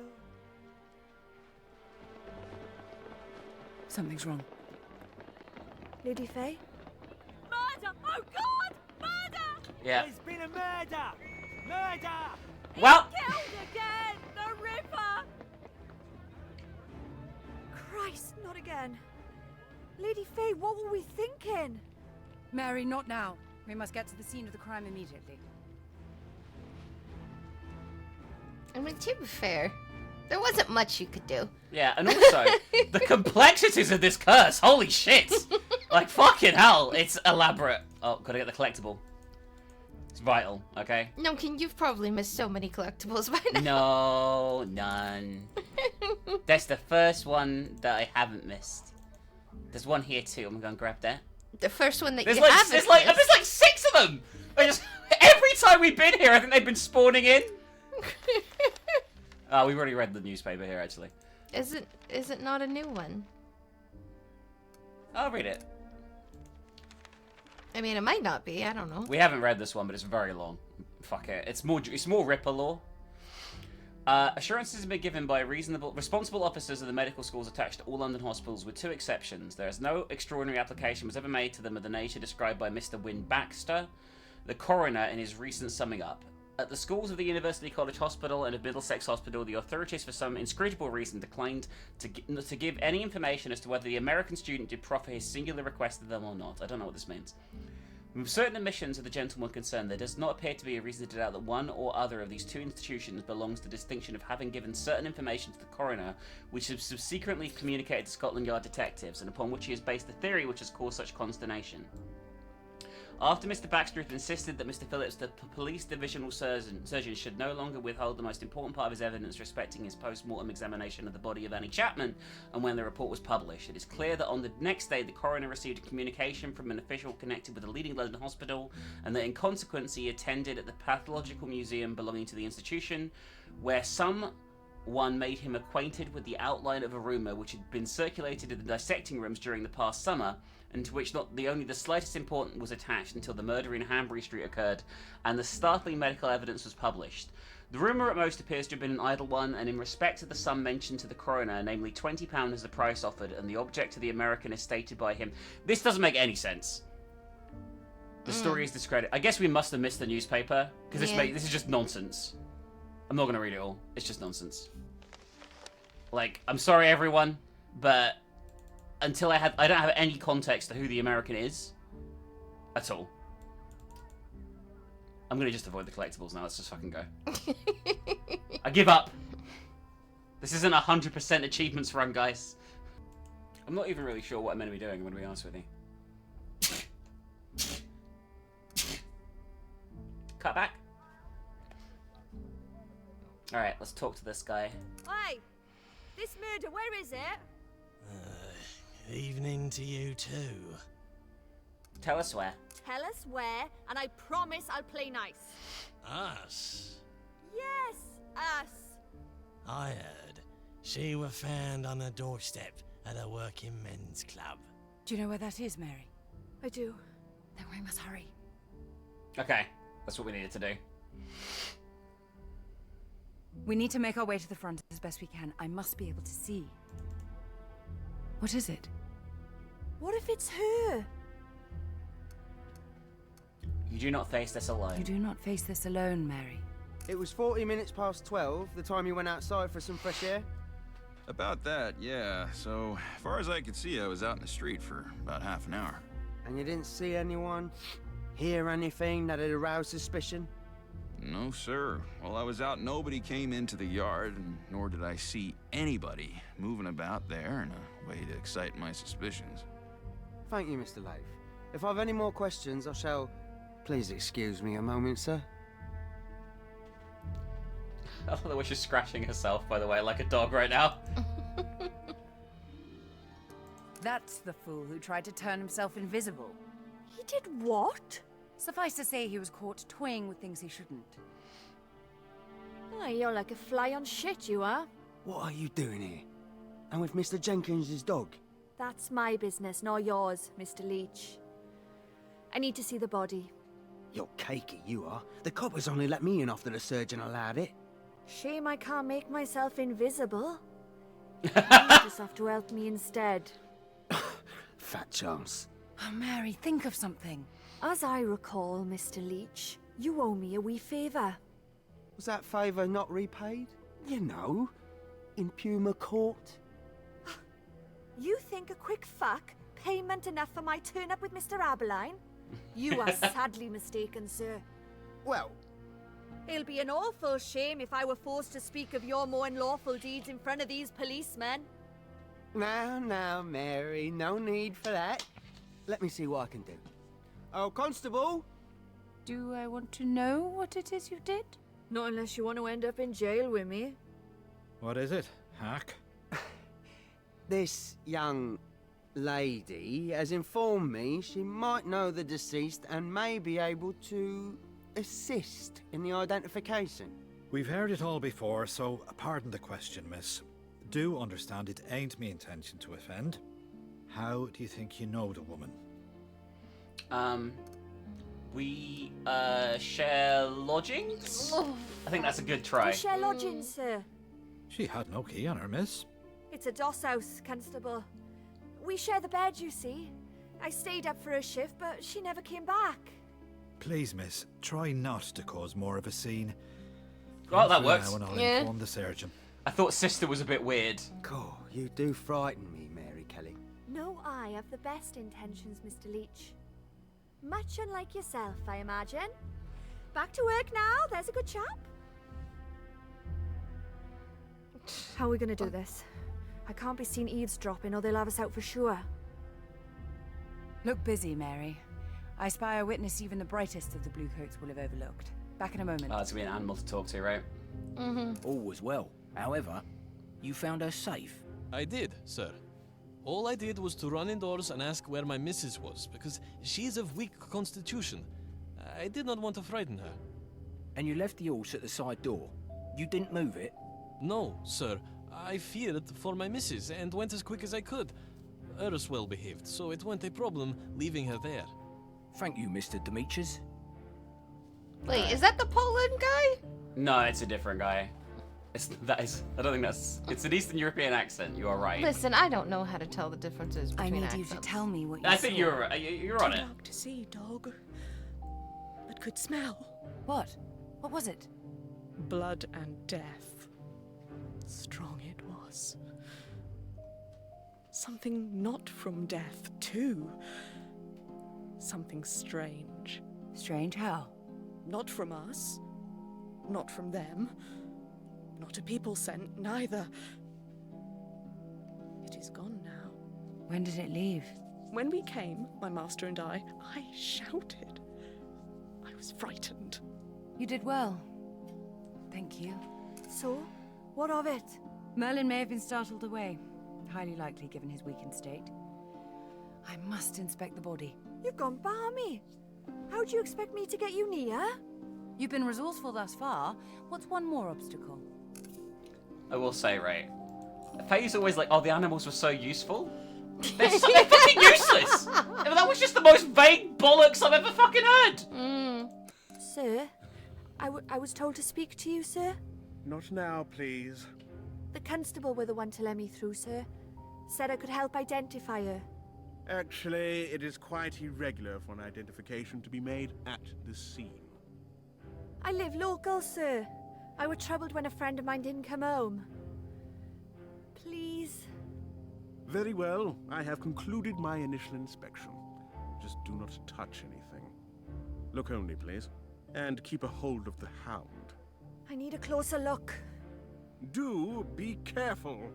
Something's wrong. Lady Faye? Murder! Oh God! Murder! Yeah. There's been a murder! Murder! Well, Killed again! The Ripper! Christ, not again. Lady Faye, what were we thinking? Mary, not now. We must get to the scene of the crime immediately. I mean, to be fair, there wasn't much you could do. yeah, and also, the complexities of this curse, holy shit! Like, fucking hell, it's elaborate. Oh, gotta get the collectible. It's vital, okay? No, you've probably missed so many collectibles by now. No, none. That's the first one that I haven't missed. There's one here too, I'm gonna grab that. The first one that There's you like, haven't there's like missed. 6 of them! Every time we've been here, I think they've been spawning in. Oh, we've already read the newspaper here, actually. Is it not a new one? I'll read it. I mean, it might not be. I don't know. We haven't read this one, but it's very long. Fuck it. It's more Ripper lore. Assurances have been given by responsible officers of the medical schools attached to all London hospitals, with 2 exceptions. There is no extraordinary application was ever made to them of the nature described by Mr. Wynne Baxter, the coroner, in his recent summing up. At the schools of the University College Hospital and of Middlesex Hospital, the authorities, for some inscrutable reason, declined to give any information as to whether the American student did proffer his singular request to them or not. I don't know what this means. With certain admissions of the gentleman concerned, there does not appear to be a reason to doubt that one or other of these two institutions belongs to the distinction of having given certain information to the coroner, which is subsequently communicated to Scotland Yard detectives, and upon which he has based the theory which has caused such consternation. After Mr. Baxter insisted that Mr. Phillips, the police divisional surgeon, should no longer withhold the most important part of his evidence respecting his post-mortem examination of the body of Annie Chapman, and when the report was published, it is clear that on the next day the coroner received a communication from an official connected with a leading London hospital, and that in consequence he attended at the pathological museum belonging to the institution, where someone made him acquainted with the outline of a rumour which had been circulated in the dissecting rooms during the past summer, and to which not only the slightest importance was attached until the murder in Hanbury Street occurred, and the startling medical evidence was published. The rumour at most appears to have been an idle one, and in respect to the sum mentioned to the coroner, namely £20 as the price offered, and the object to the American is stated by him. This doesn't make any sense. The story is discredited. I guess we must have missed the newspaper, because this is just nonsense. I'm not going to read it all. It's just nonsense. Like, I'm sorry everyone, but until I don't have any context to who the American is at all. I'm gonna just avoid the collectibles now. Let's just fucking go. I give up. This isn't 100% achievements run, guys. I'm not even really sure what I'm meant to be doing, I'm gonna be honest with you. Cut back. Alright, let's talk to this guy. Oi! This murder, where is it? Evening to you too. Tell us where. Tell us where, and I promise I'll play nice. Us? Yes, us. I heard she were found on the doorstep at a working men's club. Do you know where that is, Mary? I do. Then we must hurry. Okay, that's what we needed to do. We need to make our way to the front as best we can. I must be able to see. What is it? What if it's her? You do not face this alone. You do not face this alone, Mary. It was 40 minutes past 12, the time you went outside for some fresh air. About that, yeah. So, far as I could see, I was out in the street for about half an hour. And you didn't see anyone, hear anything that had aroused suspicion? No, sir. While I was out, nobody came into the yard, and nor did I see anybody moving about there in a way to excite my suspicions. Thank you, Mr. Leif. If I've any more questions, I shall... Please excuse me a moment, sir. I love the way she's scratching herself, by the way, like a dog right now. That's the fool who tried to turn himself invisible. He did what? Suffice to say, he was caught toying with things he shouldn't. Oh, you're like a fly on shit, you are. What are you doing here? And with Mr. Jenkins' dog? That's my business, not yours, Mr. Leach. I need to see the body. You're cakey, you are. The coppers only let me in after the surgeon allowed it. Shame I can't make myself invisible. You just have to help me instead. Fat chance. Oh, Mary, think of something. As I recall, Mr. Leach, you owe me a wee favour. Was that favour not repaid? You know, in Puma Court. You think a quick fuck payment enough for my turn up with Mr. Aberline? You are sadly mistaken, sir. Well, it'll be an awful shame if I were forced to speak of your more unlawful deeds in front of these policemen. Now, Mary, no need for that. Let me see what I can do. Oh, Constable! Do I want to know what it is you did? Not unless you want to end up in jail with me. What is it, Hack? This young lady has informed me she might know the deceased and may be able to assist in the identification. We've heard it all before, so pardon the question, miss. Do understand it ain't me intention to offend. How do you think you know the woman? We, share lodgings? I think that's a good try. We share lodgings, sir. She had no key on her, miss. It's a doss house, Constable. We share the bed, you see. I stayed up for her shift, but she never came back. Please, miss, try not to cause more of a scene. Oh, that For works. now, and I'll Yeah. inform the surgeon. I thought sister was a bit weird. God, you do frighten me, Mary Kelly. No, I have the best intentions, Mr. Leach. Much unlike yourself, I imagine. Back to work now, there's a good chap. How are we gonna do this? I can't be seen eavesdropping or they'll have us out for sure. Look busy, Mary. I spy a witness even the brightest of the Bluecoats will have overlooked. Back in a moment. Oh, it's gonna be an animal to talk to, right? All was well. However, you found her safe. I did, sir. All I did was to run indoors and ask where my missus was, because she's of weak constitution. I did not want to frighten her. And you left the horse at the side door. You didn't move it? No, sir. I feared for my missus and went as quick as I could. Hers well behaved, so it wasn't a problem leaving her there. Thank you, Mr. Demetrius. Wait, is that the Poland guy? No, it's a different guy. I don't think that's. It's an Eastern European accent. You are right. Listen, I don't know how to tell the differences I between need accents. you to tell me what you I saw. think you're on it. Dark to see, dog. But could smell. What? What was it? Blood and death. Strong it was. Something not from death, too. Something strange. Strange how? Not from us. Not from them. Not a people scent, neither. It is gone now. When did it leave? When we came, my master and I shouted. I was frightened. You did well. Thank you. So, what of it? Merlin may have been startled away. Highly likely, given his weakened state. I must inspect the body. You've gone balmy. How do you expect me to get you near? You've been resourceful thus far. What's one more obstacle? I will say, right. Faye's always like, oh, the animals were so useful. They're fucking useless. That was just the most vague bollocks I've ever fucking heard. Sir, I was told to speak to you, sir. Not now, please. The constable were the one to let me through, sir. Said I could help identify her. Actually, it is quite irregular for an identification to be made at the scene. I live local, sir. I were troubled when a friend of mine didn't come home. Please. Very well. I have concluded my initial inspection. Just do not touch anything. Look only, please. And keep a hold of the hound. I need a closer look. Do be careful.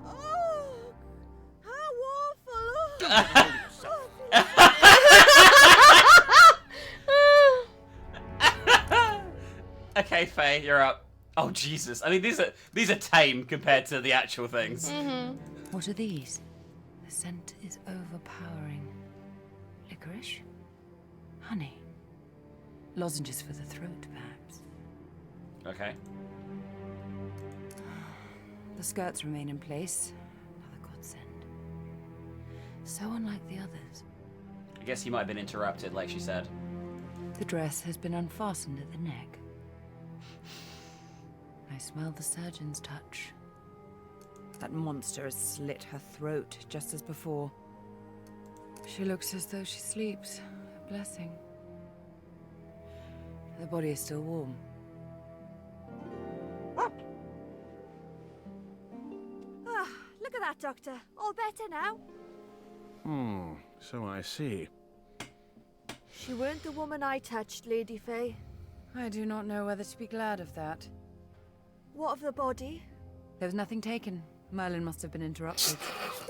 Oh, how awful! Okay, Faye, you're up. Oh Jesus! I mean, these are tame compared to the actual things. What are these? The scent is overpowering. Licorice? Honey? Lozenges for the throat, perhaps. Okay. The skirts remain in place. Another godsend. So unlike the others. I guess he might have been interrupted, like she said. The dress has been unfastened at the neck. I smell the surgeon's touch. That monster has slit her throat, just as before. She looks as though she sleeps. A blessing. The body is still warm. Ah, look at that, Doctor. All better now. So I see. She weren't the woman I touched, Lady Faye. I do not know whether to be glad of that. What of the body? There was nothing taken. Merlin must have been interrupted.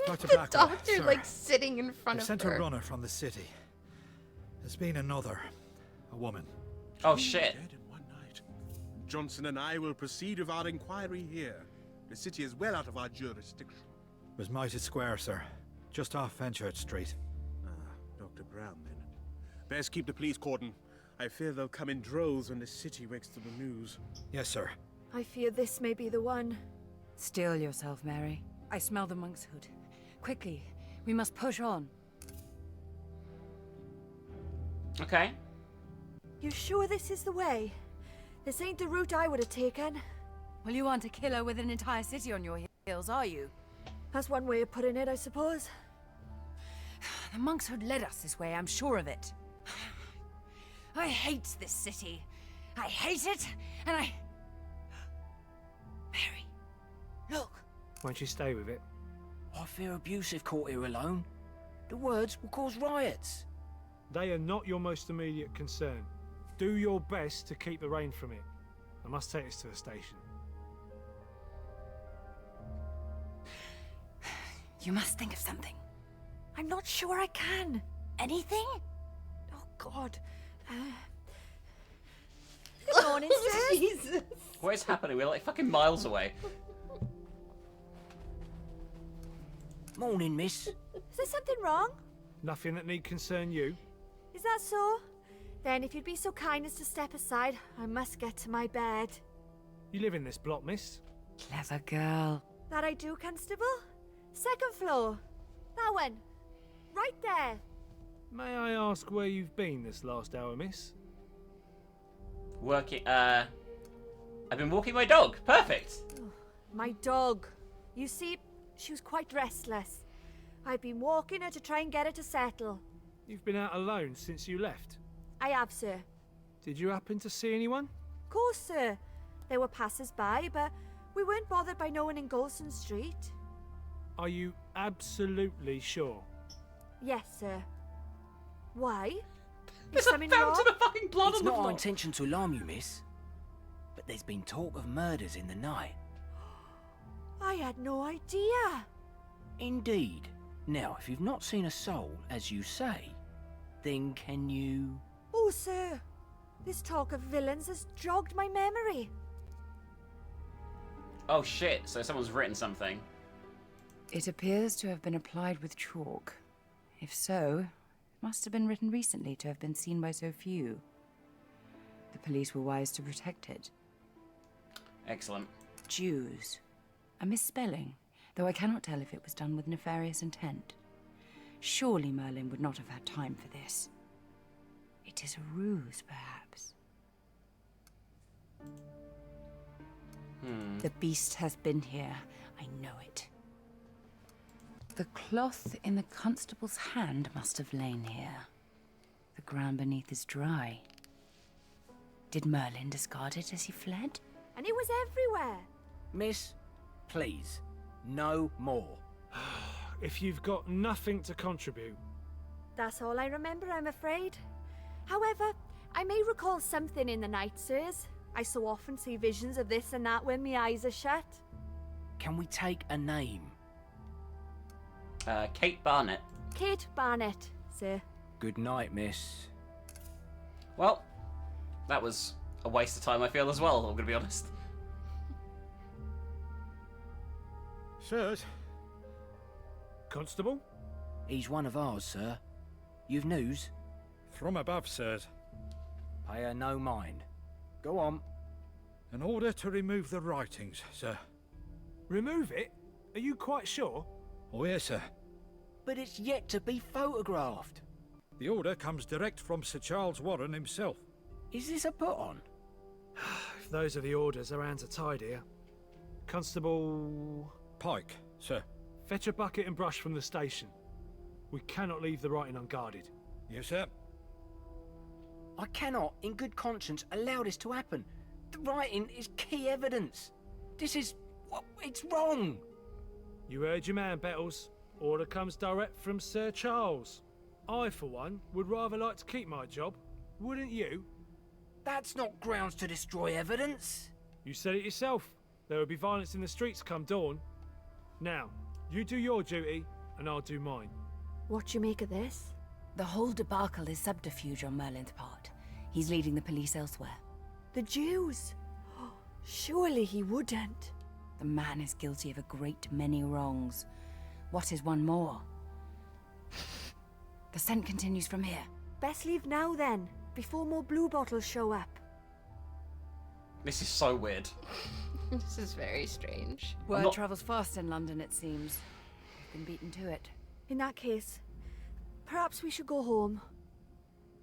Dr. The Blackwell, doctor, sir. like, sitting in front They of sent her. a runner from the city. There's been another. A woman. Oh shit. Dead in one night. Johnson and I will proceed with our inquiry here. The city is well out of our jurisdiction. It was Mighted Square, sir. Just off Fenchurch Street. Dr. Brown, then. Best keep the police cordon. I fear they'll come in droves when the city wakes to the news. Yes, sir. I fear this may be the one. Still yourself, Mary. I smell the monk's hood. Quickly, we must push on. Okay. You sure this is the way? This ain't the route I would have taken. Well, you aren't a killer with an entire city on your heels, are you? That's one way of putting it, I suppose. The monks who led us this way, I'm sure of it. I hate this city. I hate it, and I... Mary, look. Won't you stay with it? I fear abusive caught here alone. The words will cause riots. They are not your most immediate concern. Do your best to keep the rain from it. I must take this to the station. You must think of something. I'm not sure I can. Anything? Oh, God. Good morning, sir. Jesus. What is happening? We're like fucking miles away. Morning, miss. Is there something wrong? Nothing that need concern you? Is that so? Then if you'd be so kind as to step aside, I must get to my bed. You live in this block, miss? Clever girl. That I do, Constable. Second floor. That one. Right there. May I ask where you've been this last hour, miss? Working, I've been walking my dog. Perfect. My dog. You see, she was quite restless. I've been walking her to try and get her to settle. You've been out alone since you left? I have, sir. Did you happen to see anyone? Of course, sir. There were passers-by, but we weren't bothered by no one in Golson Street. Are you absolutely sure? Yes, sir. Why? There's a fountain of fucking blood It's on the not floor. our intention to alarm you, miss. But there's been talk of murders in the night. I had no idea. Indeed. Now, if you've not seen a soul, as you say, then can you... Oh, sir. This talk of villains has jogged my memory. Oh shit, so someone's written something. It appears to have been applied with chalk. If so, it must have been written recently to have been seen by so few. The police were wise to protect it. Excellent. Jews. A misspelling, though I cannot tell if it was done with nefarious intent. Surely Merlin would not have had time for this. It is a ruse, perhaps. The beast has been here. I know it. The cloth in the constable's hand must have lain here. The ground beneath is dry. Did Merlin discard it as he fled? And it was everywhere. Miss, please, no more. If you've got nothing to contribute. That's all I remember, I'm afraid. However, I may recall something in the night, sirs. I so often see visions of this and that when my eyes are shut. Can we take a name? Kate Barnett. Kate Barnett, sir. Good night, miss. Well, that was a waste of time, I feel, as well, I'm gonna be honest. Sirs? Constable? He's one of ours, sir. You've news? From above, sirs. Pay her no mind. Go on. An order to remove the writings, sir. Remove it? Are you quite sure? Oh, yes, sir. But it's yet to be photographed. The order comes direct from Sir Charles Warren himself. Is this a put-on? If those are the orders, our hands are tied here. Constable... Pike, sir. Fetch a bucket and brush from the station. We cannot leave the writing unguarded. Yes, sir. I cannot, in good conscience, allow this to happen. The writing is key evidence. This is... it's wrong. You heard your man, Bettles. Order comes direct from Sir Charles. I, for one, would rather like to keep my job. Wouldn't you? That's not grounds to destroy evidence. You said it yourself. There will be violence in the streets come dawn. Now, you do your duty, and I'll do mine. What do you make of this? The whole debacle is subterfuge on Merlin's part. He's leading the police elsewhere. The Jews? Surely he wouldn't. The man is guilty of a great many wrongs. What is one more? The scent continues from here. Best leave now then, before more blue bottles show up. This is so weird. This is very strange. Word travels fast in London, it seems. We've been beaten to it. In that case, perhaps we should go home.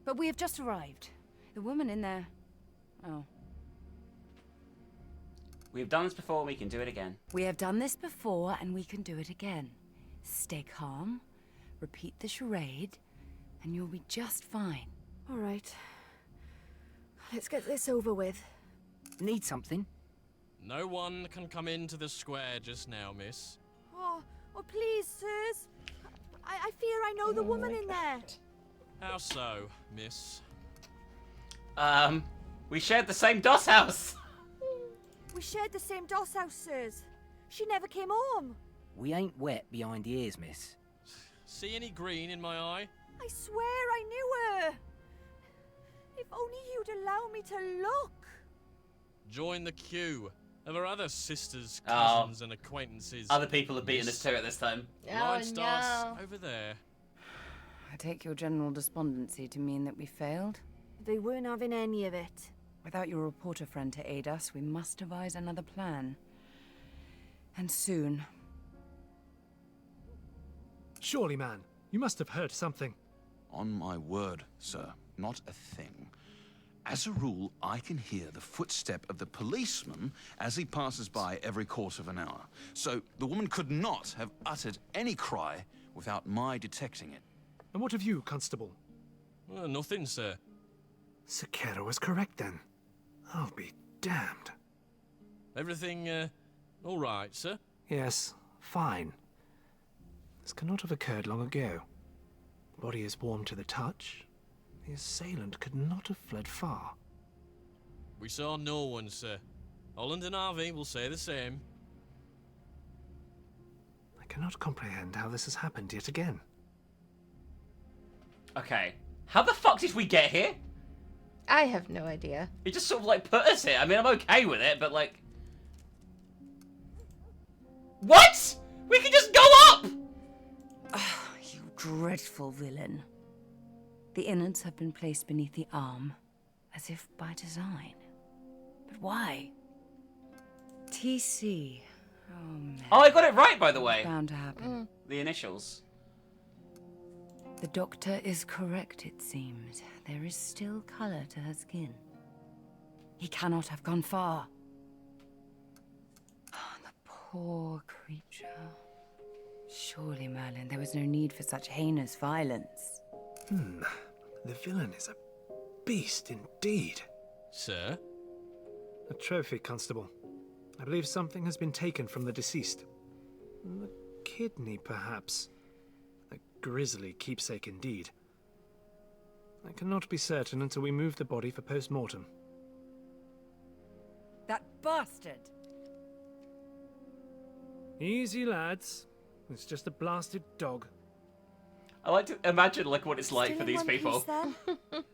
But we have just arrived. The woman in there... Oh. We've done this before, we can do it again. We have done this before, and we can do it again. Stay calm. repeat the charade, and you'll be just fine. All right. Let's get this over with. Need something? No one can come into the square just now, miss. Oh, please, sirs. I fear I know the woman in there. How so, miss? We shared the same DOS house. We shared the same DOS house, sirs. She never came home. We ain't wet behind the ears, miss. See any green in my eye? I swear I knew her. If only you'd allow me to look. Join the queue of our other sisters, cousins, and acquaintances. Other people have beaten us to it this time. Line starts over there. I take your general despondency to mean that we failed. They weren't having any of it. Without your reporter friend to aid us, we must devise another plan. And soon. Surely, man, you must have heard something. On my word, sir, not a thing. As a rule, I can hear the footstep of the policeman as he passes by every quarter of an hour. So the woman could not have uttered any cry without my detecting it. And what of you, Constable? Nothing, sir. Sekera was correct then. I'll be damned. Everything, all right, sir? Yes, fine. This cannot have occurred long ago. The body is warm to the touch. The assailant could not have fled far. We saw no one, sir. Holland and Harvey will say the same. I cannot comprehend how this has happened yet again. Okay. How the fuck did we get here? I have no idea. It just sort of like put us here. I mean, I'm okay with it, but like... What? We can just go up! You dreadful villain. The innards have been placed beneath the arm, as if by design. But why? TC. Oh, man. Oh, I got it right, by the way. Bound to happen. The initials. The doctor is correct, it seems. There is still color to her skin. He cannot have gone far. Oh, the poor creature. Surely, Merlin, there was no need for such heinous violence. The villain is a beast indeed. Sir? A trophy, Constable. I believe something has been taken from the deceased. The kidney, perhaps. A grisly keepsake indeed. I cannot be certain until we move the body for post-mortem. That bastard! Easy, lads. It's just a blasted dog. I like to imagine like what it's like for these people.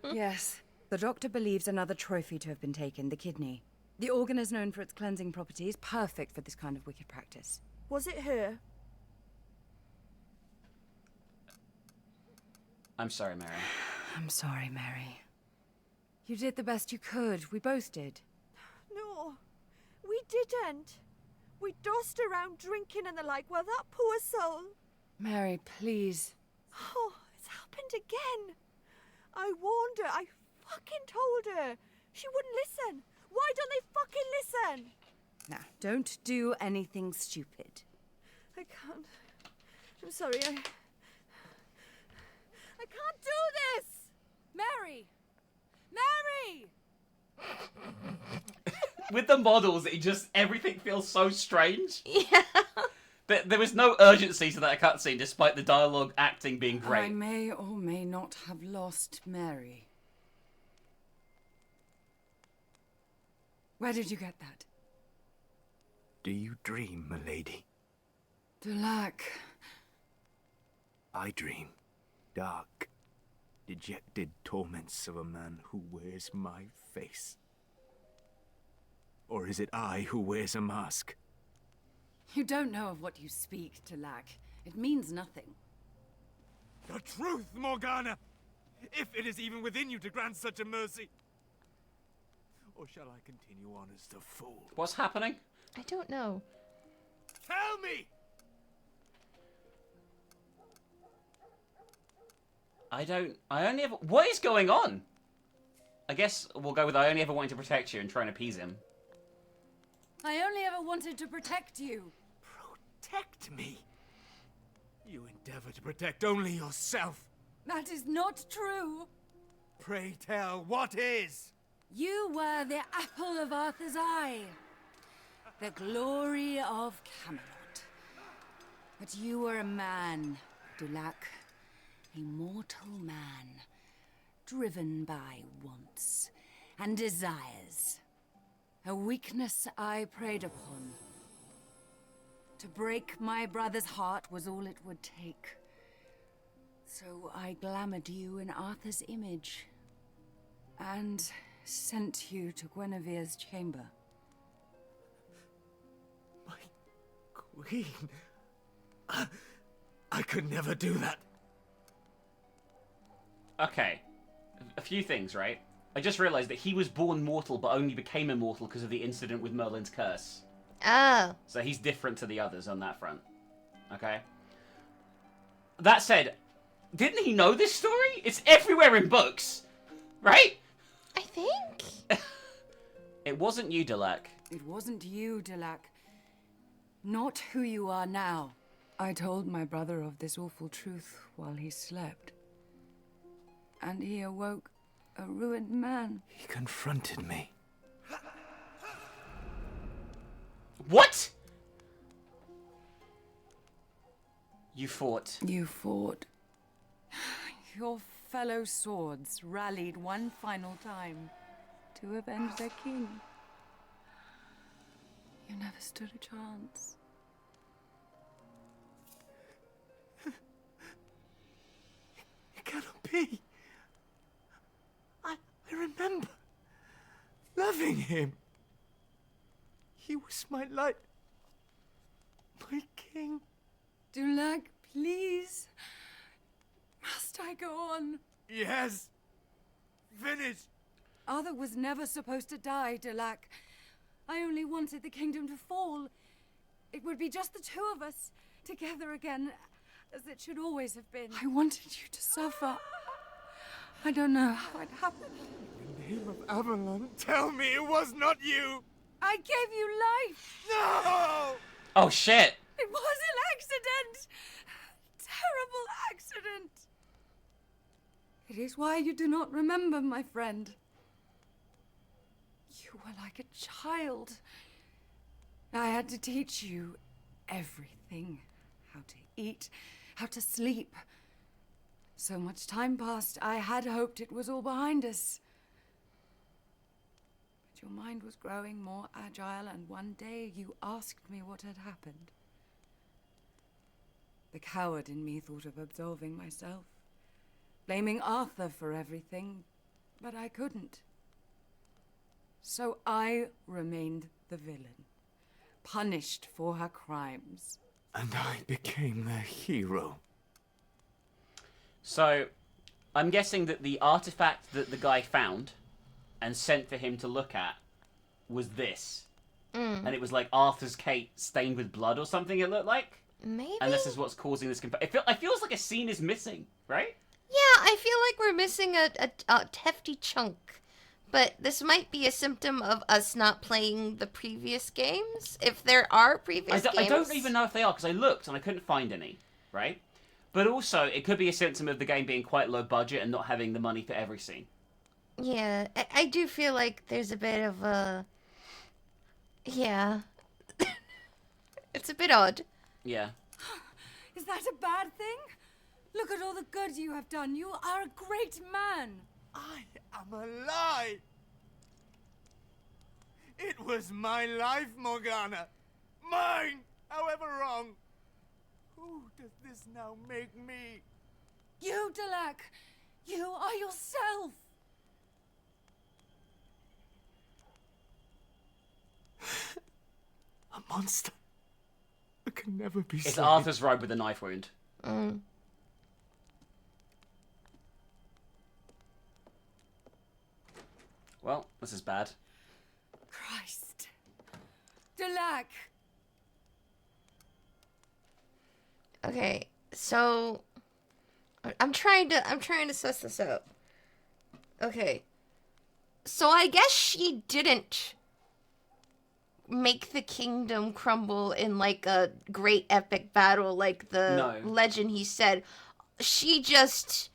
Yes. The doctor believes another trophy to have been taken, the kidney. The organ is known for its cleansing properties, perfect for this kind of wicked practice. Was it her? I'm sorry, Mary. I'm sorry, Mary. You did the best you could. We both did. No, we didn't. We dossed around drinking and the like while that poor soul... Mary, please. Oh, it's happened again. I warned her. I fucking told her. She wouldn't listen. Why don't they fucking listen? Now, don't do anything stupid. I can't. I'm sorry, I can't do this! Mary! Mary! With the models, everything feels so strange. Yeah. There was no urgency to that cutscene, despite the dialogue acting being great. I may or may not have lost Mary. Where did you get that? Do you dream, milady? Dulac. I dream dark, dejected torments of a man who wears my face. Or is it I who wears a mask? You don't know of what you speak, Dulac. It means nothing. The truth, Morgana! If it is even within you to grant such a mercy. Or shall I continue on as the fool? What's happening? I don't know. Tell me! What is going on? I guess we'll go with I only ever wanted to protect you and try and appease him. I only ever wanted to protect you. Protect me? You endeavor to protect only yourself. That is not true. Pray tell, what is? You were the apple of Arthur's eye. The glory of Camelot. But you were a man, Dulac. A mortal man. Driven by wants and desires. A weakness I preyed upon. To break my brother's heart was all it would take. So I glamoured you in Arthur's image. And sent you to Guinevere's chamber. My queen. I could never do that. Okay. A few things, right? I just realized that he was born mortal but only became immortal because of the incident with Merlin's curse. Oh. So he's different to the others on that front. Okay? That said, didn't he know this story? It's everywhere in books. Right? I think. It wasn't you, Dulac. It wasn't you, Dulac. Not who you are now. I told my brother of this awful truth while he slept. And he awoke a ruined man. He confronted me. What? You fought. You fought. Your fellow swords rallied one final time to avenge their king. You never stood a chance. It cannot be. I remember loving him. He was my light. My king. Dulac, please. Must I go on? Yes. Finish. Arthur was never supposed to die, Dulac. I only wanted the kingdom to fall. It would be just the two of us, together again, as it should always have been. I wanted you to suffer. I don't know how it happened. In the name of Avalon, tell me it was not you. I gave you life. No! Oh, shit. It was an accident. Terrible accident. It is why you do not remember, my friend. You were like a child. I had to teach you everything. How to eat, how to sleep. So much time passed, I had hoped it was all behind us. But your mind was growing more agile, and one day you asked me what had happened. The coward in me thought of absolving myself, blaming Arthur for everything, but I couldn't. So I remained the villain, punished for her crimes. And I became their hero. So, I'm guessing that the artifact that the guy found and sent for him to look at was this. And it was like Arthur's cape stained with blood or something, it looked like. Maybe? And this is what's causing this... It feels like a scene is missing, right? Yeah, I feel like we're missing a hefty chunk. But this might be a symptom of us not playing the previous games, if there are previous games. I don't even know if they are, because I looked and I couldn't find any, right? But also, it could be a symptom of the game being quite low budget and not having the money for every scene. Yeah, I do feel like there's a bit of a... Yeah. It's a bit odd. Yeah. Is that a bad thing? Look at all the good you have done. You are a great man. I am alive. It was my life, Morgana. Mine, however wrong. Who does this now make me? You, Dulac. You are yourself. A monster. I can never be It's slain. Arthur's robe with a knife wound. Well, this is bad. Christ. Dulac. Okay, so I'm trying to suss this out. Okay. So I guess she didn't make the kingdom crumble in like a great epic battle like the legend he said. She just...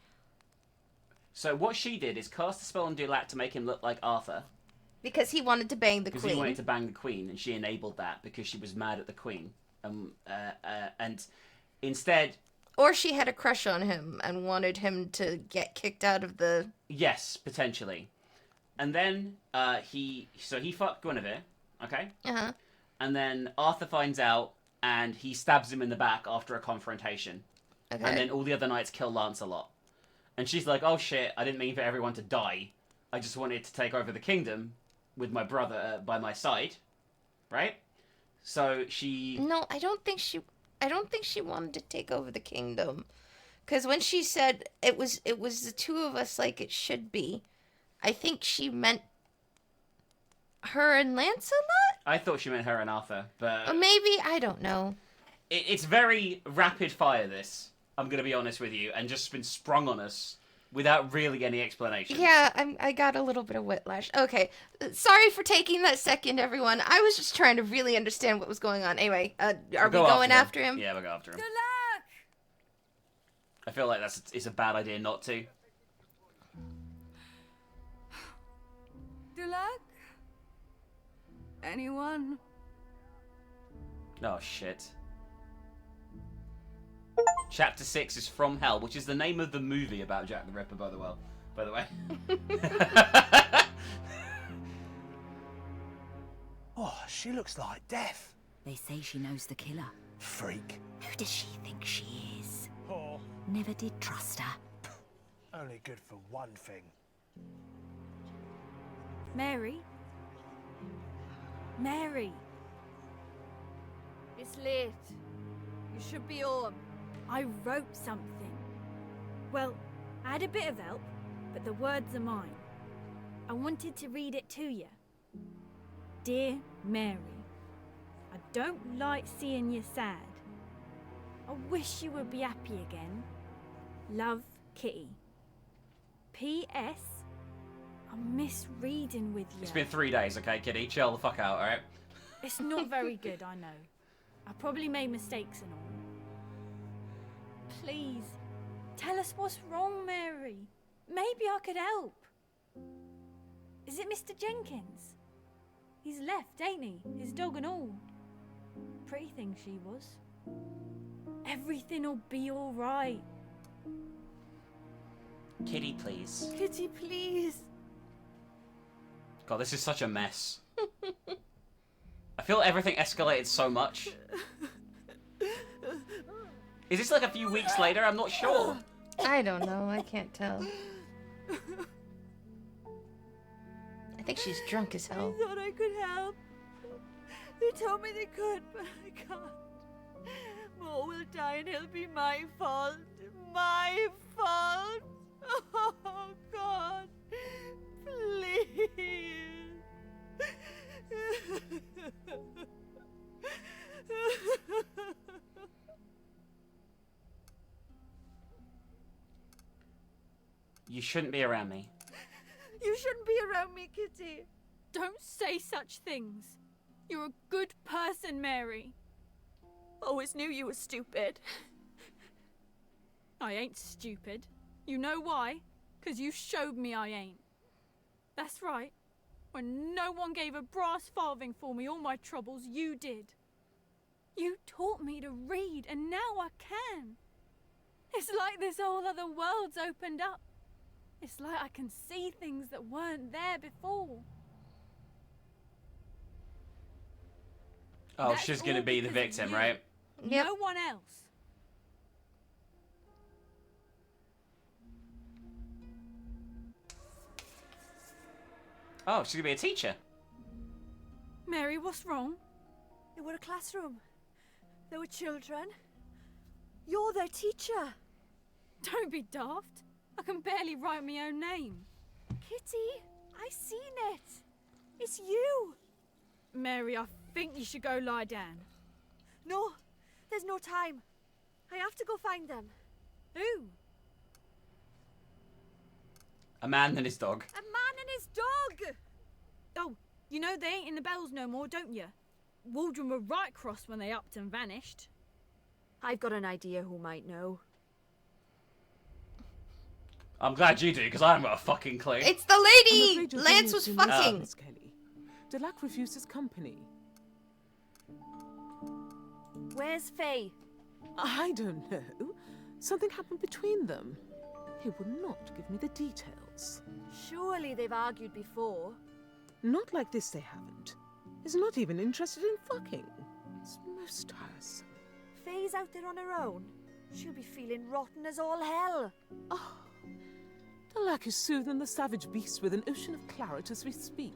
So what she did is cast a spell on Dulac to make him look like Arthur. Because he wanted to bang the Because queen. he wanted to bang the queen, and she enabled that because she was mad at the queen. And instead... Or she had a crush on him and wanted him to get kicked out of the... Yes, potentially. And then he fucked Guinevere, okay? Uh-huh. And then Arthur finds out, and he stabs him in the back after a confrontation. Okay. And then all the other knights kill Lancelot. And she's like, oh shit, I didn't mean for everyone to die. I just wanted to take over the kingdom with my brother by my side. Right? So she... No, I don't think she wanted to take over the kingdom. Because when she said it was the two of us like it should be, I think she meant her and Lancelot? I thought she meant her and Arthur, but... Or maybe, I don't know. It's very rapid fire, this. I'm going to be honest with you, and just been sprung on us without really any explanation. Yeah, I got a little bit of whiplash. Okay, sorry for taking that second, everyone. I was just trying to really understand what was going on. Anyway, are we going after him? Yeah, we'll go after him. Good luck! I feel like it's a bad idea not to. Good luck? Anyone? Oh, shit. Chapter 6 is From Hell, which is the name of the movie about Jack the Ripper, by the way. Oh, she looks like death. They say she knows the killer. Freak. Who does she think she is? Oh. Never did trust her. Only good for one thing. Mary? Mary? It's late. You should be home. I wrote something. Well, I had a bit of help, but the words are mine. I wanted to read it to you. Dear Mary, I don't like seeing you sad. I wish you would be happy again. Love, Kitty. P.S. I miss reading with you. It's been 3 days, okay, Kitty? Chill the fuck out, alright? It's not very good, I know. I probably made mistakes and all. Please, tell us what's wrong, Mary. Maybe I could help. Is it Mr. Jenkins? He's left, ain't he? His dog and all. Pretty thing she was. Everything'll be all right. Kitty, please. Kitty, please. God, this is such a mess. I feel everything escalated so much. Is this like a few weeks later? I'm not sure. I don't know. I can't tell. I think she's drunk as hell. I thought I could help. They told me they could, but I can't. Mo will die and it'll be my fault. My fault. Oh, God. Please. You shouldn't be around me. You shouldn't be around me, Kitty. Don't say such things. You're a good person, Mary. Always knew you were stupid. I ain't stupid. You know why? 'Cause you showed me I ain't. That's right. When no one gave a brass farthing for me all my troubles, you did. You taught me to read, and now I can. It's like this whole other world's opened up. It's like I can see things that weren't there before. Oh, That's she's gonna all be the because of victim, you. right? Yep. No one else. Oh, she's gonna be a teacher. Mary, what's wrong? They were a classroom. There were children. You're their teacher. Don't be daft. I can barely write my own name. Kitty, I seen it. It's you. Mary, I think you should go lie down. No, there's no time. I have to go find them. Who? A man and his dog. A man and his dog! Oh, you know they ain't in the bells no more, don't you? Waldron were right cross when they upped and vanished. I've got an idea who might know. I'm glad you do, because I haven't got a fucking clue. It's the I'm lady afraid you're Lance going was too fucking. Miss Kelly. Delac refused his company. Where's Faye? I don't know. Something happened between them. He would not give me the details. Surely they've argued before. Not like this, they haven't. He's not even interested in fucking. It's most tiresome. Faye's out there on her own. She'll be feeling rotten as all hell. Oh, Delac is soothing the savage beast with an ocean of claret as we speak.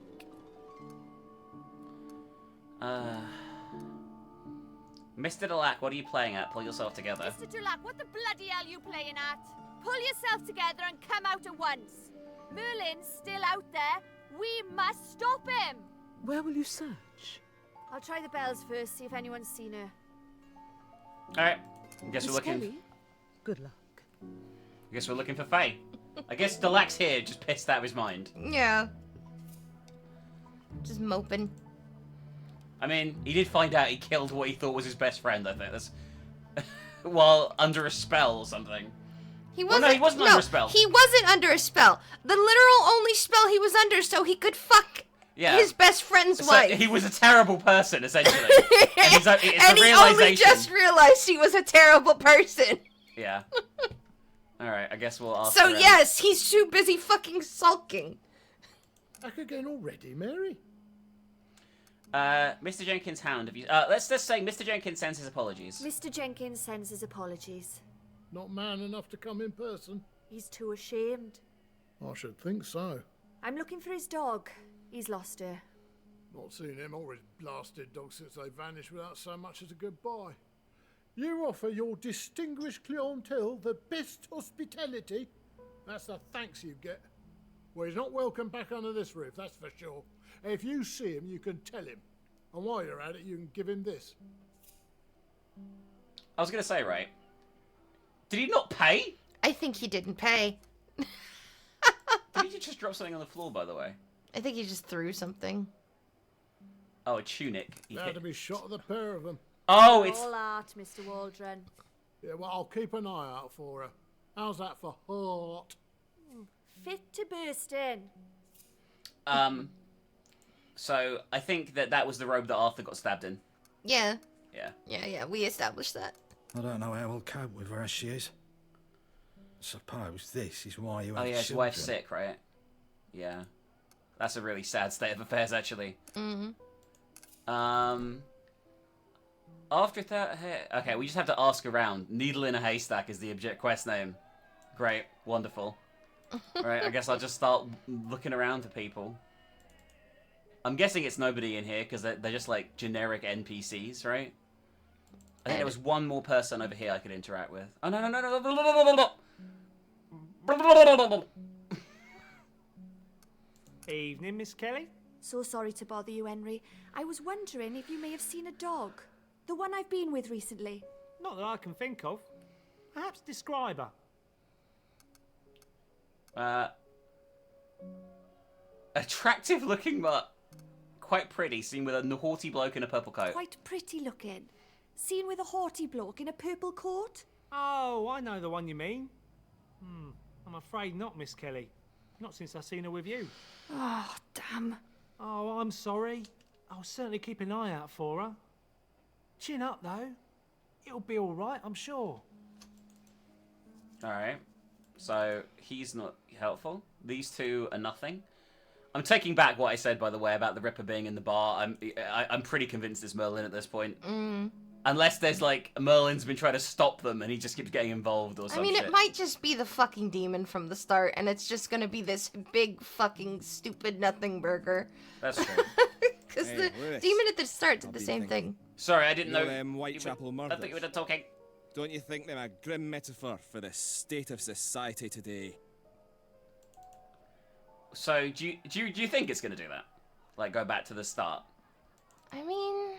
Mr. Delac, what are you playing at? Pull yourself together. Mr. Dulac, what the bloody hell are you playing at? Pull yourself together and come out at once. Merlin's still out there. We must stop him. Where will you search? I'll try the bells first, see if anyone's seen her. Alright. I guess we're Miss looking. Kelly, good luck. I guess we're looking for Faye. I guess Delac's here, just pissed out of his mind. Yeah. Just moping. I mean, he did find out he killed what he thought was his best friend, I think. That's while under a spell or something. He Well, wasn't. no, he wasn't under a spell. He wasn't under a spell. The literal only spell he was under, so he could fuck Yeah. his best friend's So wife. he was a terrible person, essentially. and it's And the he only realization. just realized he was a terrible person. Yeah. Alright, I guess we'll ask So around. yes, he's too busy fucking sulking. Back again already, Mary? Mr. Jenkins' hound, have you... let's just say Mr. Jenkins sends his apologies. Mr. Jenkins sends his apologies. Not man enough to come in person? He's too ashamed. I should think so. I'm looking for his dog. He's lost her. Not seen him or his blasted dog since they vanished without so much as a goodbye. You offer your distinguished clientele the best hospitality. That's the thanks you get. Well, he's not welcome back under this roof, that's for sure. If you see him, you can tell him. And while you're at it, you can give him this. I was gonna say, right? Did he not pay? I think he didn't pay. Did he just drop something on the floor, by the way? I think he just threw something. Oh, a tunic. He Glad hit- to be shot of the pair of them. Oh, it's... All art, Mr. Waldron. Yeah, well, I'll keep an eye out for her. How's that for heart? Fit to burst in. So, I think that was the robe that Arthur got stabbed in. Yeah. Yeah. Yeah, we established that. I don't know how we'll cope with her as she is. Suppose this is why you Oh have yeah, his children. wife's sick, right? Yeah. That's a really sad state of affairs, actually. Mm-hmm. After that... Okay, we just have to ask around. Needle in a haystack is the object quest name. Great. Wonderful. Alright, I guess I'll just start looking around for people. I'm guessing it's nobody in here, because they're just, like, generic NPCs, right? I think there was one more person over here I could interact with. Oh, no. Evening, Miss Kelly. So sorry to bother you, Henry. I was wondering if you may have seen a dog. The one I've been with recently. Not that I can think of. Perhaps describe her. Attractive looking, but quite pretty, seen with a haughty bloke in a purple coat. Quite pretty looking. Seen with a haughty bloke in a purple coat. Oh, I know the one you mean. I'm afraid not, Miss Kelly. Not since I've seen her with you. Oh, damn. Oh, I'm sorry. I'll certainly keep an eye out for her. Chin up, though. It'll be all right, I'm sure. Alright. So, he's not helpful. These two are nothing. I'm taking back what I said, by the way, about the Ripper being in the bar. I'm pretty convinced it's Merlin at this point. Unless there's, like, Merlin's been trying to stop them and he just keeps getting involved or something. It might just be the fucking demon from the start, and it's just gonna be this big fucking stupid nothing burger. That's true. Because Hey, the Lewis, demon at the start did I've the been same thinking. thing. Sorry, I didn't know. Them Whitechapel I murders. thought you were done talking. Don't you think them a grim metaphor for the state of society today? So, do you think it's going to do that? Like, go back to the start? I mean,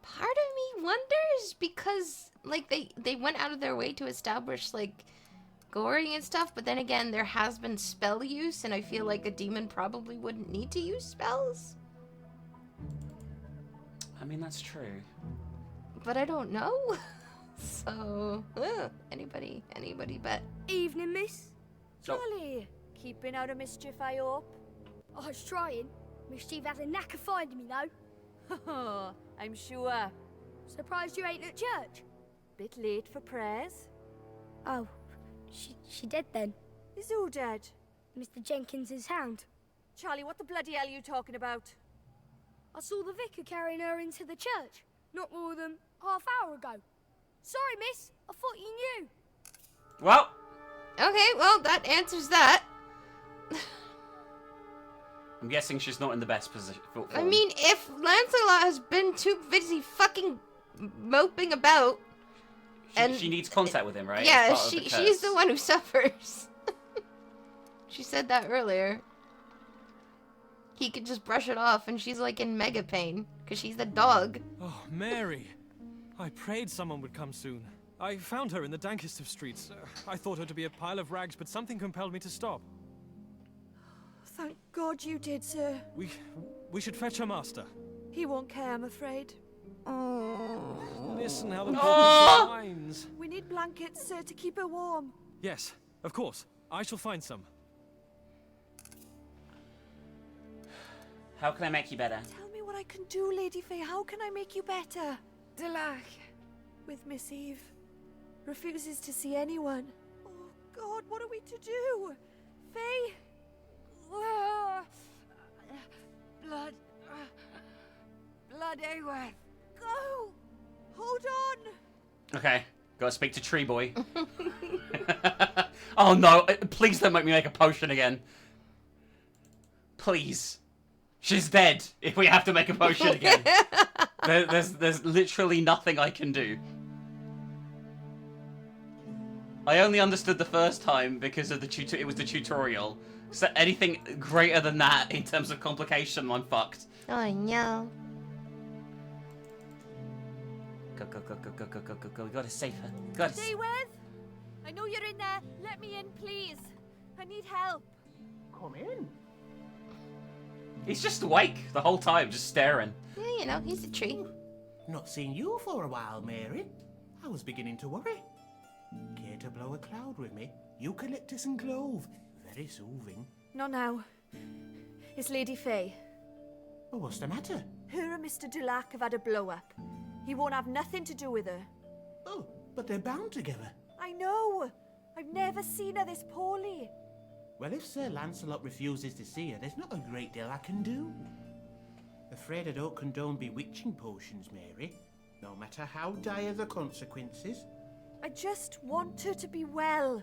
part of me wonders because, like, they went out of their way to establish, like, goring and stuff, but then again, there has been spell use, and I feel like a demon probably wouldn't need to use spells. I mean, that's true. But I don't know. So, anybody bet? Evening, miss. Jolly. Keeping out of mischief, I hope. I was trying. Miss Steve has a knack of finding me, though. I'm sure. Surprised you ain't at church? Bit late for prayers. Oh, she dead then? Is who dead? Mr. Jenkins's hound. Charlie, what the bloody hell are you talking about? I saw the vicar carrying her into the church not more than half hour ago. Sorry, miss. I thought you knew. Well. Okay, well, that answers that. I'm guessing she's not in the best position. I mean, if Lancelot has been too busy fucking moping about, she needs contact with him, right? Yeah, she's the one who suffers. She said that earlier. He could just brush it off, and she's like in mega pain because she's the dog. Oh, Mary. I prayed someone would come soon. I found her in the dankest of streets. I thought her to be a pile of rags, but something compelled me to stop. Thank God you did, sir. We should fetch her master. He won't care, I'm afraid. Listen how the poor creature whines. We need blankets, sir, to keep her warm. Yes, of course. I shall find some. How can I make you better? Tell me what I can do, Lady Faye. How can I make you better? Delac. With Miss Eve. Refuses to see anyone. Oh, God, what are we to do? Faye? Blood. Blood everywhere. Go! Hold on! Okay, gotta speak to Tree Boy. Oh no, please don't make me make a potion again. Please. She's dead if we have to make a potion again. There's literally nothing I can do. I only understood the first time because of it was the tutorial. So anything greater than that in terms of complication, I'm fucked. Oh no. Go. We gotta save her. Stay with? I know you're in there. Let me in, please. I need help. Come in. He's just awake the whole time, just staring. Yeah, you know, he's a tree. Not seen you for a while, Mary. I was beginning to worry. Care to blow a cloud with me? Eucalyptus and clove. Very soothing. Not now. It's Lady Faye. Well, what's the matter? Her and Mr. Dulac have had a blow-up. He won't have nothing to do with her. Oh, but they're bound together. I know. I've never seen her this poorly. Well, if Sir Lancelot refuses to see her, there's not a great deal I can do. Afraid I don't condone bewitching potions, Mary. No matter how dire the consequences. I just want her to be well.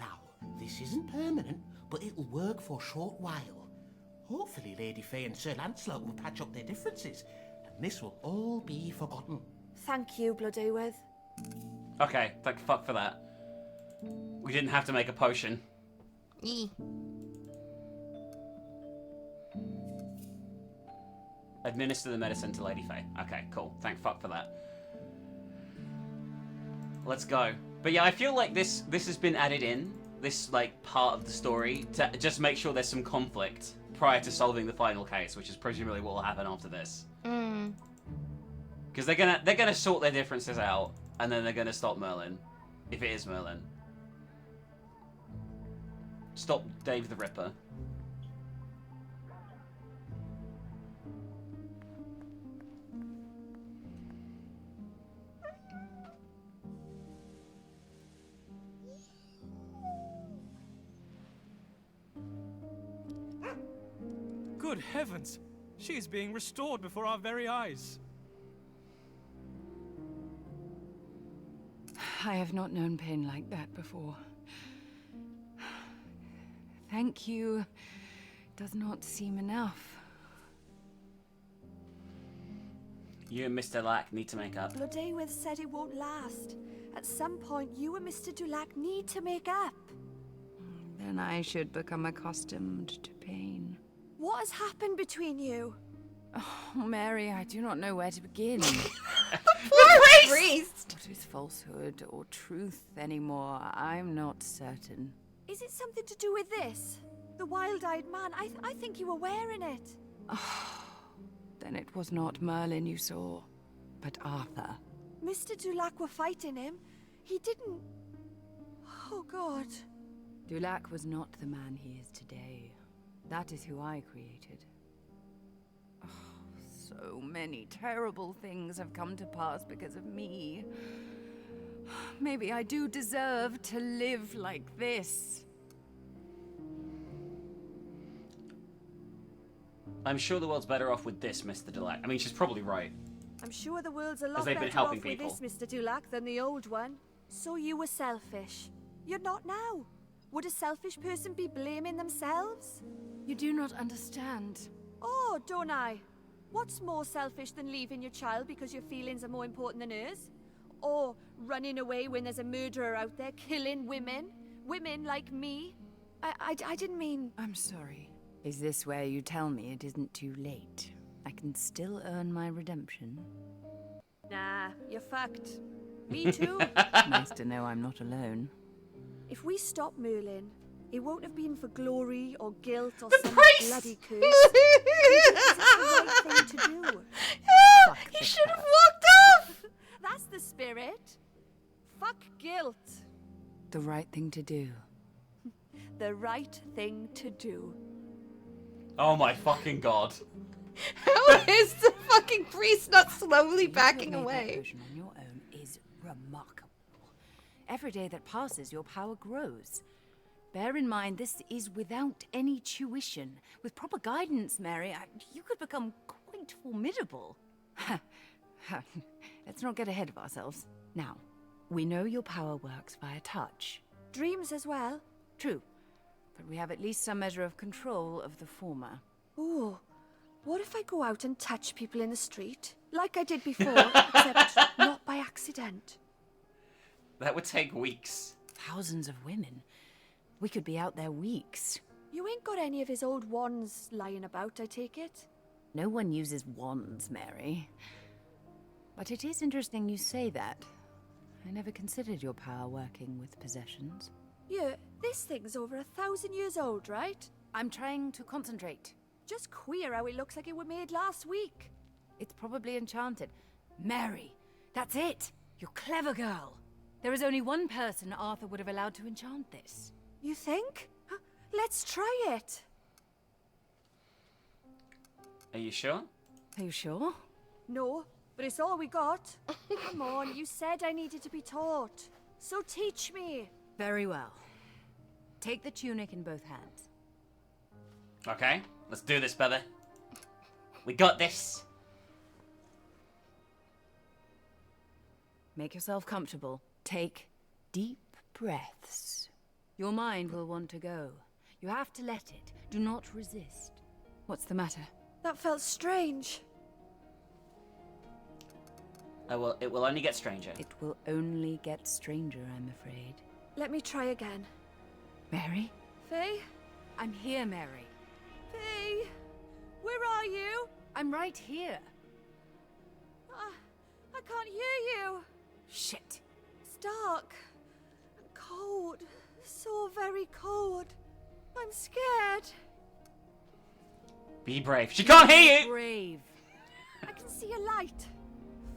Now, this isn't permanent, but it'll work for a short while. Hopefully Lady Faye and Sir Lancelot will patch up their differences, and this will all be forgotten. Thank you, Bloodywith. Okay, thank fuck for that. We didn't have to make a potion. Administer the medicine to Lady Faye. Okay, cool. Thank fuck for that. Let's go. But yeah, I feel like this has been added in, this like part of the story, to just make sure there's some conflict prior to solving the final case, which is presumably what will happen after this. Because they're gonna sort their differences out, and then they're gonna stop Merlin, if it is Merlin. Stop Dave the Ripper. Good heavens! She is being restored before our very eyes. I have not known pain like that before. Thank you does not seem enough. You and Mr. Lack need to make up. Bloodywith said it won't last. At some point, you and Mr. Dulac need to make up. Then I should become accustomed to pain. What has happened between you? Oh, Mary, I do not know where to begin. Poor priest! What is falsehood or truth anymore? I'm not certain. Is it something to do with this? The wild-eyed man? I think you were wearing it. Then it was not Merlin you saw, but Arthur. Mr. Dulac were fighting him. He didn't... Oh, God. Dulac was not the man he is today. That is who I created. Oh, so many terrible things have come to pass because of me. Maybe I do deserve to live like this. I'm sure the world's better off with this, Mr. Dulac. I mean, she's probably right. I'm sure the world's a lot they've been better off helping with people. this, Mr. Dulac, than the old one. So you were selfish. You're not now. Would a selfish person be blaming themselves? You do not understand. Oh, don't I? What's more selfish than leaving your child because your feelings are more important than hers? Or running away when there's a murderer out there killing women? Women like me? I didn't mean... I'm sorry. Is this where you tell me it isn't too late? I can still earn my redemption. Nah, you're fucked. Me too. Nice to know I'm not alone. If we stop Merlin, it won't have been for glory or guilt or The some priest! bloody curse. It's the right thing to do. Yeah, he should have walked off! That's the spirit. Fuck guilt. The right thing to do. The right thing to do. Oh my fucking god. How is the fucking priest not slowly backing That away? potion on your own is remarkable. Every day that passes, your power grows. Bear in mind, this is without any tuition. With proper guidance, Mary, you could become quite formidable. Let's not get ahead of ourselves. Now, we know your power works via touch. Dreams as well. True, but we have at least some measure of control of the former. Ooh, what if I go out and touch people in the street? Like I did before, except not by accident. That would take weeks. Thousands of women. We could be out there weeks. You ain't got any of his old wands lying about, I take it? No one uses wands, Mary. But it is interesting you say that. I never considered your power working with possessions. Yeah, this thing's over 1,000 years old, right? I'm trying to concentrate. Just queer how it looks like it were made last week. It's probably enchanted. Mary, that's it! You're a clever girl. There is only one person Arthur would have allowed to enchant this. You think? Let's try it. Are you sure? Are you sure? No, but it's all we got. Come on, you said I needed to be taught. So teach me. Very well. Take the tunic in both hands. Okay, let's do this, brother. We got this. Make yourself comfortable. Take deep breaths. Your mind will want to go. You have to let it. Do not resist. What's the matter? That felt strange. Oh, well, it will only get stranger. It will only get stranger, I'm afraid. Let me try again. Mary? Faye? I'm here, Mary. Faye? Where are you? I'm right here. I can't hear you. Shit. It's dark. And cold. So very cold. I'm scared. Be brave. She can't hear you! Brave. I can see a light.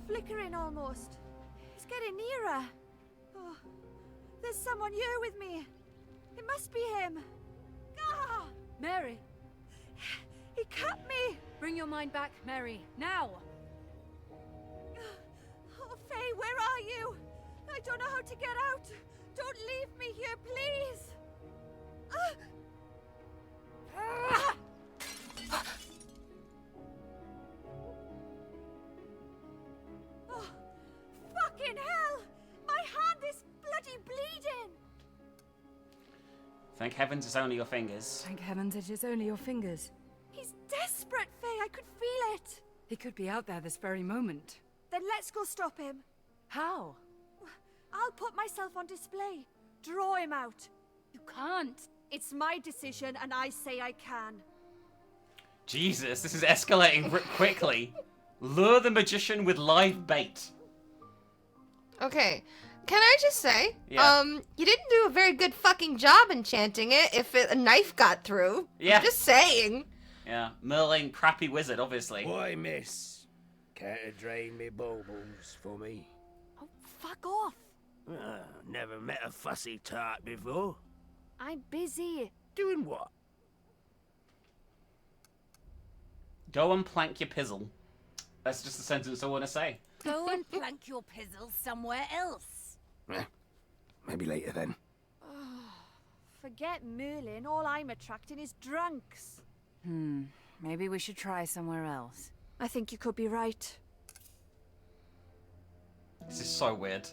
Flickering almost. It's getting nearer. Oh, there's someone here with me. It must be him. Ah! Mary. He cut me. Bring your mind back, Mary. Now. Oh, Faye, where are you? I don't know how to get out. Don't leave me here, please. Oh, fucking hell! My hand is bloody bleeding. Thank heavens it's only your fingers. Thank heavens it is only your fingers. He's desperate, Faye. I could feel it. He could be out there this very moment. Then let's go stop him. How? I'll put myself on display. Draw him out. You can't. It's my decision, and I say I can. Jesus, this is escalating quickly. Lure the magician with live bait. Okay, can I just say, Yeah. you didn't do a very good fucking job enchanting it if a knife got through. Yeah. I'm just saying. Yeah, Merlin, crappy wizard, obviously. Why, miss? Care to drain me baubles for me? Oh, fuck off. Never met a fussy tart before. I'm busy. Doing what? Go and plank your pizzle. That's just the sentence I want to say. Go and plank your pizzle somewhere else. Maybe later then. Forget Merlin. All I'm attracting is drunks. Maybe we should try somewhere else. I think you could be right. This is so weird.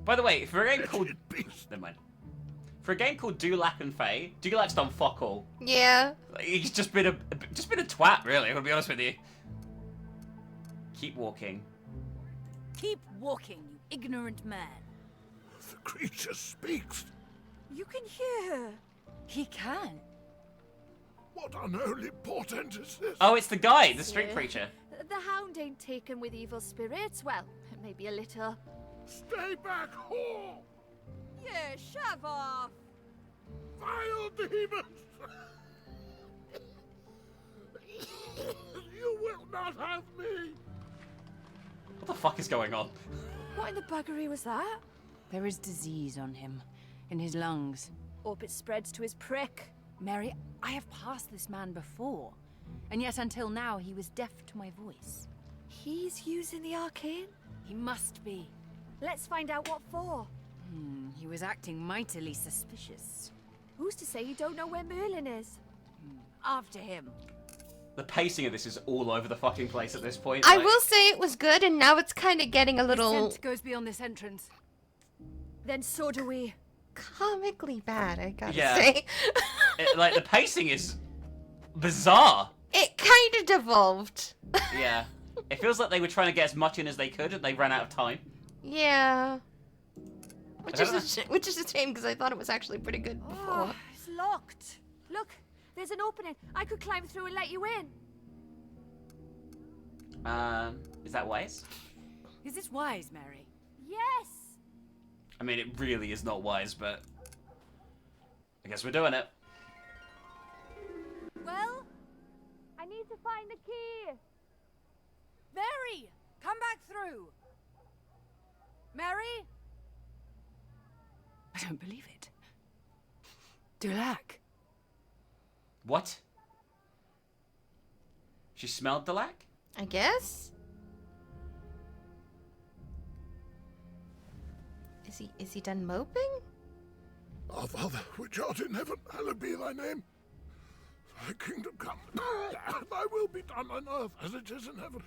By the way, for a game called... Never mind. For a game called Dulac and Faye, Dulac's done fuck all. Yeah. He's just been a twat, really, I'm gonna be honest with you. Keep walking. Keep walking, you ignorant man. The creature speaks. You can hear her. He can. What unholy portent is this? Oh, it's the guy, the street preacher. The hound ain't taken with evil spirits. Well, maybe a little. Stay back, whore! Yeah, shove off. Vile demons! You will not have me! What the fuck is going on? What in the buggery was that? There is disease on him, in his lungs. Hope it spreads to his prick. Mary, I have passed this man before, and yet until now he was deaf to my voice. He's using the arcane? He must be. Let's find out what for. He was acting mightily suspicious. Who's to say you don't know where Merlin is? After him. The pacing of this is all over the fucking place at this point. I will say it was good, and now it's kind of getting a little... The scent goes beyond this entrance. Then so do we. Comically bad, I gotta Yeah. say. Like, the pacing is bizarre. It kind of devolved. Yeah. It feels like they were trying to get as much in as they could, and they ran out of time. Yeah. Which is a shame, because I thought it was actually pretty good before. Oh, it's locked. Look, there's an opening. I could climb through and let you in. Is that wise? Is this wise, Mary? Yes. I mean, it really is not wise, but I guess we're doing it. Well, I need to find the key. Mary, come back through. Mary? I don't believe it. Dulac. What? She smelled the lack? I guess? Is he done moping? Our Father, which art in heaven, hallowed be thy name. Thy kingdom come, thy will be done on earth as it is in heaven.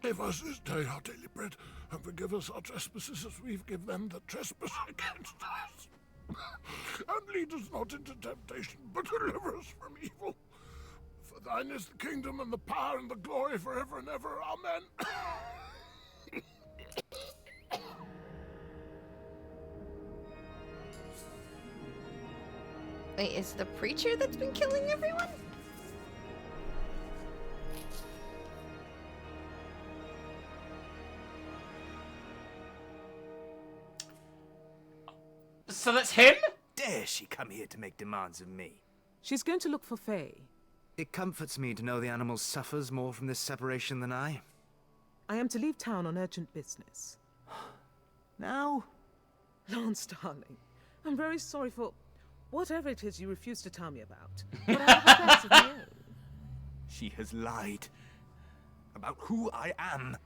Give us this day our daily bread, and forgive us our trespasses as we forgive them that trespass against us. And lead us not into temptation, but deliver us from evil. For thine is the kingdom and the power and the glory forever and ever. Amen. Wait, is the preacher that's been killing everyone? So that's him? Dare she come here to make demands of me? She's going to look for Faye. It comforts me to know the animal suffers more from this separation than I. I am to leave town on urgent business. Now? Lance, darling, I'm very sorry for whatever it is you refuse to tell me about. But I have affairs of my own. She has lied about who I am.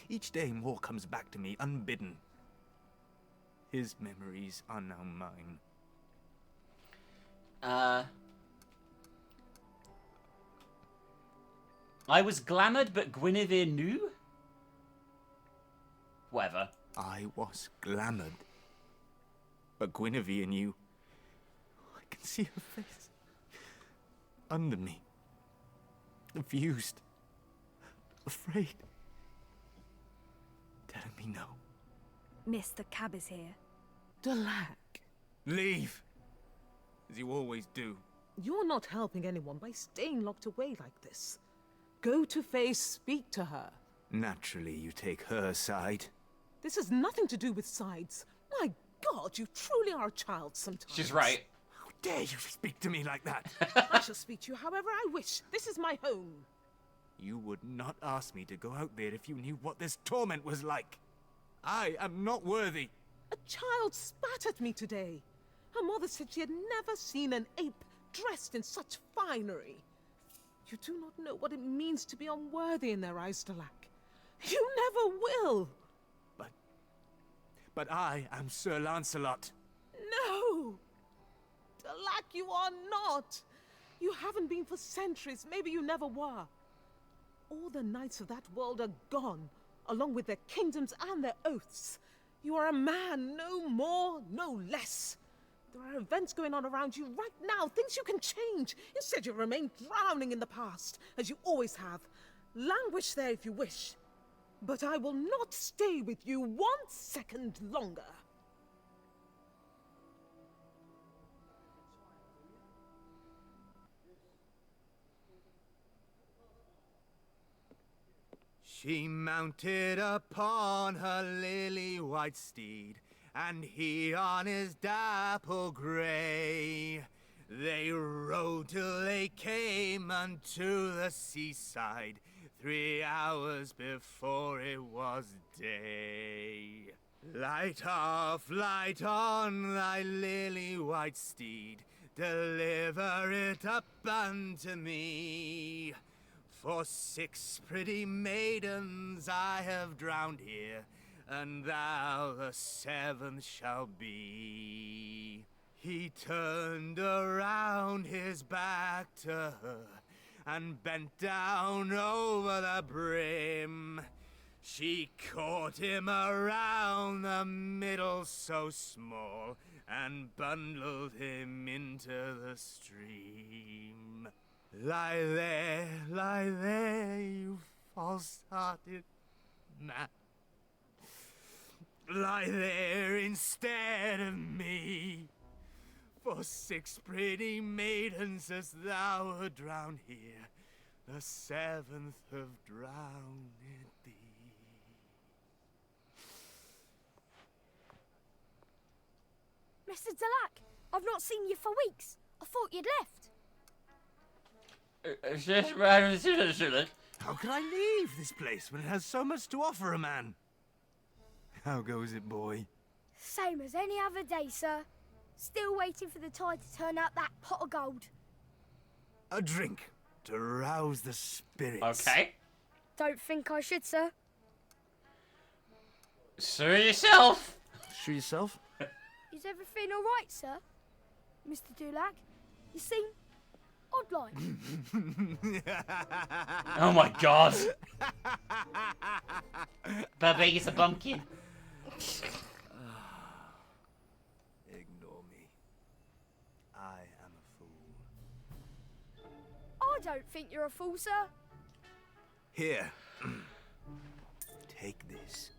Each day more comes back to me unbidden. His memories are now mine. I was glamoured, but Guinevere knew? Whatever. I was glamoured, but Guinevere knew. I can see her face. Under me. Confused. Afraid. Telling me no. Miss, the cab is here. Dulac. Leave! As you always do. You're not helping anyone by staying locked away like this. Go to Faye, speak to her. Naturally, you take her side. This has nothing to do with sides. My God, you truly are a child sometimes. She's right. How dare you speak to me like that? I shall speak to you however I wish. This is my home. You would not ask me to go out there if you knew what this torment was like. I am not worthy. A child spat at me today. Her mother said she had never seen an ape dressed in such finery. You do not know what it means to be unworthy in their eyes, Delac. You never will. But I am Sir Lancelot. No! Delac, you are not. You haven't been for centuries. Maybe you never were. All the knights of that world are gone, along with their kingdoms and their oaths. You are a man, no more, no less. There are events going on around you right now, things you can change. Instead, you remain drowning in the past, as you always have. Languish there if you wish. But I will not stay with you 1 second longer. She mounted upon her lily-white steed, and he on his dapple grey. They rode till they came unto the seaside, 3 hours before it was day. Light on thy lily-white steed, deliver it up unto me. For 6 pretty maidens I have drowned here, and thou the 7th shall be. He turned around his back to her, and bent down over the brim. She caught him around the middle so small, and bundled him into the stream. Lie there, you false-hearted man. Lie there instead of me. For 6 pretty maidens as thou wert drowned here, the 7th have drowned thee. Mr. Delac, I've not seen you for weeks. I thought you'd left. How can I leave this place when it has so much to offer a man? How goes it, boy? Same as any other day, sir. Still waiting for the tide to turn out that pot of gold. A drink to rouse the spirits. Okay. Don't think I should, sir. Sue yourself. Sue yourself? Is everything all right, sir? Mr. Dulac, you seem odd-like. Oh my god. Bubby is a bumpkin. Ignore me. I am a fool. I don't think you're a fool, sir. Here. Take this.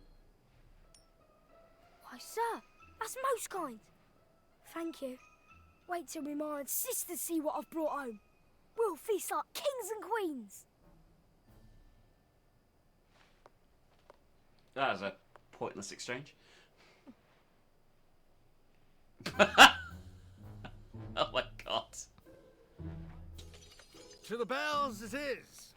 Why, sir, that's most kind. Thank you. Wait till me ma and sister see what I've brought home. We'll feast like kings and queens. That was a pointless exchange. Oh my god. To the bells it is.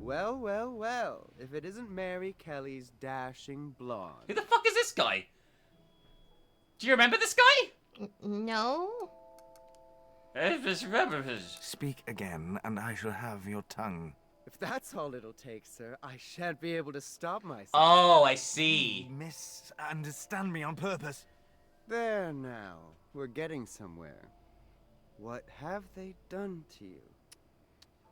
Well, well, well. If it isn't Mary Kelly's dashing blonde. Who the fuck is this guy? Do you remember this guy? No. Speak again, and I shall have your tongue. If that's all it'll take, sir, I shan't be able to stop myself. Oh, I see. You misunderstand me on purpose. There now. We're getting somewhere. What have they done to you?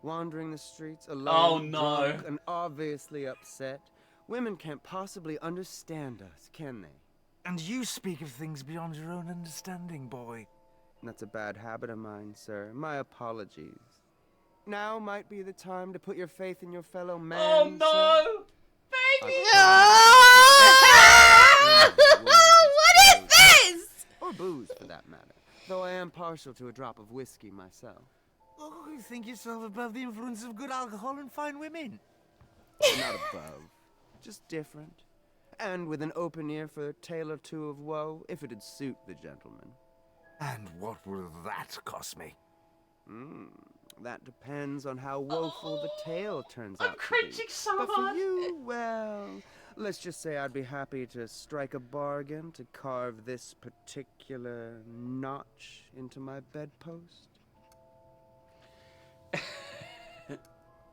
Wandering the streets alone, drunk, and obviously upset. Women can't possibly understand us, can they? And you speak of things beyond your own understanding, boy. That's a bad habit of mine, sir. My apologies. Now might be the time to put your faith in your fellow man. Oh no! Baby! No! What is this? Or booze, for that matter. Though I am partial to a drop of whiskey myself. Oh, you think yourself above the influence of good alcohol and fine women? Not above. Just different. and with an open ear for a tale or two of woe, if it'd suit the gentleman. And what will that cost me? That depends on how woeful the tale turns out to be. Cringing so But hard. for you, well, let's just say I'd be happy to strike a bargain to carve this particular notch into my bedpost.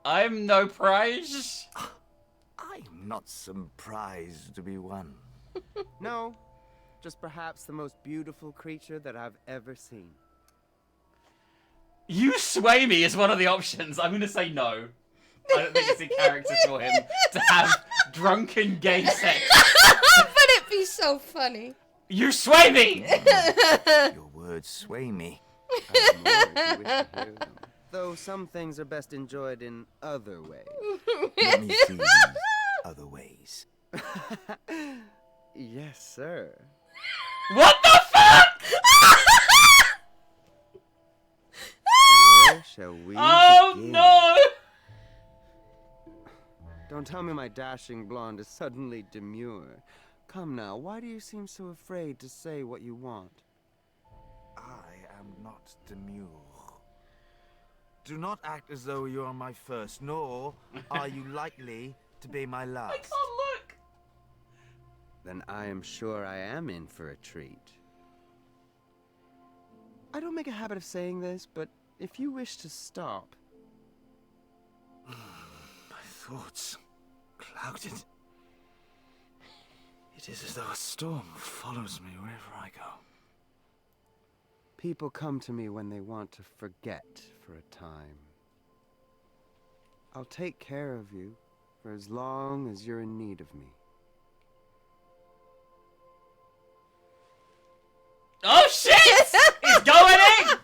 I'm no prize. I'm not surprised to be one. No, just perhaps the most beautiful creature that I've ever seen. You sway me is one of the options. I'm gonna say no. I don't think it's in character for him to have drunken gay sex. But it'd be so funny. You sway me! Your words sway me. Have more if you wish to hear them. Though some things are best enjoyed in other ways. Let me see these other ways. Yes, sir. What the fuck? Where shall we begin? No! Don't tell me my dashing blonde is suddenly demure. Come now, why do you seem so afraid to say what you want? I am not demure. Do not act as though you are my first, nor are you likely to be my last. I can't look. Then I am sure I am in for a treat. I don't make a habit of saying this, but if you wish to stop... My thoughts clouded. It is as though a storm follows me wherever I go. People come to me when they want to forget for a time. I'll take care of you for as long as you're in need of me. Oh shit! He's going in!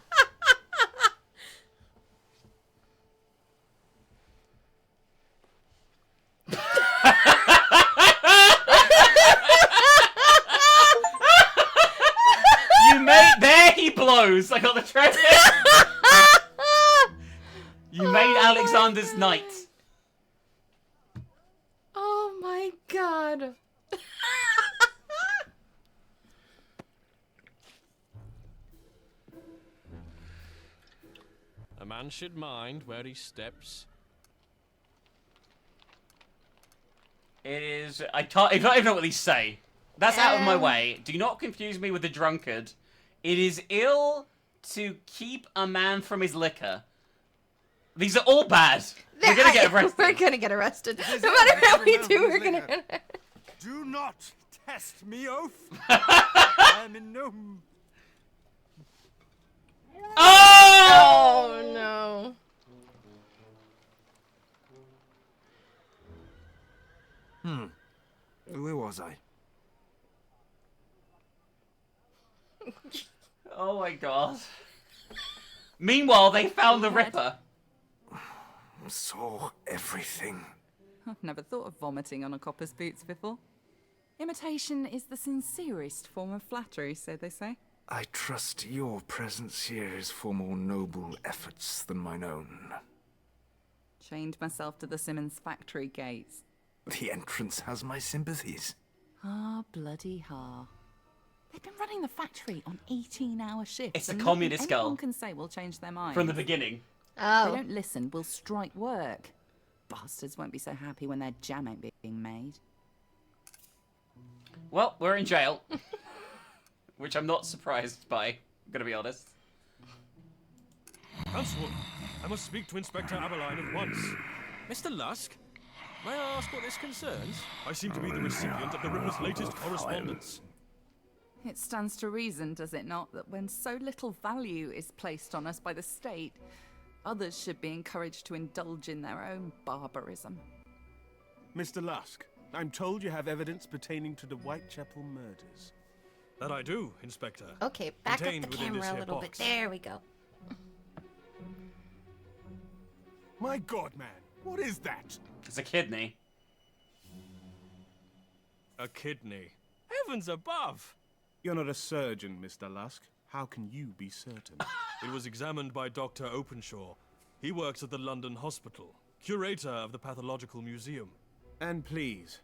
You made... There he blows! I got the trophy! You made Alexander's night. Oh my god. A man should mind where he steps. It is... I don't even know what these say. That's out of my way. Do not confuse me with the drunkard. It is ill to keep a man from his liquor. These are all bad. We're gonna get arrested. We're gonna get arrested. No matter how we do, we're gonna get arrested. Do not test me, oath. I am in no... Oh no. Where was I? Oh my god. Meanwhile, they found the Ripper. Saw everything. I've never thought of vomiting on a copper's boots before. Imitation is the sincerest form of flattery, so they say. I trust your presence here is for more noble efforts than mine own. Chained myself to the Simmons factory gates. The entrance has my sympathies. Ah, bloody ha. They've been running the factory on 18-hour shifts. It's a and communist nothing skull. anyone can say will change their minds. From the beginning. Oh. If they don't listen, we'll strike work. Bastards won't be so happy when their jam ain't being made. Well, we're in jail. Which I'm not surprised by, I'm gonna be honest. Constable, I must speak to Inspector Aberline at once. Mr. Lusk, may I ask what this concerns? I seem to be the recipient of the Ripper's latest correspondence. It stands to reason, does it not, that when so little value is placed on us by the state, others should be encouraged to indulge in their own barbarism. Mr. Lusk, I'm told you have evidence pertaining to the Whitechapel murders. That I do, Inspector. Okay, back up Contained the within camera this a here little box. bit. There we go. My God, man, what is that? It's a kidney. A kidney. Heavens above! You're not a surgeon, Mr. Lusk. How can you be certain? It was examined by Dr. Openshaw. He works at the London Hospital, curator of the Pathological Museum. And please,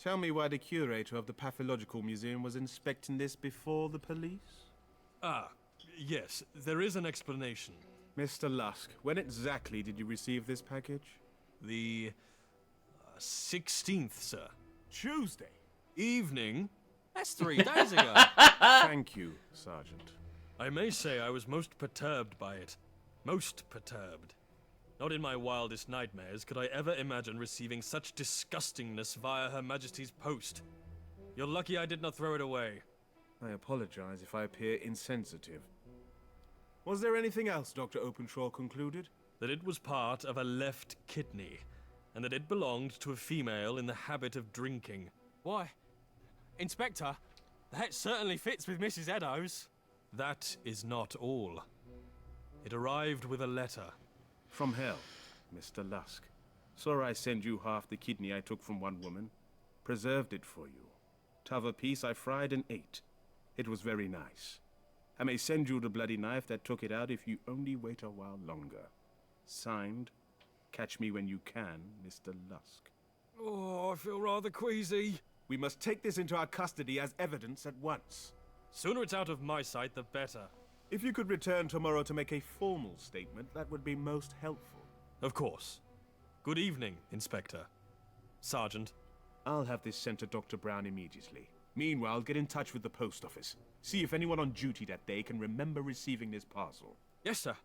Tell me why the curator of the Pathological Museum was inspecting this before the police? Ah, yes, there is an explanation. Mr. Lusk, when exactly did you receive this package? The 16th, sir. Tuesday? Evening? That's 3 days ago. Thank you, Sergeant. I may say I was most perturbed by it. Most perturbed. Not in my wildest nightmares could I ever imagine receiving such disgustingness via Her Majesty's post. You're lucky I did not throw it away. I apologize if I appear insensitive. Was there anything else Dr. Openshaw concluded? That it was part of a left kidney, and that it belonged to a female in the habit of drinking. Why, Inspector, that certainly fits with Mrs. Eddowes. That is not all. It arrived with a letter. From hell, Mr. Lusk. Sorry I sent you half the kidney I took from one woman. Preserved it for you. T'other piece I fried and ate. It was very nice. I may send you the bloody knife that took it out if you only wait a while longer. Signed, catch me when you can, Mr. Lusk. Oh, I feel rather queasy. We must take this into our custody as evidence at once. Sooner it's out of my sight, the better. If you could return tomorrow to make a formal statement, that would be most helpful. Of course. Good evening, Inspector. Sergeant. I'll have this sent to Dr. Brown immediately. Meanwhile, get in touch with the post office. See if anyone on duty that day can remember receiving this parcel. Yes, sir.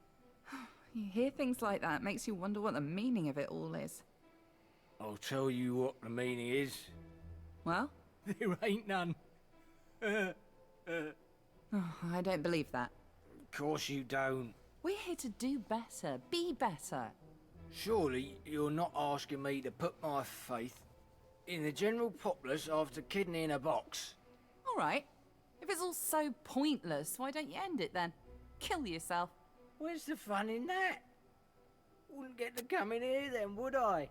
You hear things like that, makes you wonder what the meaning of it all is. I'll tell you what the meaning is. Well? There ain't none. Oh, I don't believe that. Of course you don't. We're here to do better, be better. Surely you're not asking me to put my faith in the general populace after kidney in a box. All right. If it's all so pointless, why don't you end it then? Kill yourself. Where's the fun in that? Wouldn't get to come in here then, would I?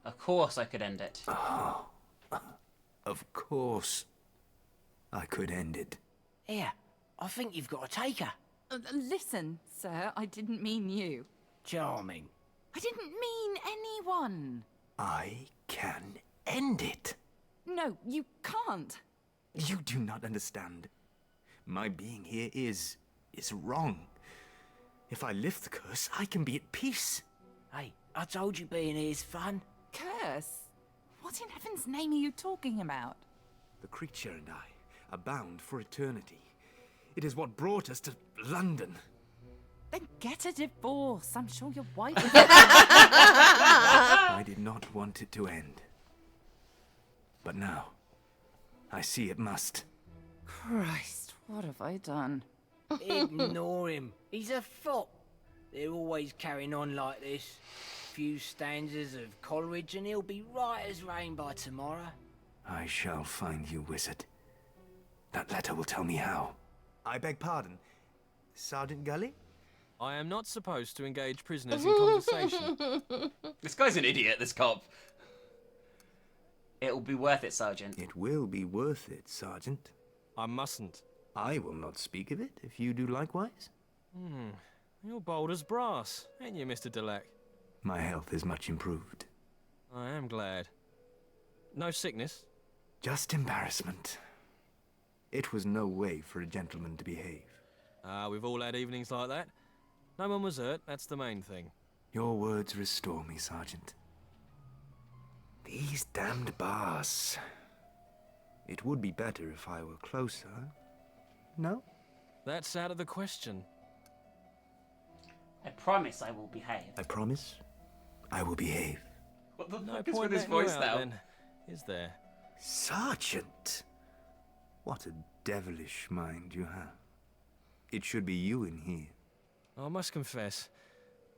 Of course I could end it. Oh, of course I could end it. Here, I think you've got a taker. Listen, sir, I didn't mean you. Charming. I didn't mean anyone. I can end it. No, you can't. You do not understand. My being here is wrong. If I lift the curse, I can be at peace. Hey, I told you being here is fun. Curse? What in heaven's name are you talking about? The creature and I are bound for eternity. It is what brought us to London. Then get a divorce. I'm sure your wife is... I did not want it to end. But now, I see it must. Christ, what have I done? Ignore him. He's a fop. They're always carrying on like this. Few stanzas of Coleridge and he'll be right as rain by tomorrow. I shall find you, wizard. That letter will tell me how. I beg pardon, Sergeant Gully? I am not supposed to engage prisoners in conversation. This guy's an idiot, this cop. It'll be worth it, Sergeant. It will be worth it, Sergeant. I mustn't. I will not speak of it, if you do likewise. You're bold as brass, ain't you, Mr. Delac? My health is much improved. I am glad. No sickness? Just embarrassment. It was no way for a gentleman to behave. We've all had evenings like that. No one was hurt, that's the main thing. Your words restore me, Sergeant. These damned bars. It would be better if I were closer. No? That's out of the question. I promise I will behave. I promise I will behave. What the No fuck is point with his letting you voice out, now? then, is there? Sergeant! What a devilish mind you have. It should be you in here. I must confess,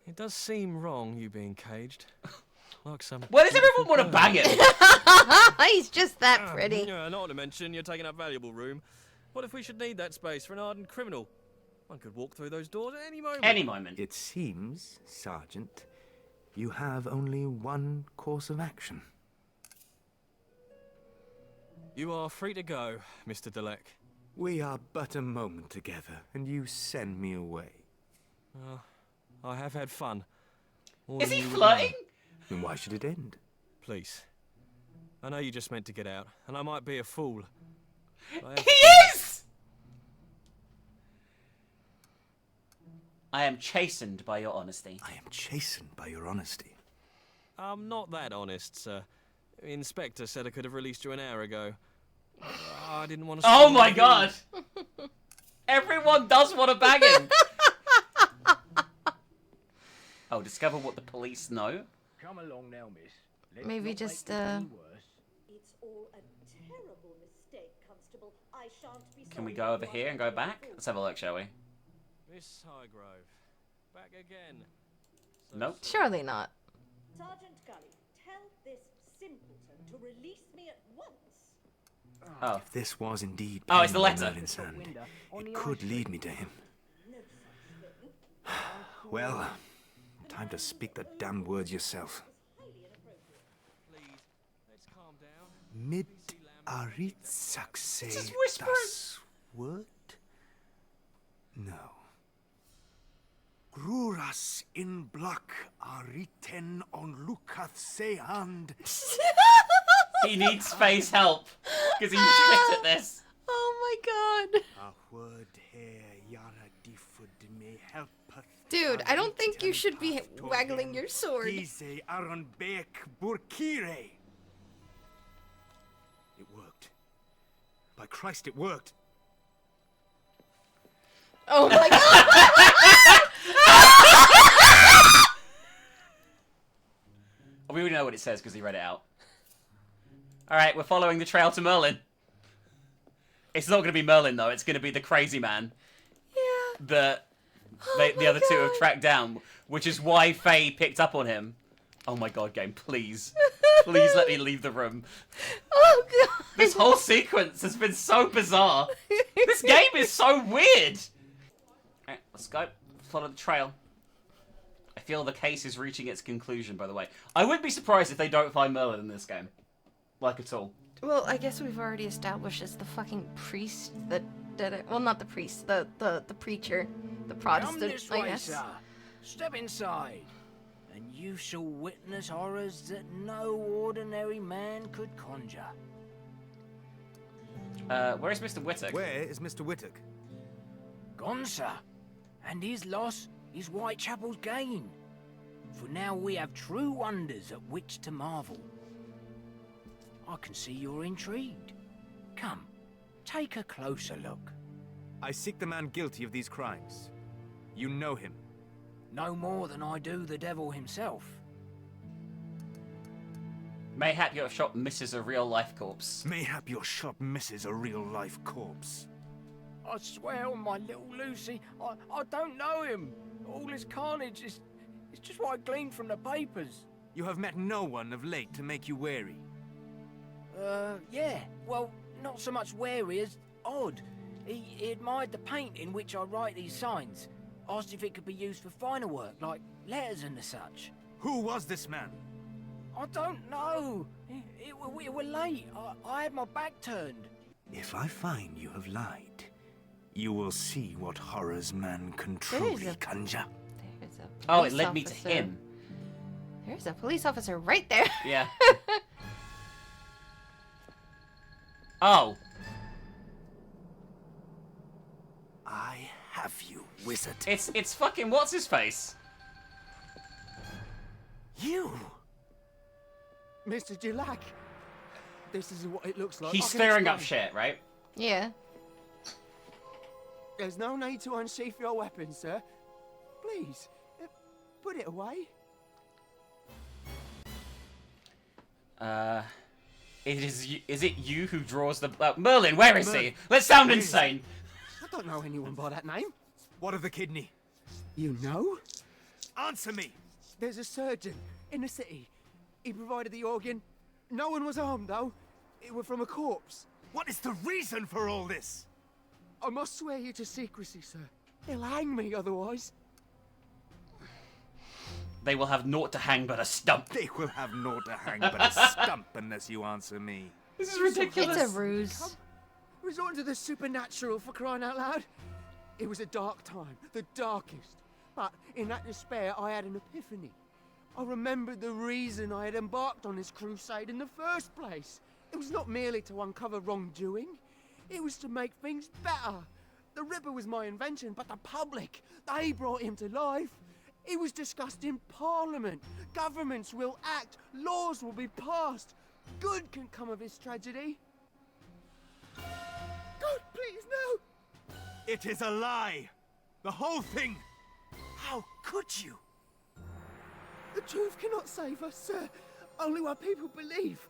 it does seem wrong, you being caged. Like some... Why does everyone want to bang him? He's just that pretty. Yeah, not to mention you're taking up valuable room. What if we should need that space for an ardent criminal? One could walk through those doors at any moment. Any moment. It seems, Sergeant, you have only one course of action. You are free to go, Mr. Delac. We are but a moment together, and you send me away. I have had fun. Is he flirting? Then why should it end? Please. I know you just meant to get out, and I might be a fool. He is! I am chastened by your honesty. I am chastened by your honesty. I'm not that honest, sir. The Inspector said I could have released you an hour ago. I didn't want to... Oh my god! Everyone does want to bang him! Oh, discover what the police know? Come along now, miss. Let's Maybe not just, make it any worse. It's all a terrible mistake, Constable. I shan't be Can we sorry go for over what here I and go did back? before. Let's have a look, shall we? Miss Highgrove. Back again. Nope. Surely not. Sergeant Gully, tell this simpleton to release me at once. Oh. If this was indeed Oh, it's the penned by letter. Merlin's hand, it could lead me to him. Well, time to speak the damned words yourself. Let's calm down. Mid aritsaxe This is whispering. das word? No. Gruras in black ariten on lukath se hand. He needs face help, because he's shit at this. Oh my god. A word here yara difud me helpeth. Dude, I don't think you should be waggling your sword. Gise aron bek burkire. It worked. By Christ, it worked. Oh my god! We already know what it says because he read it out. Alright, we're following the trail to Merlin. It's not going to be Merlin, though. It's going to be the crazy man. Yeah. That the other two have tracked down, which is why Faye picked up on him. Oh my god, game, please. Please let me leave the room. Oh god. This whole sequence has been so bizarre. This game is so weird. Alright, let's go. Follow the trail. I feel the case is reaching its conclusion, by the way. I wouldn't be surprised if they don't find Merlin in this game. Like, at all. Well, I guess we've already established it's the fucking priest that did it. Well, not the priest, the preacher, the Come Protestant, this I way, guess. sir. Step inside, and you shall witness horrors that no ordinary man could conjure. Where is Mr. Whittock? Where is Mr. Whittock? Gone, sir. And his loss is Whitechapel's gain. For now we have true wonders at which to marvel. I can see you're intrigued. Come, take a closer look. I seek the man guilty of these crimes. You know him. No more than I do the devil himself. Mayhap your shop misses a real-life corpse. Mayhap your shop misses a real-life corpse. I swear on my little Lucy, I don't know him. All this carnage is just what I gleaned from the papers. You have met no one of late to make you wary. Yeah. Well, not so much wary as odd. He admired the paint in which I write these signs. Asked if it could be used for finer work, like letters and the such. Who was this man? I don't know. We were late. I had my back turned. If I find you have lied, you will see what horrors man can truly conjure. There's a Oh, it police led me to officer. him. There's a police officer right there. Yeah. Oh. I have you, wizard. It's fucking what's his face? You. Mr. Dulac, this is what it looks like. He's I can stirring up explain. shit, right? Yeah. There's no need to unsheath your weapon, sir. Please, put it away. Is it you who draws the Merlin? Where is he? Let's sound insane. I don't know anyone by that name. What of the kidney? You know? Answer me. There's a surgeon in the city. He provided the organ. No one was harmed, though. It was from a corpse. What is the reason for all this? I must swear you to secrecy, sir. They'll hang me otherwise. They will have naught to hang but a stump. They will have naught to hang but a stump unless you answer me. This is ridiculous. It's a ruse. Resort to the supernatural, for crying out loud. It was a dark time, the darkest. But in that despair, I had an epiphany. I remembered the reason I had embarked on this crusade in the first place. It was not merely to uncover wrongdoing. It was to make things better. The Ripper was my invention, but the public, they brought him to life. It was discussed in Parliament. Governments will act. Laws will be passed. Good can come of this tragedy. God, please, no! It is a lie! The whole thing! How could you? The truth cannot save us, sir. Only what people believe.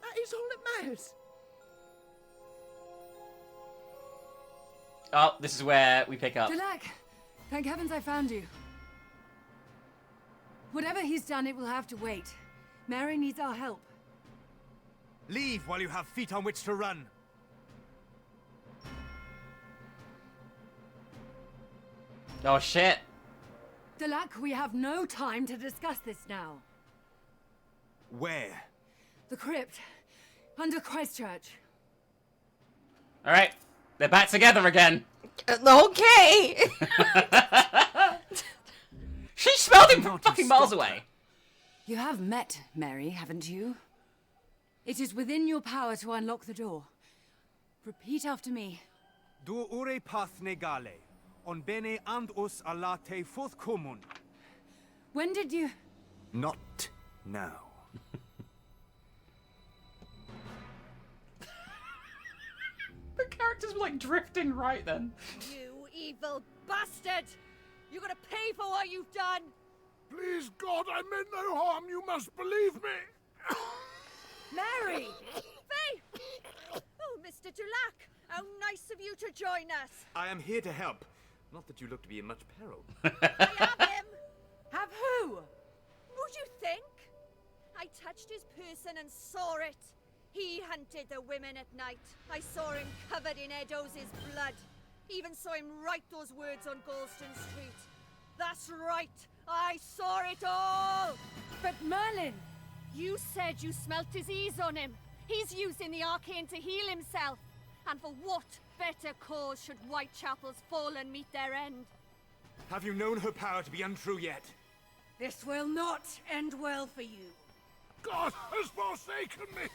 That is all that matters. Oh, this is where we pick up. Dulac, thank heavens I found you. Whatever he's done, it will have to wait. Mary needs our help. Leave while you have feet on which to run. Oh, shit. Dulac, we have no time to discuss this now. Where? The crypt. Under Christchurch. Alright. They're back together again. Okay. She smelled him from fucking miles away. You have met Mary, haven't you? It is within your power to unlock the door. Repeat after me. Du ure path negale. On bene and us alate foth comun. When did you... Not now. The characters were like drifting right then. You evil bastard! You're gonna pay for what you've done! Please, God, I meant no harm. You must believe me. Mary! Faye! Oh, Mr. Dulac, how nice of you to join us. I am here to help. Not that you look to be in much peril. I have him! Have who? Who'd you think? I touched his person and saw it. He hunted the women at night. I saw him covered in Eddowes' blood. Even saw him write those words on Galston Street. That's right, I saw it all! But Merlin! You said you smelt disease on him. He's using the arcane to heal himself. And for what better cause should Whitechapel's fallen meet their end? Have you known her power to be untrue yet? This will not end well for you. God has forsaken me.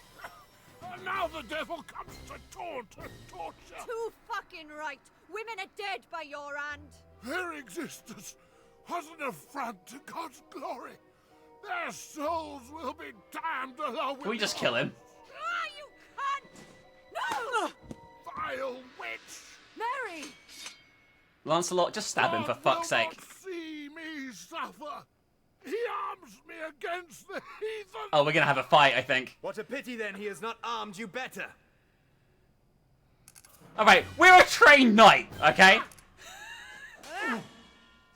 And now the devil comes to taunt and torture. Too fucking right. Women are dead by your hand. Their existence was an affront to God's glory. Their souls will be damned along with Can we just kill him? Ah, you cunt! No! Vile witch! Mary! Lancelot, just stab him for fuck's sake. God will not see me suffer. He arms me against the heathen. Oh, we're gonna have a fight, I think. What a pity then he has not armed you better. Alright, we're a trained knight, okay?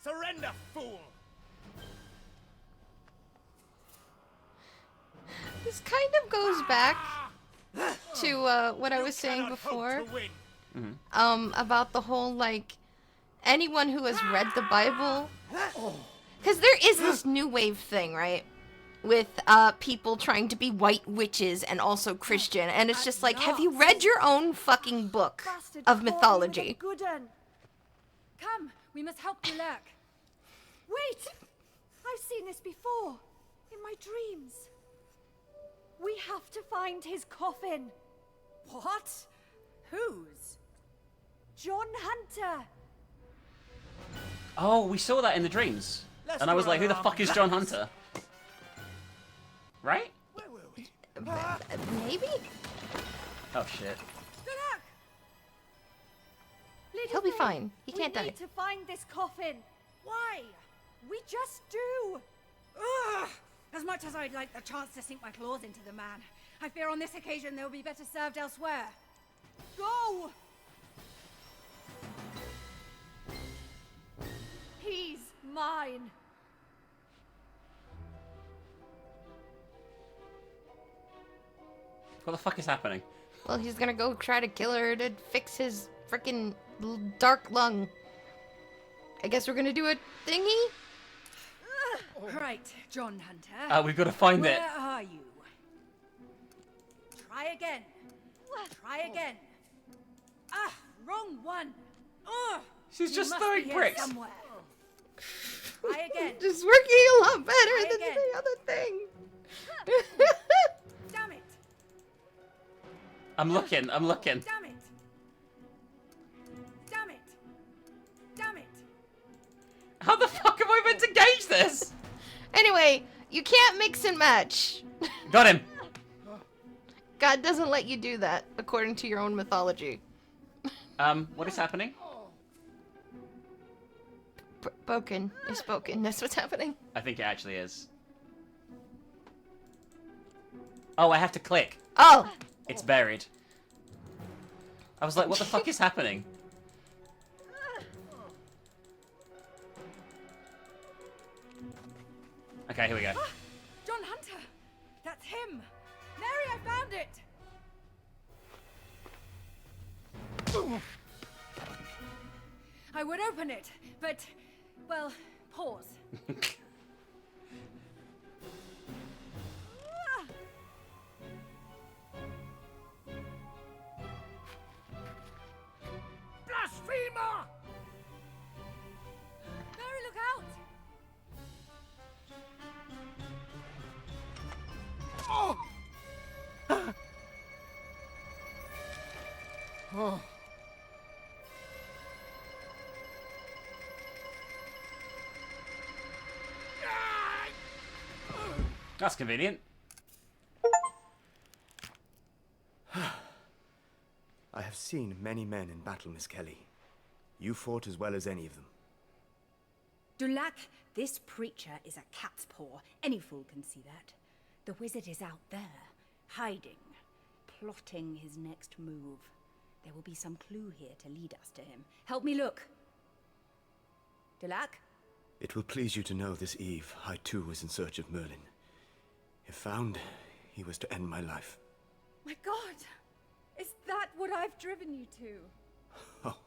Surrender, fool! This kind of goes back to what I was saying before. About the whole, like, anyone who has read the Bible. Because there is this new wave thing, right? With people trying to be white witches and also Christian. And it's just like, have you read your own fucking book of mythology? Good un. Come, we must help Dulac. Wait! I've seen this before. In my dreams. We have to find his coffin. What? Whose? John Hunter. Oh, we saw that in the dreams. And I was like, who the fuck is John Hunter? Right? Maybe? Oh shit. Dulac! He'll be fine. He can't We die. need to find this coffin. Why? We just do. Ugh! As much as I'd like the chance to sink my claws into the man, I fear on this occasion they'll be better served elsewhere. Go! He's mine. What the fuck is happening? Well, he's gonna go try to kill her to fix his frickin' dark lung. I guess we're gonna do a thingy? Right, John Hunter. We've got to find it. Where are you? Try again. Try again. Ah, wrong one. Ugh. She's You just must throwing be here bricks. somewhere. Try again. Just working a lot better Try than again. the other thing. Damn it. I'm looking. Damn it. Damn it. Damn it. How the fuck am I meant to gauge this? Anyway, you can't mix and match. Got him. God doesn't let you do that, according to your own mythology. What is happening? Spoken is spoken. That's what's happening. I think it actually is. Oh, I have to click. Oh! It's buried. I was like, what the fuck is happening? Okay, here we go. John Hunter. That's him. Mary, I found it. I would open it, but, well, pause. Blasphemer! Mary, look out! Oh! Oh. That's convenient. I have seen many men in battle, Miss Kelly. You fought as well as any of them. Dulac, this preacher is a cat's paw. Any fool can see that. The wizard is out there, hiding, plotting his next move. There will be some clue here to lead us to him. Help me look. Dulac? It will please you to know this eve, I too was in search of Merlin. If found, he was to end my life. My God! Is that what I've driven you to? Oh,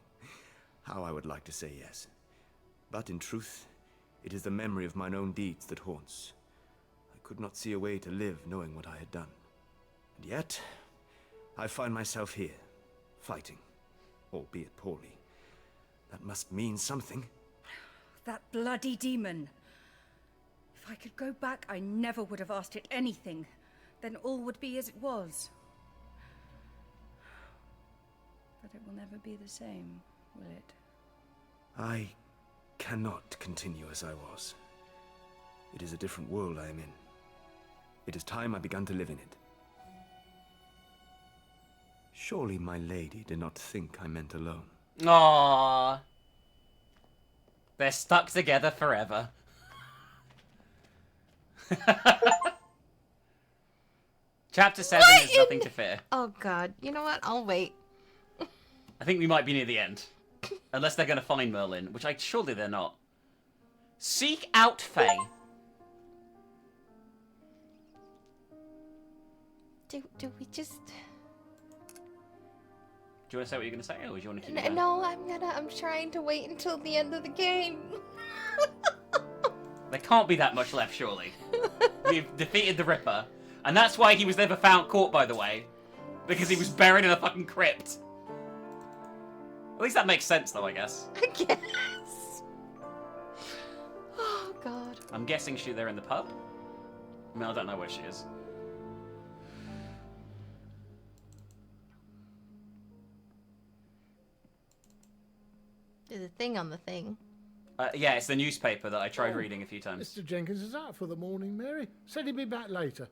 how I would like to say yes. But in truth, it is the memory of mine own deeds that haunts. I could not see a way to live knowing what I had done. And yet, I find myself here, fighting, albeit poorly. That must mean something. That bloody demon. If I could go back, I never would have asked it anything. Then all would be as it was. But it will never be the same, will it? I cannot continue as I was. It is a different world I am in. It is time I began to live in it. Surely my lady did not think I meant alone. Aww. They're stuck together forever. Chapter 7 is nothing to fear. Oh God, you know what? I'll wait. I think we might be near the end. Unless they're going to find Merlin, which surely they're not. Seek out Faye. Do we just... Do you want to say what you're going to say, or do you want to keep it going? No, I'm trying to wait until the end of the game. There can't be that much left, surely. We've defeated the Ripper. And that's why he was never found caught, by the way. Because he was buried in a fucking crypt. At least that makes sense, though, I guess. I guess. Oh, God. I'm guessing they're in the pub. I mean, I don't know where she is. There's a thing on the thing. Yeah, it's the newspaper that I tried reading a few times. Mr. Jenkins is out for the morning, Mary. Said he'd be back later.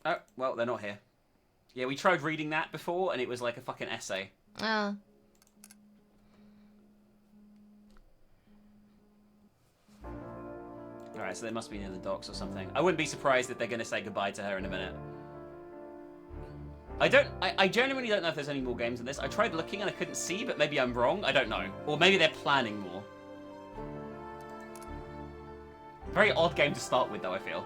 Oh, well, they're not here. Yeah, we tried reading that before, and it was like a fucking essay. Ah. Alright, so they must be near the docks or something. I wouldn't be surprised if they're going to say goodbye to her in a minute. I genuinely don't know if there's any more games in this. I tried looking and I couldn't see, but maybe I'm wrong. I don't know. Or maybe they're planning more. Very odd game to start with, though, I feel.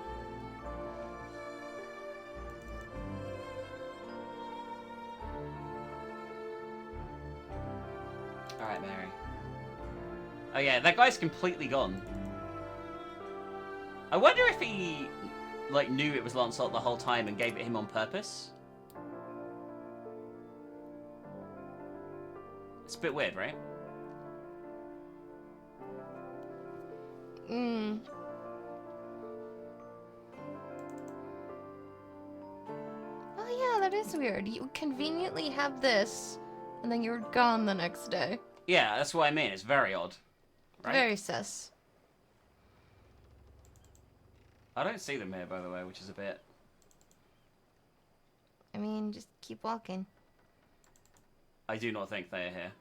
Alright, Mary. Oh yeah, that guy's completely gone. I wonder if he, like, knew it was Lancelot the whole time and gave it him on purpose. It's a bit weird, right? Mm. Oh yeah, that is weird. You conveniently have this, and then you're gone the next day. Yeah, that's what I mean. It's very odd. Right? Very sus. I don't see them here, by the way, which is a bit... I mean, just keep walking. I do not think they are here.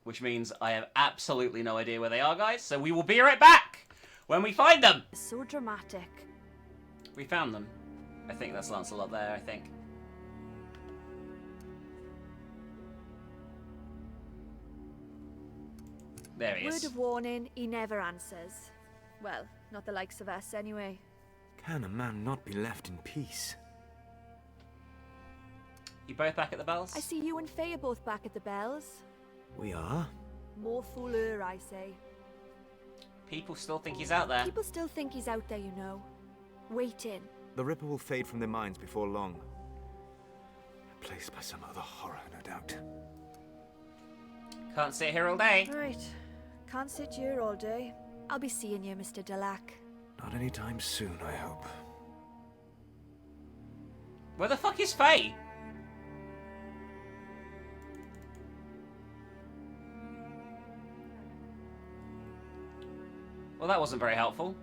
Which means I have absolutely no idea where they are, guys. So we will be right back when we find them. So dramatic. We found them. I think that's Lancelot there, I think. There he Word is. of warning, he never answers. Well, not the likes of us, anyway. Can a man not be left in peace? You both back at the bells? I see you and Faye are both back at the bells. We are? More fool her, I say. People still think he's out there. People still think he's out there, you know. Waiting. The Ripper will fade from their minds before long. Replaced by some other horror, no doubt. Can't sit here all day. Right. Can't sit here all day. I'll be seeing you, Mr. Delac. Not anytime soon, I hope. Where the fuck is Faye? Well, that wasn't very helpful.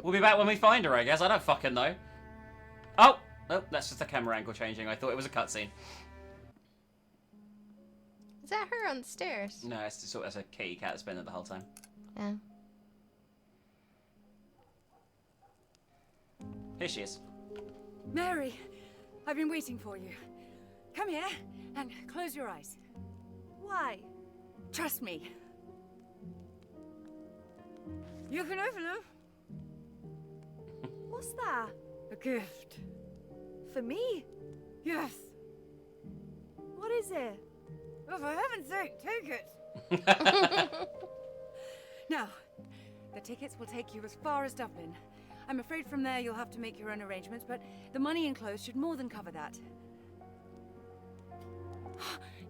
We'll be back when we find her, I guess. I don't fucking know. Oh! Nope, that's just a camera angle changing. I thought it was a cutscene. Is that her on the stairs? No, it's just sort of a kitty cat that's been there the whole time. Yeah. Here she is. Mary, I've been waiting for you. Come here and close your eyes. Why? Trust me. You can open them. What's that? A gift. For me? Yes. What is it? Oh, for heaven's sake, take it. Now, the tickets will take you as far as Dublin. I'm afraid from there you'll have to make your own arrangements, but the money enclosed should more than cover that.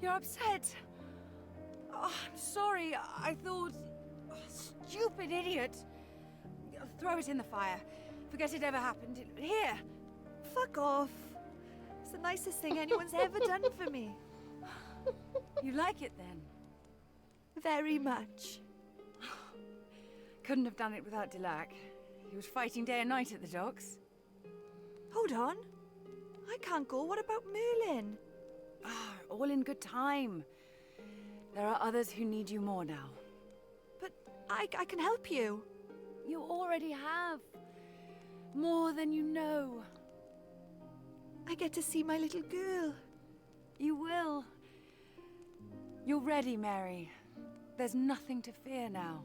You're upset. Oh, I'm sorry. I thought... Oh, stupid idiot. Throw it in the fire. Forget it ever happened. Here. Fuck off. It's the nicest thing anyone's ever done for me. You like it then? Very much. Couldn't have done it without Delac. He was fighting day and night at the docks. Hold on. I can't go. What about Merlin? Ah, all in good time. There are others who need you more now. But I can help you. You already have. More than you know. I get to see my little girl. You will. You're ready, Mary. There's nothing to fear now.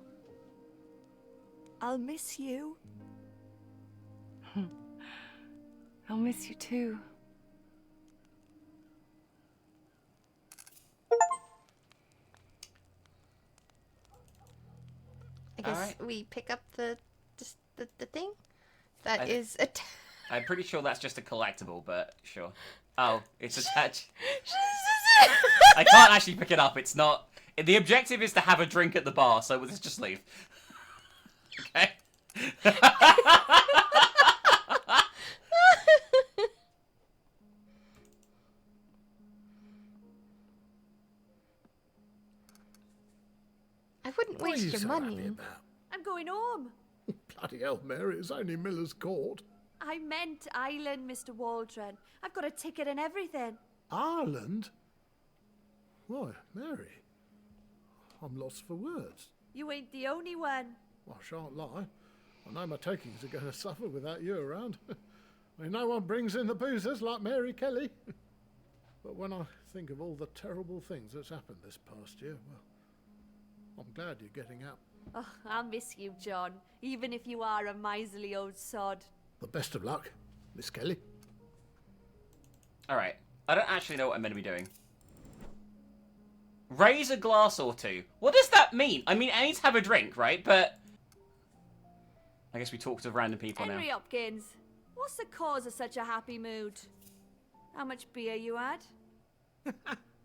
I'll miss you. I'll miss you too. I guess we pick up the thing that is attached. I'm pretty sure that's just a collectible, but sure. Oh, it's attached. I can't actually pick it up. It's not. The objective is to have a drink at the bar, so let's just leave. Okay. I wouldn't What are waste you your so money. happy about? I'm going home. Bloody hell, Mary, it's only Miller's Court. I meant Ireland, Mr. Waldron. I've got a ticket and everything. Ireland? Why, Mary, I'm lost for words. You ain't the only one. Well, I shan't lie. I know my takings are going to suffer without you around. I mean, no one brings in the boozers like Mary Kelly. But when I think of all the terrible things that's happened this past year, well, I'm glad you're getting out. Oh, I'll miss you, John, even if you are a miserly old sod. The best of luck, Miss Kelly. Alright. I don't actually know what I'm meant to be doing. Raise a glass or two. What does that mean? I mean, I need to have a drink, right? But... I guess we talk to random people Henry now. Hopkins, what's the cause of such a happy mood? How much beer you had?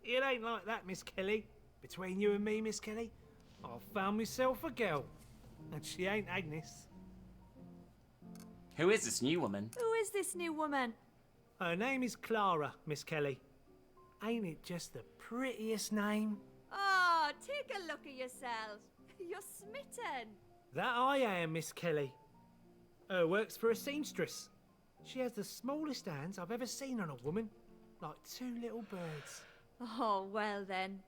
It ain't like that, Miss Kelly. Between you and me, Miss Kelly, I've found myself a girl. And she ain't Agnes. Who is this new woman? Who is this new woman? Her name is Clara, Miss Kelly. Ain't it just the prettiest name? Oh, take a look at yourself. You're smitten. That I am, Miss Kelly. Her works for a seamstress. She has the smallest hands I've ever seen on a woman. Like two little birds. Oh, well then.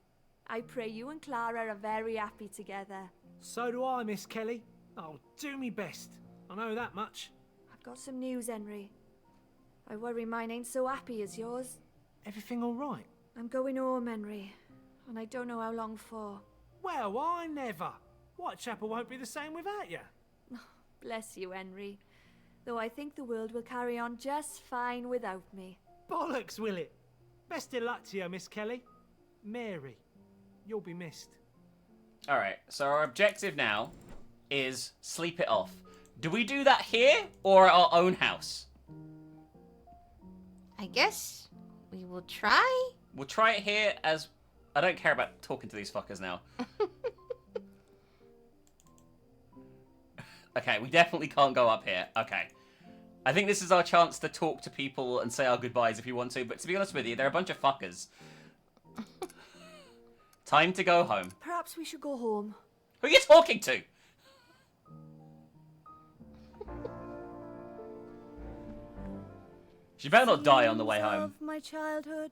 I pray you and Clara are very happy together. So do I, Miss Kelly. I'll do me best. I know that much. I've got some news, Henry. I worry mine ain't so happy as yours. Everything all right? I'm going home, Henry. And I don't know how long for. Well, I never. Whitechapel won't be the same without you. Bless you, Henry. Though I think the world will carry on just fine without me. Bollocks, will it? Best of luck to you, Miss Kelly. Mary, you'll be missed. Alright, so our objective now is sleep it off. Do we do that here or at our own house? I guess we will try. We'll try it here as... I don't care about talking to these fuckers now. Okay, we definitely can't go up here. Okay. I think this is our chance to talk to people and say our goodbyes if you want to, but to be honest with you, they're a bunch of fuckers. Time to go home. Perhaps we should go home. Who are you talking to? She better not die on the way home. My childhood,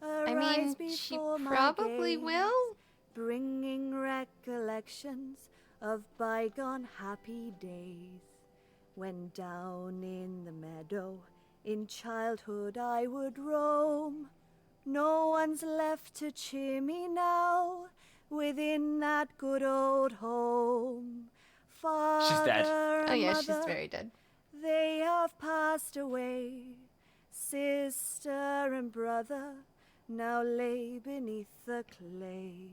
I mean, she probably will. Bringing recollections of bygone happy days. When down in the meadow, in childhood I would roam. No one's left to cheer me now, within that good old home. Father She's dead. Oh yeah, mother, she's very dead. They have passed away. Sister and brother now lay beneath the clay.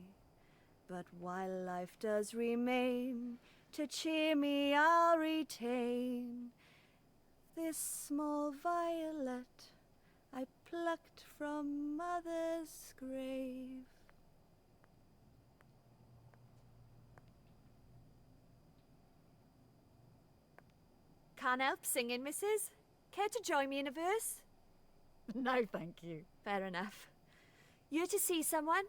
But while life does remain, to cheer me I'll retain this small violet I plucked from mother's grave. Can't help singing, missus. Care to join me in a verse? No, thank you. Fair enough. You to see someone?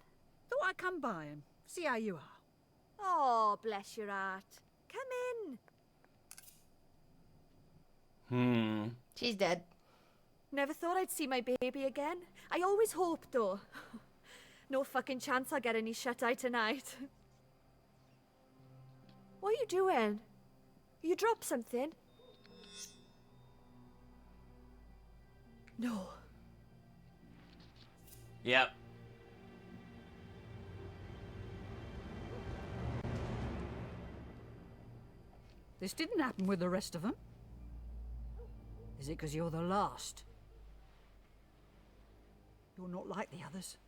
Thought I'd come by and see how you are. Oh, bless your heart. Come in. She's dead. Never thought I'd see my baby again. I always hoped, though. No fucking chance I'll get any shut-eye tonight. What are you doing? You dropped something? No. Yep. This didn't happen with the rest of them. Is it because you're the last? You're not like the others.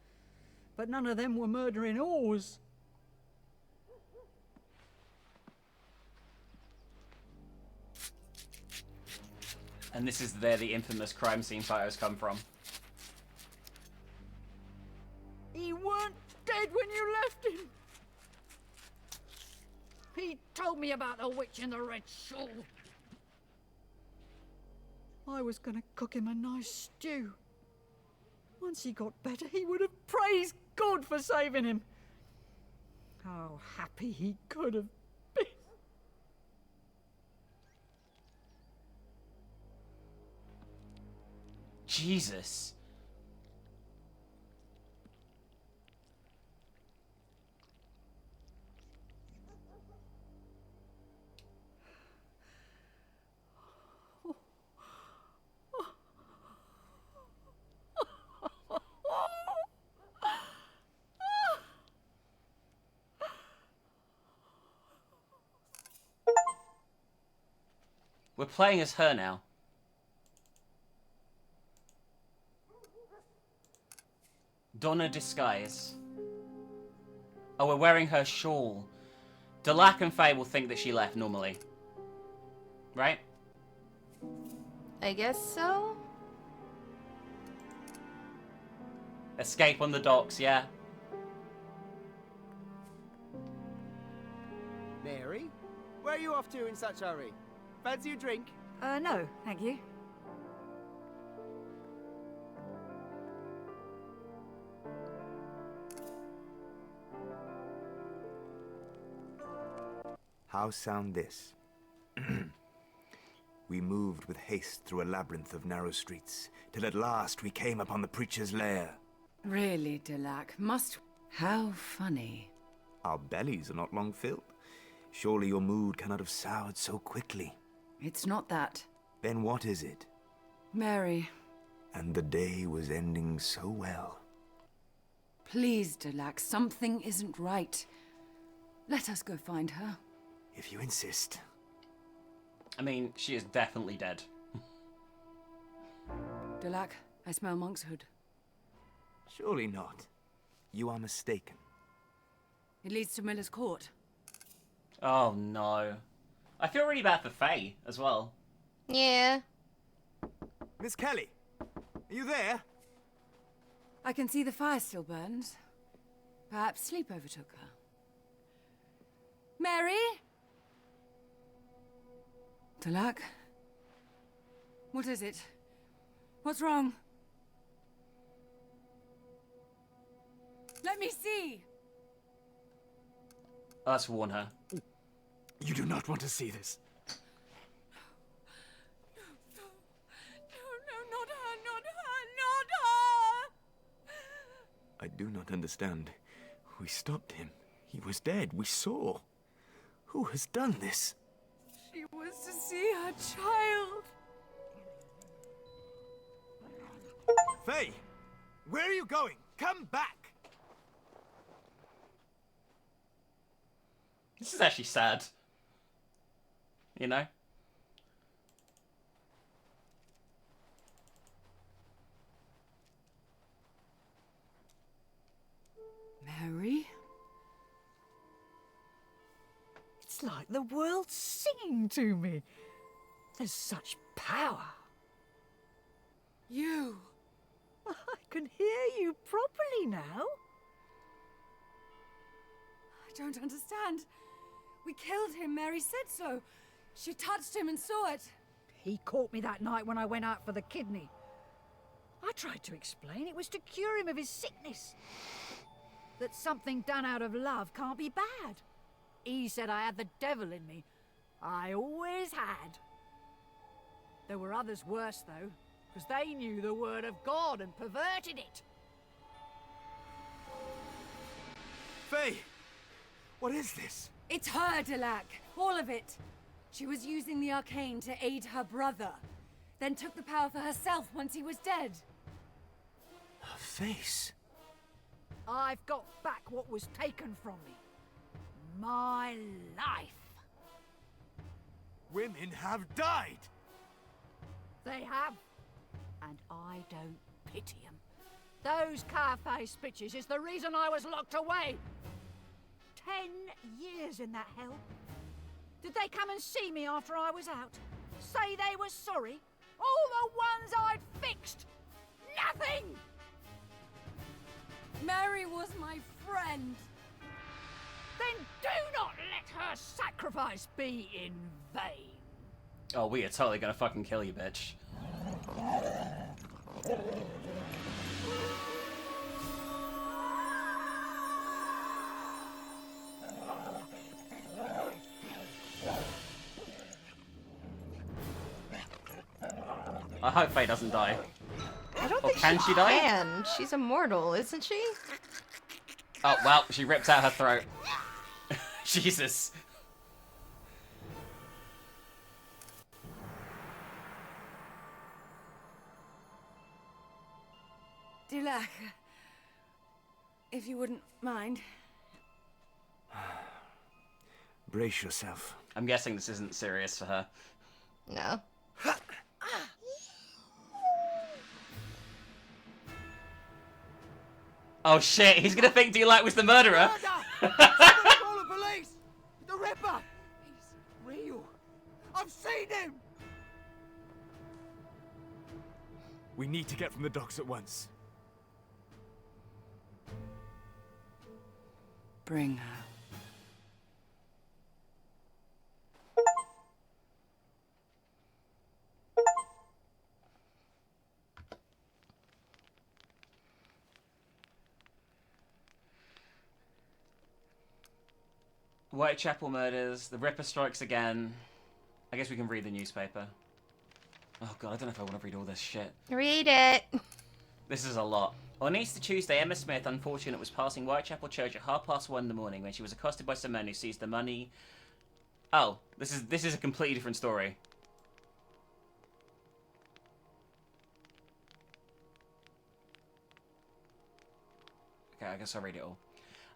But none of them were murdering whores. And this is where the infamous crime scene photos come from. He weren't dead when you left him. He told me about the witch in the red shawl. I was gonna cook him a nice stew. Once he got better, he would have praised God for saving him. How happy he could have been. Jesus. We're playing as her now. Donna Disguise. Oh, we're wearing her shawl. Delac and Faye will think that she left normally. Right? I guess so. Escape on the docks, yeah. are you off to in such a hurry? Fancy a drink? No, thank you. How sound this? We moved with haste through a labyrinth of narrow streets, till at last we came upon the preacher's lair. Really, Delac, must... How funny. Our bellies are not long filled. Surely your mood cannot have soured so quickly. It's not that. Then what is it? Mary. And the day was ending so well. Please, Delac, something isn't right. Let us go find her. If you insist. I mean, she is definitely dead. Delac, I smell monkshood. Surely not. You are mistaken. It leads to Miller's Court. Oh no. I feel really bad for Faye as well. Yeah. Miss Kelly, are you there? I can see the fire still burns. Perhaps sleep overtook her. Mary? Delac? What is it? What's wrong? Let me see! Let's warn her. You do not want to see this. No, not her, not her, not her! I do not understand. We stopped him. He was dead. We saw. Who has done this? She was to see her child. Faye! Where are you going? Come back! This is actually sad. You know? Mary? It's like the world's singing to me. There's such power. You! I can hear you properly now. I don't understand. We killed him, Mary said so. She touched him and saw it. He caught me that night when I went out for the kidney. I tried to explain it was to cure him of his sickness. That something done out of love can't be bad. He said I had the devil in me. I always had. There were others worse, though, because they knew the word of God and perverted it. Faye! What is this? It's her, Delac. All of it. She was using the arcane to aid her brother, then took the power for herself once he was dead. Her face. I've got back what was taken from me. My life. Women have died! They have. And I don't pity them. Those car-faced bitches is the reason I was locked away. 10 years in that hell. Did they come and see me after I was out? Say they were sorry? All the ones I'd fixed! Nothing! Mary was my friend. Then do not let her sacrifice be in vain. Oh, we are totally gonna fucking kill you, bitch. I hope Faye doesn't die. I don't Or think can she die? can. She's immortal, isn't she? Oh, well, she rips out her throat. Jesus. Delac, if you wouldn't mind. Brace yourself. I'm guessing this isn't serious for her. No. Oh shit, he's gonna think Delac was the murderer! Call the police! The Ripper! He's real. I've seen him! We need to get from the docks at once. Bring her. Whitechapel murders. The Ripper strikes again. I guess we can read the newspaper. Oh god, I don't know if I want to read all this shit. Read it. This is a lot. On Easter Tuesday, Emma Smith, unfortunate, was passing Whitechapel Church at 1:30 in the morning when she was accosted by some men who seized the money. Oh, this is a completely different story. Okay, I guess I'll read it all.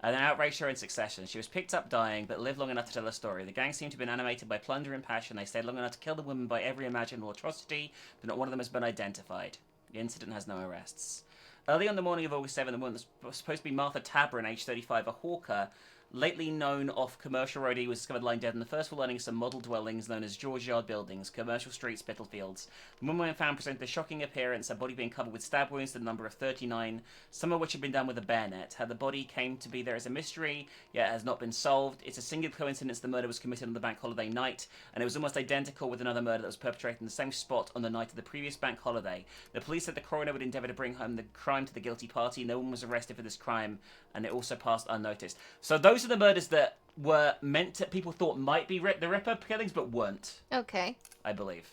Then outraged her in succession. She was picked up dying, but lived long enough to tell her story. The gang seemed to have been animated by plunder and passion. They stayed long enough to kill the woman by every imaginable atrocity, but not one of them has been identified. The incident has no arrests. Early on the morning of August 7, the woman was supposed to be Martha Tabron, age 35, a hawker, lately known off Commercial Road, was discovered lying dead in the first floor landing of some model dwellings known as George Yard Buildings, Commercial Street, Spitalfields. The woman when found presented a shocking appearance, her body being covered with stab wounds to the number of 39, some of which had been done with a bayonet. How the body came to be there is a mystery, yet has not been solved. It's a singular coincidence the murder was committed on the bank holiday night, and it was almost identical with another murder that was perpetrated in the same spot on the night of the previous bank holiday. The police said the coroner would endeavour to bring home the crime to the guilty party. No one was arrested for this crime, and it also passed unnoticed. So those are the murders that were meant to, people thought might be the Ripper killings, but weren't. Okay. I believe.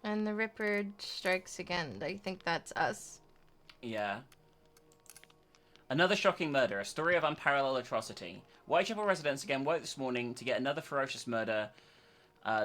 And the Ripper strikes again. I think that's us. Yeah. Another shocking murder, a story of unparalleled atrocity. Whitechapel residents again woke this morning to get another ferocious murder.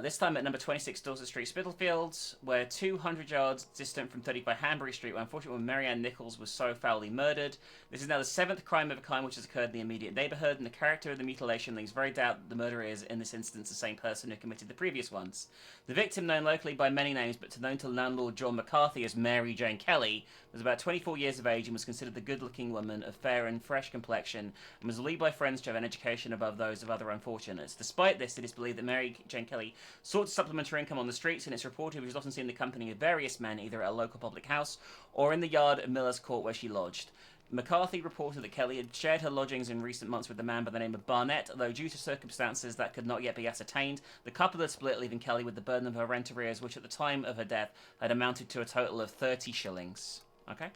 This time at number 26 Dorset Street, Spitalfields, where 200 yards distant from 35 Hanbury Street, where unfortunately Mary Ann Nichols was so foully murdered. This is now the 7th crime of a kind which has occurred in the immediate neighbourhood, and the character of the mutilation leaves very doubt that the murderer is, in this instance, the same person who committed the previous ones. The victim, known locally by many names, but known to landlord John McCarthy as Mary Jane Kelly, was about 24 years of age and was considered the good-looking woman of fair and fresh complexion, and was believed by friends to have an education above those of other unfortunates. Despite this, it is believed that Mary Jane Kelly sought to supplement her income on the streets, and it's reported she was often seen in the company of various men, either at a local public house or in the yard of Miller's Court where she lodged. McCarthy reported that Kelly had shared her lodgings in recent months with a man by the name of Barnett, though due to circumstances that could not yet be ascertained, the couple had split, leaving Kelly with the burden of her rent arrears, which at the time of her death had amounted to a total of 30 shillings. Okay?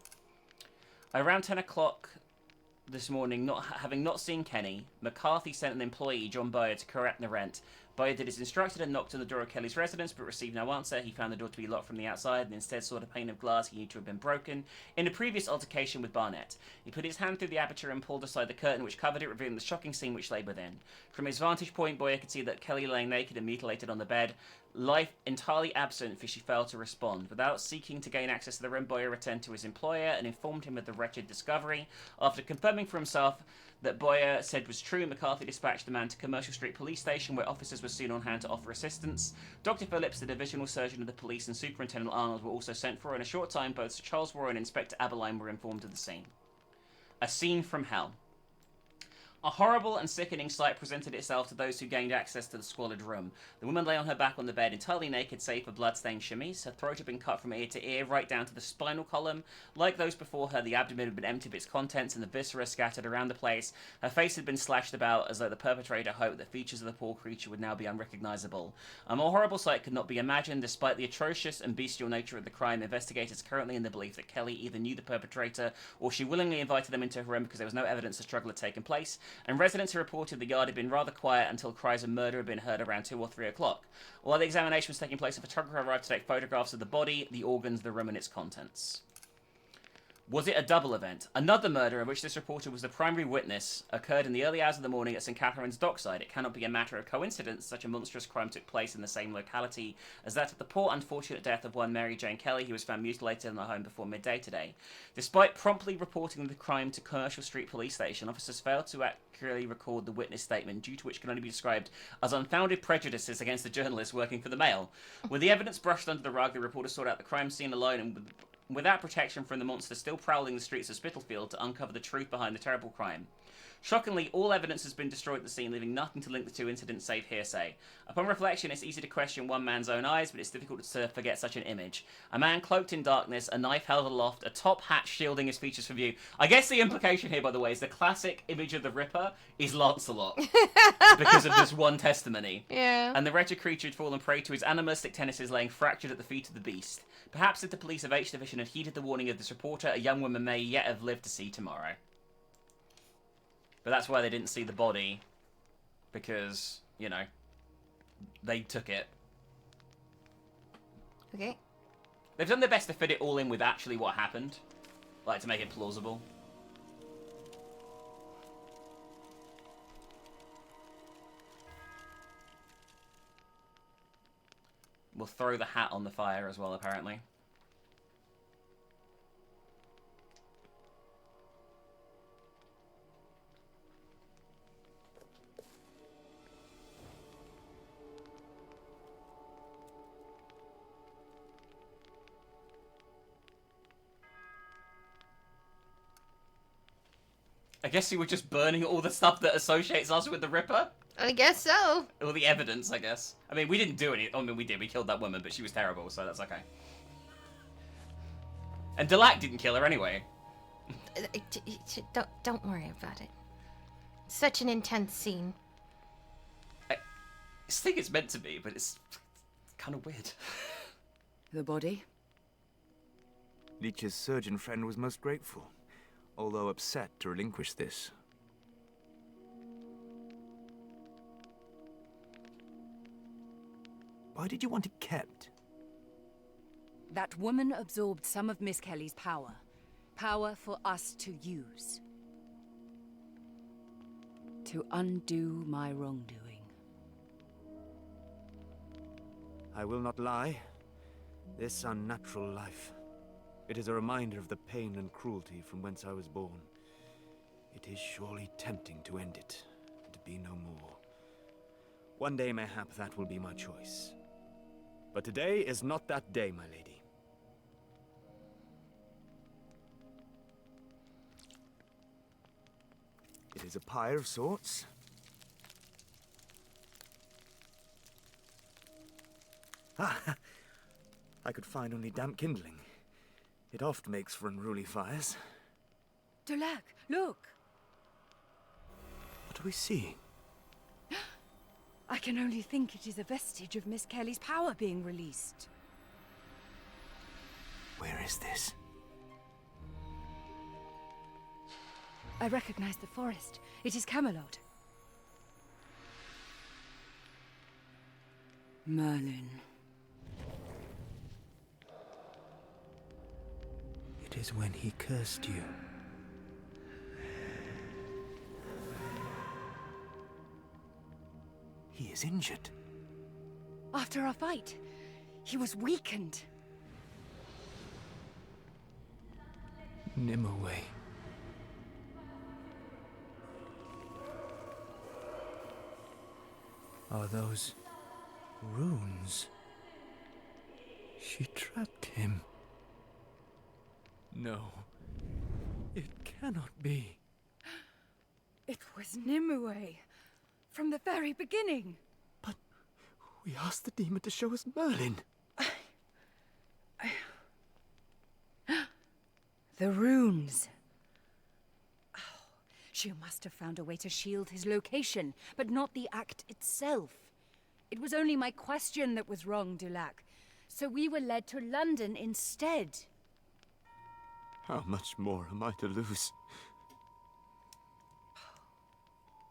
Around 10 o'clock this morning, having not seen Kenny, McCarthy sent an employee, John Boyer, to correct the rent. Boyer did as instructed and knocked on the door of Kelly's residence, but received no answer. He found the door to be locked from the outside and instead saw a pane of glass he knew to have been broken in a previous altercation with Barnett. He put his hand through the aperture and pulled aside the curtain which covered it, revealing the shocking scene which lay within. From his vantage point, Boyer could see that Kelly lay naked and mutilated on the bed, life entirely absent, for she failed to respond. Without seeking to gain access to the room, Boyer returned to his employer and informed him of the wretched discovery. After confirming for himself that Boyer said was true, McCarthy dispatched the man to Commercial Street Police Station, where officers were soon on hand to offer assistance. Dr. Phillips, the divisional surgeon of the police, and Superintendent Arnold were also sent for. In a short time, both Sir Charles Roy and Inspector Aberline were informed of the scene. A scene from hell. A horrible and sickening sight presented itself to those who gained access to the squalid room. The woman lay on her back on the bed, entirely naked save for blood-stained chemise. Her throat had been cut from ear to ear, right down to the spinal column. Like those before her, the abdomen had been emptied of its contents and the viscera scattered around the place. Her face had been slashed about as though the perpetrator hoped that features of the poor creature would now be unrecognizable. A more horrible sight could not be imagined. Despite the atrocious and bestial nature of the crime, investigators currently in the belief that Kelly either knew the perpetrator or she willingly invited them into her room because there was no evidence the struggle had taken place, and residents who reported the yard had been rather quiet until cries of murder had been heard around 2 or 3 o'clock. While the examination was taking place, a photographer arrived to take photographs of the body, the organs, the room and its contents. Was it a double event? Another murder, of which this reporter was the primary witness, occurred in the early hours of the morning at St. Catherine's Dockside. It cannot be a matter of coincidence such a monstrous crime took place in the same locality as that of the poor unfortunate death of one Mary Jane Kelly, who was found mutilated in her home before midday today. Despite promptly reporting the crime to Commercial Street Police Station, officers failed to accurately record the witness statement, due to which can only be described as unfounded prejudices against the journalists working for the Mail. With the evidence brushed under the rug, the reporter sought out the crime scene alone and without protection from the monster still prowling the streets of Spitalfield to uncover the truth behind the terrible crime. Shockingly, all evidence has been destroyed at the scene, leaving nothing to link the two incidents save hearsay. Upon reflection, it's easy to question one man's own eyes, but it's difficult to forget such an image. A man cloaked in darkness, a knife held aloft, a top hat shielding his features from view. I guess the implication here, by the way, is the classic image of the Ripper is Lancelot, because of this one testimony. Yeah. And the wretched creature had fallen prey to his animalistic tendencies, laying fractured at the feet of the beast. Perhaps if the police of H Division had heeded the warning of this reporter, a young woman may yet have lived to see tomorrow. But that's why they didn't see the body because, you know, they took it. Okay. They've done their best to fit it all in with actually what happened. Like, to make it plausible. We'll throw the hat on the fire as well, apparently. I guess you were just burning all the stuff that associates us with the Ripper? I guess so. All the evidence, I guess. I mean, we didn't do any. I mean, we did. We killed that woman, but she was terrible, so that's okay. And Delac didn't kill her anyway. Don't worry about it. Such an intense scene. I think it's meant to be, but it's kind of weird. The body? Leech's surgeon friend was most grateful, although upset to relinquish this. Why did you want it kept? That woman absorbed some of Miss Kelly's power. Power for us to use. To undo my wrongdoing. I will not lie. This unnatural life. It is a reminder of the pain and cruelty from whence I was born. It is surely tempting to end it, and to be no more. One day, mayhap, that will be my choice. But today is not that day, my lady. It is a pyre of sorts. Ah, I could find only damp kindling. It oft makes for unruly fires. Dulac, look! What are we seeing? I can only think it is a vestige of Miss Kelly's power being released. Where is this? I recognize the forest. It is Camelot. Merlin. It is when he cursed you. He is injured. After our fight, he was weakened. Nimue. Are those runes? She trapped him. No, it cannot be. It was Nimue. From the very beginning. But we asked the demon to show us Merlin. The runes. Oh, she must have found a way to shield his location, but not the act itself. It was only my question that was wrong, Dulac. So we were led to London instead. How much more am I to lose?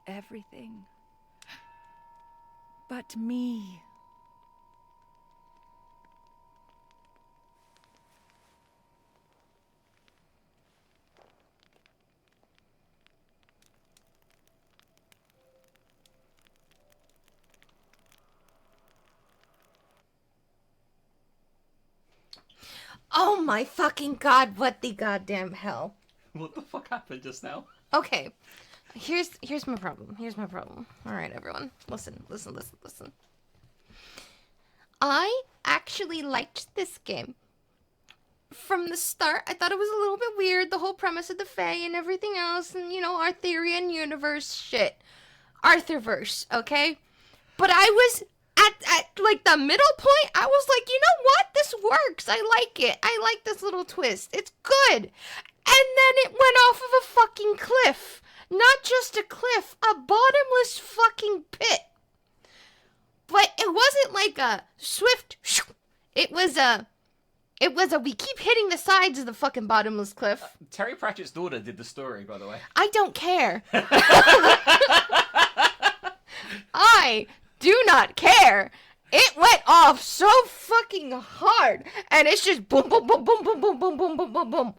Everything. But me. Oh my fucking god, what the goddamn hell. What the fuck happened just now? Okay. Here's my problem. All right, everyone. Listen. I actually liked this game. From the start, I thought it was a little bit weird, the whole premise of the Fae and everything else, and, you know, Arthurian universe shit. Arthurverse, okay? But I was at like the middle point, I was like, you know what? This works. I like it. I like this little twist. It's good. And then it went off of a fucking cliff. Not just a cliff, a bottomless fucking pit. But it wasn't like a swift, it was a we keep hitting the sides of the fucking bottomless cliff. Terry Pratchett's daughter did the story, by the way. I don't care. I do not care. It went off so fucking hard, and it's just boom, boom, boom, boom, boom, boom, boom, boom, boom, boom, boom.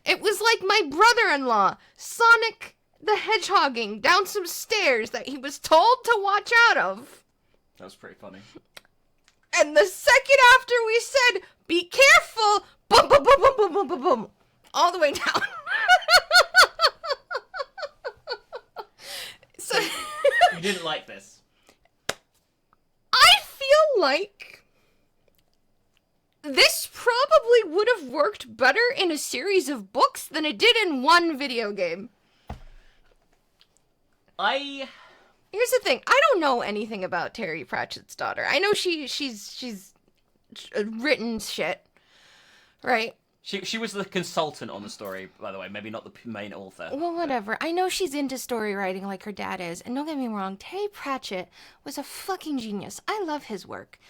It was like my brother-in-law, Sonic the Hedgehogging down some stairs that he was told to watch out of. That was pretty funny. And the second after we said, be careful, boom, boom, boom, boom, boom, boom, boom, boom, all the way down. So you didn't like this? I feel like this probably would have worked better in a series of books than it did in one video game. Here's the thing. I don't know anything about Terry Pratchett's daughter. I know she's written shit, right? She was the consultant on the story, by the way. Maybe not the main author. Well, whatever. I know she's into story writing like her dad is. And don't get me wrong, Terry Pratchett was a fucking genius. I love his work.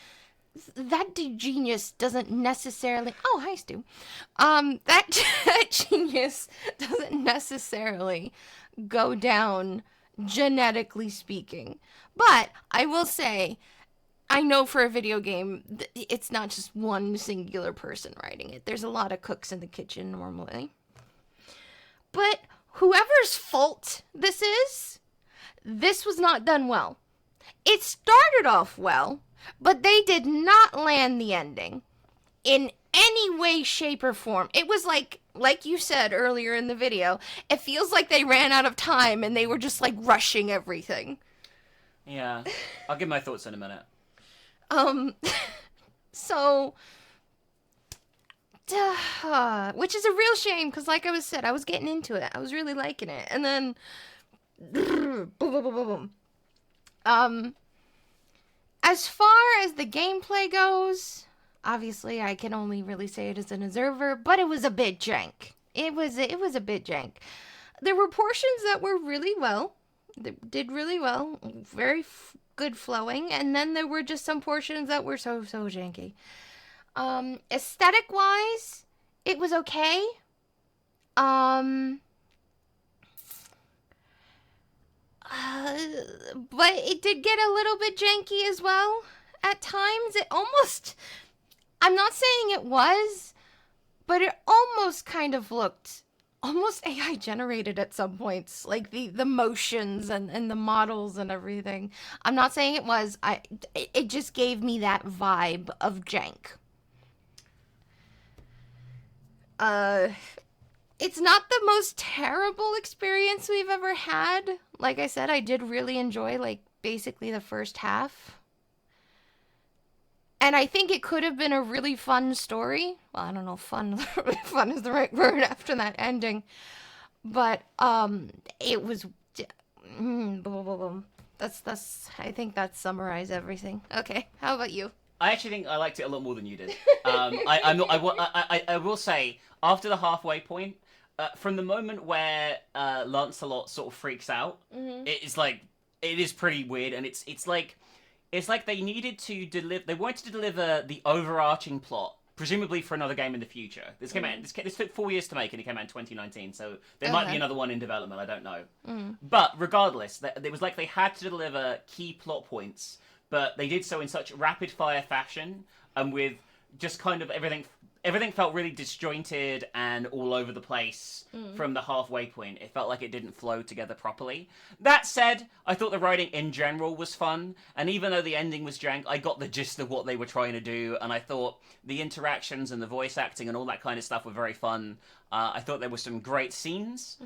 That genius doesn't necessarily... Oh, hi, Stu. That genius doesn't necessarily go down genetically speaking. But I will say, I know for a video game, it's not just one singular person writing it. There's a lot of cooks in the kitchen normally. But whoever's fault this is, this was not done well. It started off well, but they did not land the ending in any way, shape, or form. It was like you said earlier in the video, it feels like they ran out of time and they were just like rushing everything. Yeah, I'll give my thoughts in a minute. So, which is a real shame, because like I said, I was getting into it. I was really liking it. And then, boom, boom, boom, boom, boom. As far as the gameplay goes, obviously I can only really say it as an observer, but it was a bit jank. It was a bit jank. There were portions that were really well, that did really well, very good flowing, and then there were just some portions that were so janky. Aesthetic wise, it was okay. But it did get a little bit janky as well at times. It almost, I'm not saying it was, but it almost kind of looked almost AI generated at some points, like the motions and the models and everything. I'm not saying it was. It just gave me that vibe of jank. It's not the most terrible experience we've ever had. Like I said, I did really enjoy, like, basically the first half. And I think it could have been a really fun story. Well, I don't know, fun is the right word after that ending. But, it was... boom, boom, boom. I think that summarized everything. Okay, how about you? I actually think I liked it a lot more than you did. I will say, after the halfway point, from the moment where Lancelot sort of freaks out, it's like, it is pretty weird, and it's like they needed to deliver. They wanted to deliver the overarching plot, presumably for another game in the future. This came out. This took 4 years to make, and it came out in 2019. So there might be another one in development. I don't know. But regardless, it was like they had to deliver key plot points, but they did so in such rapid fire fashion, and with just kind of everything felt really disjointed and all over the place from the halfway point. It felt like it didn't flow together properly. That said, I thought the writing in general was fun, and even though the ending was jank, I got the gist of what they were trying to do, and I thought the interactions and the voice acting and all that kind of stuff were very fun. I thought there were some great scenes.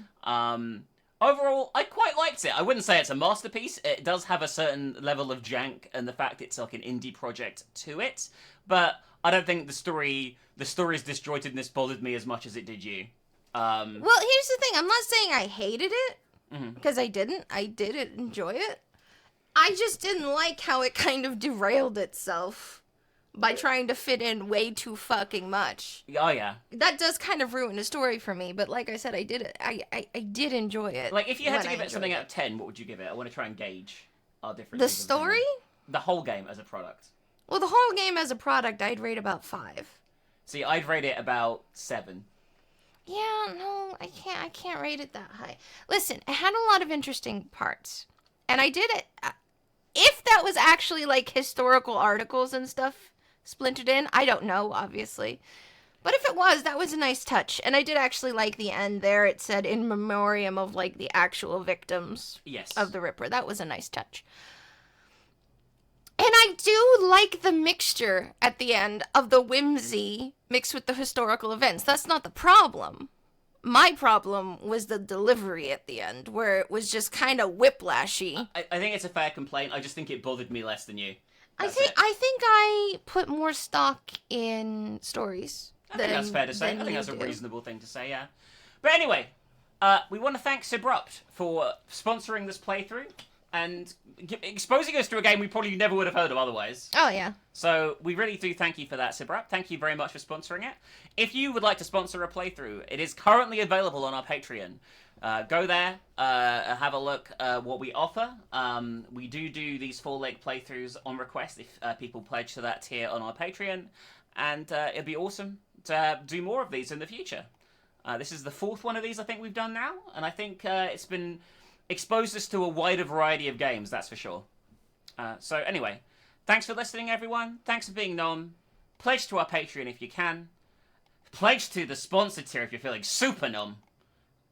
Overall, I quite liked it. I wouldn't say it's a masterpiece. It does have a certain level of jank and the fact it's like an indie project to it, but I don't think the story's disjointedness bothered me as much as it did you. Well, here's the thing. I'm not saying I hated it, because I didn't. I did enjoy it. I just didn't like how it kind of derailed itself by trying to fit in way too fucking much. Oh, yeah. That does kind of ruin the story for me, but like I said, I did enjoy it. Like, if you had to give it something out of 10, what would you give it? I want to try and gauge our differences. The story? The whole game as a product. Well, the whole game as a product, I'd rate about 5. See, I'd rate it about 7. Yeah, no, I can't rate it that high. Listen, it had a lot of interesting parts, and I did it. if that was actually like historical articles and stuff splintered in, I don't know, obviously. But if it was, that was a nice touch. And I did actually like the end there. It said in memoriam of like the actual victims of the Ripper. That was a nice touch. And I do like the mixture at the end of the whimsy mixed with the historical events. That's not the problem. My problem was the delivery at the end, where it was just kind of whiplashy. I think it's a fair complaint. I just think it bothered me less than you. I think I put more stock in stories. I think that's fair to say. I think that's a reasonable thing to say, yeah. But anyway, we want to thank Sibrupt for sponsoring this playthrough and exposing us to a game we probably never would have heard of otherwise. Oh, yeah. So we really do thank you for that, Sibrupt. Thank you very much for sponsoring it. If you would like to sponsor a playthrough, it is currently available on our Patreon. Go there, have a look what we offer. We do these full-length playthroughs on request if people pledge to that tier on our Patreon. And it'd be awesome to do more of these in the future. This is the 4th one of these I think we've done now. And I think it's been exposed us to a wider variety of games, that's for sure. So anyway, thanks for listening, everyone. Thanks for being Nom. Pledge to our Patreon if you can. Pledge to the sponsored tier if you're feeling super Nom.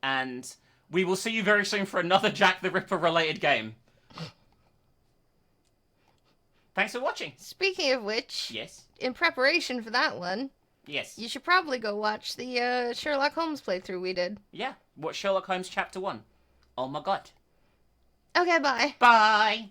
And we will see you very soon for another Jack the Ripper related game. Thanks for watching. Speaking of which, yes, in preparation for that one, yes, you should probably go watch the Sherlock Holmes playthrough we did. Yeah, watch Sherlock Holmes Chapter 1. Oh my god. Okay, bye. Bye.